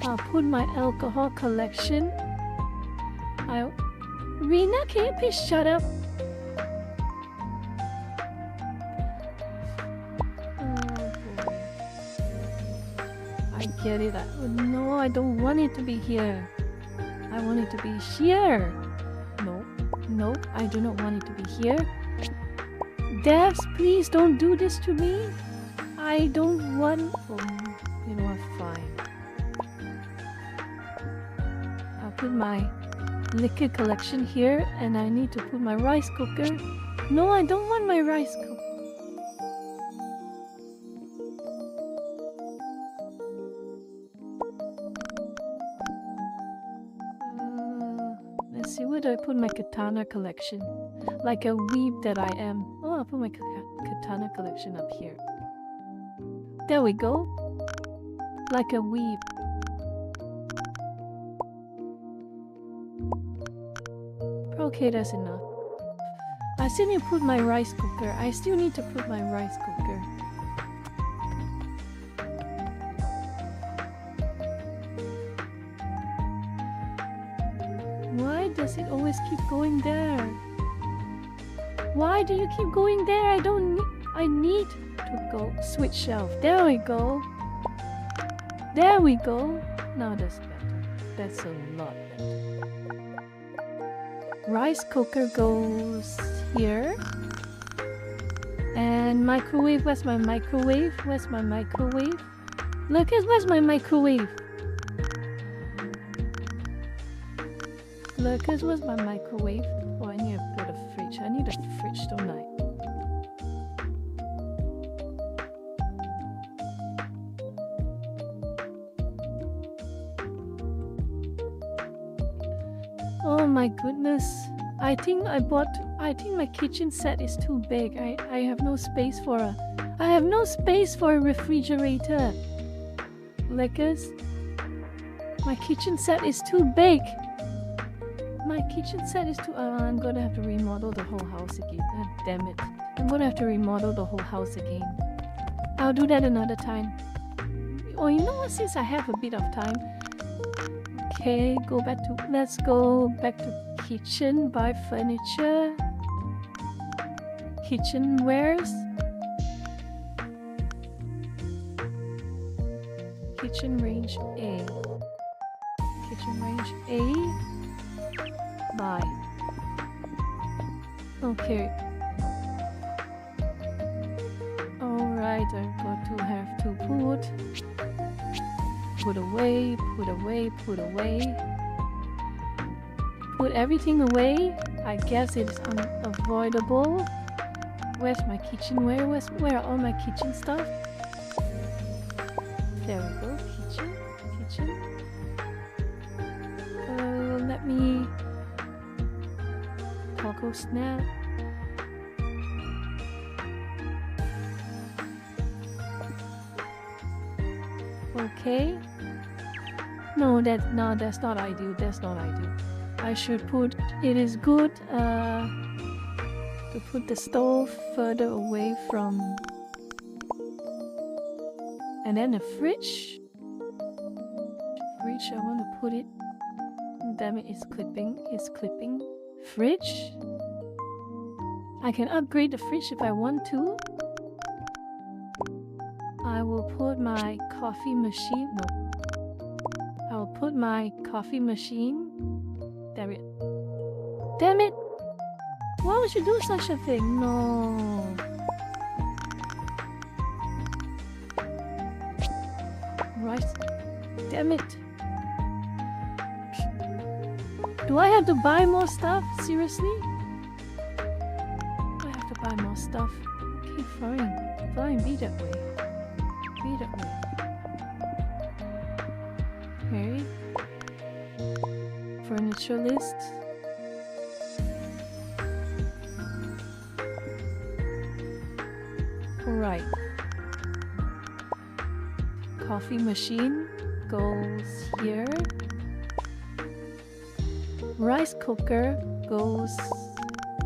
I'll put my alcohol collection. Rena, can you please shut up? Oh boy. I get it. No, I don't want it to be here. I want it to be here. No, I do not want it to be here. Devs, please don't do this to me. I don't want... you know what, fine. I'll put my liquor collection here, and I need to put my rice cooker. No, I don't want my rice cooker. Let's see, where do I put my katana collection? Like a weeb that I am. Oh, I'll put my katana collection up here. There we go. Like a weeb. Okay, that's enough. I still need to put my rice cooker. Why does it always keep going there? Why do you keep going there? I need to go switch shelf. There we go. There we go. Now that's better. That's a lot better. Rice cooker goes here. And microwave, where's my microwave? Lucas, where's my microwave? Lucas, where's my microwave? Oh, I need to put a fridge. I need a fridge, don't I? Oh my goodness. I think my kitchen set is too big. I have no space for a refrigerator. Lucas, my kitchen set is too big. I'm gonna have to remodel the whole house again. God damn it. I'm gonna have to remodel the whole house again. I'll do that another time. Oh, you know what? Since I have a bit of time. Okay, let's go back to kitchen, buy furniture. Kitchenwares. Kitchen range A. Buy. Okay. Alright, I'm going to have to put away. Put everything away. I guess it's unavoidable. Where's my kitchenware? Where are all my kitchen stuff? There we go. Kitchen. Oh snap. Okay. No, that's not ideal. That's not ideal. I should put. It is good to put the stove further away from. And then the fridge. Fridge. I want to put it. Damn it! It's clipping. It's clipping. Fridge. I can upgrade the fridge if I want to. I will put my coffee machine. No. I will put my coffee machine. Damn it. Damn it! Why would you do such a thing? No. Right. Damn it. Do I have to buy more stuff? Seriously? I have to buy more stuff. Okay, fine. Fine, be that way. Be that way. Okay. Furniture list. Alright. Coffee machine goes here. Rice cooker goes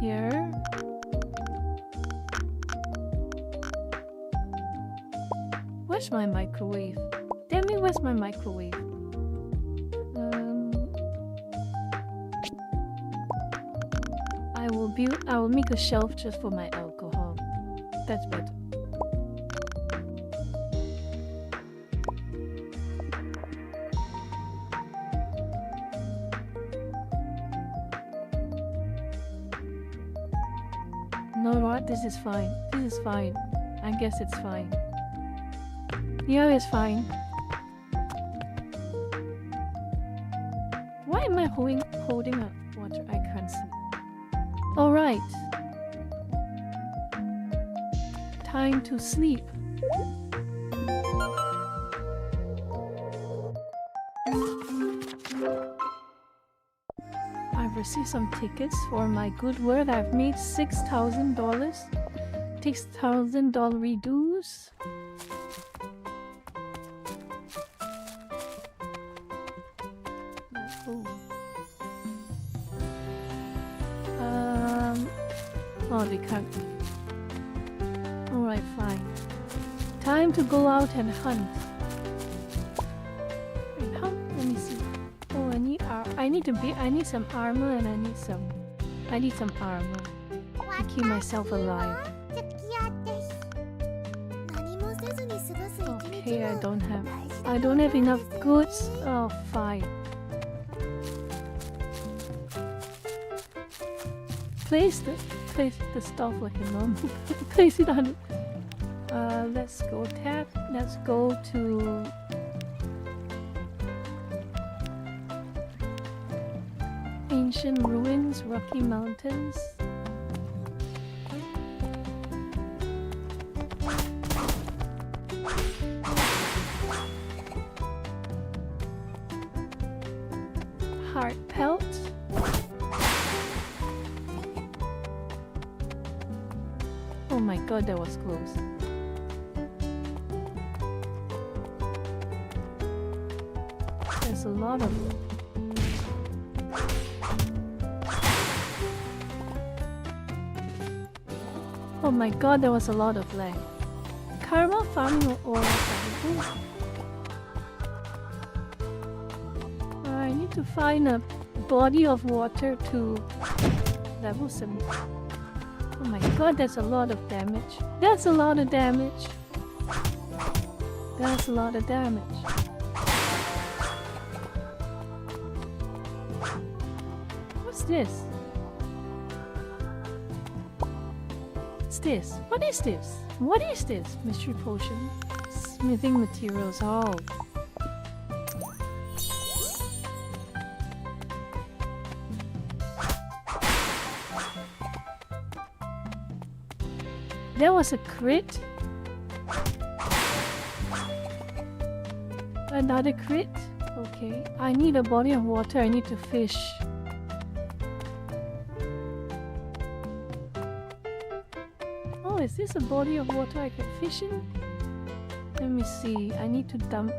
here. Where's my microwave? Damn it, where's my microwave? I will make a shelf just for my alcohol. That's better. You know what? This is fine. This is fine. I guess it's fine. Yeah, it's fine. Why am I holding a water? I can't see. Alright. Time to sleep. I've received some tickets for my good work. I've made $6,000. $6,000 reduce. Oh, they can't. Alright, fine. Time to go out and hunt. Wait, hunt? Let me see. Oh, I need some armor and I need some armor to keep myself alive. Okay, I don't have enough goods. Oh, fine. Place the stuff like a normal. Place it on. Let's go tap. Let's go to. Ancient ruins, Rocky Mountains. Heart pelt. Oh my god, that was close. There's a lot of them. Oh my god, there was a lot of lag. Caramel farming or I need to find a body of water to level 7. Oh my god, that's a lot of damage. That's a lot of damage. That's a lot of damage. What's this? What's this? What is this? What is this? Mystery potion. Smithing materials. Oh. There was a crit. Another crit. Okay. I need a body of water. I need to fish. is this a body of water I can fish in? Let me see. I need to dump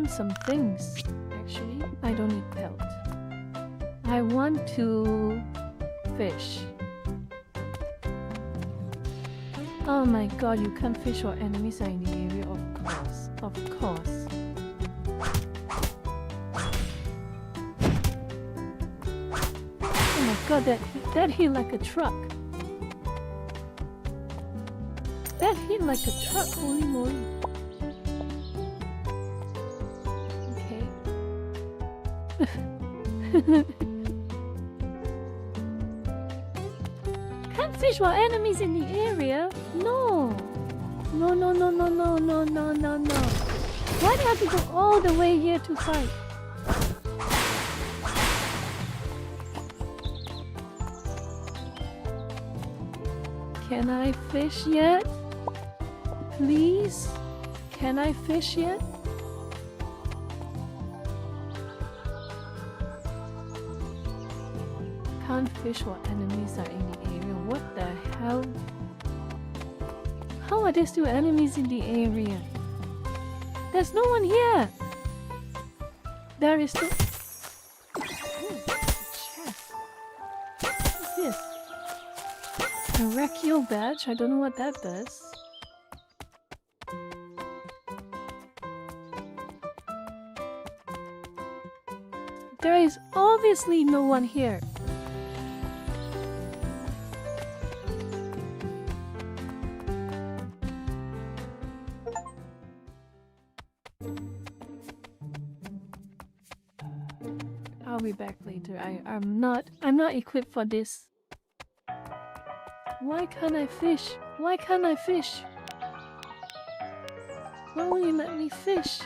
some things. Actually, I don't need pelt. I want to fish. Oh my god, you can't fish while enemies are in the area, of course. Of course. Oh my god, that hit like a truck. That hit like a truck, holy moly. Okay. Can't fish while enemies in the area? No. No, no, no, no, no, no, no, no, no. Why do I have to go all the way here to fight? Can I fish yet? Please? Can I fish yet? Can't fish while enemies are in the area. What the hell? How are there still enemies in the area? There's no one here! There is still... Oh, chest. What's this? A Recchio badge? I don't know what that does. There is obviously no one here. I'll be back later. I'm not equipped for this. Why can't I fish? Why can't I fish? Why won't you let me fish?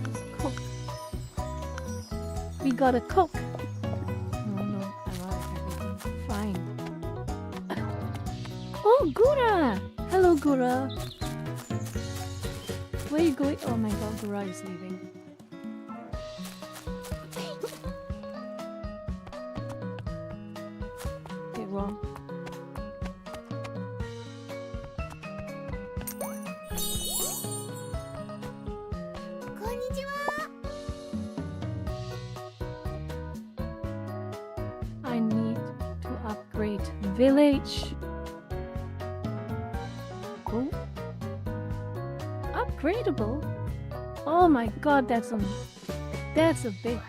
Let's cook. We gotta cook. No, I'm out of everything. Fine. Oh, Gura! Hello, Gura. Where are you going? Oh my god, Gura is leaving. Okay, wrong. I need to upgrade village. Oh. Upgradable? Oh my god, that's a big...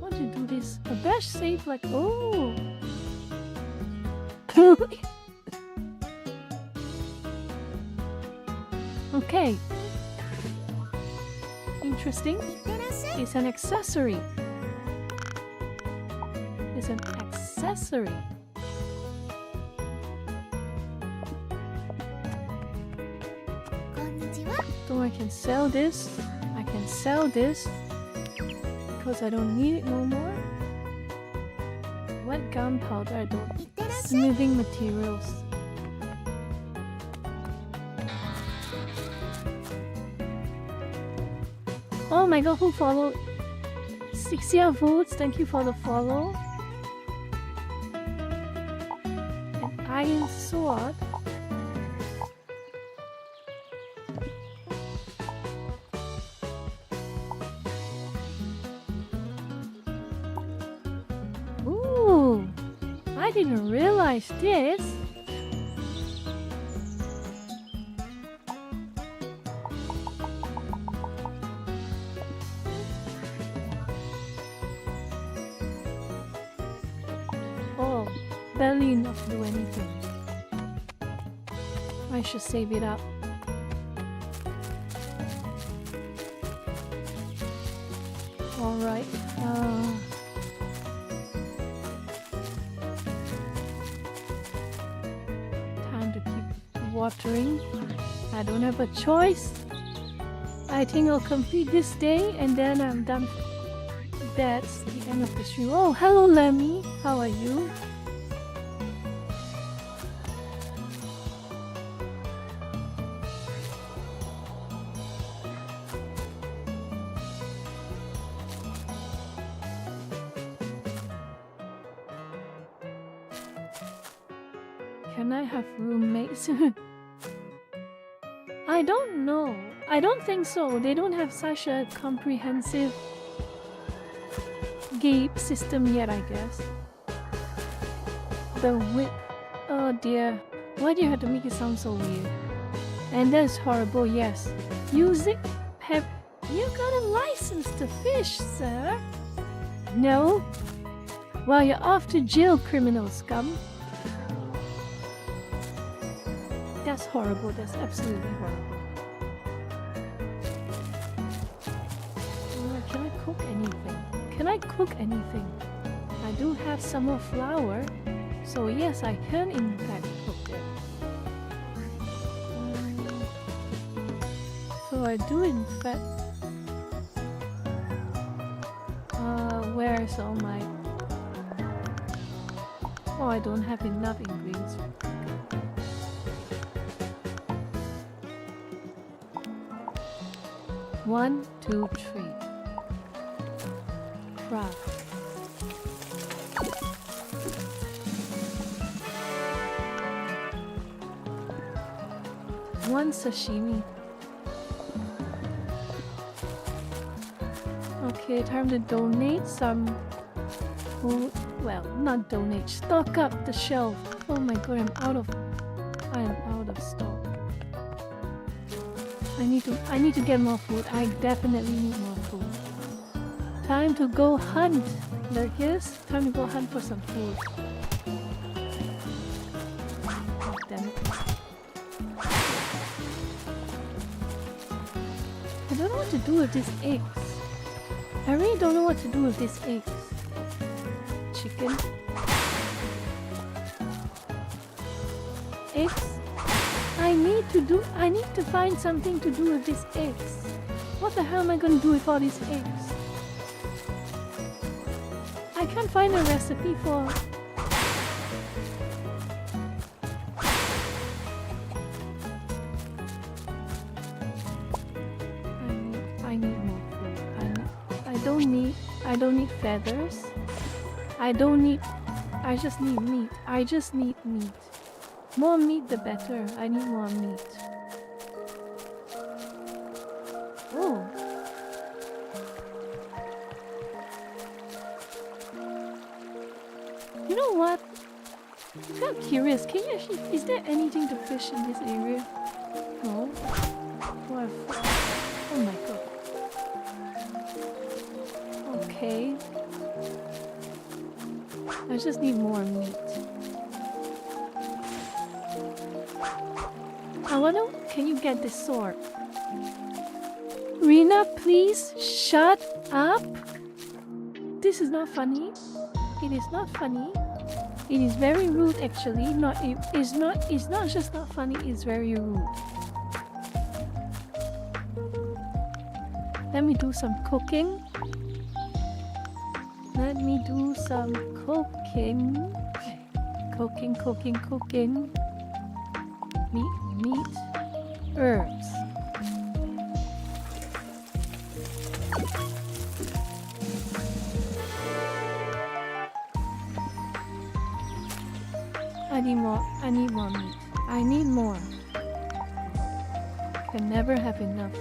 Want to do this? A bash save like... Oh! Okay. Interesting. It's an accessory. It's an accessory. So I can sell this. I can sell this because I don't need it no more. Wet gunpowder, I don't. Smithing materials. Oh my god, who followed? 60 votes, thank you for the follow. An iron sword. Ooh, I didn't realize this. Oh, barely enough to do anything. I should save it up. Alright, time to keep watering. I don't have a choice. I think I'll complete this day and then I'm done. That's the end of the stream. Oh, hello Lemmy. How are you? Can I have roommates? I don't know. I don't think so. They don't have such a comprehensive game system yet, I guess. The whip. Oh dear. Why do you have to make it sound so weird? And that's horrible, yes. Using pep. You got a license to fish, sir. No? Well, you're off to jail, criminal scum. That's horrible. That's absolutely horrible. Can I cook anything? Can I cook anything? I do have some more flour, so yes, I can in fact cook it. So I do in fact. Where's all my? Oh, I don't have enough ingredients. 1, 2, 3. Crab. One sashimi. Okay, time to donate some food. Well, not donate. Stock up the shelf. Oh my god, I am out of stock. I need to get more food. I definitely need more food. Time to go hunt. There he is. Time to go hunt for some food. Oh, damn it. I don't know what to do with these eggs. I really don't know what to do with these eggs. Chicken. Eggs. I need to find something to do with these eggs. What the hell am I going to do with all these eggs? I can't find a recipe for... I need more food. I don't need feathers. I just need meat. I just need meat. More meat the better. I need more meat. Oh. You know what? I'm kind of curious. Can you actually... Is there anything to fish in this area? No? What? Oh my god. Okay. I just need more meat. I wonder, can you get this sword? Rena, please shut up. This is not funny. It is not funny. It is very rude, actually. It's not just not funny. It's very rude. Let me do some cooking. Let me do some cooking. Cooking. Meat, herbs. I need more meat. I need more. Can never have enough.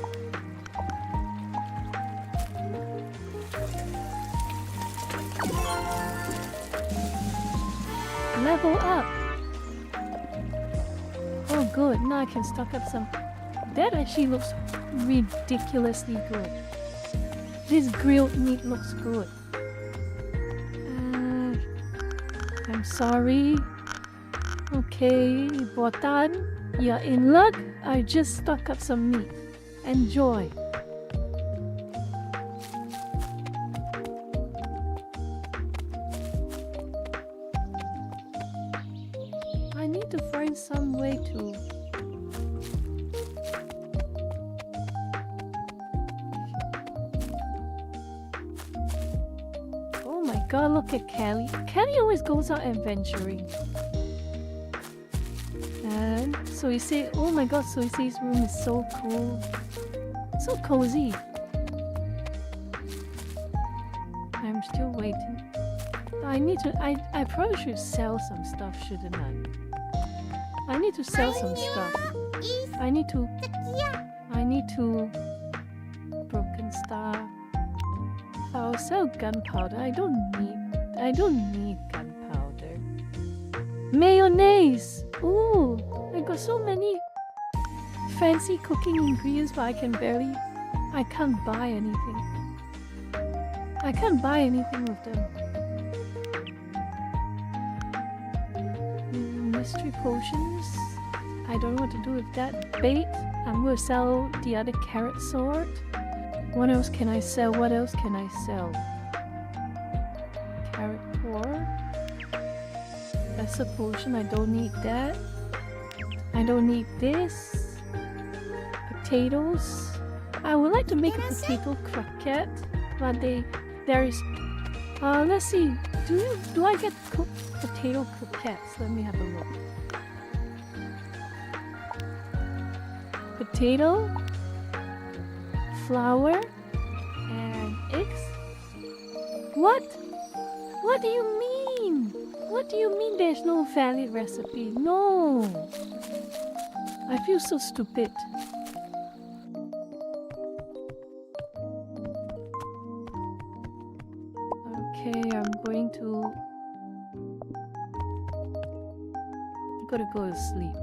Level up. Oh good, now I can stock up some. That actually looks ridiculously good. This grilled meat looks good. I'm sorry. Okay, Botan, you're in luck. I just stock up some meat. Enjoy. I need to find some way to... Oh my god, look at Kelly. Kelly always goes out adventuring. And so you say, oh my god, so you say his room is so cool. So cozy. I'm still waiting. I probably should sell some stuff, shouldn't I? I need to sell some stuff. I need to broken star. I'll sell gunpowder. I don't need gunpowder. Mayonnaise. Ooh, I got so many fancy cooking ingredients, but I can't buy anything. I can't buy anything with them. Mystery potions. I don't know what to do with that. Bait. I'm gonna sell the other carrot sword. What else can I sell? Carrot core. That's a potion. I don't need that. I don't need this. Potatoes. I would like to make a potato croquette, but there is. Let's see. Do I get cooked potato croquettes? Let me have a look. Potato, flour, and eggs. What? What do you mean? What do you mean there's no valid recipe? No. I feel so stupid. Okay, I'm gonna go to sleep.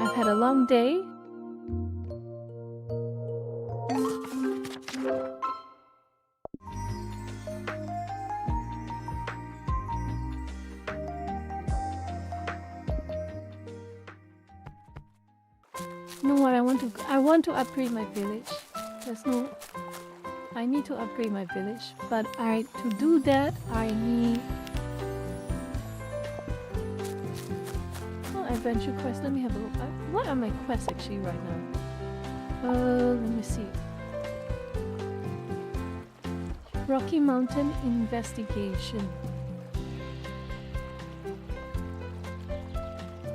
I've had a long day. You know what? I want to upgrade my village. I need to upgrade my village, but to do that I need adventure quest. Let me have a look. What are my quests actually right now? Let me see. Rocky Mountain investigation.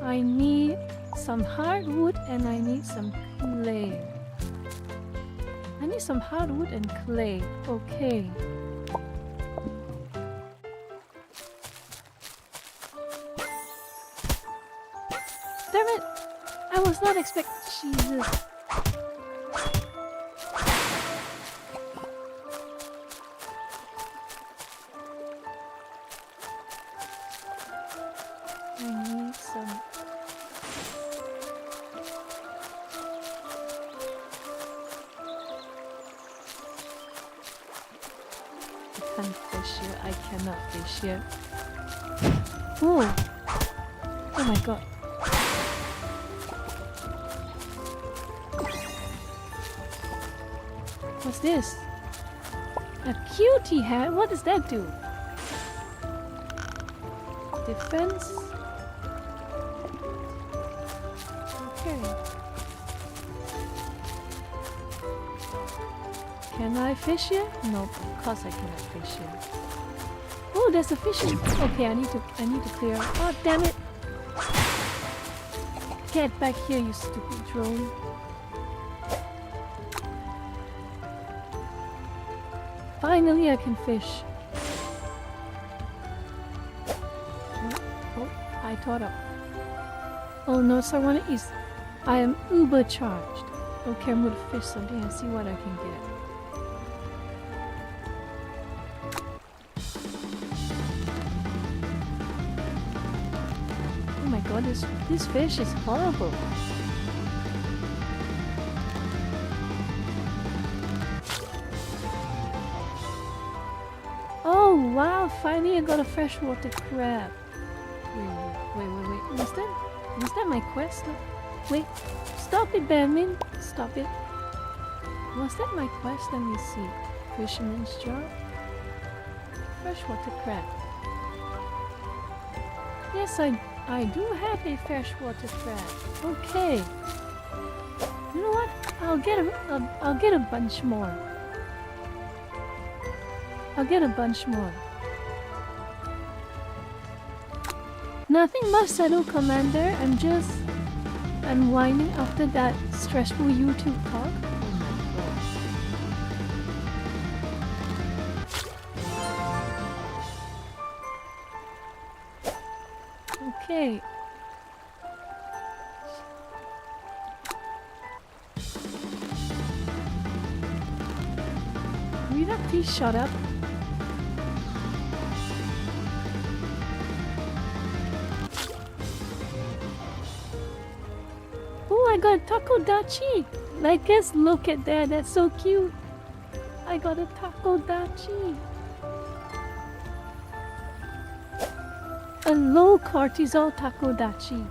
I need some hardwood and I need some clay. I need some hardwood and clay. Okay. Damn it! I was not expecting. Jesus. I need some. I can't fish here. I cannot fish here. Oh! Oh my god. What's this? A cutie hat? What does that do? Defense? Okay. Can I fish here? Nope, of course I cannot fish here. Oh, there's a fishing. Okay, I need to clear. Oh, damn it! Get back here, you stupid drone. Finally, I can fish. Oh, I thought of. Oh no, someone is. I am uber charged. Okay, I'm gonna fish something and see what I can get. Oh my god, this fish is horrible. Oh wow, finally I got a freshwater crab. Wait. Was that my quest? Wait, stop it, Benjamin. Stop it. Was that my quest? Let me see. Fisherman's job. Freshwater crab. Yes, I do have a freshwater crab. Okay. You know what? I'll get a bunch more. I'll get a bunch more. Nothing much, Shadow Commander. I'm just unwinding after that stressful YouTube talk. Oh my god. Okay. Please shut up. Oh, I got takodachi. Like, just look at that. That's so cute. I got a takodachi. A low cortisol takodachi.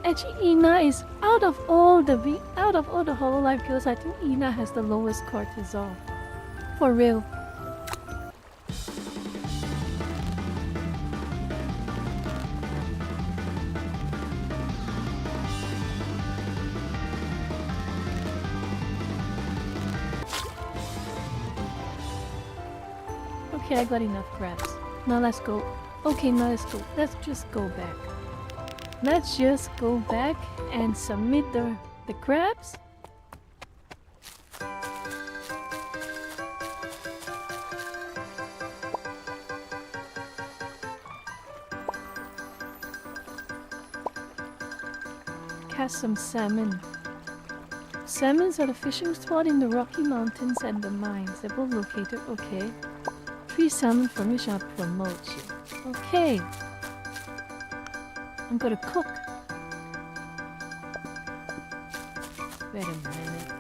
Actually, Ina is out of all the Hololive kills. I think Ina has the lowest cortisol. For real. Okay, I got enough crabs. Now let's go. Okay, now let's go. Let's just go back. Let's just go back and submit the crabs. Catch some salmon. Salmons are a fishing spot in the Rocky Mountains and the mines. They're both located. Okay. 3 salmon from which I'll promote you. Okay. I'm gonna cook. Wait a minute.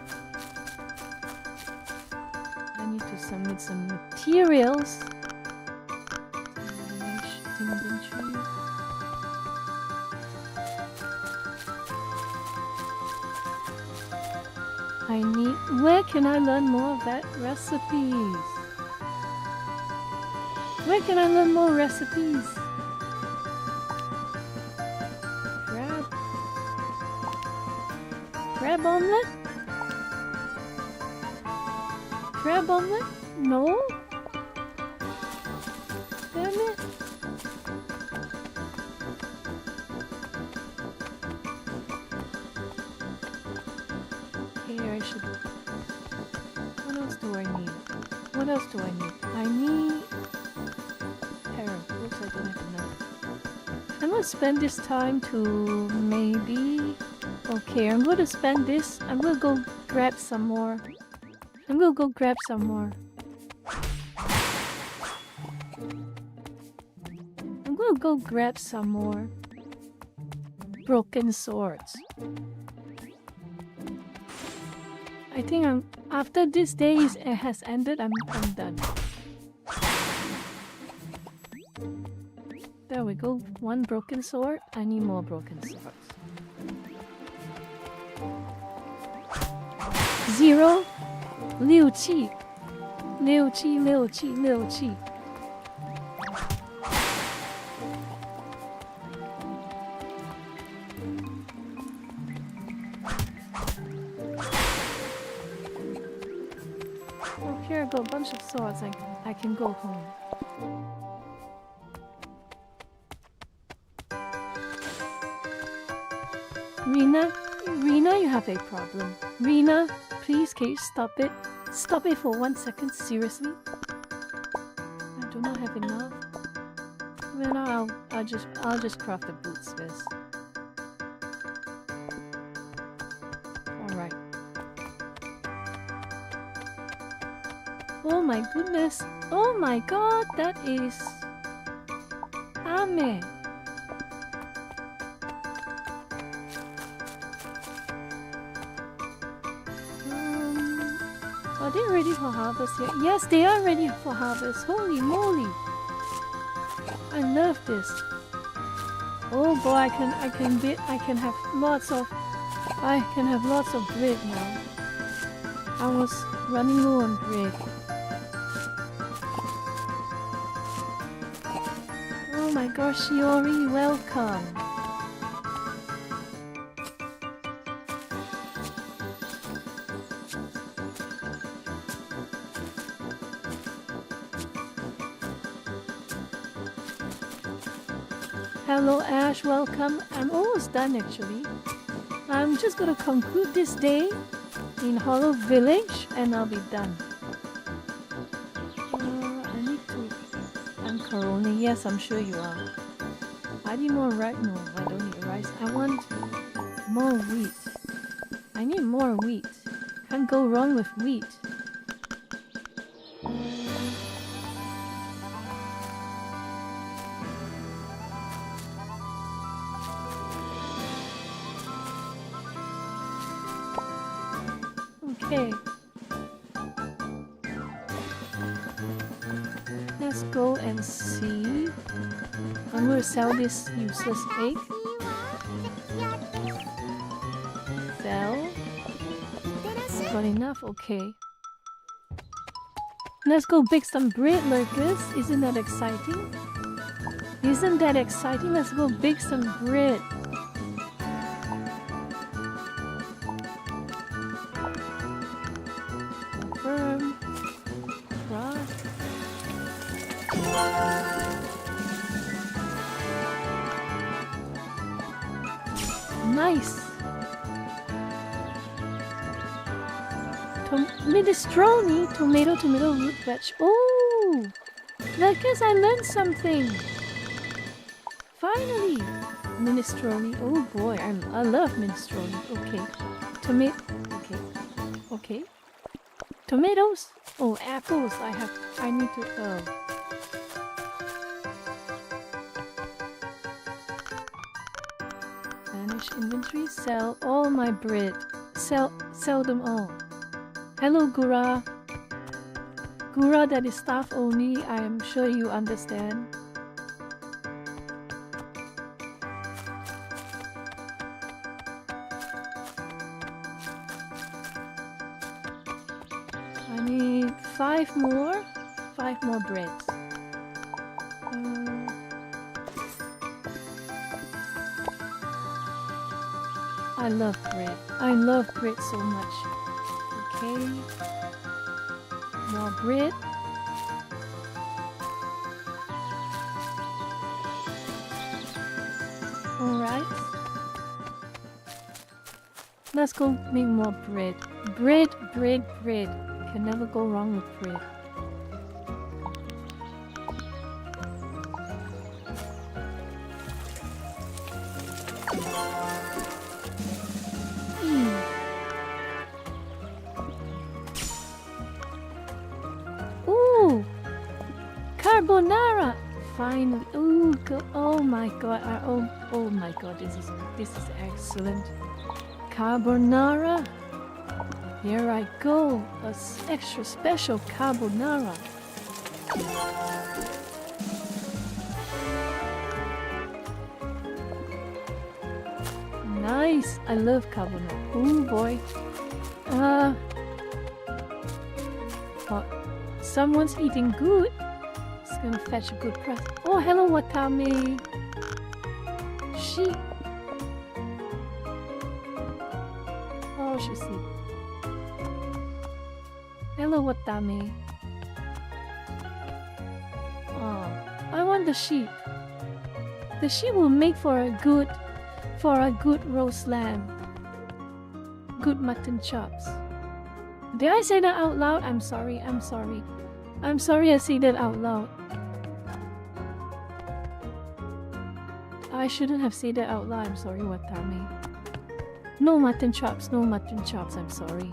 I need to submit some materials. Inventory. I need. Where can I learn more of that recipes? Where can I learn more recipes? Crab omelette? Crab omelette? No? Damn it. Here I should... What else do I need? What else do I need? I need... Oops, I don't have enough. I'm gonna spend this time to maybe... Okay, I'm gonna spend this. I'm gonna go grab some more. I'm gonna go grab some more. I'm gonna go grab some more broken swords. I think after this day has ended, I'm done. There we go. 1 broken sword. I need more broken swords. 0 6气6气6气6气 Oh, here I got a bunch of swords. I can go home. Rena, you have a problem. Rena, please, can you stop it? Stop it for 1 second, seriously. I do not have enough. Well, I'll just craft the boots first. All right. Oh my goodness! Oh my God, that is Ame. Are they ready for harvest yet? Yes, they are ready for harvest. Holy moly! I love this. Oh boy, I can have lots of bread now. I was running low on bread. Oh my gosh, Shiori, welcome. Hello Ash, welcome. I'm almost done actually. I'm just gonna conclude this day in Hollow Village and I'll be done. I need to... I'm Corona. Yes, I'm sure you are. I need more rice. No, I don't need rice. I want more wheat. I need more wheat. Can't go wrong with wheat. Okay. Let's go and see. I'm gonna sell this useless egg. Sell. Got enough? Okay. Let's go bake some bread, Lurkers. Isn't that exciting? Isn't that exciting? Let's go bake some bread. Confirm. Right. Nice. Minestrone, tomato, root veg. Oh, Lucas, I learned something. Finally, minestrone. Oh boy, I love minestrone. Okay, Okay. Tomatoes. Oh, apples. I need to. Manage inventory. Sell all my bread. Sell them all. Hello, Gura. Gura, that is staff only. I am sure you understand. I need 5 more breads. I love bread. I love bread so much. Okay. More bread. Alright. Let's go make more bread. Bread. Can never go wrong with bread. Ooh! Carbonara! Finally. Ooh, oh my god. Oh my god, this is excellent. Carbonara. Here I go. A extra special carbonara. Nice. I love carbonara. Oh boy. Oh, someone's eating good. It's gonna fetch a good price. Oh, hello, Watame. Sheep. Oh, she's asleep. Hello, Watame. Oh, I want the sheep. The sheep will make for a good roast lamb. Good mutton chops. Did I say that out loud? I'm sorry. I'm sorry I said that out loud. I shouldn't have said that out loud. I'm sorry, Watame. No mutton chops. I'm sorry.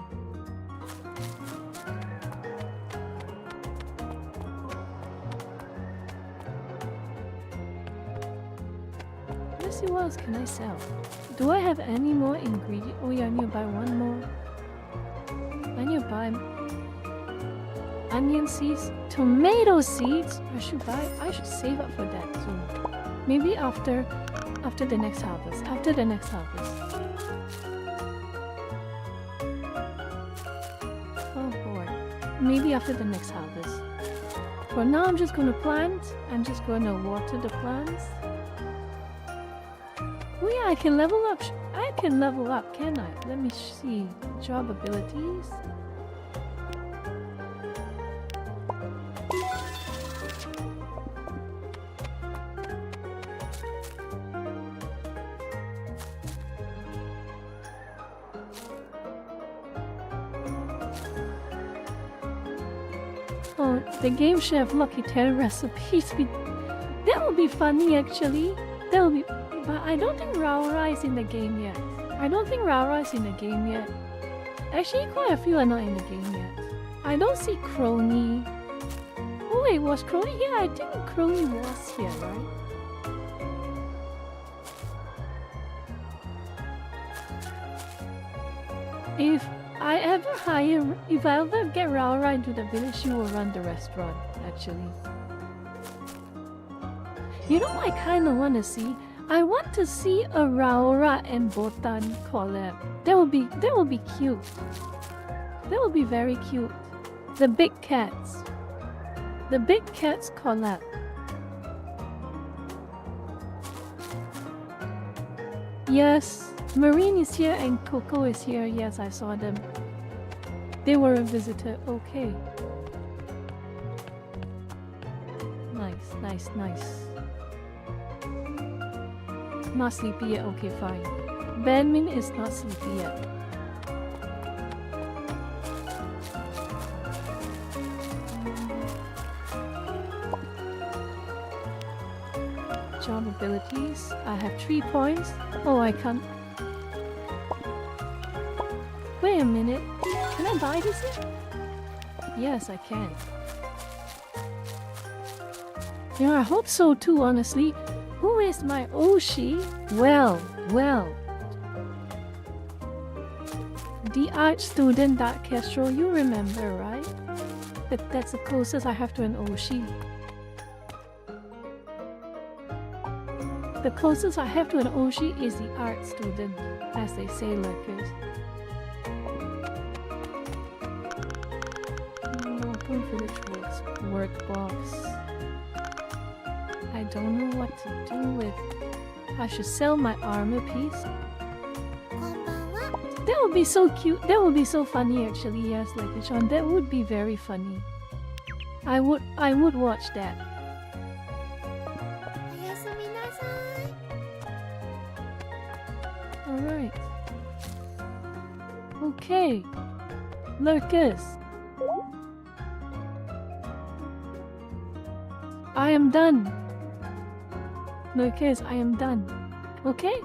Let's see what else can I sell. Do I have any more ingredients? Oh yeah, I need to buy one more. I need to buy onion seeds, tomato seeds. I should save up for that too. Maybe after the next harvest. Oh boy. Maybe after the next harvest. For now, I'm just gonna plant. I'm just gonna water the plants. Oh yeah, I can level up. Can I? Let me see. Job abilities. Oh, the game should have Lucky 10 recipes. That would be funny actually. But I don't think Raura is in the game yet. Actually, quite a few are not in the game yet. I don't see Crony. Oh wait, was Crony here? I think Crony was here, right? if I ever get Raura into the village, she will run the restaurant, actually. You know what I kind of want to see? I want to see a Raura and Botan collab. That would be cute. That would be very cute. The big cats. The big cats collab. Yes, Marine is here and Coco is here. Yes, I saw them. They were a visitor. Okay. Nice, nice, nice. Not sleepy yet. Okay, fine. Benmin is not sleepy yet. Job abilities. I have 3 points. Oh, I can't. Wait a minute. Can I buy this yet? Yes, I can. Yeah, I hope so too, honestly. Who is my Oshi? Well. The art student Dark Castro, you remember, right? That's the closest I have to an Oshi. The closest I have to an Oshi is the art student, as they say, lurkers. Open village workbox. I don't know what to do with. I should sell my armor piece. That would be so cute. That would be so funny, actually. Yes, like Sean, that would be very funny. I would watch that. Alright. Okay. Lurkers. I am done. Lurkers, I am done. Okay?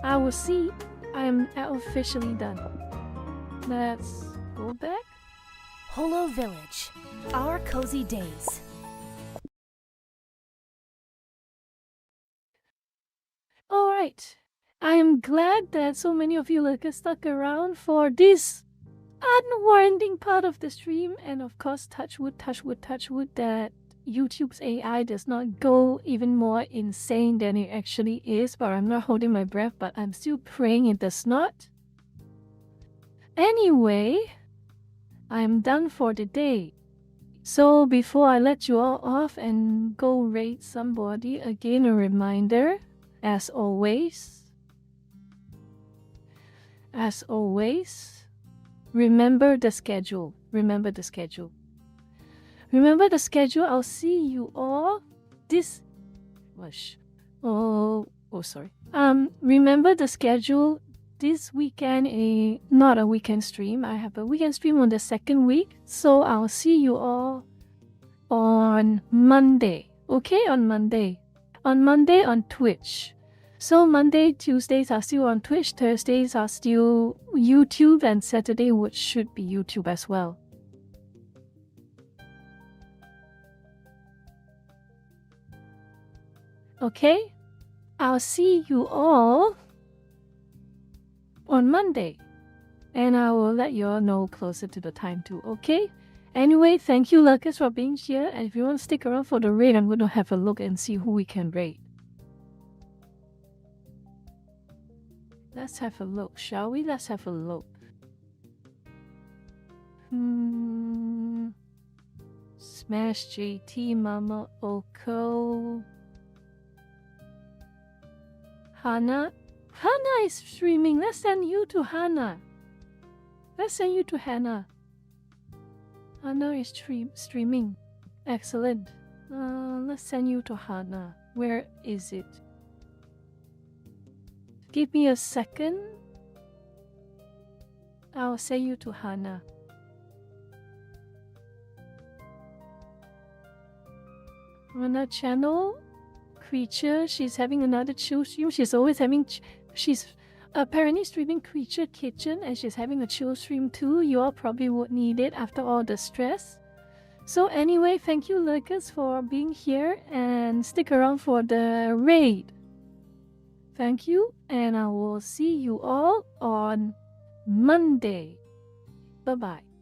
I will see. I am officially done. Let's go back. Holo Village. Our cozy days. Alright. I am glad that so many of you lurkers stuck around for this unwinding part of the stream, and of course, touch wood, that YouTube's AI does not go even more insane than it actually is. But I'm not holding my breath, but I'm still praying it does not. Anyway, I'm done for the day. So before I let you all off and go raid somebody, again a reminder, as always, remember the schedule. Remember the schedule. I'll see you all this. Sorry. Remember the schedule. This weekend, not a weekend stream. I have a weekend stream on the second week. So I'll see you all on Monday. Okay, on Monday. On Monday on Twitch. So Monday, Tuesdays are still on Twitch, Thursdays are still YouTube, and Saturday should be YouTube as well. Okay? I'll see you all on Monday. And I will let you all know closer to the time too, okay? Anyway, thank you lurkers for being here, and if you want to stick around for the raid, I'm going to have a look and see who we can raid. Let's have a look, shall we? Let's have a look. Smash JT, Mama Oko. Hana. Hana is streaming. Let's send you to Hana. Let's send you to Hannah. Hana is streaming. Excellent. Let's send you to Hana. Where is it? Give me a second. I'll send you to Hana. Hana channel. Creature. She's having another chill stream. She's always having... She's apparently streaming Creature Kitchen, and she's having a chill stream too. You all probably would need it after all the stress. So anyway, thank you lurkers for being here, and stick around for the raid. Thank you, and I will see you all on Monday. Bye bye.